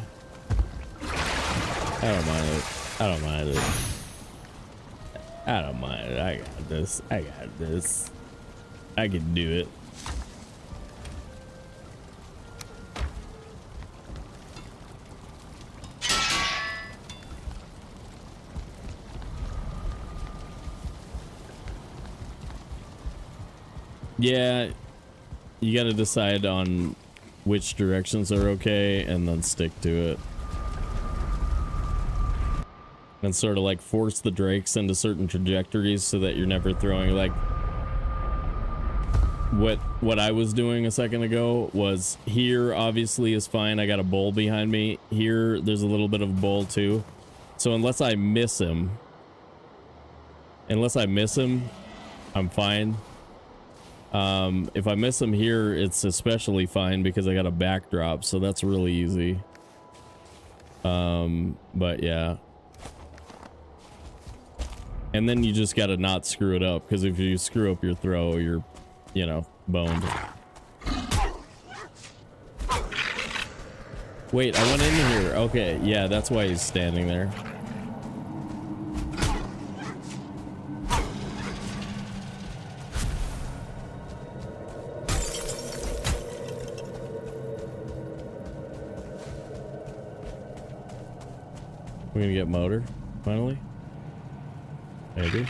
I don't mind it. I don't mind it. I don't mind it. I got this. I got this. I can do it. Yeah, you got to decide on which directions are okay and then stick to it. And sort of like force the drakes into certain trajectories so that you're never throwing like what I was doing a second ago was here obviously is fine. I got a bull behind me. Here there's a little bit of a bull too. So unless I miss him, I'm fine. If I miss him here, it's especially fine because I got a backdrop, so that's really easy. But yeah. And then you just gotta not screw it up, because if you screw up your throw, you're, you know, boned. Wait, I went in here. Okay, yeah, that's why he's standing there. We're gonna get motor, finally. Maybe.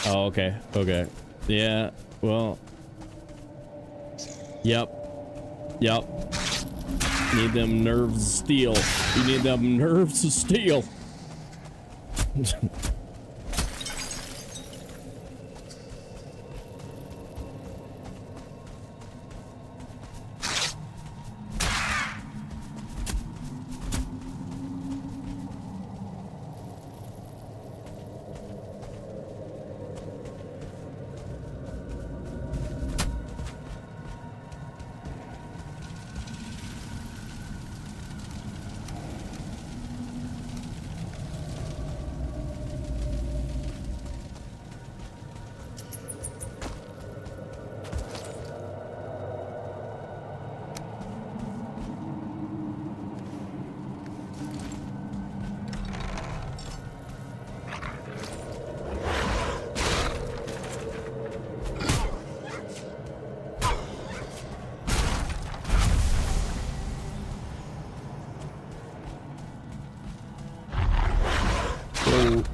Oh, okay. Okay. Yeah, well. Yep. Need them nerves of steel. You need them nerves of steel.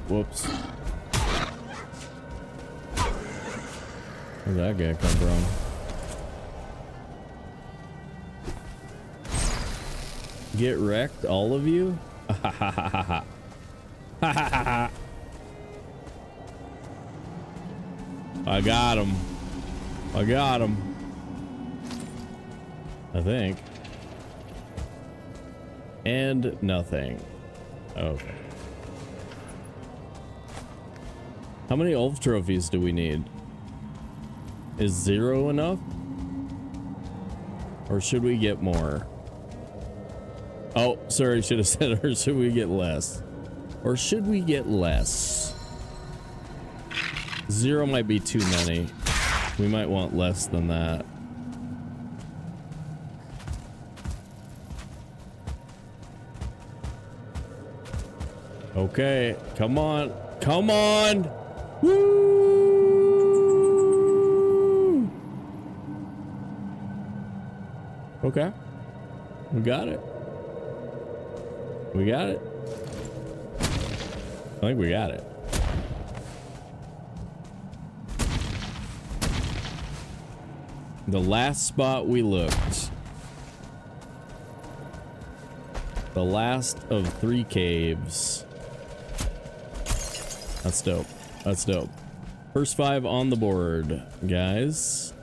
Whoops. Where'd that guy come from? Get wrecked, all of you? Ha ha ha ha ha. Ha ha ha ha. I got him. I got him. I think. And nothing. Okay. How many Ulf trophies do we need? Is 0 enough? Or should we get more? Oh, sorry, should have said, or should we get less? Or should we get less? 0 might be too many. We might want less than that. Okay, come on. Come on! Woo! Okay. We got it. We got it. I think we got it. The last spot we looked. The last of 3 caves. That's dope. That's dope. First 5 on the board, guys.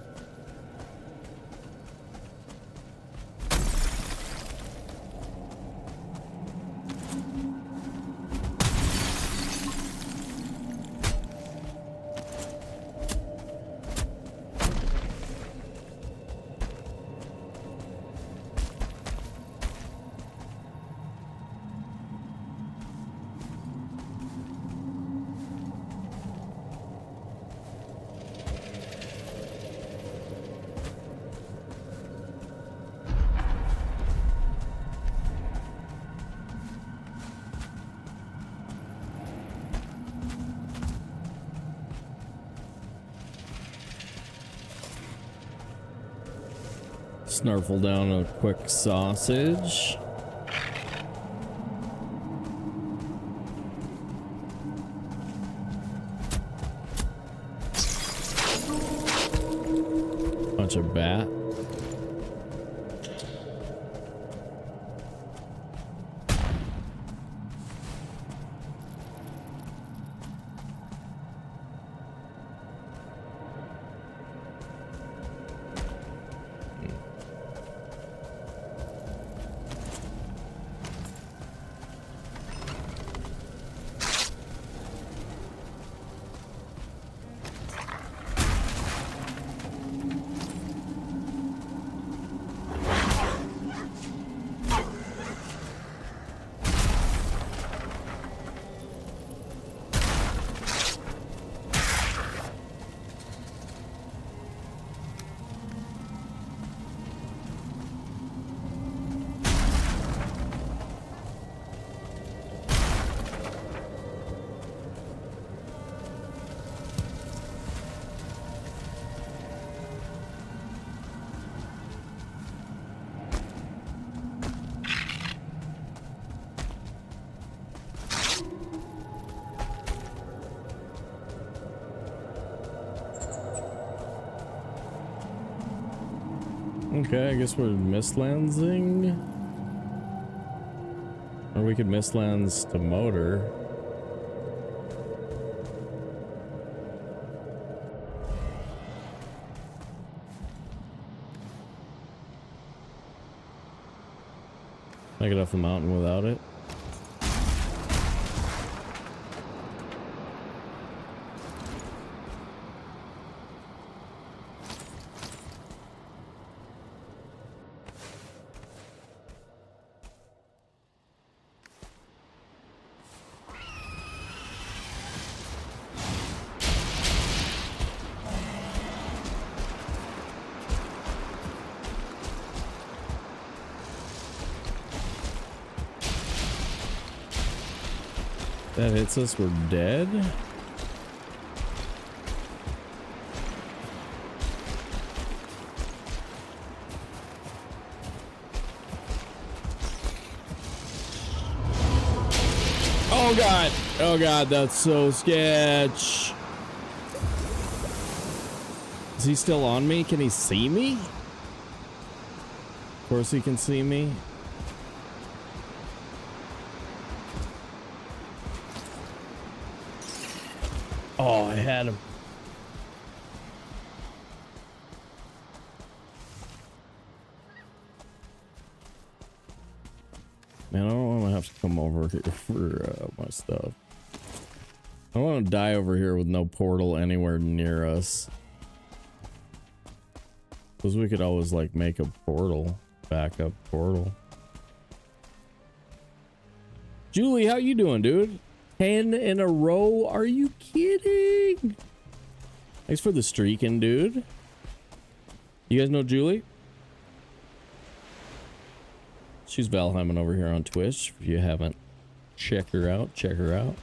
Snarfle down a quick sausage. Bunch of bat. Okay, I guess we're mislandsing. Or we could mislands to motor. I get off the mountain without it. That hits us, we're dead. Oh god! Oh god, that's so sketch. Is he still on me? Can he see me? Of course he can see me. Oh, I had him. Man, I don't want to have to come over here for my stuff. I don't want to die over here with no portal anywhere near us. Because we could always like make a portal, backup portal. Julie, how you doing, dude? 10 in a row? Are you kidding? Thanks for the streaking, dude. You guys know Julie? She's Valheiming over here on Twitch. If you haven't checked her out, check her out.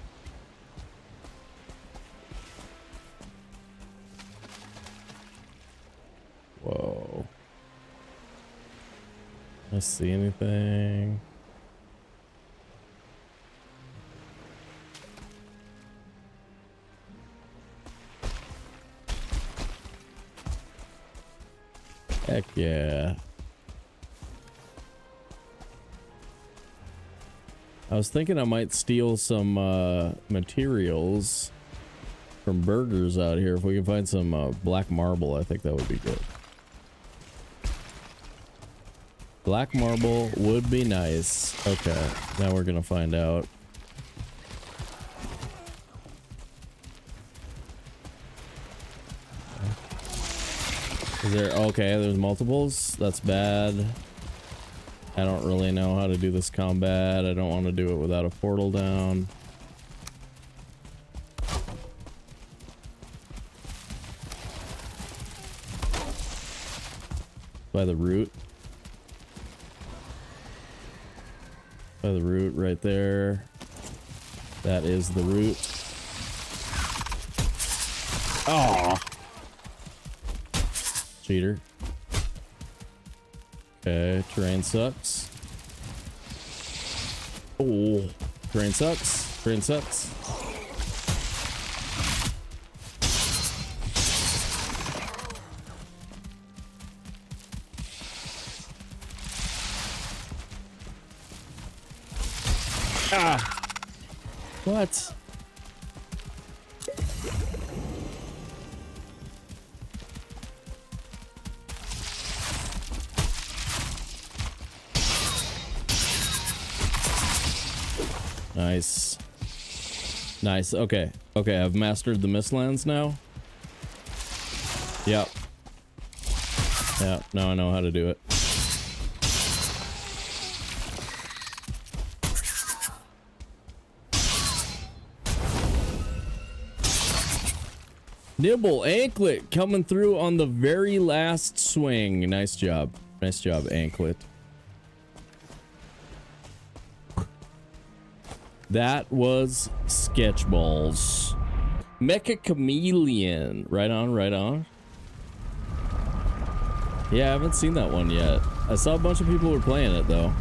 Whoa. I see anything? Heck yeah. I was thinking I might steal some materials from burgers out here. If we can find some black marble, I think that would be good. Black marble would be nice. Okay, now we're gonna find out. Is there, okay, there's multiples. That's bad. I don't really know how to do this combat. I don't want to do it without a portal down. By the root. By the root right there. That is the root. Oh. Cheater. Okay, terrain sucks. Oh, terrain sucks. Terrain sucks. Ah! What? Nice. Nice. Okay. Okay, I've mastered the Mistlands now. Yep. Yep, now I know how to do it. Nibble Anklet coming through on the very last swing. Nice job. Nice job, Anklet. That was Sketchballs. Mecha Chameleon. Right on, right on. Yeah, I haven't seen that one yet. I saw a bunch of people were playing it though.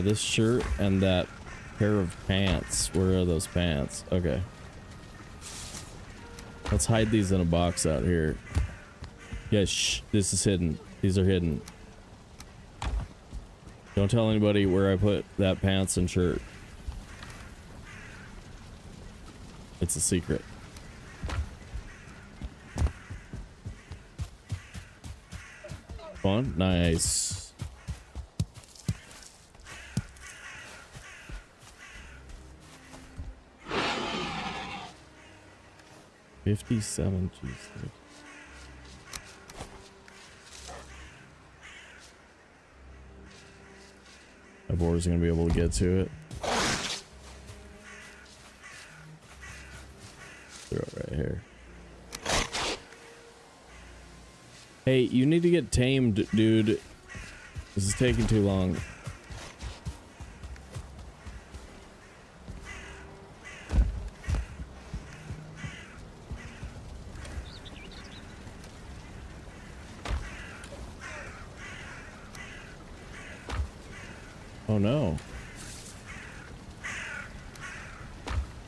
This shirt and that pair of pants. Where are those pants? Okay. Let's hide these in a box out here. Yeah, shh. This is hidden. These are hidden. Don't tell anybody where I put that pants and shirt. It's a secret. Fun? Nice. 57 cheesesteak. My board's gonna be able to get to it. Throw it right here. Hey, you need to get tamed, dude. This is taking too long. Oh no.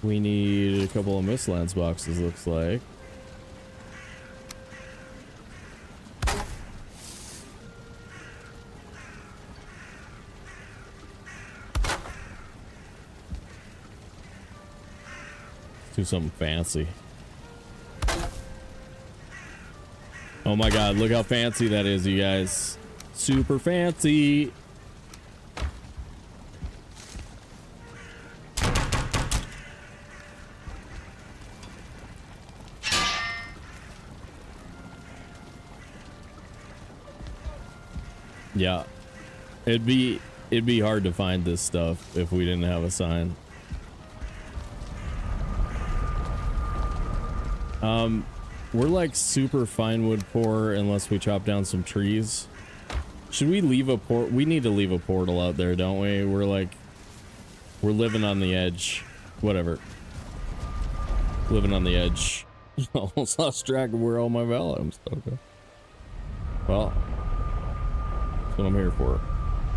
We need a couple of Mistlands boxes, looks like. Let's do something fancy. Oh my god, look how fancy that is, you guys. Super fancy. Yeah, it'd be hard to find this stuff if we didn't have a sign. We're like super fine wood poor unless we chop down some trees. Should we leave a port? We need to leave a portal out there, don't we? We're living on the edge. Whatever. Living on the edge. Almost lost track of where all my Valheim stuff go. Well. That's what I'm here for.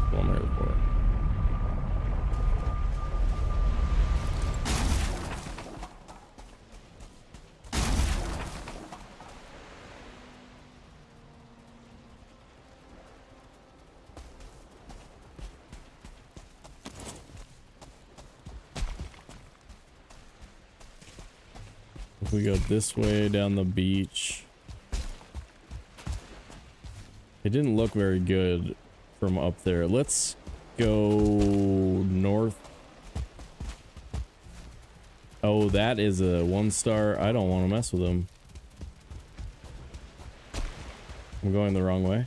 That's what I'm here for. If we go this way down the beach. It didn't look very good from up there. Let's go north. Oh, that is a 1-star. I don't want to mess with them. I'm going the wrong way.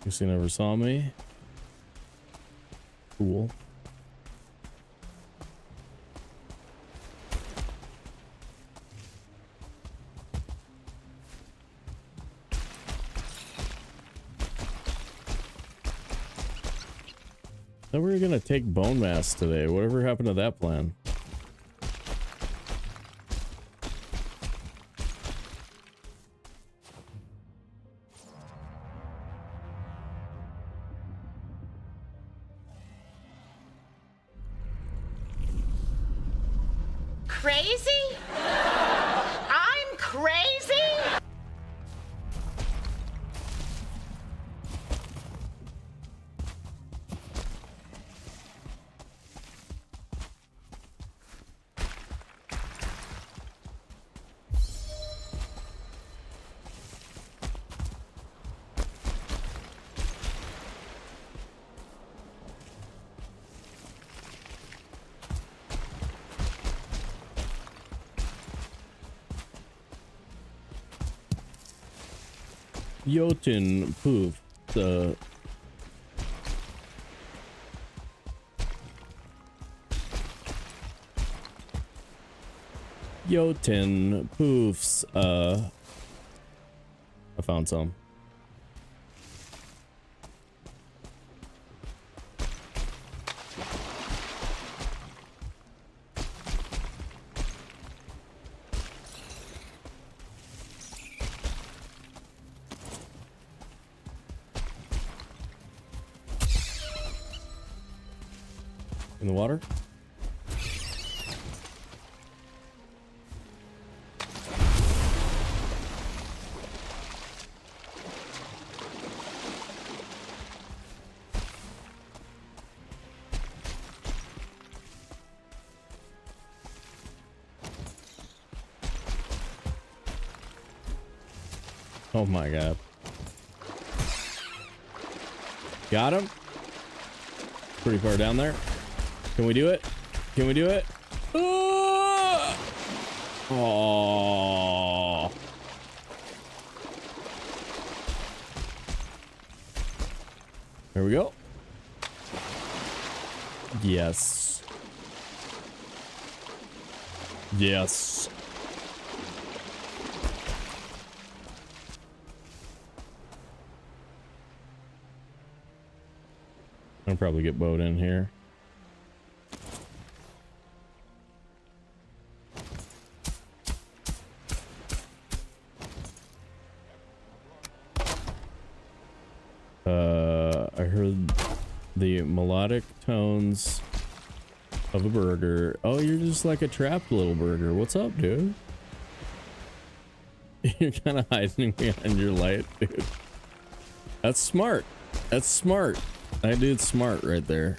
Guess he never saw me. Cool. Thought we were gonna take Bonemass today. Whatever happened to that plan? Crazy? I'm crazy? Jotun poof. The Jotun poofs. I found some. In the water? Oh my god. Got him? Pretty far down there. Can we do it? Can we do it? Oh. There we go. Yes. Yes. I'll probably get boat in here. I heard the melodic tones of a burger. Oh, you're just like a trapped little burger. What's up, dude? You're kind of hiding behind your light, dude. That's smart. That's smart. That dude's smart right there.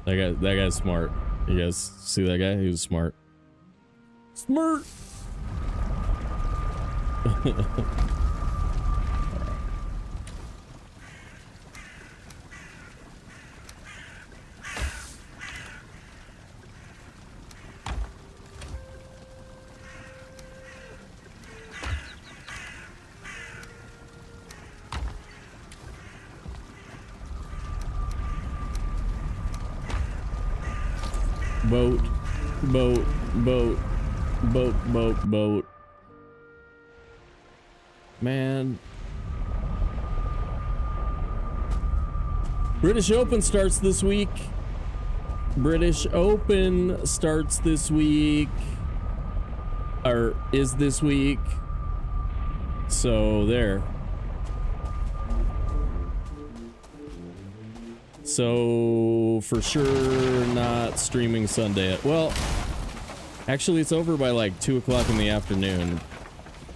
That guy's smart. You guys see that guy? He was smart. Smart. Boat, boat, boat, boat, boat, boat. Man. British Open starts this week. British Open starts this week. Or is this week. So there. So for sure not streaming Sunday. Well, actually it's over by like 2 o'clock in the afternoon.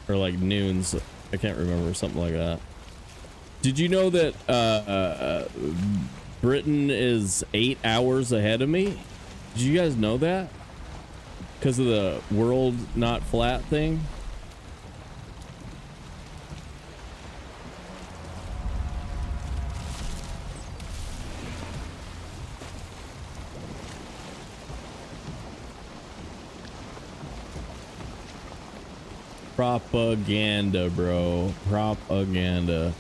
Or like noons. I can't remember, something like that. Did you know that Britain is 8 hours ahead of me? Did you guys know that? Because of the world not flat thing? Propaganda, bro. Propaganda.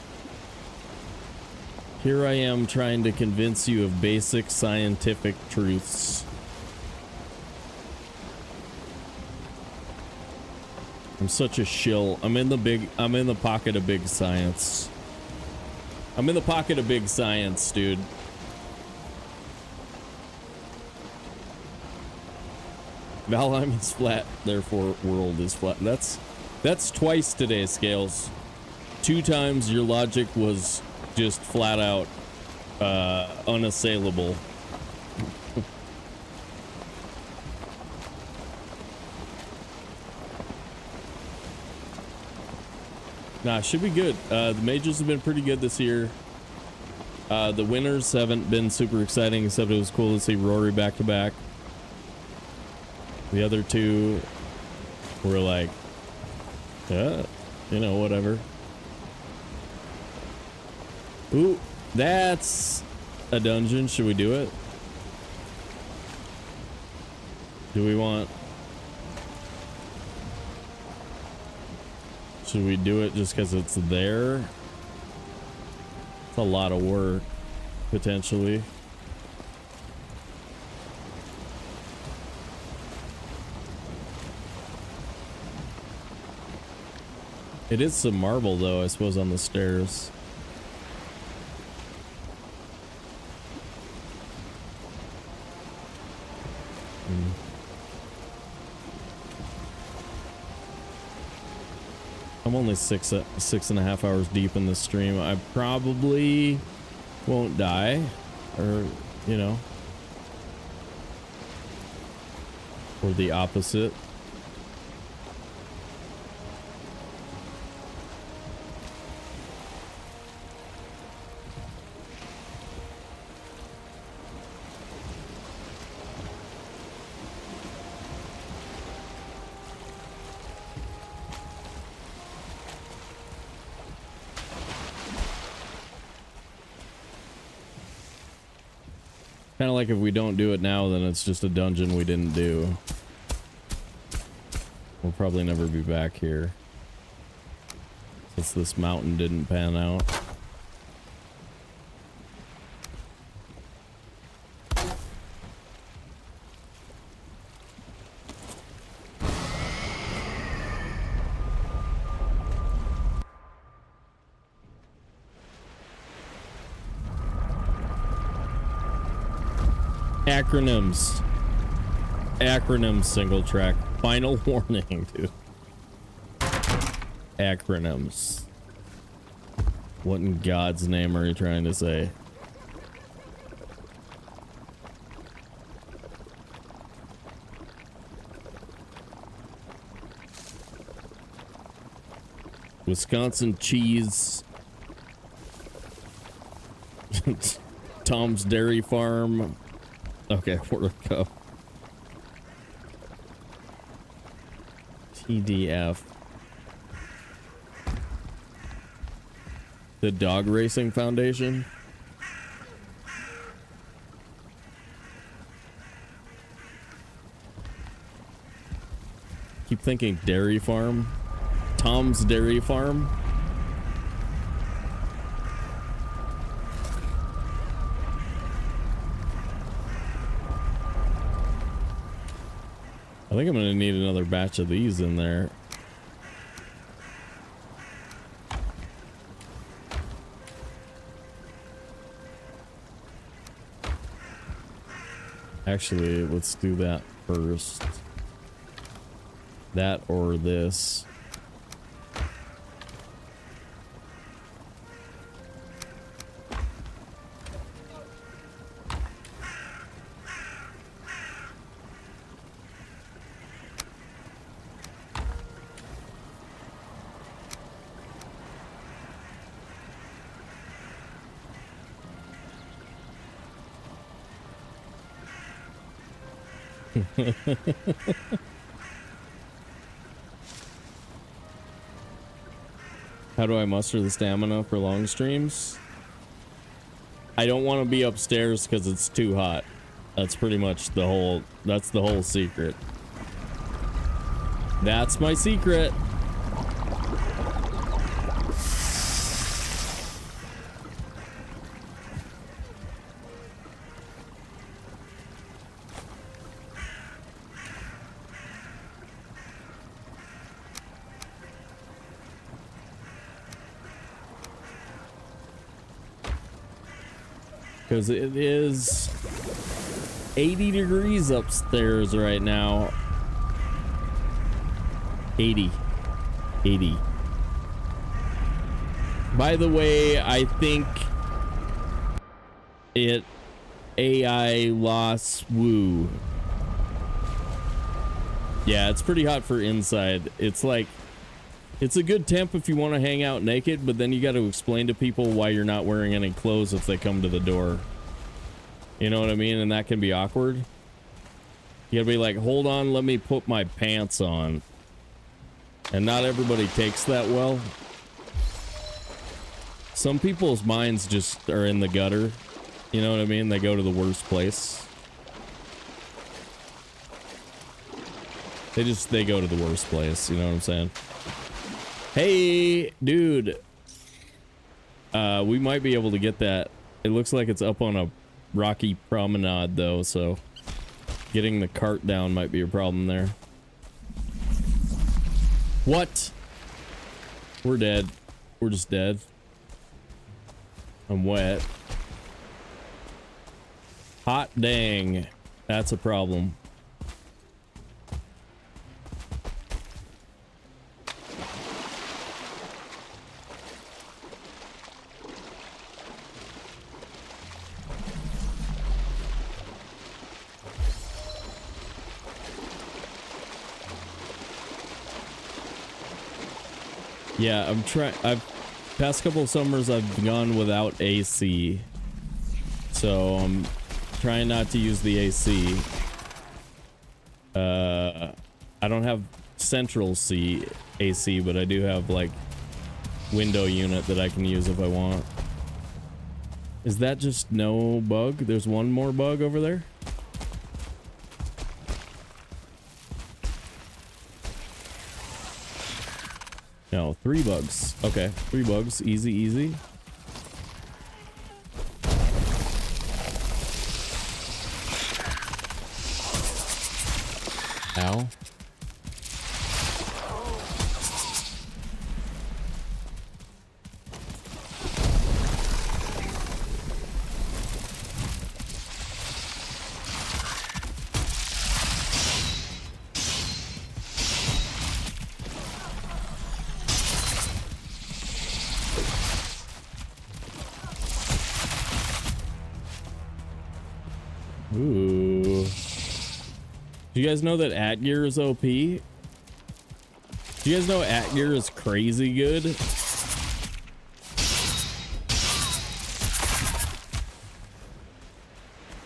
Here I am trying to convince you of basic scientific truths. I'm such a shill. I'm in the pocket of big science. I'm in the pocket of big science, dude. Valheim is flat, therefore world is flat. That's twice today, Scales. 2 times your logic was just flat out unassailable. Nah, should be good. The majors have been pretty good this year. The winners haven't been super exciting, except it was cool to see Rory back to back. The other 2 were like, you know, whatever. Ooh, that's a dungeon. Should we do it? Do we want... Should we do it just because it's there? It's a lot of work, potentially. It is some marble, though, I suppose, on the stairs. I'm only 6.5 hours deep in this stream. I probably won't die, or, you know, or the opposite. Kind of like if we don't do it now, then it's just a dungeon we didn't do. We'll probably never be back here, since this mountain didn't pan out. Acronyms, single track. Final warning, dude. Acronyms. What in God's name are you trying to say? Wisconsin cheese. Tom's Dairy Farm. Okay, where'd it go? TDF. The Dog Racing Foundation. Keep thinking Dairy Farm. Tom's Dairy Farm. I think I'm gonna need another batch of these in there. Actually, let's do that first. That or this. How do I muster the stamina for long streams? I don't want to be upstairs because it's too hot. That's pretty much the whole, that's the whole secret. That's my secret. because it is 80 degrees upstairs right now. 80. By the way, I think it AI loss woo. Yeah, it's pretty hot for inside. It's like, it's a good temp if you want to hang out naked, but then you got to explain to people why you're not wearing any clothes if they come to the door. You know what I mean? And that can be awkward. You gotta be like, hold on, let me put my pants on. And not everybody takes that well. Some people's minds just are in the gutter. You know what I mean? They go to the worst place. They go to the worst place. You know what I'm saying? Hey, dude. We might be able to get that. It looks like it's up on a rocky promenade, though, so getting the cart down might be a problem there. What? We're dead. We're just dead. I'm wet. Hot dang. That's a problem. Yeah, past couple of summers I've gone without AC. So I'm trying not to use the AC. I don't have central AC, but I do have like window unit that I can use if I want. Is that just no bug? There's one more bug over there? No, 3 bugs. Okay, 3 bugs. Easy, easy. Ow. Ooh. Do you guys know that Atgear is OP? Do you guys know Atgear is crazy good?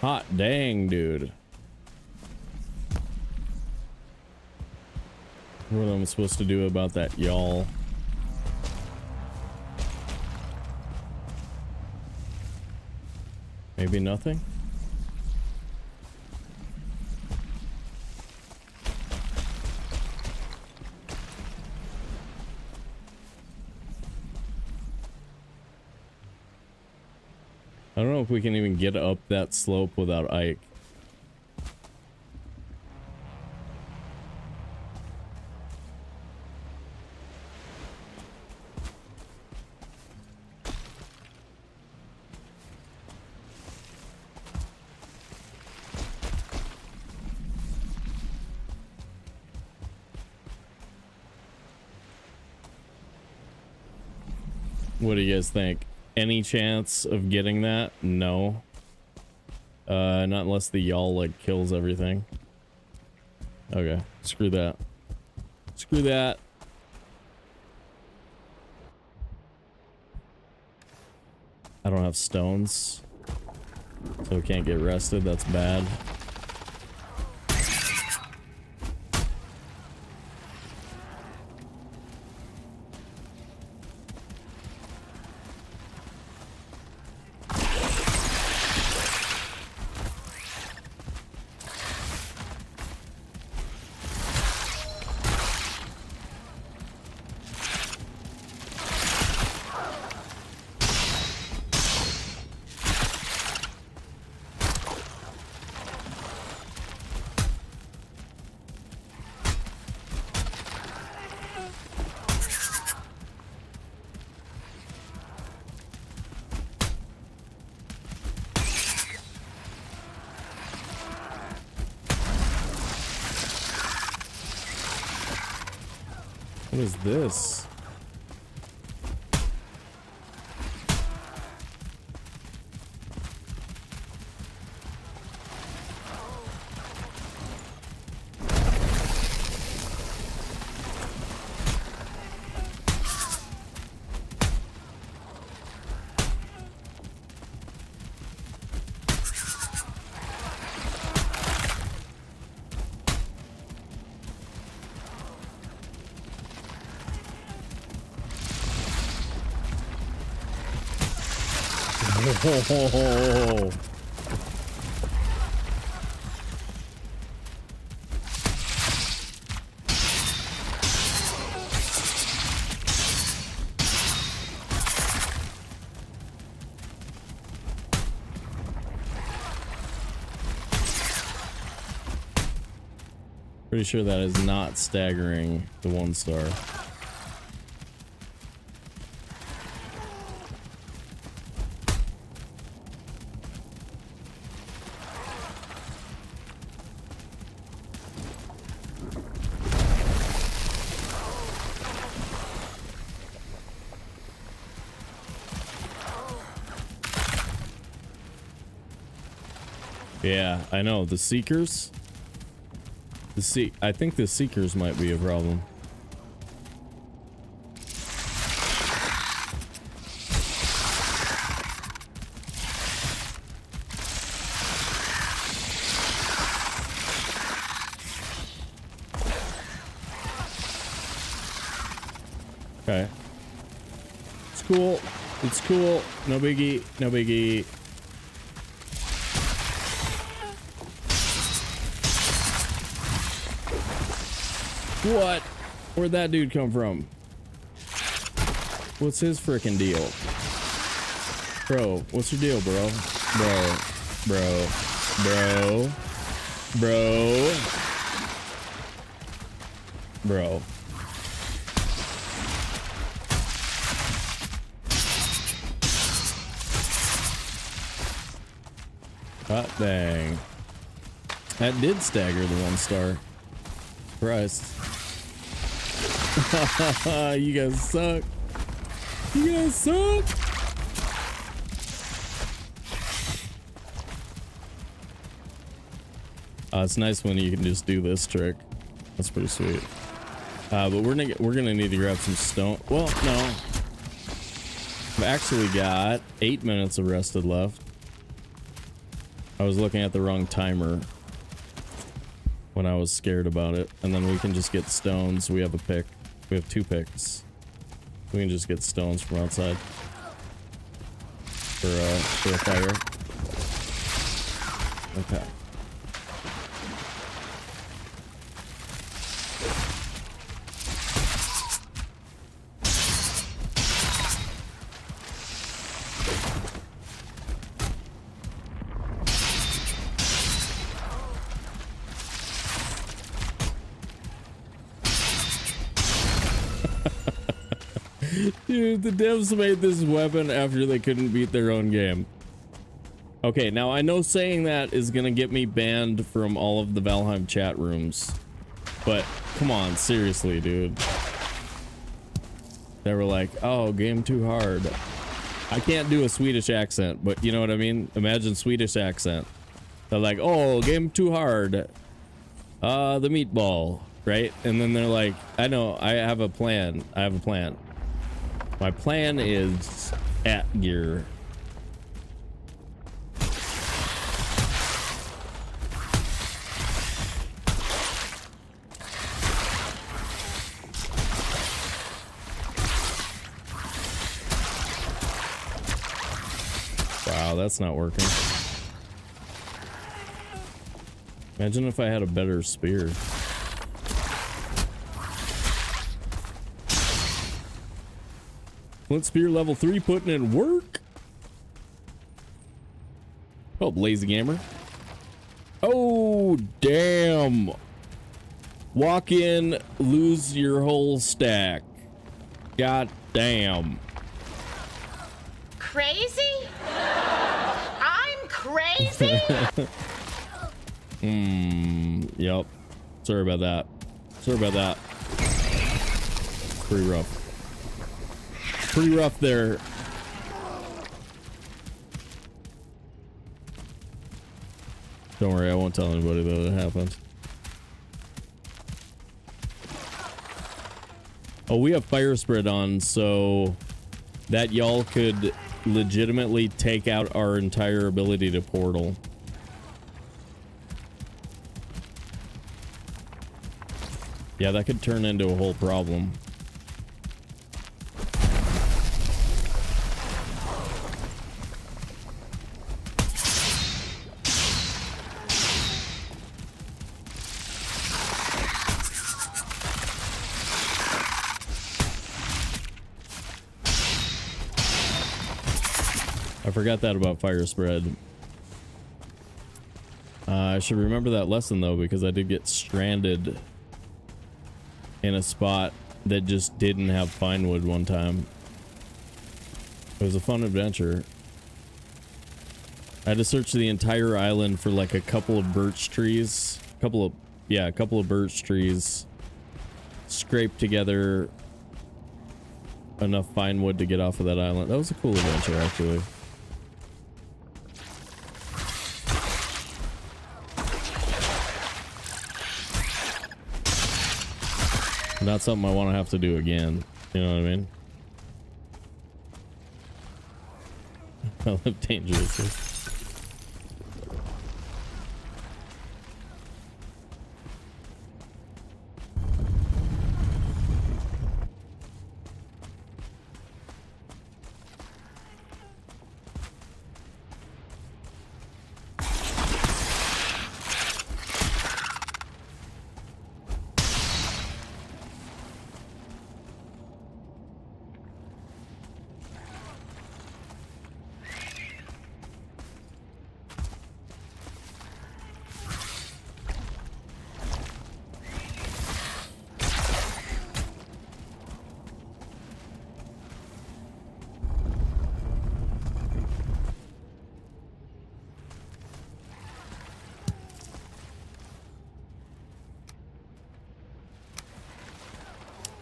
Hot dang, dude. What am I supposed to do about that, y'all? Maybe nothing? I don't know if we can even get up that slope without Ike. What do you guys think? Any chance of getting that? No. Not unless the y'all like kills everything. Okay, screw that. Screw that. I don't have stones, so we can't get rested. That's bad. What is this? Oh. Pretty sure that is not staggering the 1 star. Yeah, I know. The Seekers? I think the Seekers might be a problem. Okay. It's cool. It's cool. No biggie. No biggie. What? Where'd that dude come from? What's his freaking deal? Bro, what's your deal, bro? Bro. Hot dang. That did stagger the 1 star. Christ. You guys suck. You guys suck. It's nice when you can just do this trick. That's pretty sweet. But we're gonna need to grab some stone. Well, no. I've actually got 8 minutes of rested left. I was looking at the wrong timer when I was scared about it. And then we can just get stones. We have a pick. We have 2 picks. We can just get stones from outside for a fire. Okay. Dude, the devs made this weapon after they couldn't beat their own game. Okay, now I know saying that is gonna get me banned from all of the Valheim chat rooms, but come on, seriously, dude. They were like, oh, game too hard. I can't do a Swedish accent, but you know what I mean? Imagine Swedish accent. They're like, oh, game too hard. The meatball, right? And then they're like, I know, I have a plan. I have a plan. My plan is at gear. Wow, that's not working. Imagine if I had a better spear. Flint spear level 3 putting in work. Oh, lazy gamer. Oh, damn. Walk in, lose your whole stack. God damn. Crazy? I'm crazy? Yep. Sorry about that. Sorry about that. pretty rough. Pretty rough there. Don't worry, I won't tell anybody that it happened. Oh, we have fire spread on, so that y'all could legitimately take out our entire ability to portal. Yeah, that could turn into a whole problem. I forgot that about fire spread. I should remember that lesson though, because I did get stranded in a spot that just didn't have fine wood one time. It was a fun adventure. I had to search the entire island for like a couple of birch trees. A couple of birch trees. Scrape together enough fine wood to get off of that island. That was a cool adventure, actually. Not something I want to have to do again. You know what I mean? I live dangerously.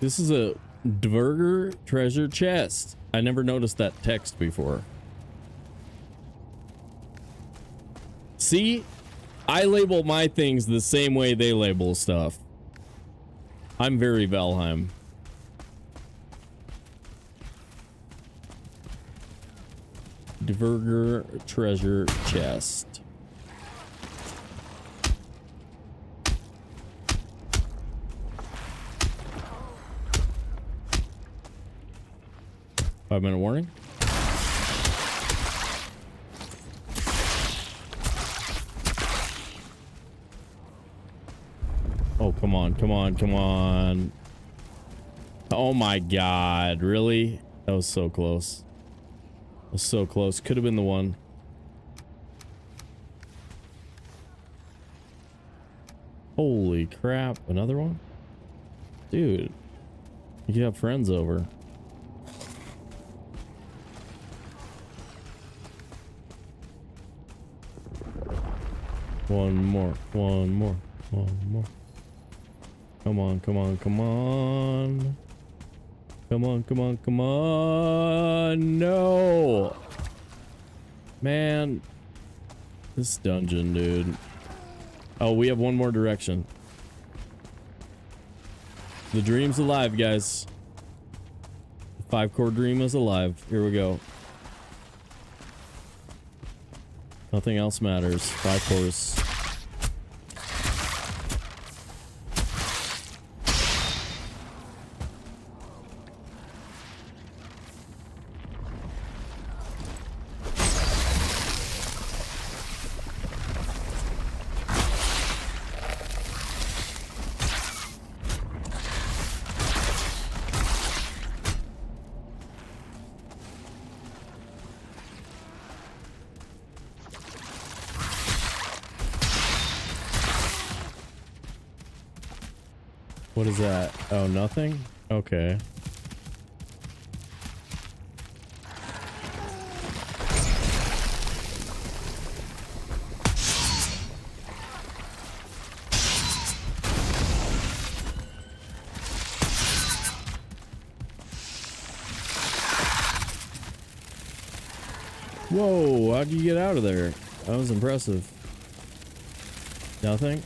This is a Dverger treasure chest. I never noticed that text before. See? I label my things the same way they label stuff. I'm very Valheim. Dverger treasure chest. Five-minute warning. Oh, come on, come on, come on. Oh my God, really? That was so close. That was so close. Could have been the one. Holy crap, another one? Dude, you can have friends over. One more, one more, one more. Come on, come on, come on. Come on, come on, come on. No. Man. This dungeon, dude. Oh, we have one more direction. The dream's alive, guys. The 5-core dream is alive. Here we go. Nothing else matters. 5 cores. What is that? Oh, nothing? Okay. Whoa, how'd you get out of there? That was impressive. Nothing?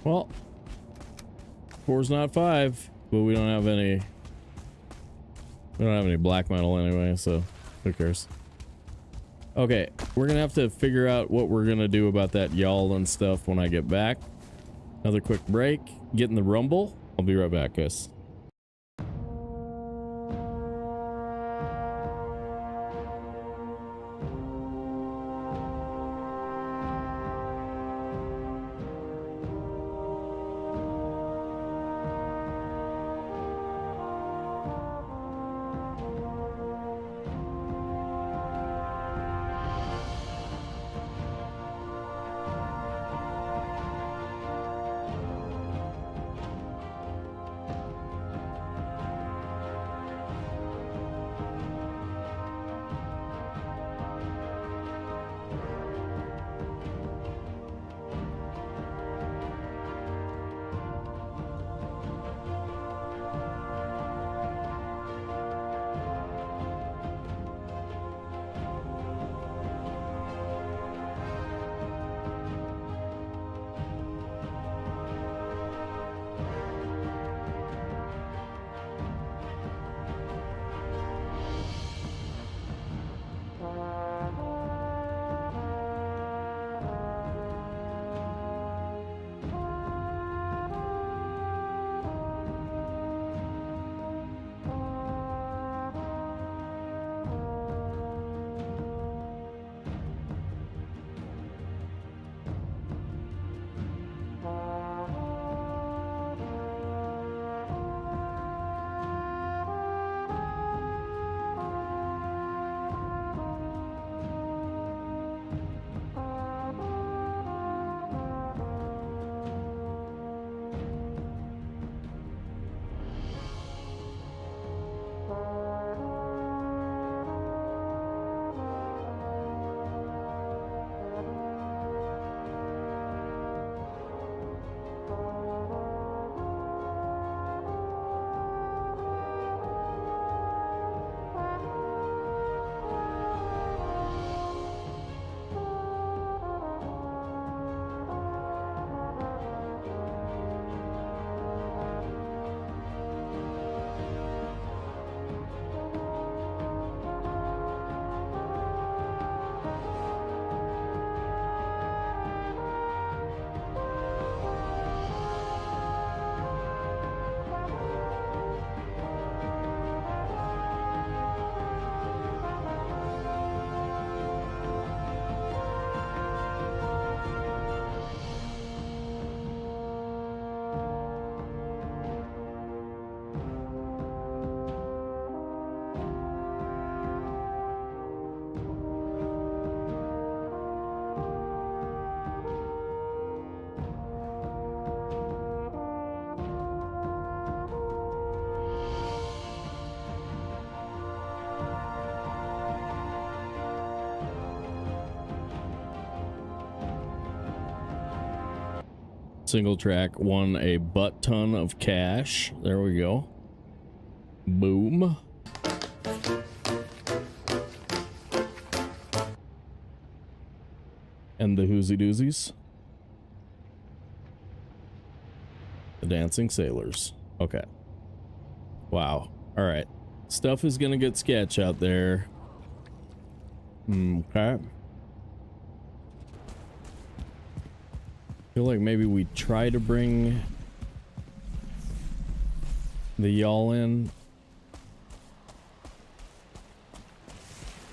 Well, 4's not 5, but we don't have any. We don't have any black metal anyway, so who cares? Okay, we're gonna have to figure out what we're gonna do about that y'all and stuff when I get back. Another quick break, get in the rumble. I'll be right back, guys. Single track won a butt ton of cash. There we go. Boom. And the Hoozy Doozies. The Dancing Sailors. Okay. Wow. All right. Stuff is gonna get sketch out there. Okay. Feel like maybe we try to bring the y'all in.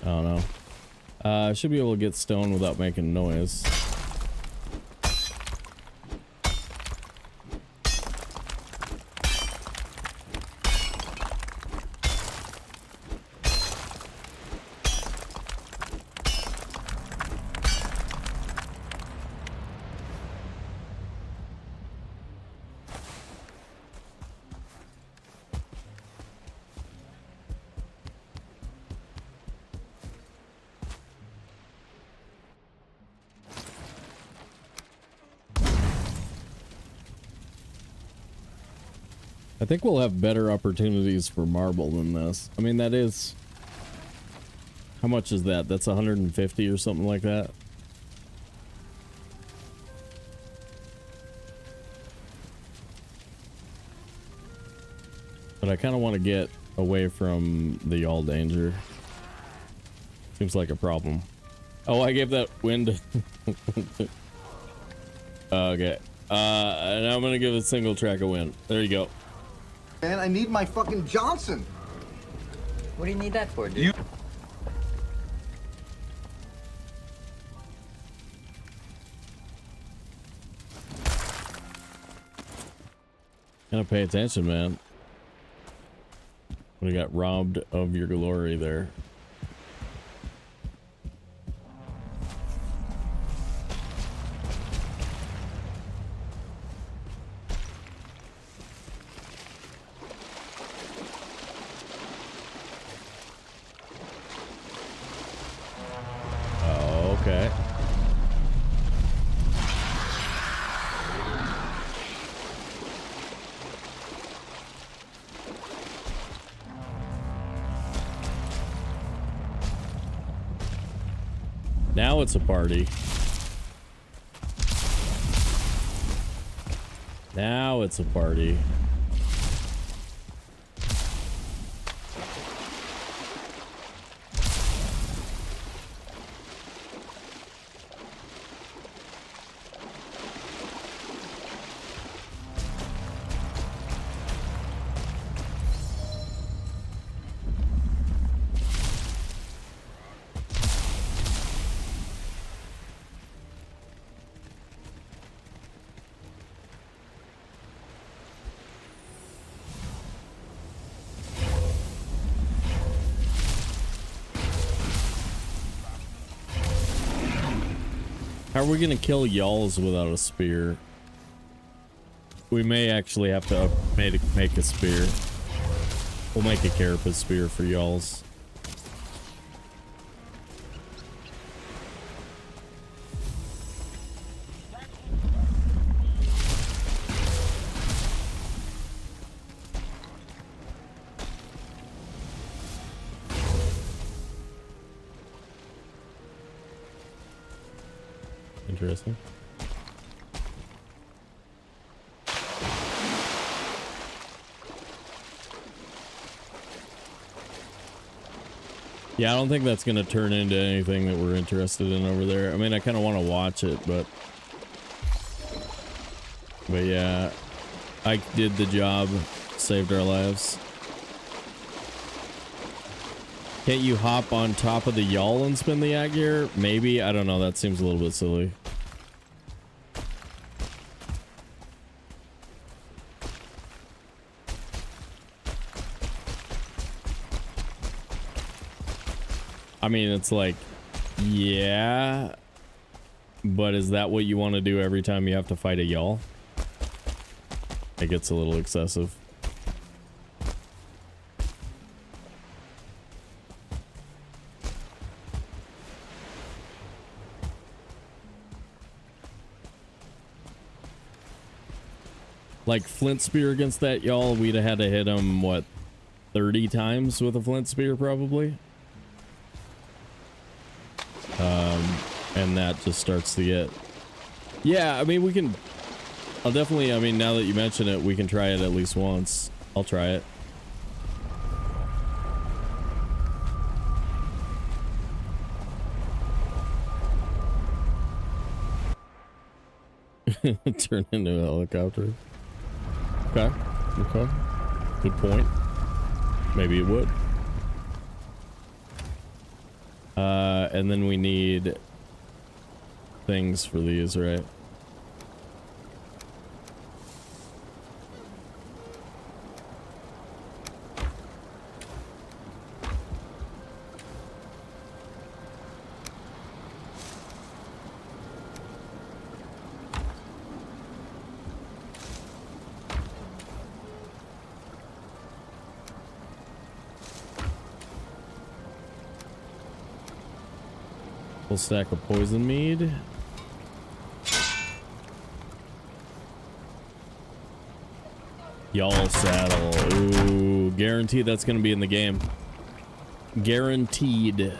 I don't know. I should be able to get stone without making noise. I think we'll have better opportunities for marble than this. I mean, that is... How much is that? That's 150 or something like that. But I kind of want to get away from the y'all danger. Seems like a problem. Oh, I gave that wind. Okay. And I'm gonna give a single track a win. There you go. Man, I need my fucking Johnson. What do you need that for, dude? Gotta pay attention, man. We got robbed of your glory there. Oh, okay. Now it's a party. Now it's a party. How are we gonna kill y'alls without a spear? We may actually have to make a spear. We'll make a carapace spear for y'alls. Interesting. Yeah, I don't think that's going to turn into anything that we're interested in over there. I mean, I kind of want to watch it, but yeah, Ike did the job, saved our lives. Can't you hop on top of the yawl and spin the gear? Maybe. I don't know. That seems a little bit silly. I mean, it's like, yeah, but is that what you want to do every time you have to fight a yawl? It gets a little excessive. Like flint spear against that yawl, we'd have had to hit him, what, 30 times with a flint spear probably? And that just starts to get... Yeah, I mean, we can... I'll definitely, I mean, now that you mention it, we can try it at least once. I'll try it. Turn into a helicopter. Okay. Okay. Good point. Maybe it would. And then we need things for these, right? Full stack of poison mead. Y'all saddle. Ooh, guaranteed that's gonna be in the game. Guaranteed.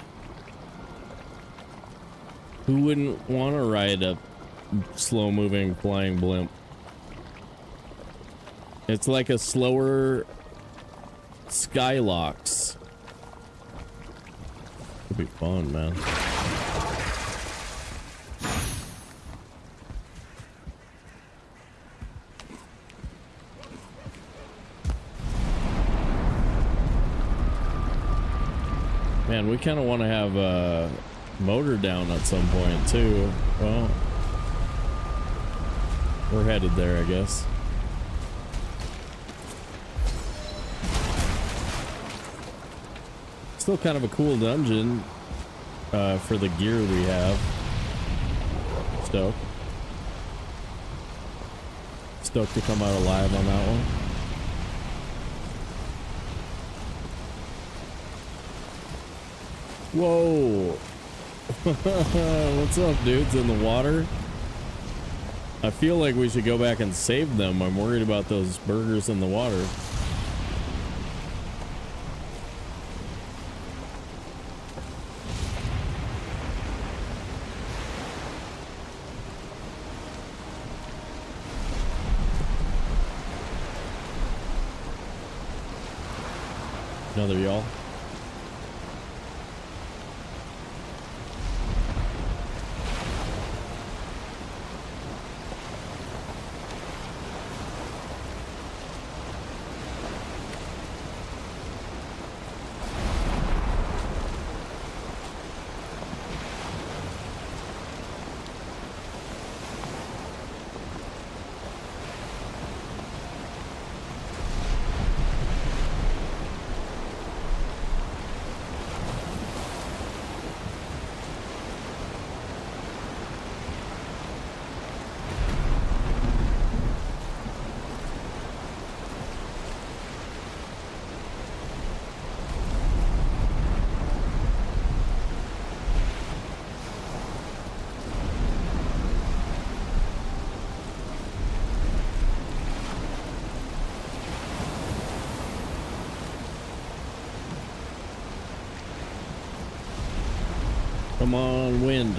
Who wouldn't want to ride a slow-moving flying blimp? It's like a slower Skylox. It'd be fun, man. Man, we kind of want to have a motor down at some point too. Well, we're headed there, I guess. Still kind of a cool dungeon for the gear we have. Stoked to come out alive on that one. Whoa. What's up, dudes in the water? I feel like we should go back and save them. I'm worried about those burgers in the water. Another y'all. Come on, wind.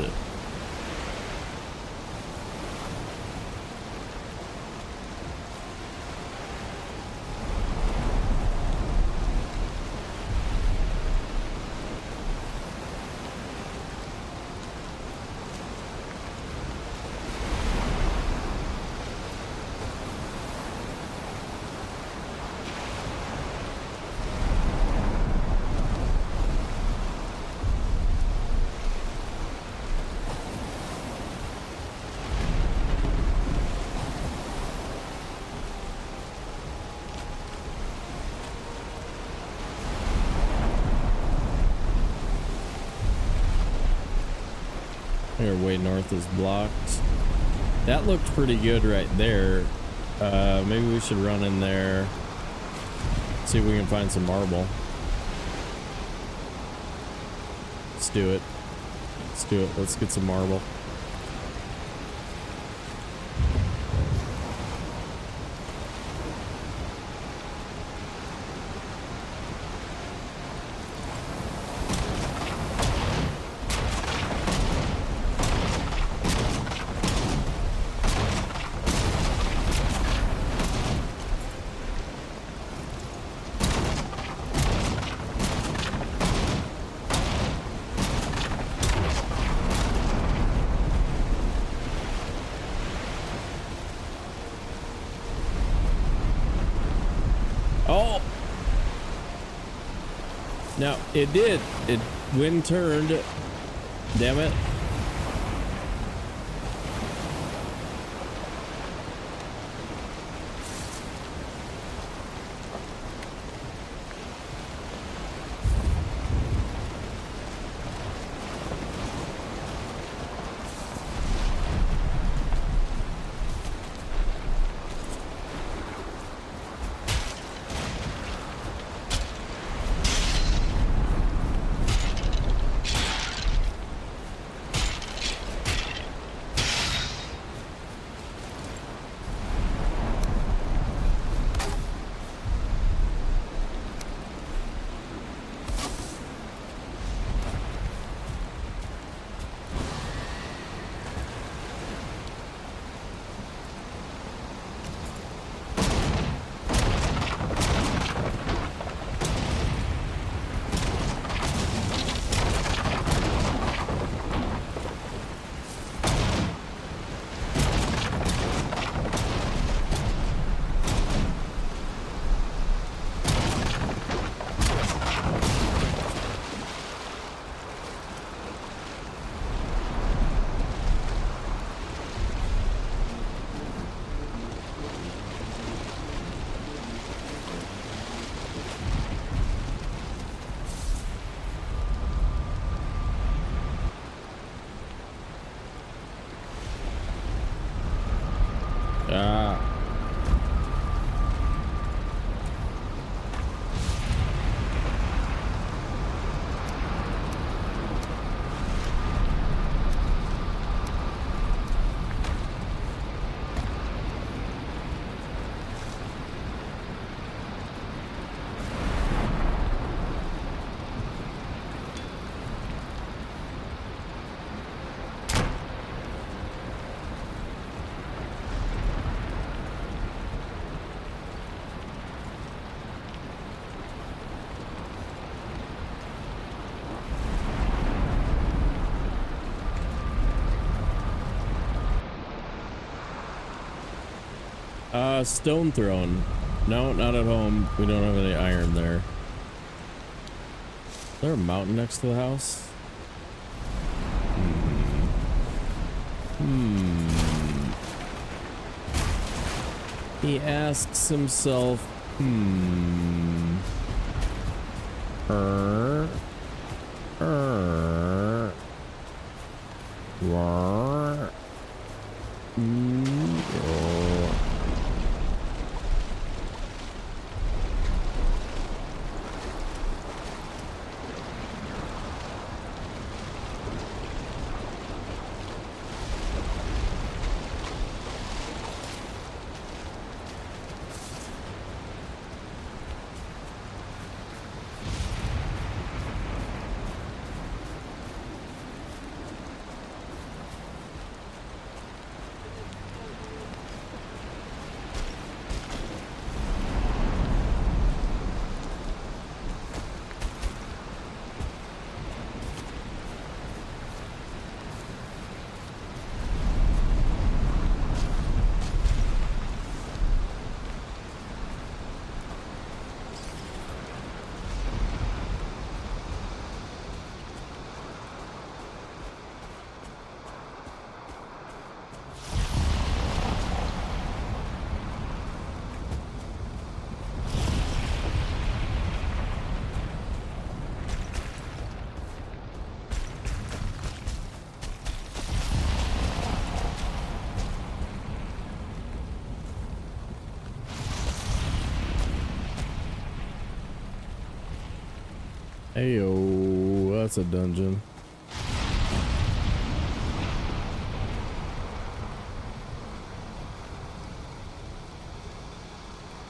Here, way north is blocked. That looked pretty good right there. Maybe we should run in there. See if we can find some marble. Let's do it. Let's do it. Let's get some marble. Oh! Now, it did. It wind turned. Damn it. Stone throne. No, not at home. We don't have any iron there. Is there a mountain next to the house? He asks himself, Ayo, that's a dungeon.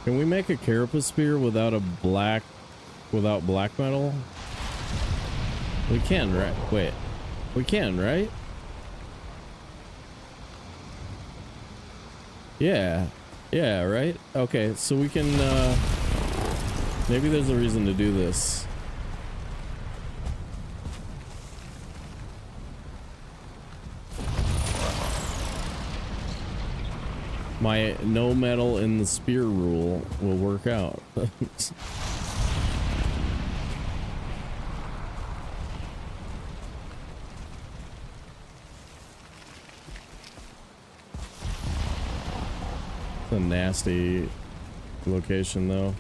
Can we make a carapace spear without black metal? We can, right? Wait. We can, right? Yeah. Yeah, right? Okay, so we can maybe there's a reason to do this. My no metal in the spear rule will work out. It's a nasty location though.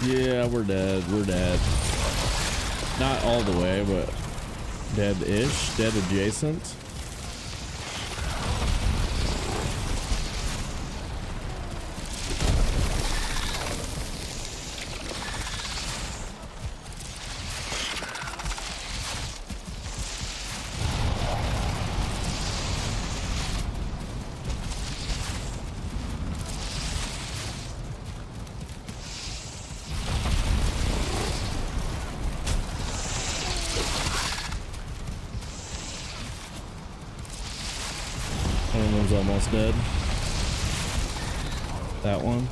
Yeah, we're dead. We're dead. Not all the way, but dead-ish. Dead adjacent. Almost dead. That one.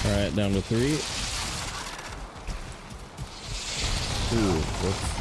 All right, down to 3. Ooh, whoops.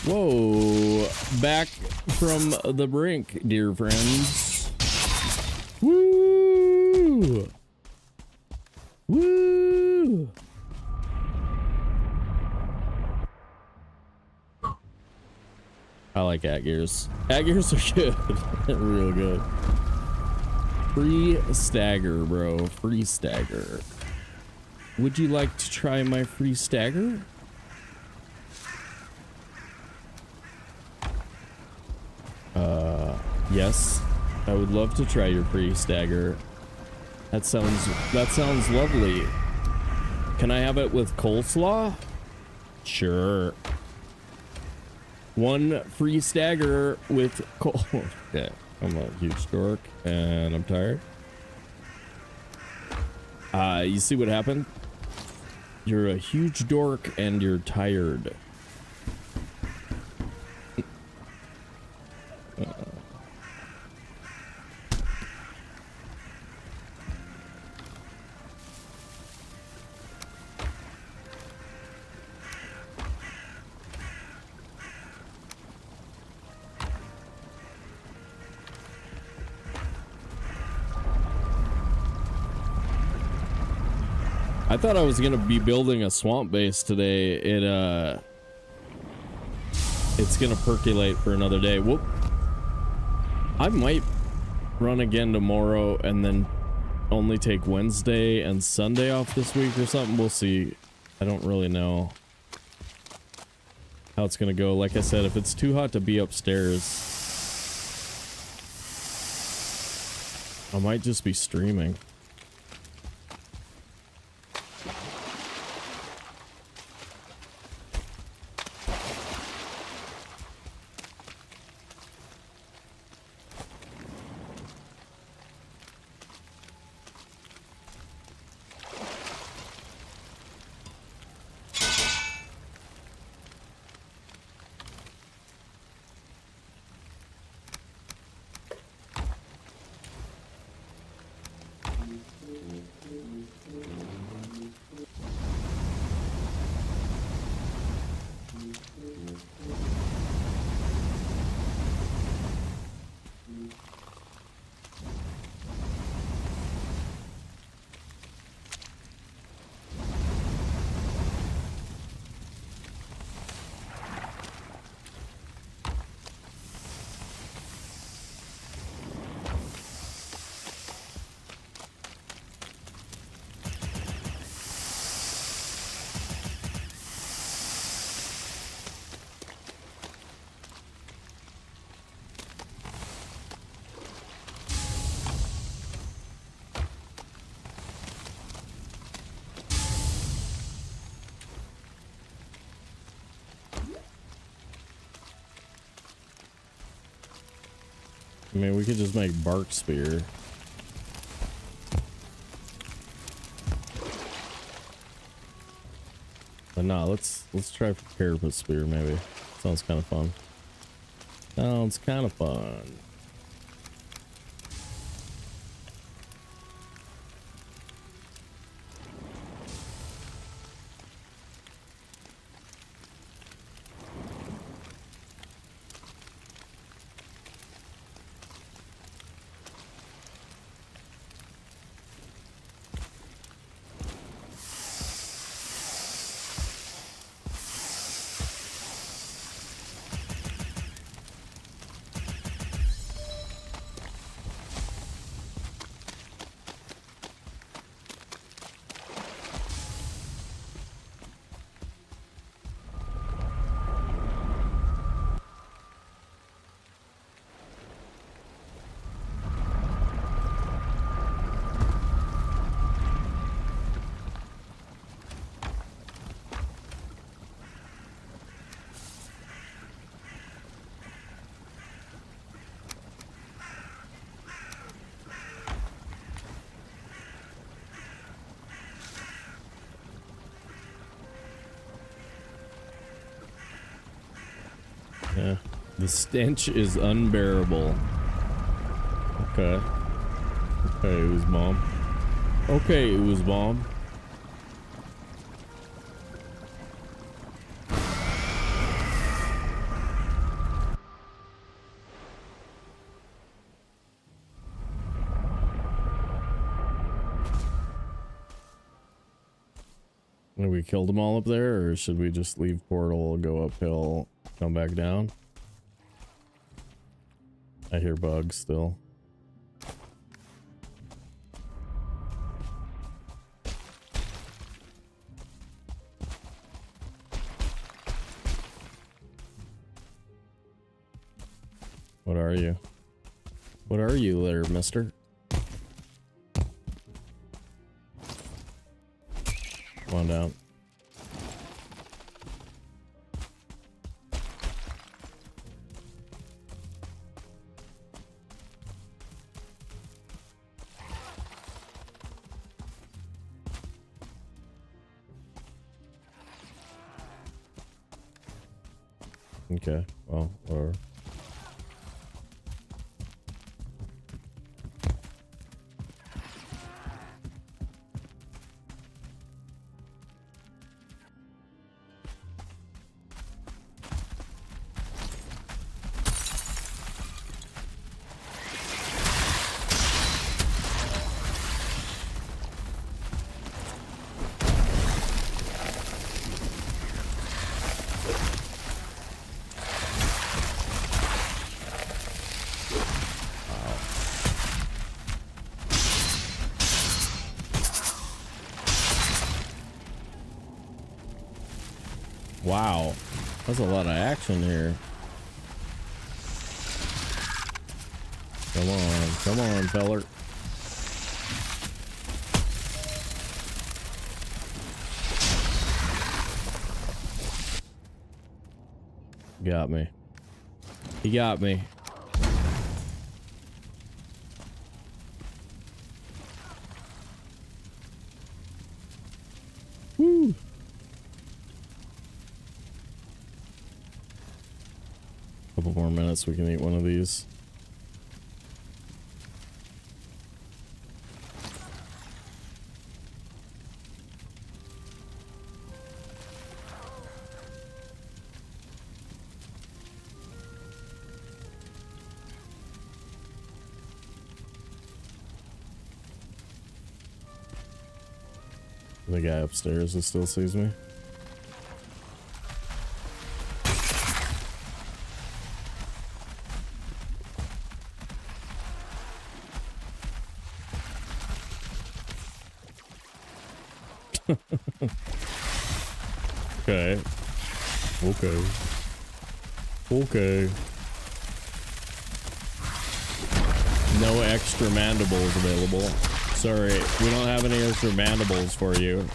Whoa, back from the brink, dear friends. Woo! Woo! Woo! I like ag gears. Ag gears are good. They're real good. Free stagger, bro. Free stagger. Would you like to try my free stagger? Yes. I would love to try your free stagger. That sounds lovely. Can I have it with coleslaw? Sure. One free stagger with Okay, I'm a huge dork and I'm tired. You see what happened? You're a huge dork and you're tired. I thought I was gonna be building a swamp base today. It's gonna percolate for another day. Whoop. I might run again tomorrow and then only take Wednesday and Sunday off this week or something. We'll see. I don't really know how it's gonna go. Like I said, if it's too hot to be upstairs, I might just be streaming. I mean, we could just make bark spear. But nah, let's try parapet spear maybe. Sounds kind of fun. Sounds kind of fun. Yeah, the stench is unbearable. Okay. Okay, it was mom. Okay, it was mom. And we killed them all up there, or should we just leave portal, go uphill, come back down? I hear bugs still. What are you? What are you there, mister? Come on down. Okay, well, or wow, that's a lot of action here. Come on, feller. Got me. He got me. Woo. Couple more minutes, we can eat one of these. The guy upstairs that still sees me. Okay. Okay. Okay. No extra mandibles available. Sorry, we don't have any extra mandibles for you.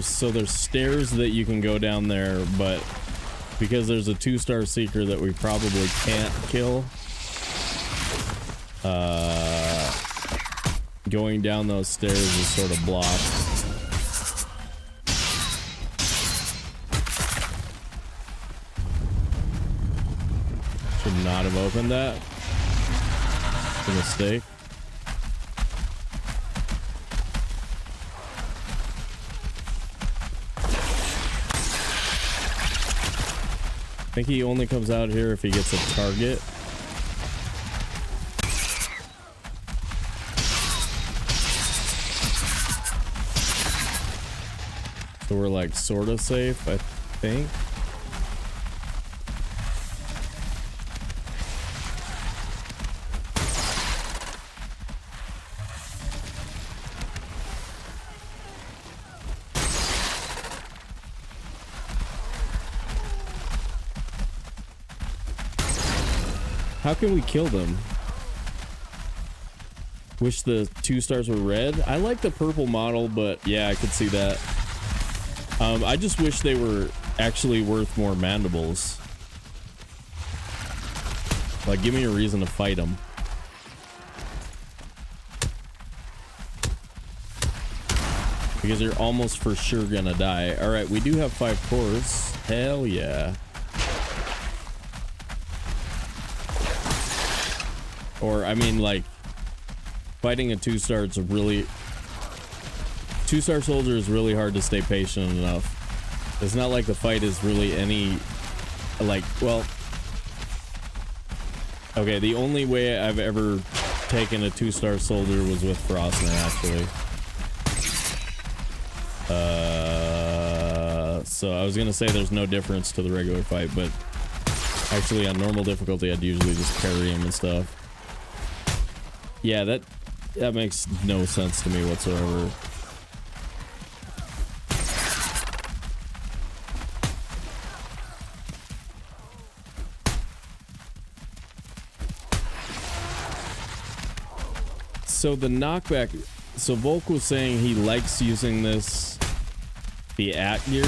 So there's stairs that you can go down there, but because there's a 2-star seeker that we probably can't kill, going down those stairs is sort of blocked. Should not have opened that. It's a mistake. I think he only comes out here if he gets a target. So we're like sort of safe, I think. How can we kill them? Wish the 2 stars were red. I like the purple model, but yeah, I could see that. I just wish they were actually worth more mandibles. Like, give me a reason to fight them. Because you're almost for sure gonna die. All right, we do have 5 cores. Hell yeah. Or, I mean, like, fighting a 2-star, it's a really... 2-star soldier is really hard to stay patient enough. It's not like the fight is really any... Like, well... Okay, the only way I've ever taken a 2-star soldier was with Frosty, actually. So I was gonna say there's no difference to the regular fight, but actually on normal difficulty I'd usually just carry him and stuff. Yeah, that makes no sense to me whatsoever. So the knockback, so Volk was saying he likes using the at gear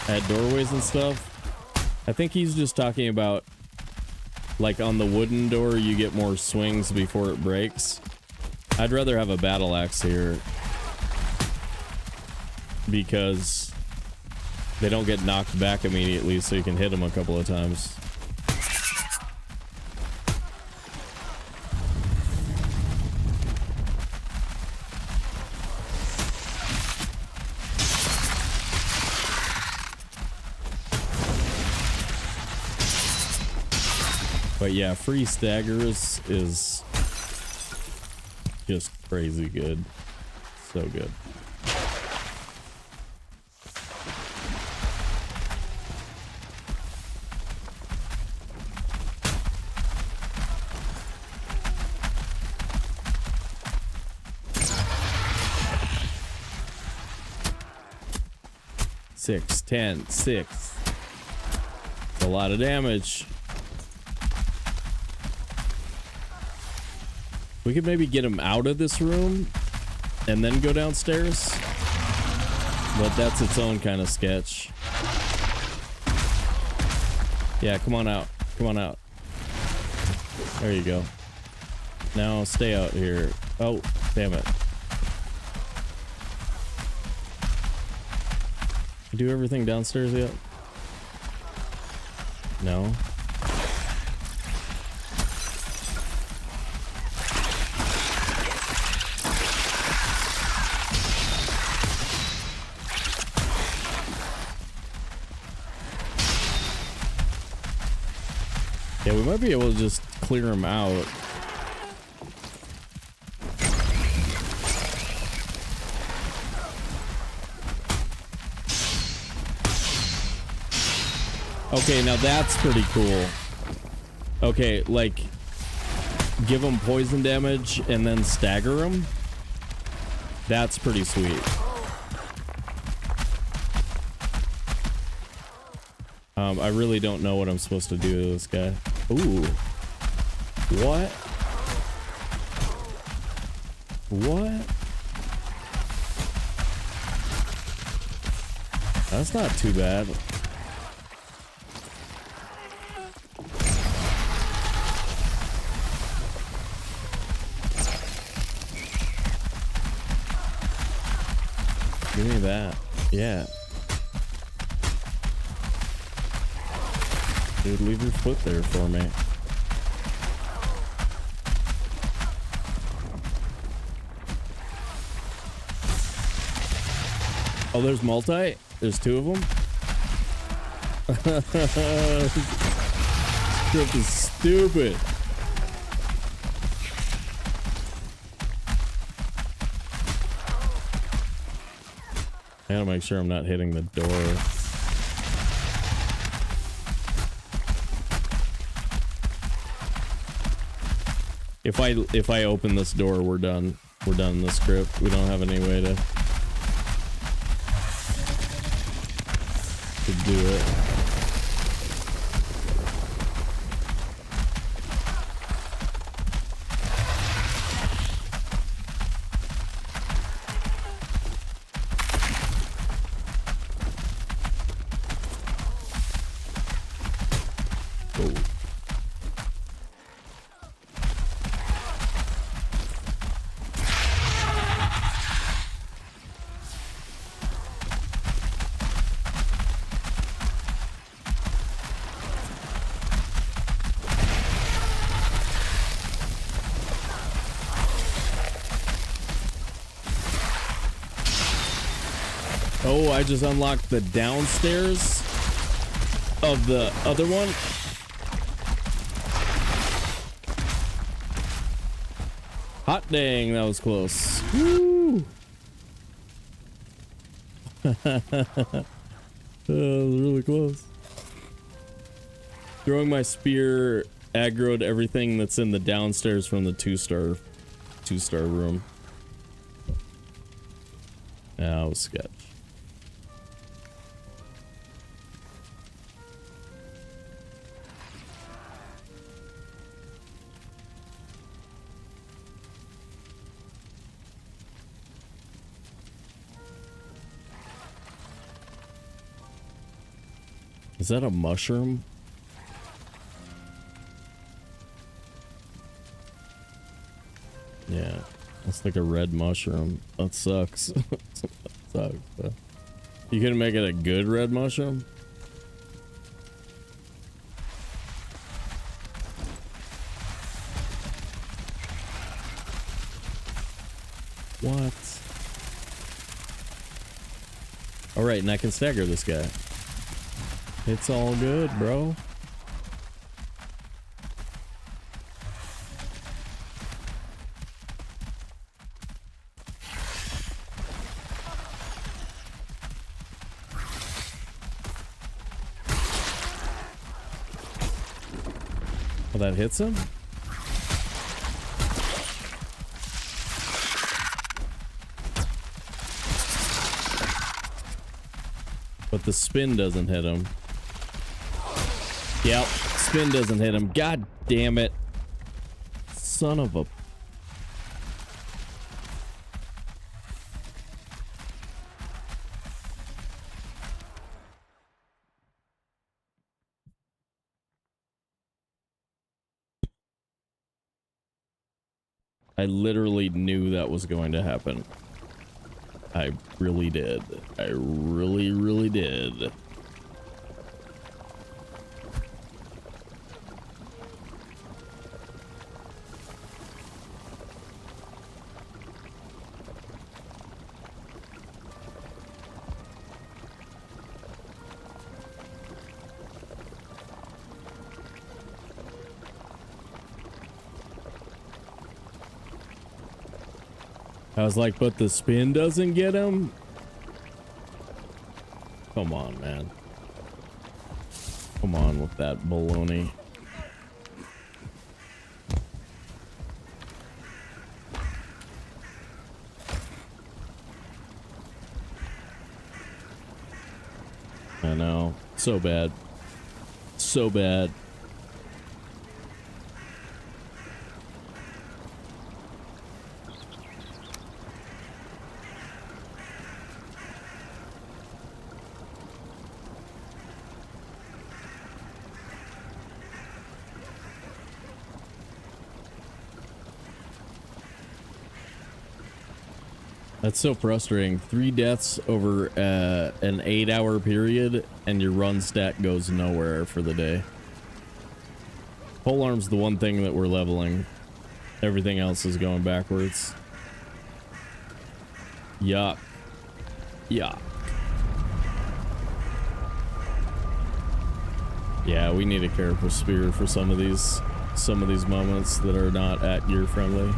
at doorways and stuff. I think he's just talking about, like, on the wooden door you get more swings before it breaks. I'd rather have a battle axe here because they don't get knocked back immediately, so you can hit them a couple of times. But yeah, free staggers is just crazy good. So good. Six, 10, 6. A lot of damage. We could maybe get him out of this room and then go downstairs, but that's its own kind of sketch. Yeah, come on out. Come on out. There you go. Now stay out here. Oh, damn it. Do everything downstairs yet? No. Yeah, we might be able to just clear him out. Okay, now that's pretty cool. Okay, like, give him poison damage and then stagger him. That's pretty sweet. I really don't know what I'm supposed to do to this guy. Ooh. What? What? That's not too bad. Give me that. Yeah. Dude, leave your foot there for me. Oh, there's multi? There's 2 of them? Script is stupid. I gotta make sure I'm not hitting the door. If I open this door, we're done. We're done in the script. We don't have any way to do it. Oh, I just unlocked the downstairs of the other one. Hot dang, that was close. Woo! That was really close. Throwing my spear aggroed everything that's in the downstairs from the two-star room. That was sketch. Is that a mushroom? Yeah, that's like a red mushroom. That sucks. That sucks. You couldn't make it a good red mushroom? What? Alright, and I can stagger this guy. It's all good, bro. Oh, that hits him? But the spin doesn't hit him. Yep, spin doesn't hit him. God damn it. Son of a... I literally knew that was going to happen. I really did. I really, really did. I was like, but the spin doesn't get him? Come on, man. Come on with that baloney. I know. So bad. So bad. That's so frustrating. 3 deaths over an 8-hour period, and your run stat goes nowhere for the day. Polearm's the one thing that we're leveling. Everything else is going backwards. Yuck. Yuck. Yeah, we need a careful spear for some of these moments that are not at gear friendly.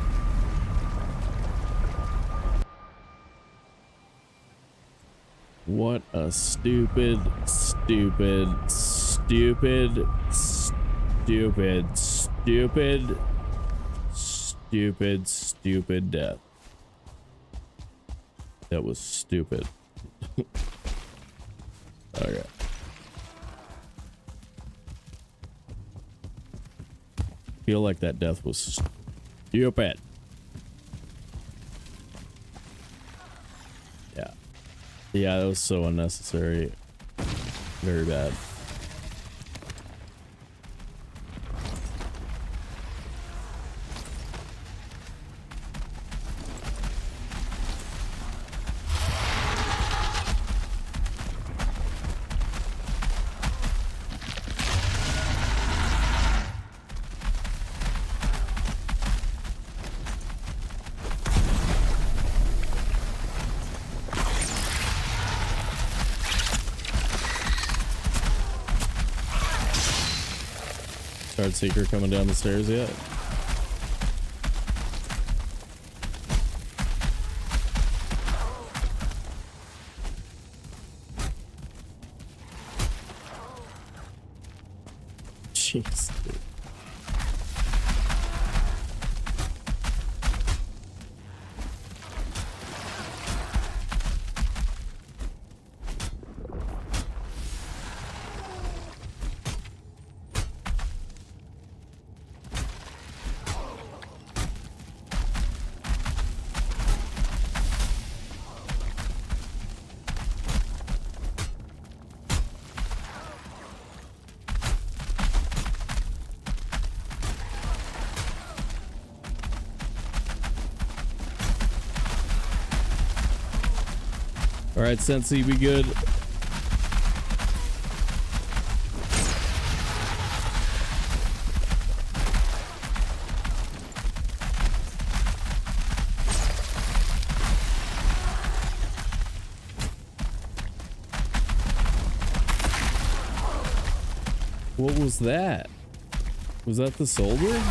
What a stupid, stupid, stupid, stupid, stupid, stupid, stupid death. That was stupid. Okay. Feel like that death was stupid. Yeah. Yeah, that was so unnecessary. Very bad. Guard Seeker coming down the stairs yet? Jeez. All right, Sensi, be good. What was that? Was that the soldier?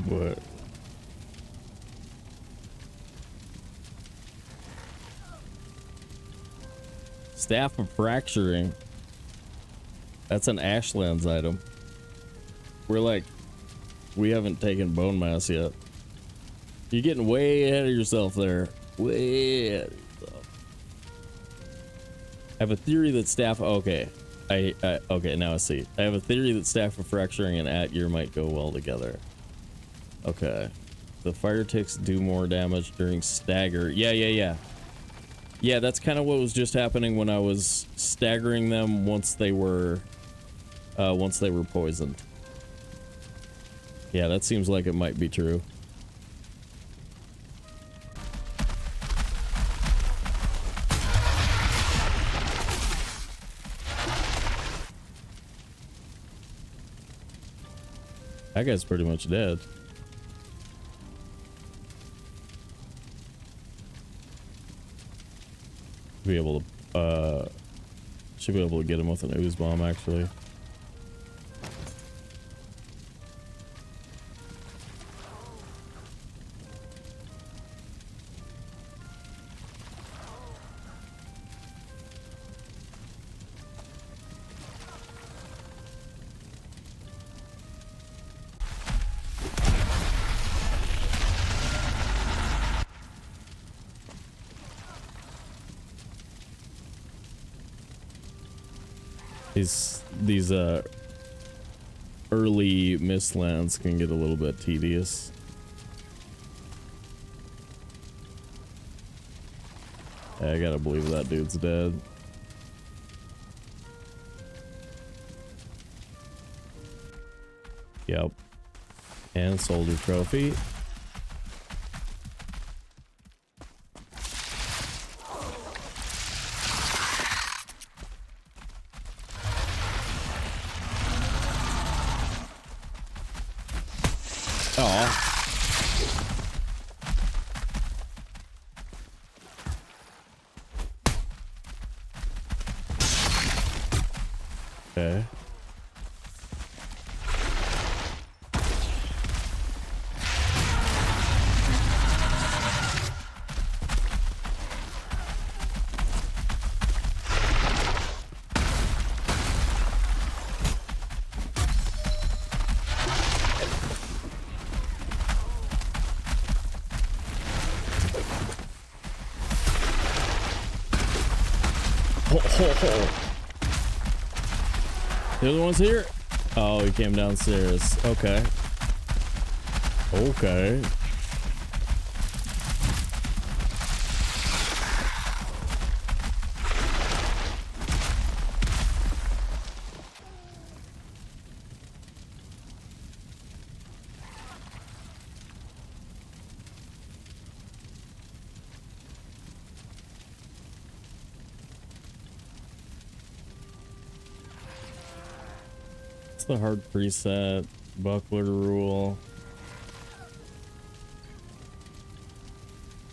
What? Staff of Fracturing. That's an Ashlands item. We haven't taken Bonemass yet. You're getting way ahead of yourself there. Way ahead of yourself. I have a theory that staff... Okay. Okay, now I see. I have a theory that Staff of Fracturing and At-Gear might go well together. Okay. The fire ticks do more damage during stagger. Yeah, that's kind of what was just happening when I was staggering them once they were poisoned. Yeah, that seems like it might be true. That guy's pretty much dead. Should be able to get him with an ooze bomb actually. These early mistlands can get a little bit tedious. Yeah, I gotta believe that dude's dead. Yep. And soldier trophy. Oh. Okay. The other one's here? Oh, he came downstairs. Okay. Okay. The hard preset, buckler rule.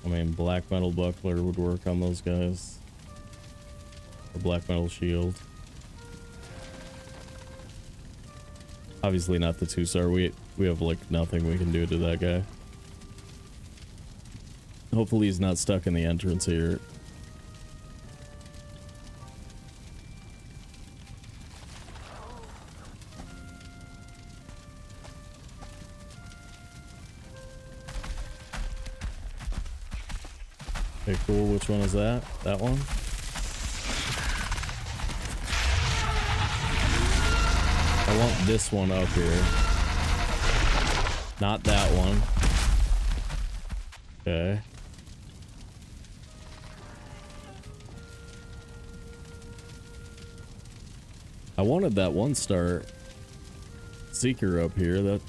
I mean, black metal buckler would work on those guys. Or black metal shield. Obviously not the 2-star. We have like nothing we can do to that guy. Hopefully he's not stuck in the entrance here. Okay, cool. Which one is that? That one? I want this one up here. Not that one. Okay. I wanted that 1-star seeker up here.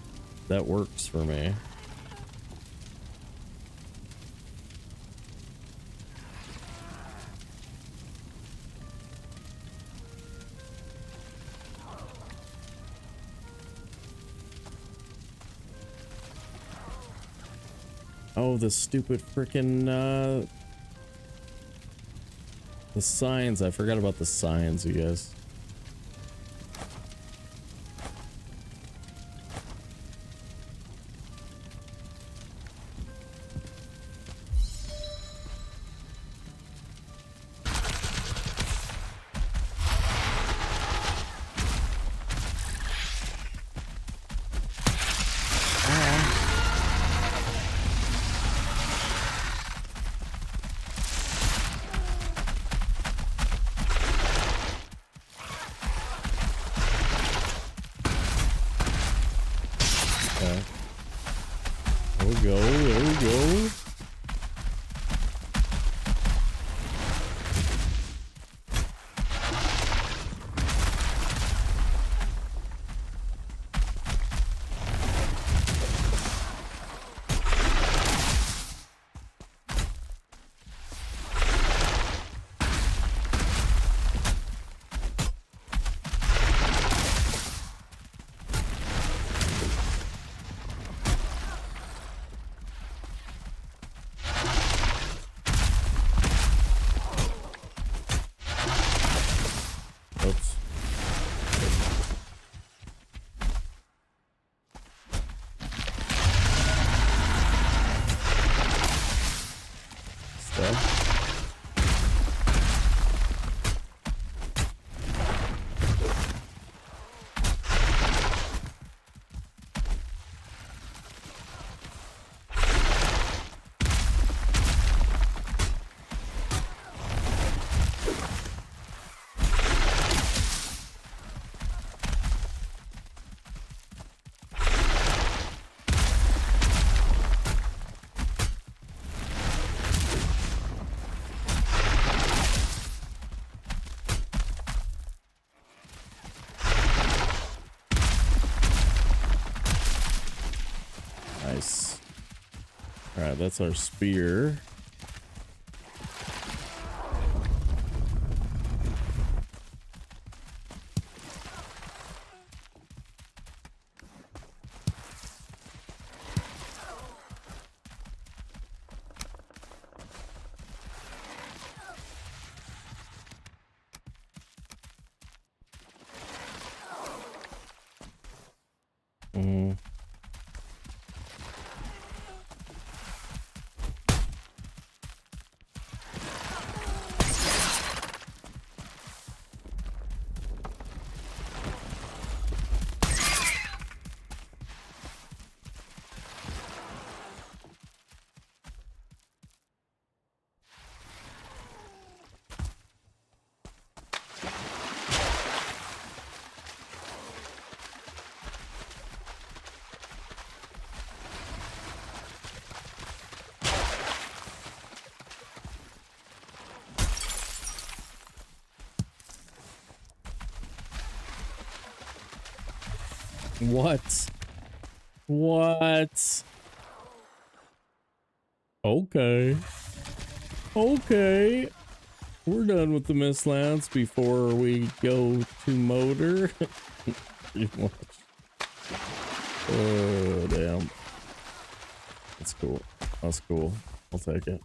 That works for me. Oh, the stupid frickin' the signs. I forgot about the signs, you guys. Alright, that's our spear. What? What? Okay. Okay. We're done with the Mistlands before we go to motor. Oh, damn. That's cool. That's cool. I'll take it.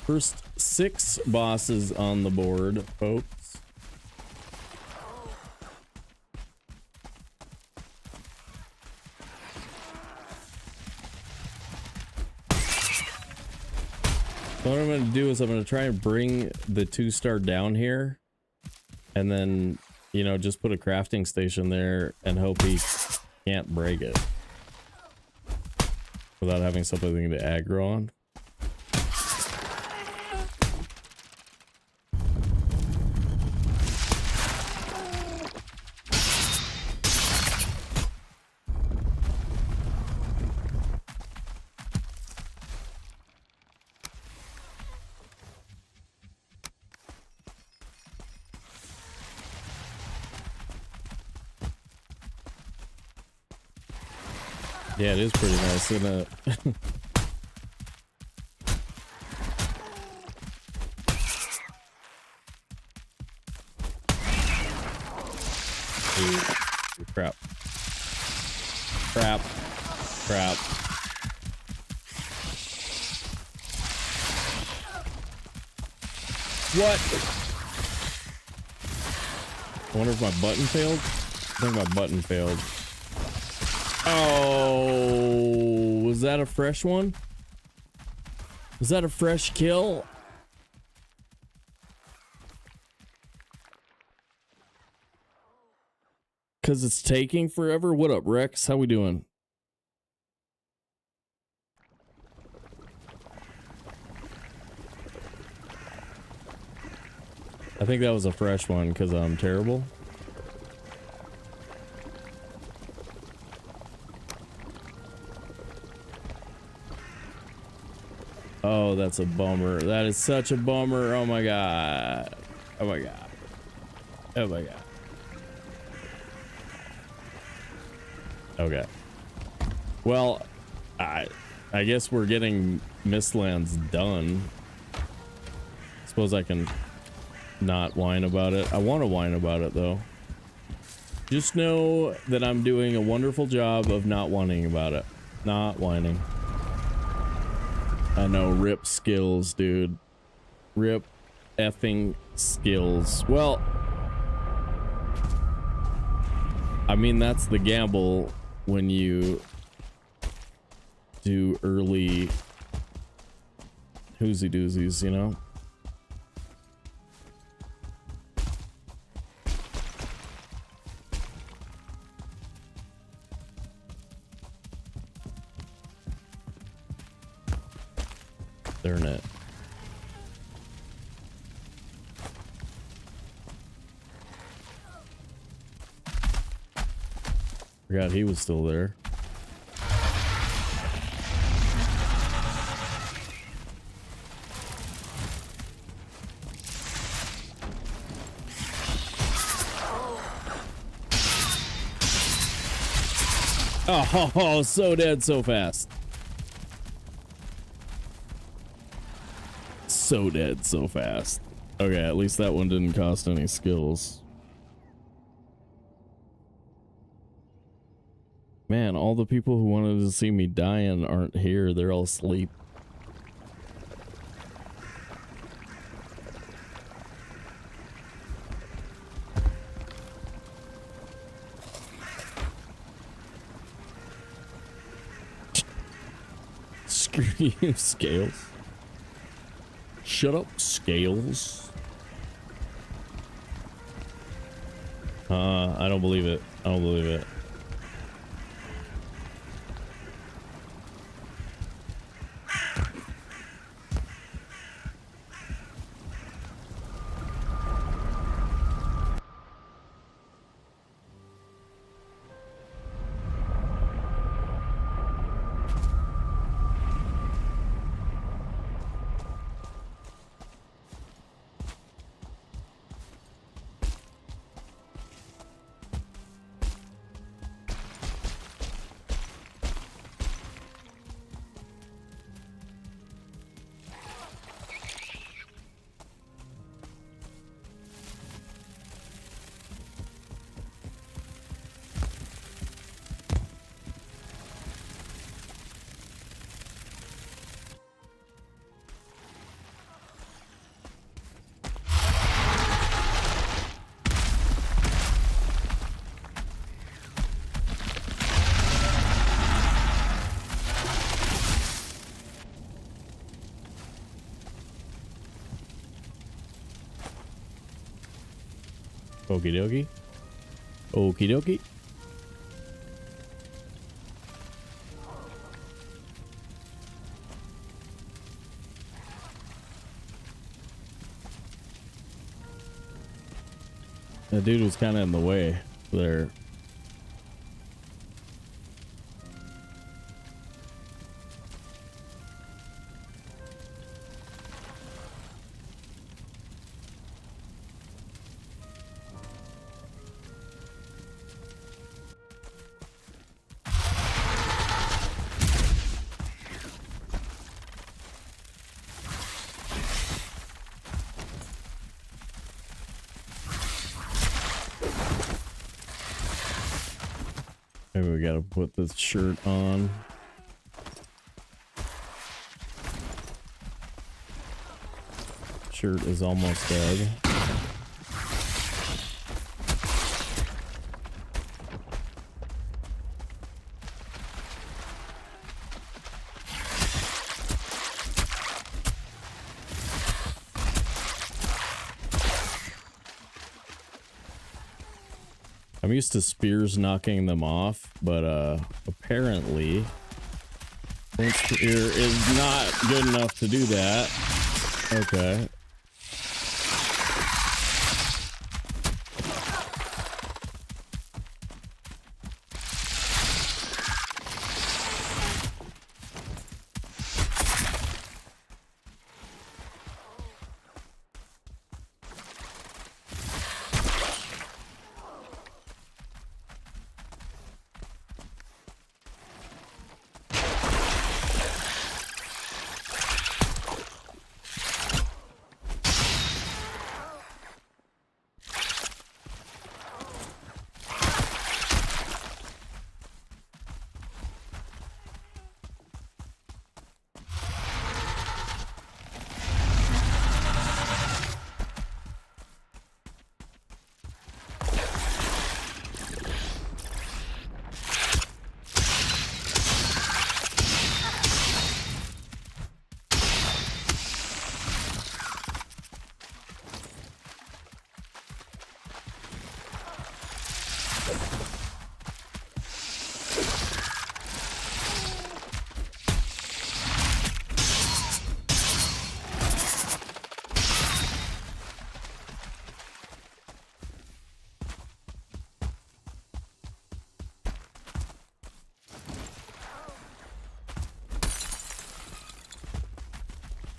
First 6 bosses on the board, folks. What I'm going to do is I'm going to try and bring the 2-star down here and then, you know, just put a crafting station there and hope he can't break it without having something to aggro on. Yeah, it is pretty nice, isn't it? Ooh, crap. Crap. Crap. What? I wonder if my button failed. I think my button failed. Oh, was that a fresh one? Was that a fresh kill? Cause it's taking forever. What up, Rex? How we doing? I think that was a fresh one because I'm terrible. Oh, that's a bummer. That is such a bummer. Oh my god. Oh my god. Oh my god. Okay. Well, I guess we're getting Mistlands done. Suppose I can not whine about it. I want to whine about it though. Just know that I'm doing a wonderful job of not whining about it. Not whining. I know, rip skills, dude. Rip effing skills. Well, I mean, that's the gamble when you do early whoozy doozies, you know? Darn it. Forgot he was still there. Oh, so dead so fast. so dead so fast. Okay, at least that one didn't cost any skills. Man, all the people who wanted to see me dying aren't here. They're all asleep. Screw you, Scales. Shut up, Scales. I don't believe it. I don't believe it. Okie dokie. Okie dokie. That dude was kind of in the way there. Maybe we gotta put this shirt on. Shirt is almost dead. I'm used to spears knocking them off, but apparently this spear is not good enough to do that. Okay.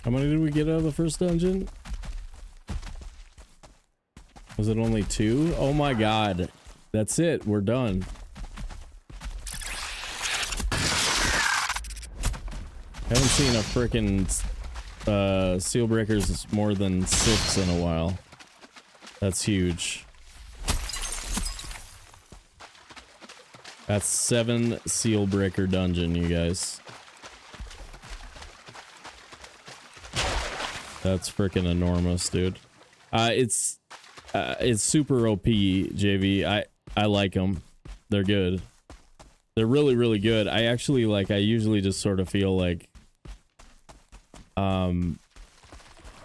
How many did we get out of the first dungeon? Was it only 2? Oh my god. That's it. We're done. Haven't seen a frickin' seal breakers more than 6 in a while. That's huge. That's 7 seal breaker dungeon, you guys. That's freaking enormous, dude. It's super OP, JV. I like them. They're good. They're really, really good. I actually like. I usually just sort of feel like,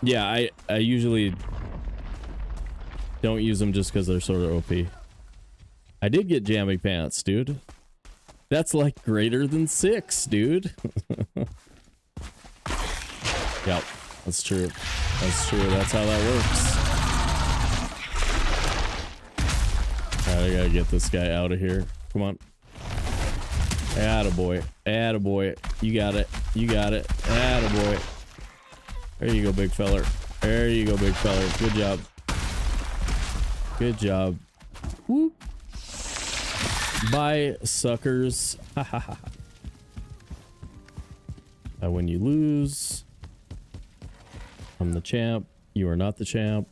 yeah. I usually don't use them just because they're sort of OP. I did get jammy pants, dude. That's like greater than 6, dude. Yep, that's true. That's true. That's how that works. Alright, I gotta get this guy out of here. Come on. Attaboy. Attaboy. You got it. You got it. Attaboy. There you go, big feller. There you go, big feller. Good job. Good job. Whoop. Bye, suckers. Ha ha ha. When you lose, I'm the champ. You are not the champ.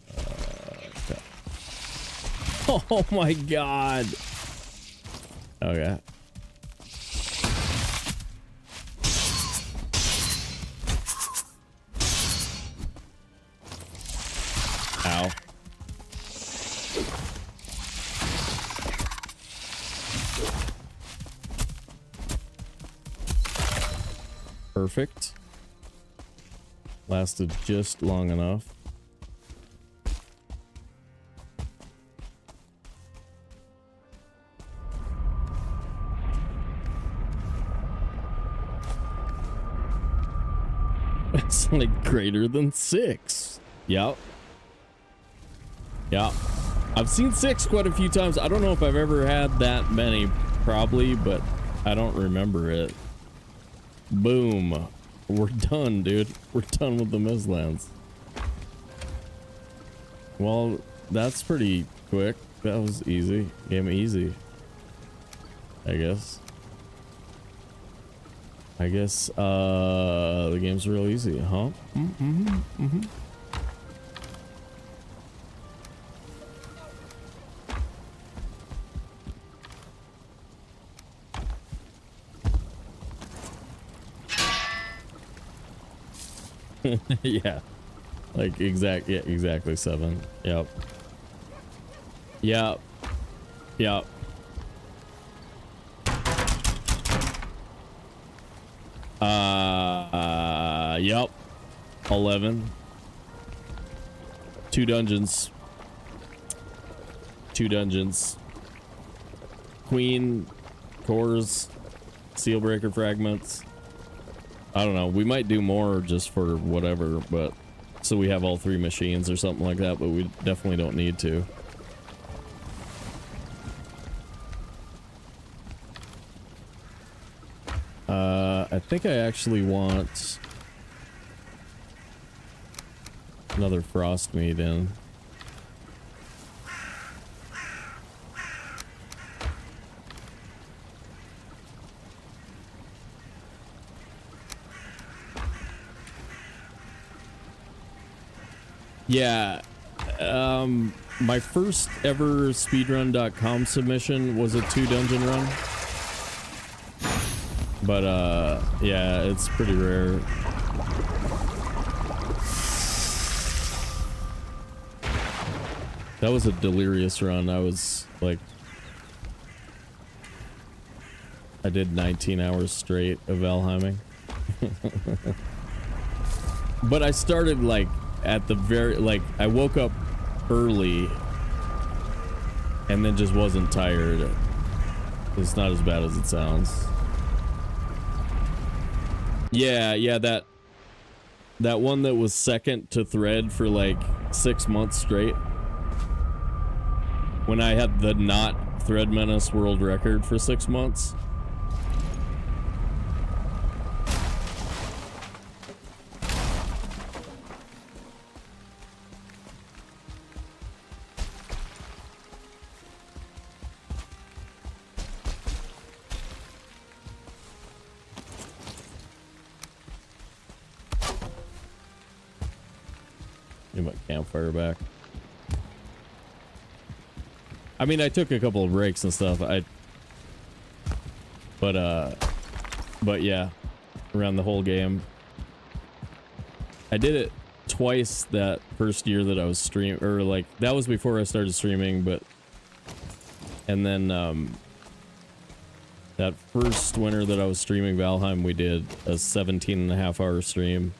Okay. Oh my god. Okay. Ow. Perfect. Lasted just long enough. It's like greater than 6. Yep. Yeah. I've seen 6 quite a few times. I don't know if I've ever had that many, probably, but I don't remember it. Boom. We're done, dude. We're done with the Mizlands. Well, that's pretty quick. That was easy. Game easy. I guess. The game's real easy, huh? Yeah. Like exactly 7. Yep. Yep. Yep. Yep. 11. 2 dungeons. 2 dungeons. Queen, cores, sealbreaker fragments. I don't know. We might do more just for whatever, but so we have all 3 machines or something like that, but we definitely don't need to. I think I actually want another frost meat in. Yeah, my first ever speedrun.com submission was a 2 dungeon run. But, yeah, it's pretty rare. That was a delirious run. I was, like... I did 19 hours straight of Valheiming. But I started, like, at the very... Like, I woke up early and then just wasn't tired. It's not as bad as it sounds. Yeah, that one that was second to thread for like 6 months straight. When I had the not Thread Menace world record for 6 months. Get my campfire back. I mean, I took a couple of breaks and stuff. But yeah, around the whole game. I did it twice that first year that I was streaming, or like that was before I started streaming, but and then that first winter that I was streaming Valheim, we did a 17.5-hour stream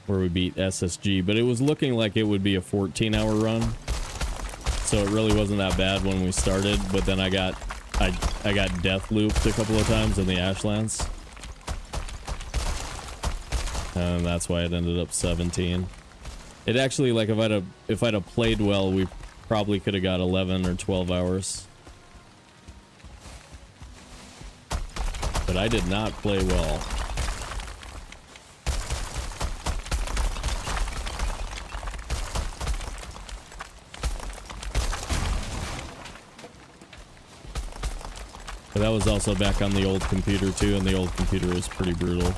where we beat SSG, but it was looking like it would be a 14-hour run, so it really wasn't that bad when we started. But then I got death looped a couple of times in the Ashlands, and that's why it ended up 17. It actually, like, if I'd have played well, we probably could have got 11 or 12 hours. But I did not play well. But that was also back on the old computer too, and the old computer was pretty brutal.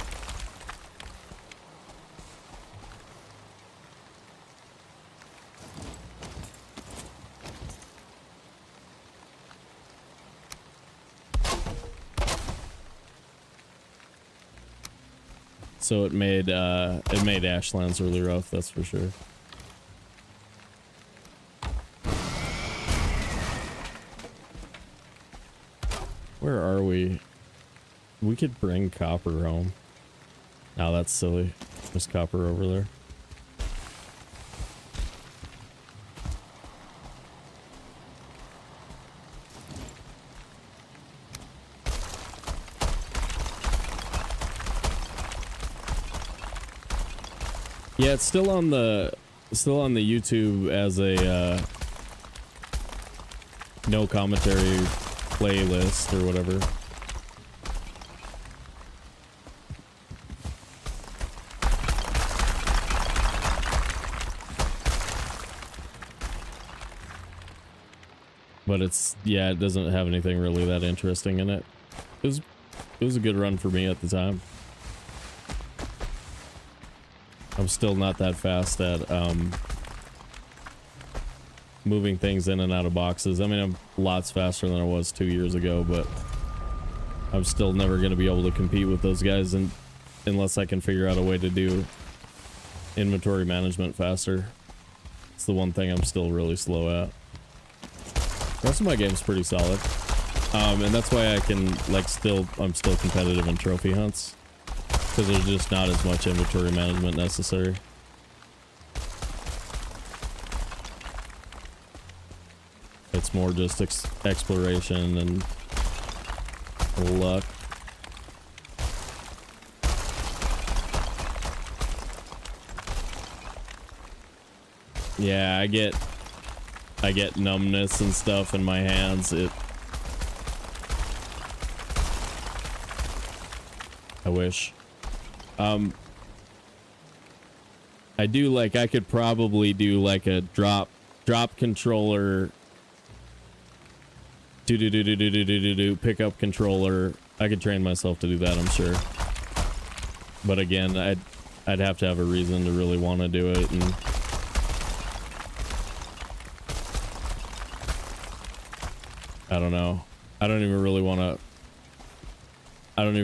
So it made Ashlands really rough, that's for sure. Where are we? We could bring copper home. No, that's silly. There's copper over there. Yeah, it's still on the YouTube as a no commentary playlist or whatever. But it's, yeah, it doesn't have anything really that interesting in it. It was a good run for me at the time. I'm still not that fast at moving things in and out of boxes. I mean, I'm lots faster than I was 2 years ago, but I'm still never going to be able to compete with those guys unless I can figure out a way to do inventory management faster. It's the one thing I'm still really slow at. The rest of my game's pretty solid. And that's why I can, like, I'm still competitive in trophy hunts. Because there's just not as much inventory management necessary. It's more just exploration and luck. Yeah, I get numbness and stuff in my hands. I wish. I do, like, I could probably do like a drop controller, pickup controller. I could train myself to do that, I'm sure. But again, I'd have to have a reason to really want to do it, and I don't know. I don't even really want to run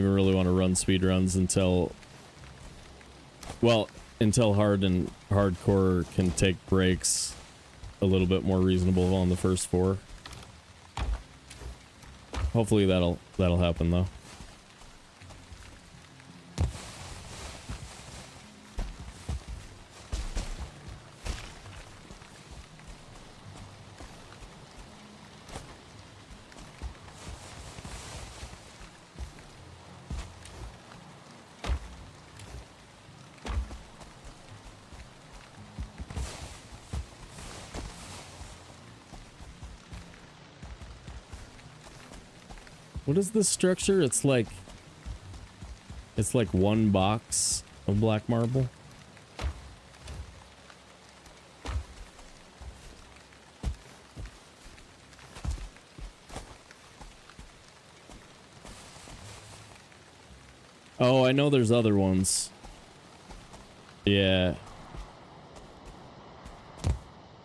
speedruns until hard and hardcore can take breaks a little bit more reasonable on the first 4. Hopefully that'll happen though. What is this structure? It's like one box of black marble. Oh, I know there's other ones. Yeah.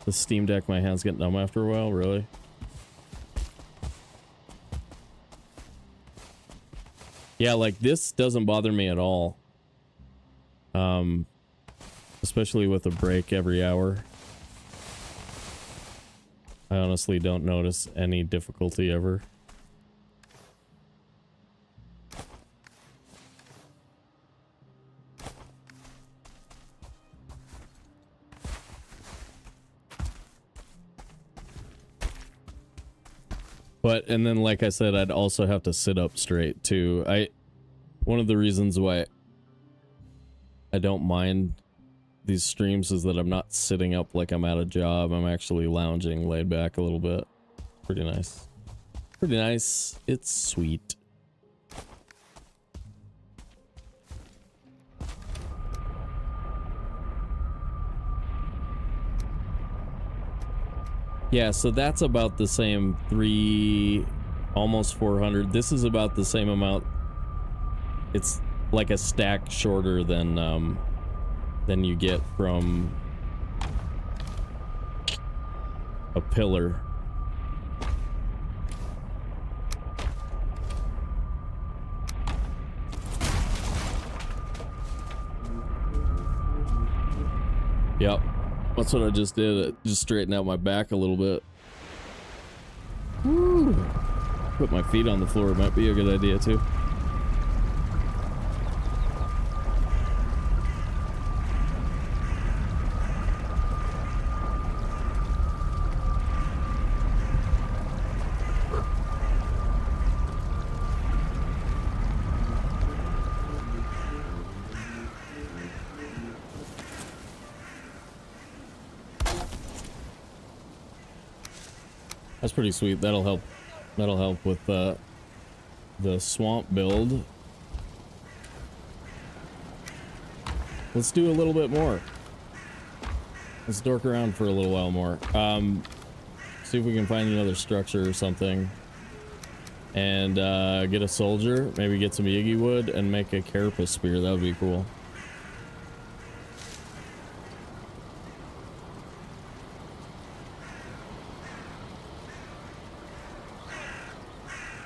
The Steam Deck, my hands get numb after a while, really? Yeah, like this doesn't bother me at all. Especially with a break every hour. I honestly don't notice any difficulty ever. But, and then like I said, I'd also have to sit up straight too. One of the reasons why I don't mind these streams is that I'm not sitting up like I'm at a job. I'm actually lounging, laid back a little bit. Pretty nice. Pretty nice. It's sweet. Yeah, so that's about the same, almost 400. This is about the same amount. It's like a stack shorter than you get from a pillar. Yep. That's what I just did. It just straightened out my back a little bit. Woo. Put my feet on the floor might be a good idea too. That's pretty sweet. That'll help with the swamp build. Let's do a little bit more. Let's dork around for a little while more. See if we can find another structure or something. And get a soldier, maybe get some Yigi wood and make a carapace spear. That would be cool.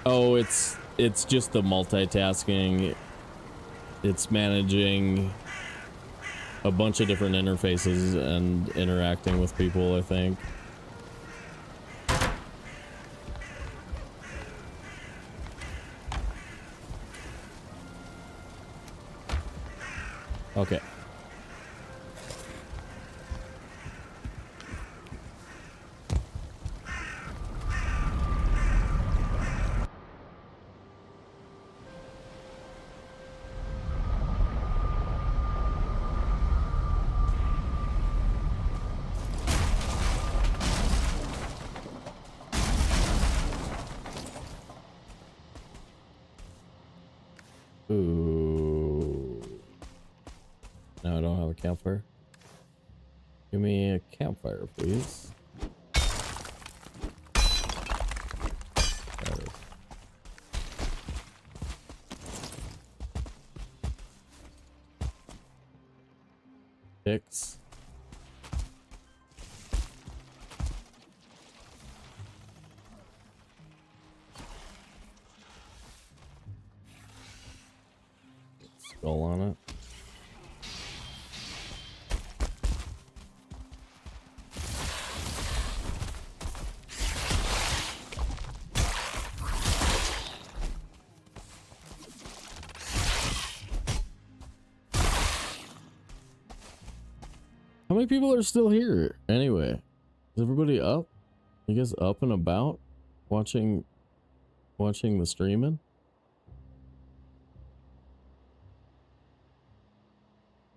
Oh, it's just the multitasking. It's managing a bunch of different interfaces and interacting with people, I think. Okay. Ooh. No, I don't have a campfire. Give me a campfire, please. Six. Skull on it. How many people are still here anyway? Is everybody up? You guys up and about watching the streaming?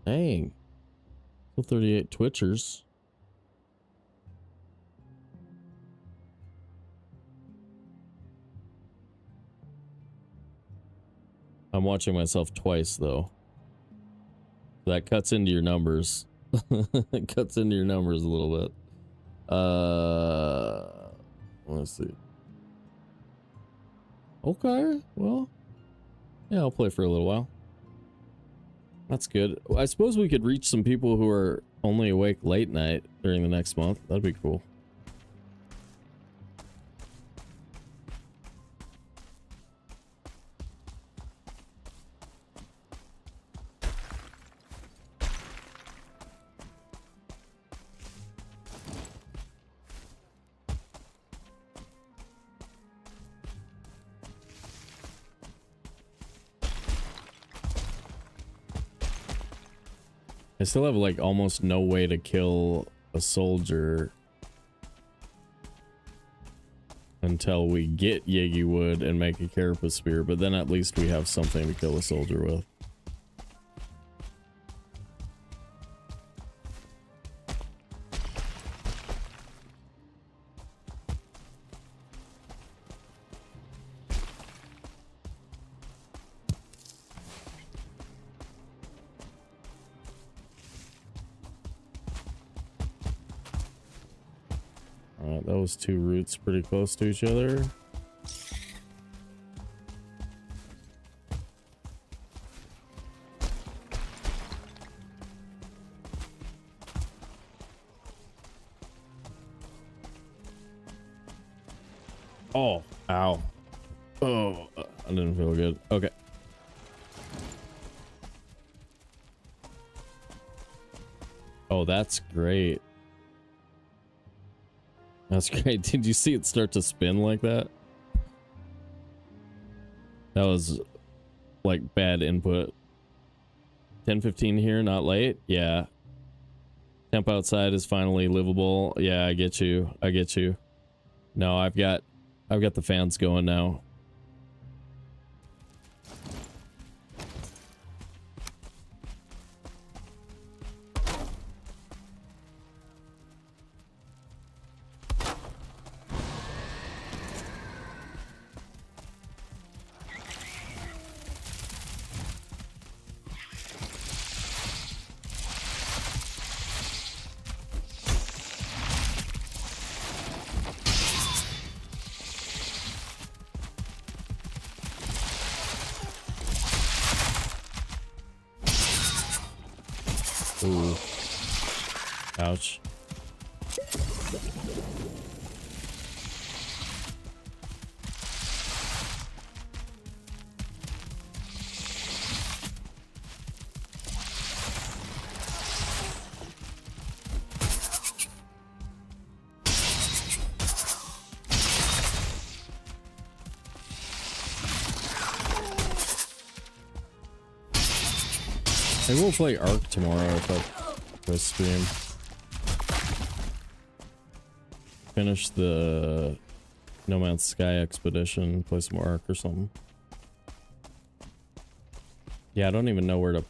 Dang. Still 38 Twitchers. I'm watching myself twice though. That cuts into your numbers. It cuts into your numbers a little bit. Let's see. Okay, well, yeah, I'll play for a little while. That's good. I suppose we could reach some people who are only awake late night during the next month. That'd be cool. I still have like almost no way to kill a soldier until we get Yagi wood and make a carapace spear, but then at least we have something to kill a soldier with. Alright, those two roots pretty close to each other. Oh, ow. Oh, I didn't feel good. Okay. Oh, that's great. That's great. Did you see it start to spin like that? That was like bad input. 10:15 here, not late. Yeah. Temp outside is finally livable. Yeah, I get you. I get you. No, I've got the fans going now. Ooh. Ouch. Maybe we'll play Ark tomorrow if I stream. Finish the No Man's Sky expedition, play some more Ark or something. Yeah, I don't even know where to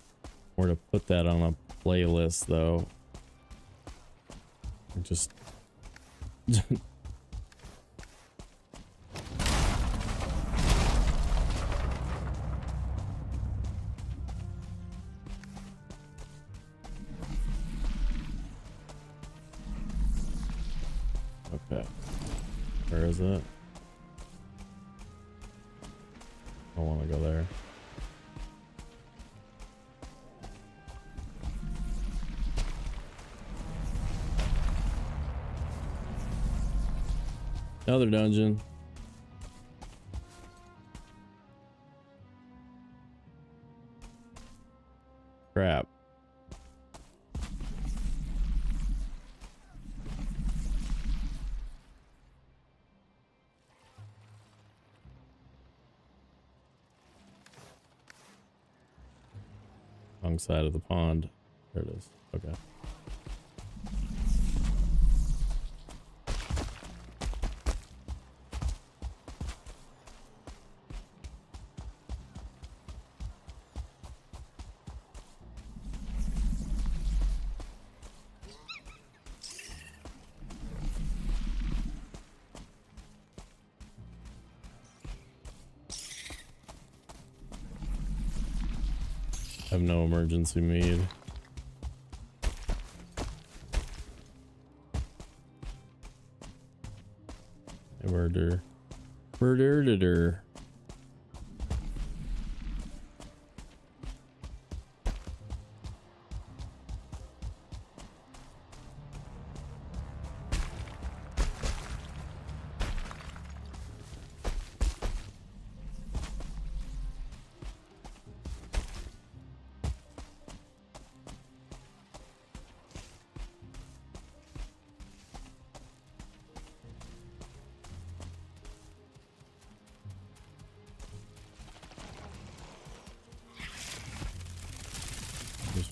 put that on a playlist though. Just okay. Where is it? I want to go there. Another dungeon. Crap. Wrong side of the pond. There it is. Okay. I have no emergency mead. Murder. Murder.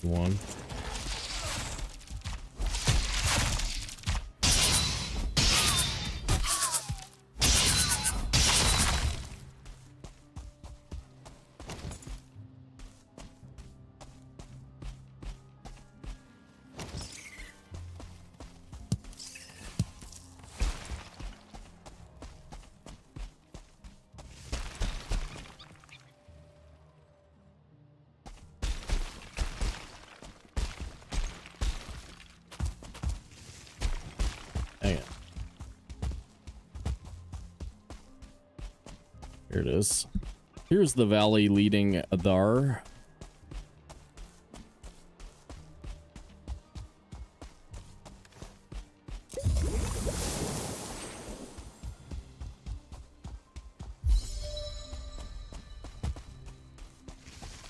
One. Hang it. Here it is. Here's the valley leading Adar.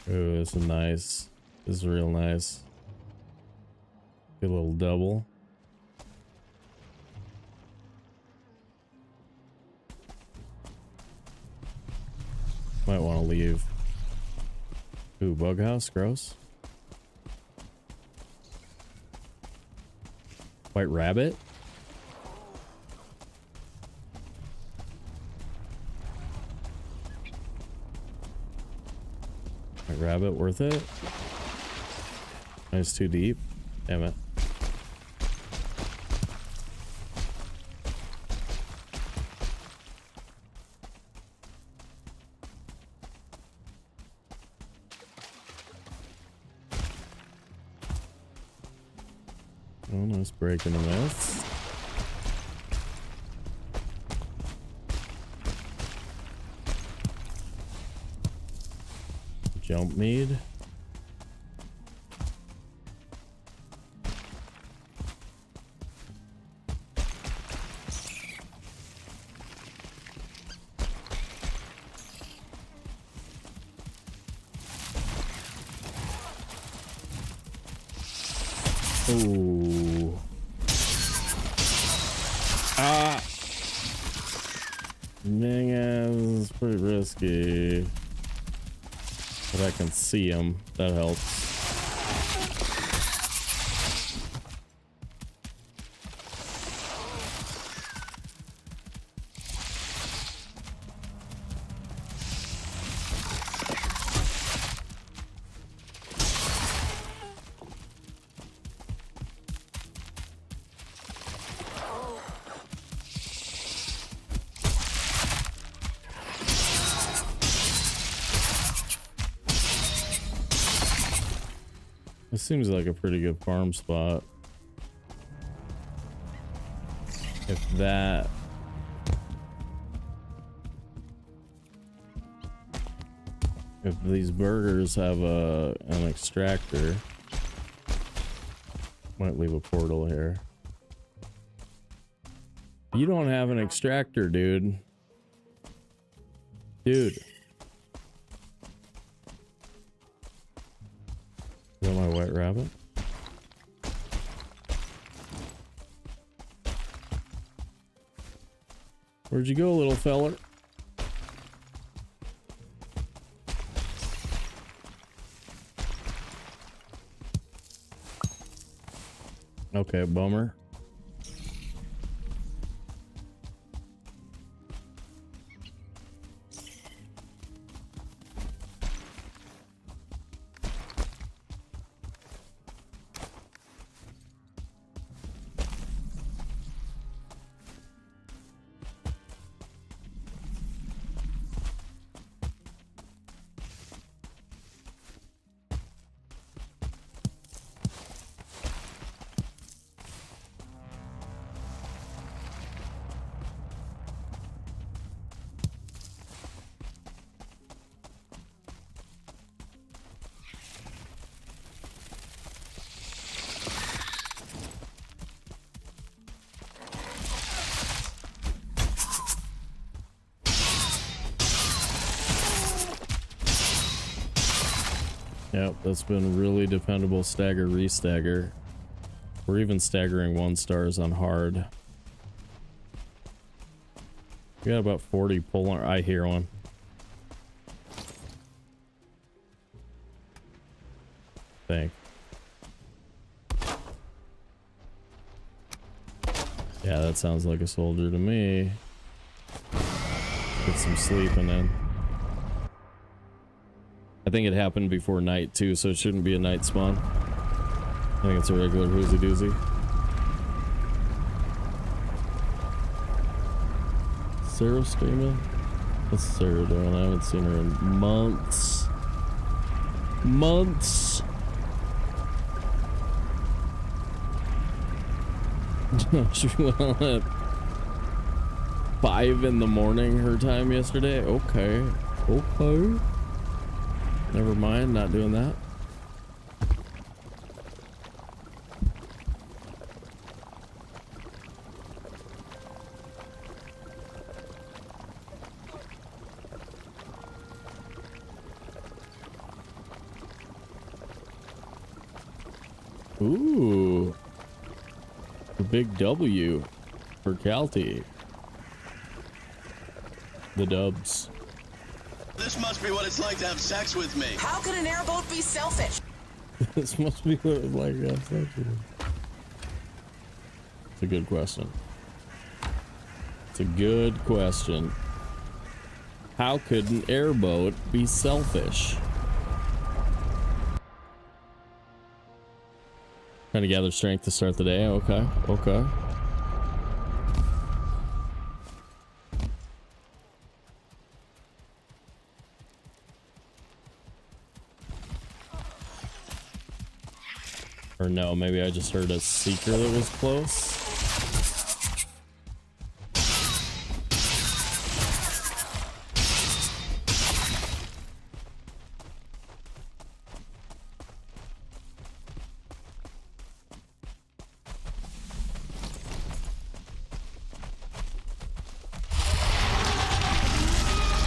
Ooh, this is nice. This is real nice. Good little double. Might want to leave. Ooh, bug house, gross. White rabbit. White rabbit, worth it. It's too deep. Damn it. Oh, nice break into this. Jump mead. Ooh. Ah. Dang it, it's pretty risky. But I can see him. That helps. This seems like a pretty good farm spot. If that... If these burgers have an extractor... Might leave a portal here. You don't have an extractor, dude. Dude. Is that my white rabbit? Where'd you go, little feller? Okay, bummer. Yep, that's been really dependable stagger restagger. We're even staggering 1 stars on hard. We got about 40 polar. I hear one. Thank Yeah, that sounds like a soldier to me. Get some sleeping in. I think it happened before night too, so it shouldn't be a night spawn. I think it's a regular whoozy doozy. Sarah streaming? What's Sarah doing? I haven't seen her in months. Months. She went on at 5 in the morning her time yesterday. Okay. Okay. Never mind, not doing that. Ooh. The big W for Calty. The dubs. This must be what it's like to have sex with me. How could an airboat be selfish? This must be what it's like to have sex with me. It's a good question. It's a good question. How could an airboat be selfish? Trying to gather strength to start the day. Okay, okay. Or no, maybe I just heard a seeker that was close.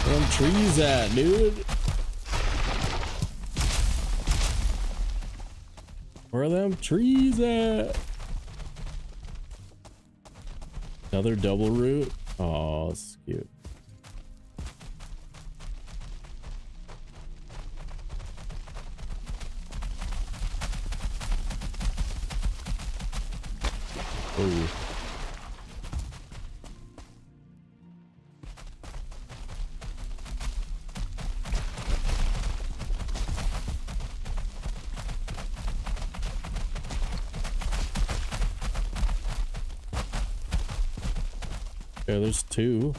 Where them trees at, dude? Where are them trees at? Another double root. Oh, it's cute. Ooh. Okay, there's two.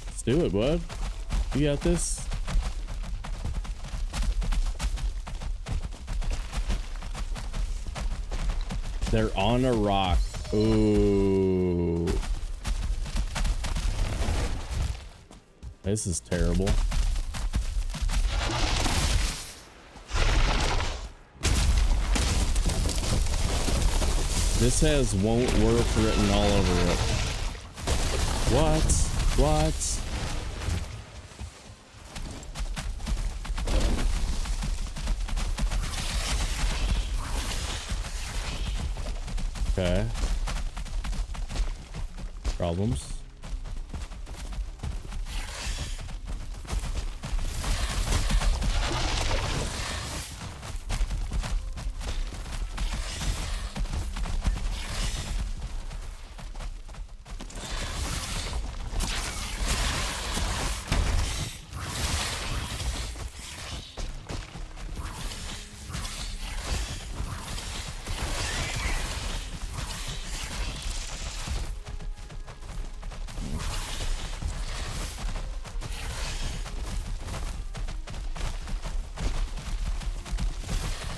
Let's do it, bud. You got this. They're on a rock. Ooh. This is terrible. This has "won't work" written all over it. What? What? Okay. Problems.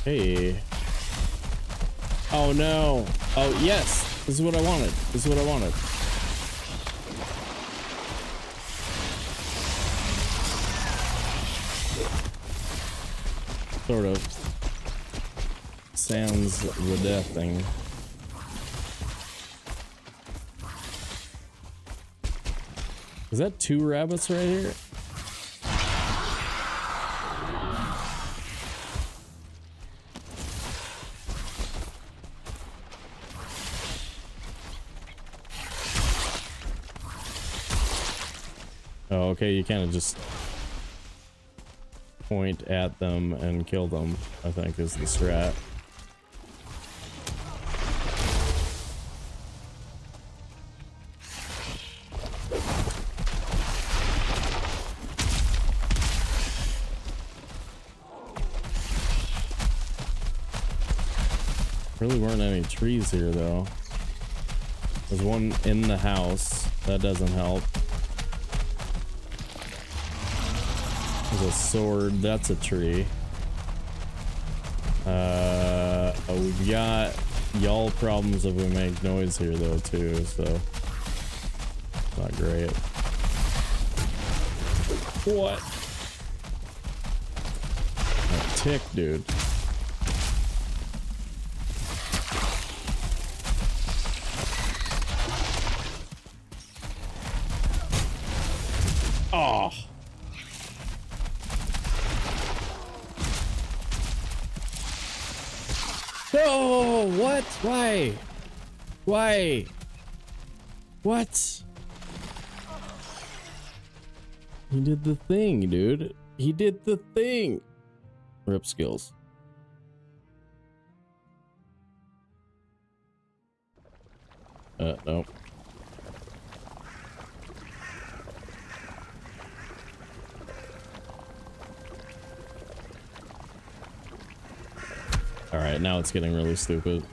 Hey. Oh no. Oh yes. This is what I wanted. This is what I wanted. Sort of. Sans the death thing. Is that two rabbits right here? Oh, okay, you kind of just point at them and kill them, I think is the strat. Really weren't any trees here though. There's one in the house. That doesn't help. There's a sword. That's a tree. We've got y'all problems if we make noise here though too, so not great. What? A tick, dude. Oh. No, what? Why? Why? What? He did the thing, dude. He did the thing. Rip skills. Nope. All right, now it's getting really stupid.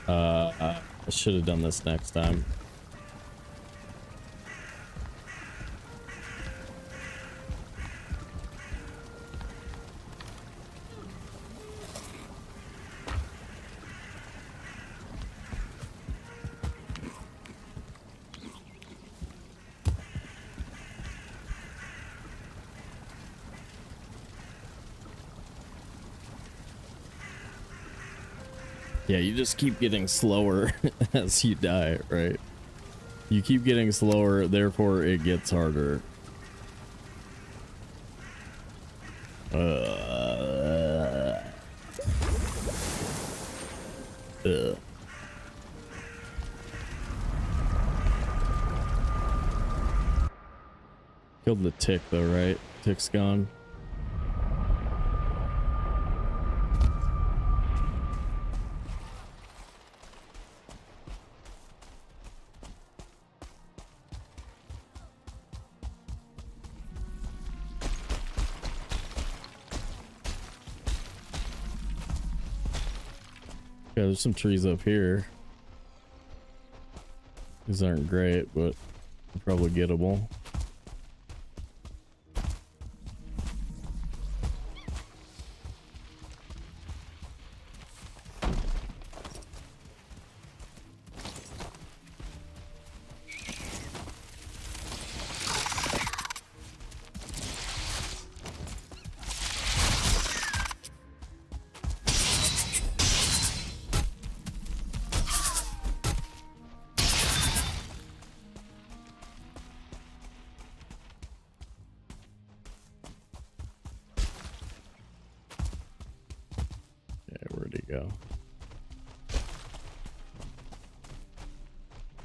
I should have done this next time. Yeah, you just keep getting slower as you die, right? You keep getting slower, therefore it gets harder. Killed the tick though, right? Tick's gone. Yeah, there's some trees up here. These aren't great, but probably gettable.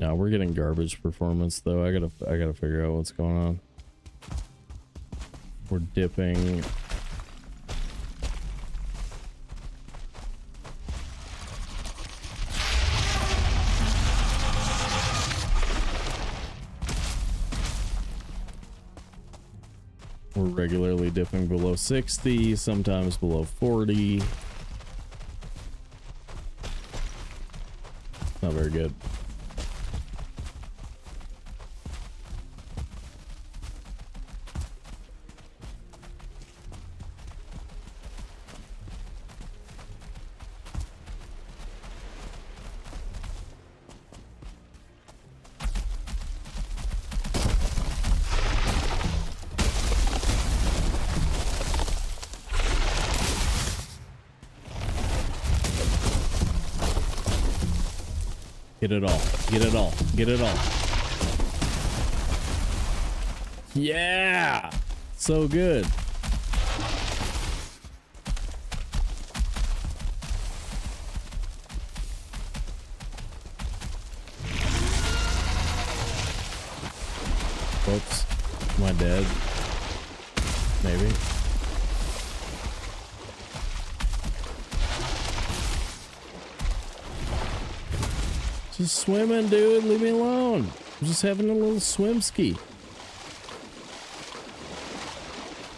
Now we're getting garbage performance though. I gotta figure out what's going on. We're dipping. We're regularly dipping below 60, sometimes below 40. Not very good. Get it all. Get it all. Get it all. Yeah! So good. Oops. Am I dead? Maybe. Just swimming, dude. Leave me alone. I'm just having a little swim ski.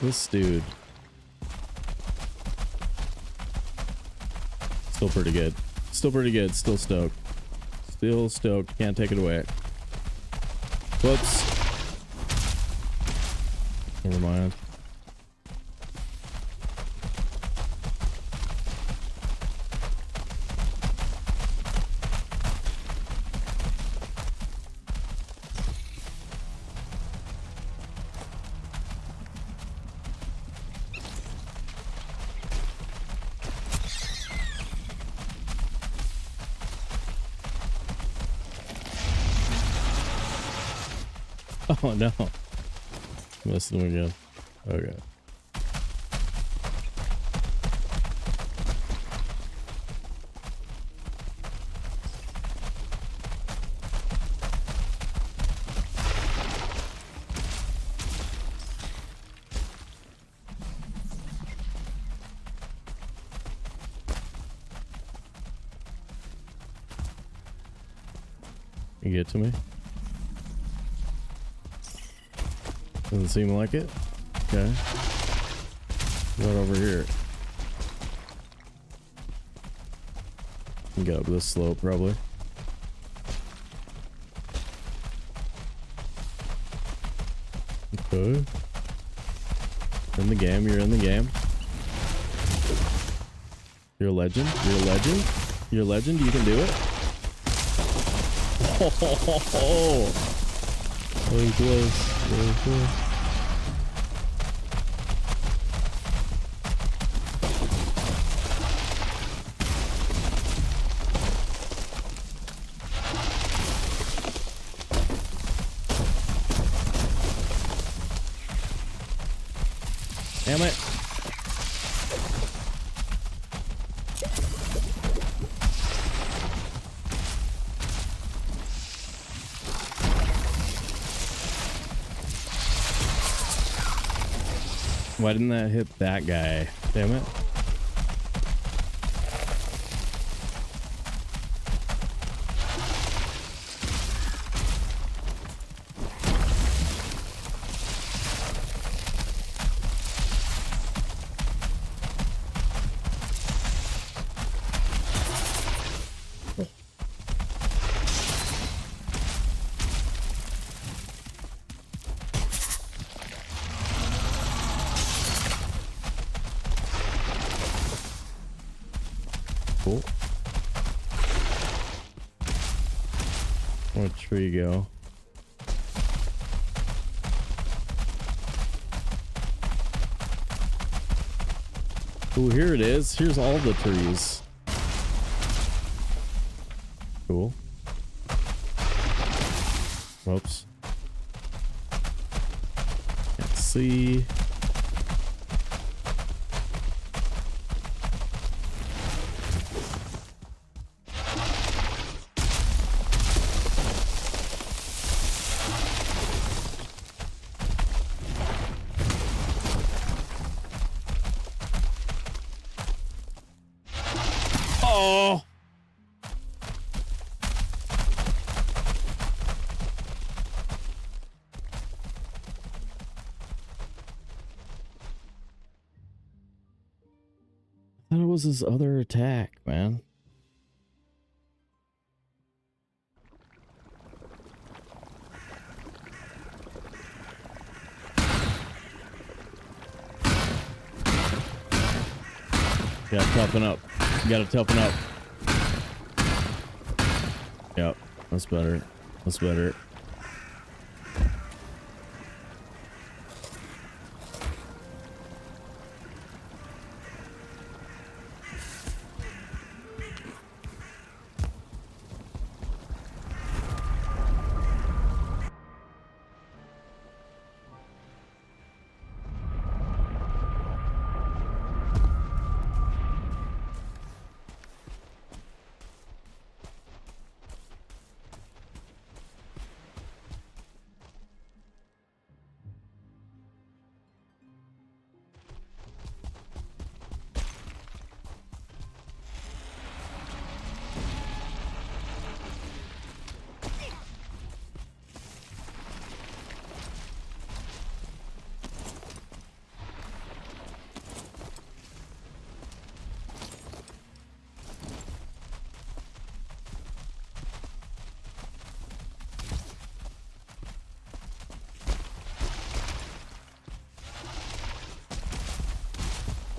This dude. Still pretty good. Still pretty good. Still stoked. Still stoked. Can't take it away. Whoops. Never mind. Oh no. Missed him again. Okay. You get to me? Doesn't seem like it. Okay. What over here? Can get up this slope probably. Okay. In the game, you're in the game. You're a legend. You're a legend. You're a legend. You can do it. Oh, very close. Very close. Damn it. Why didn't that hit that guy? Damn it. Cool. Where'd the tree go? Oh, here it is. Here's all the trees. Cool. Whoops. Can't see. Oh. I thought it was his other attack, man. You gotta toughen up. You gotta toughen up. Yep, that's better. That's better.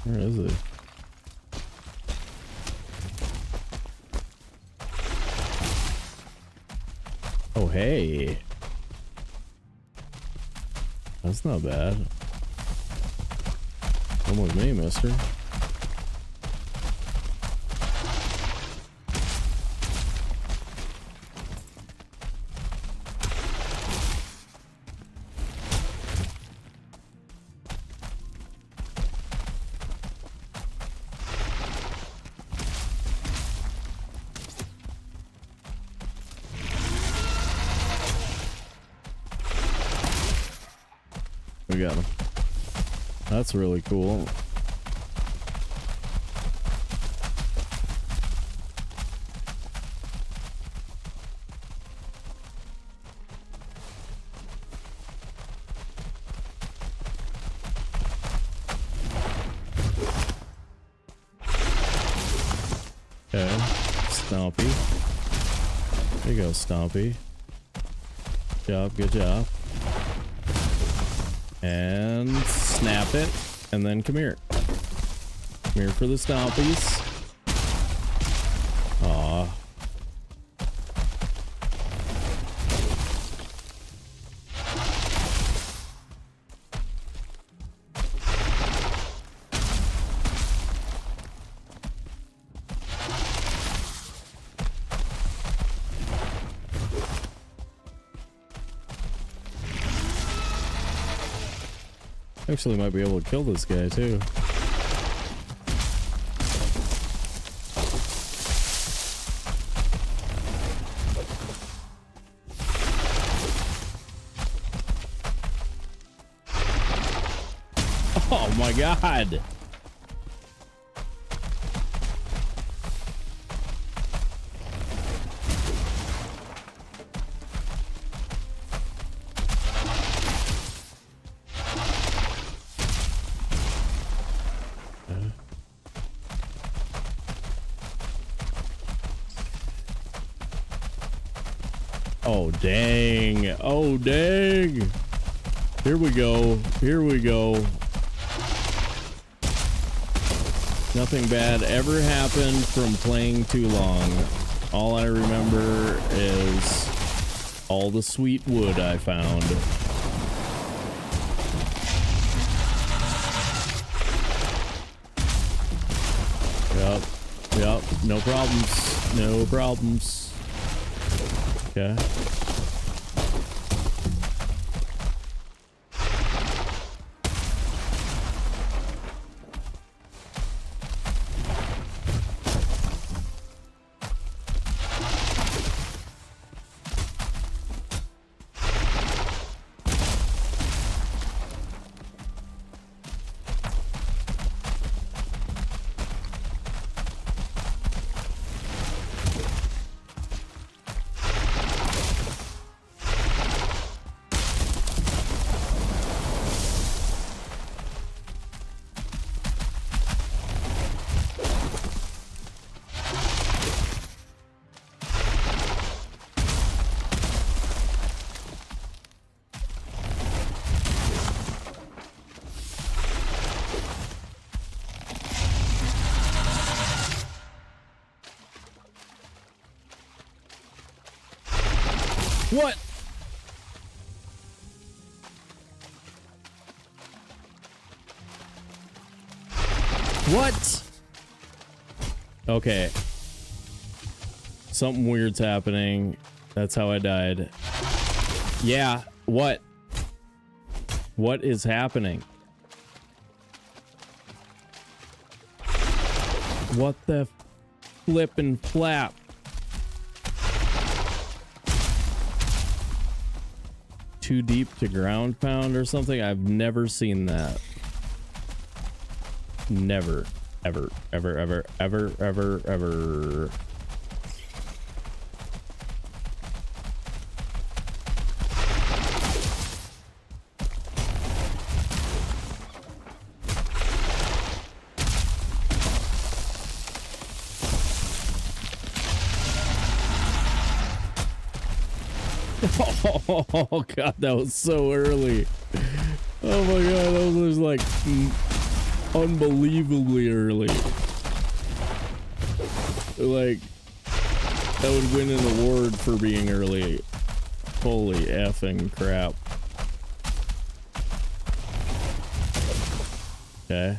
Where is it? Oh, hey. That's not bad. Come with me, mister. We got him. That's really cool. Okay, Stompy. There you go, Stompy. Good job. And snap it, and then come here. Come here for the Stompies. Aw. Actually might be able to kill this guy too. Oh my god. Oh, dang. Oh, dang. Here we go. Here we go. Nothing bad ever happened from playing too long. All I remember is all the sweet wood I found. Yep. No problems. No problems. Okay. What? What? Okay. Something weird's happening. That's how I died. Yeah, what? What is happening? What the flip and flap? Too deep to ground pound or something? I've never seen that. Never. Ever. Oh god, that was so early. Oh my god, that was like unbelievably early. Like, I would win an award for being early. Holy effing crap. Okay.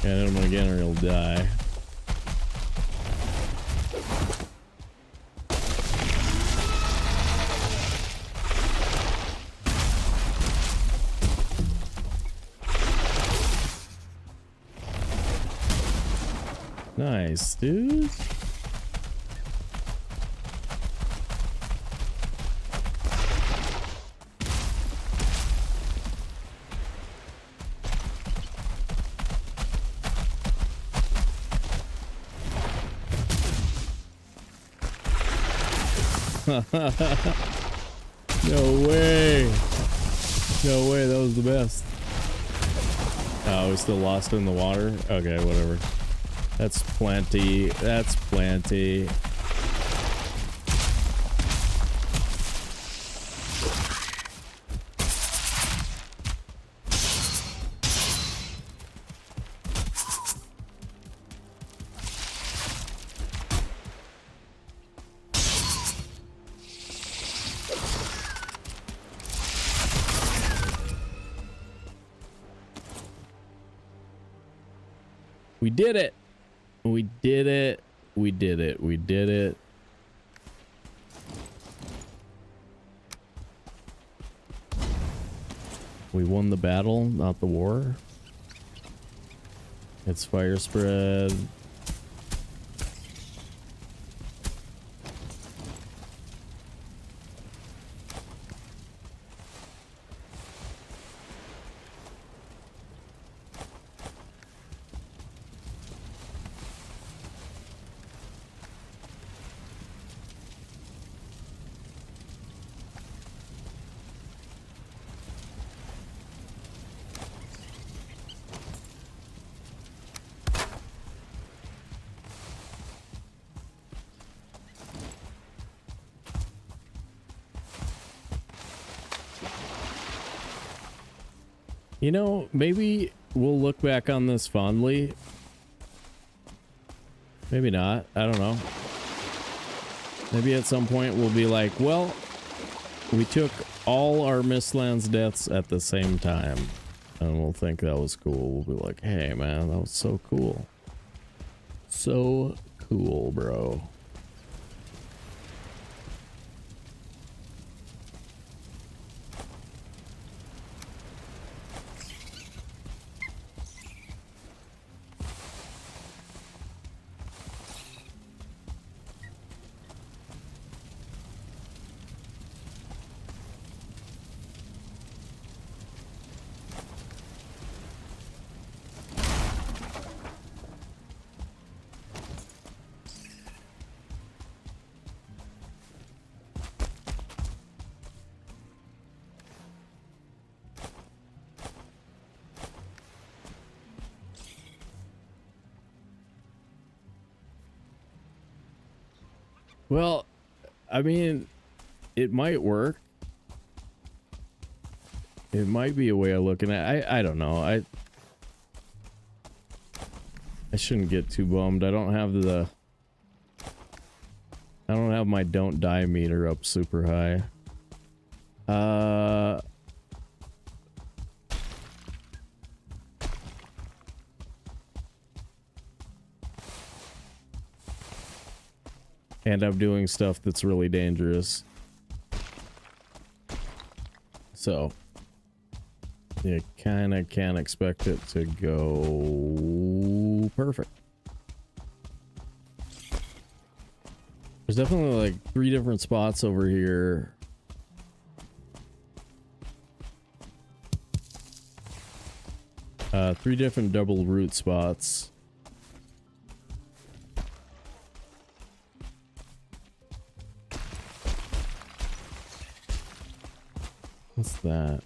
Can't hit him again or he'll die. Nice, dude. No way. No way, that was the best. Oh, we're still lost in the water? Okay, whatever. That's plenty. That's plenty. We did it. We did it. We did it. We did it. We won the battle, not the war. It's fire spread. You know, maybe we'll look back on this fondly. Maybe not. I don't know. Maybe at some point we'll be like, well, we took all our Mistlands deaths at the same time. And we'll think that was cool. We'll be like, hey, man, that was so cool. So cool, bro. Well, I mean, it might work. It might be a way of looking at it. I don't know. I shouldn't get too bummed. I don't have my don't die meter up super high. And I'm doing stuff that's really dangerous. So you kind of can't expect it to go perfect. There's definitely like 3 different spots over here. 3 different double root spots. What's that?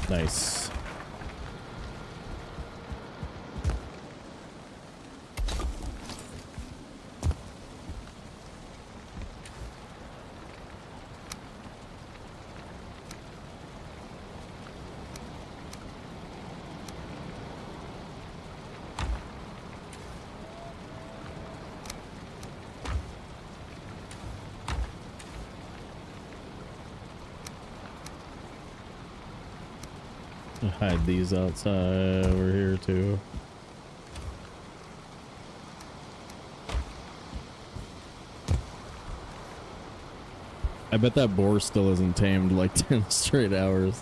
Nice. Hide these outside over here too. I bet that boar still isn't tamed like 10 straight hours.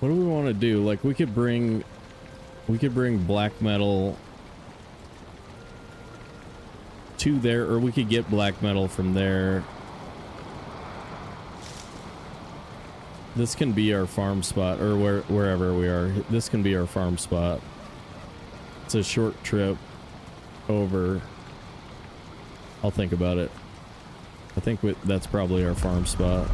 What do we want to do? Like, we could bring black metal to there, or we could get black metal from there. This can be our farm spot, or wherever we are. This can be our farm spot. It's a short trip over. I'll think about it. I think that's probably our farm spot.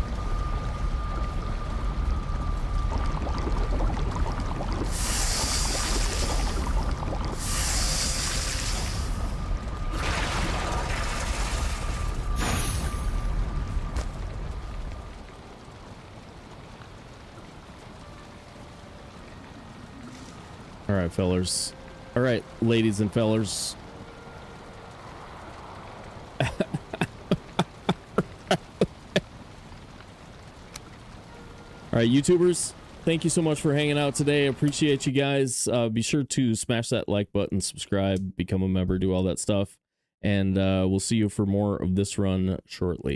All right, fellers. All right, ladies and fellers. All right, YouTubers, thank you so much for hanging out today. Appreciate you guys. Be sure to smash that like button, subscribe, become a member, do all that stuff. And we'll see you for more of this run shortly.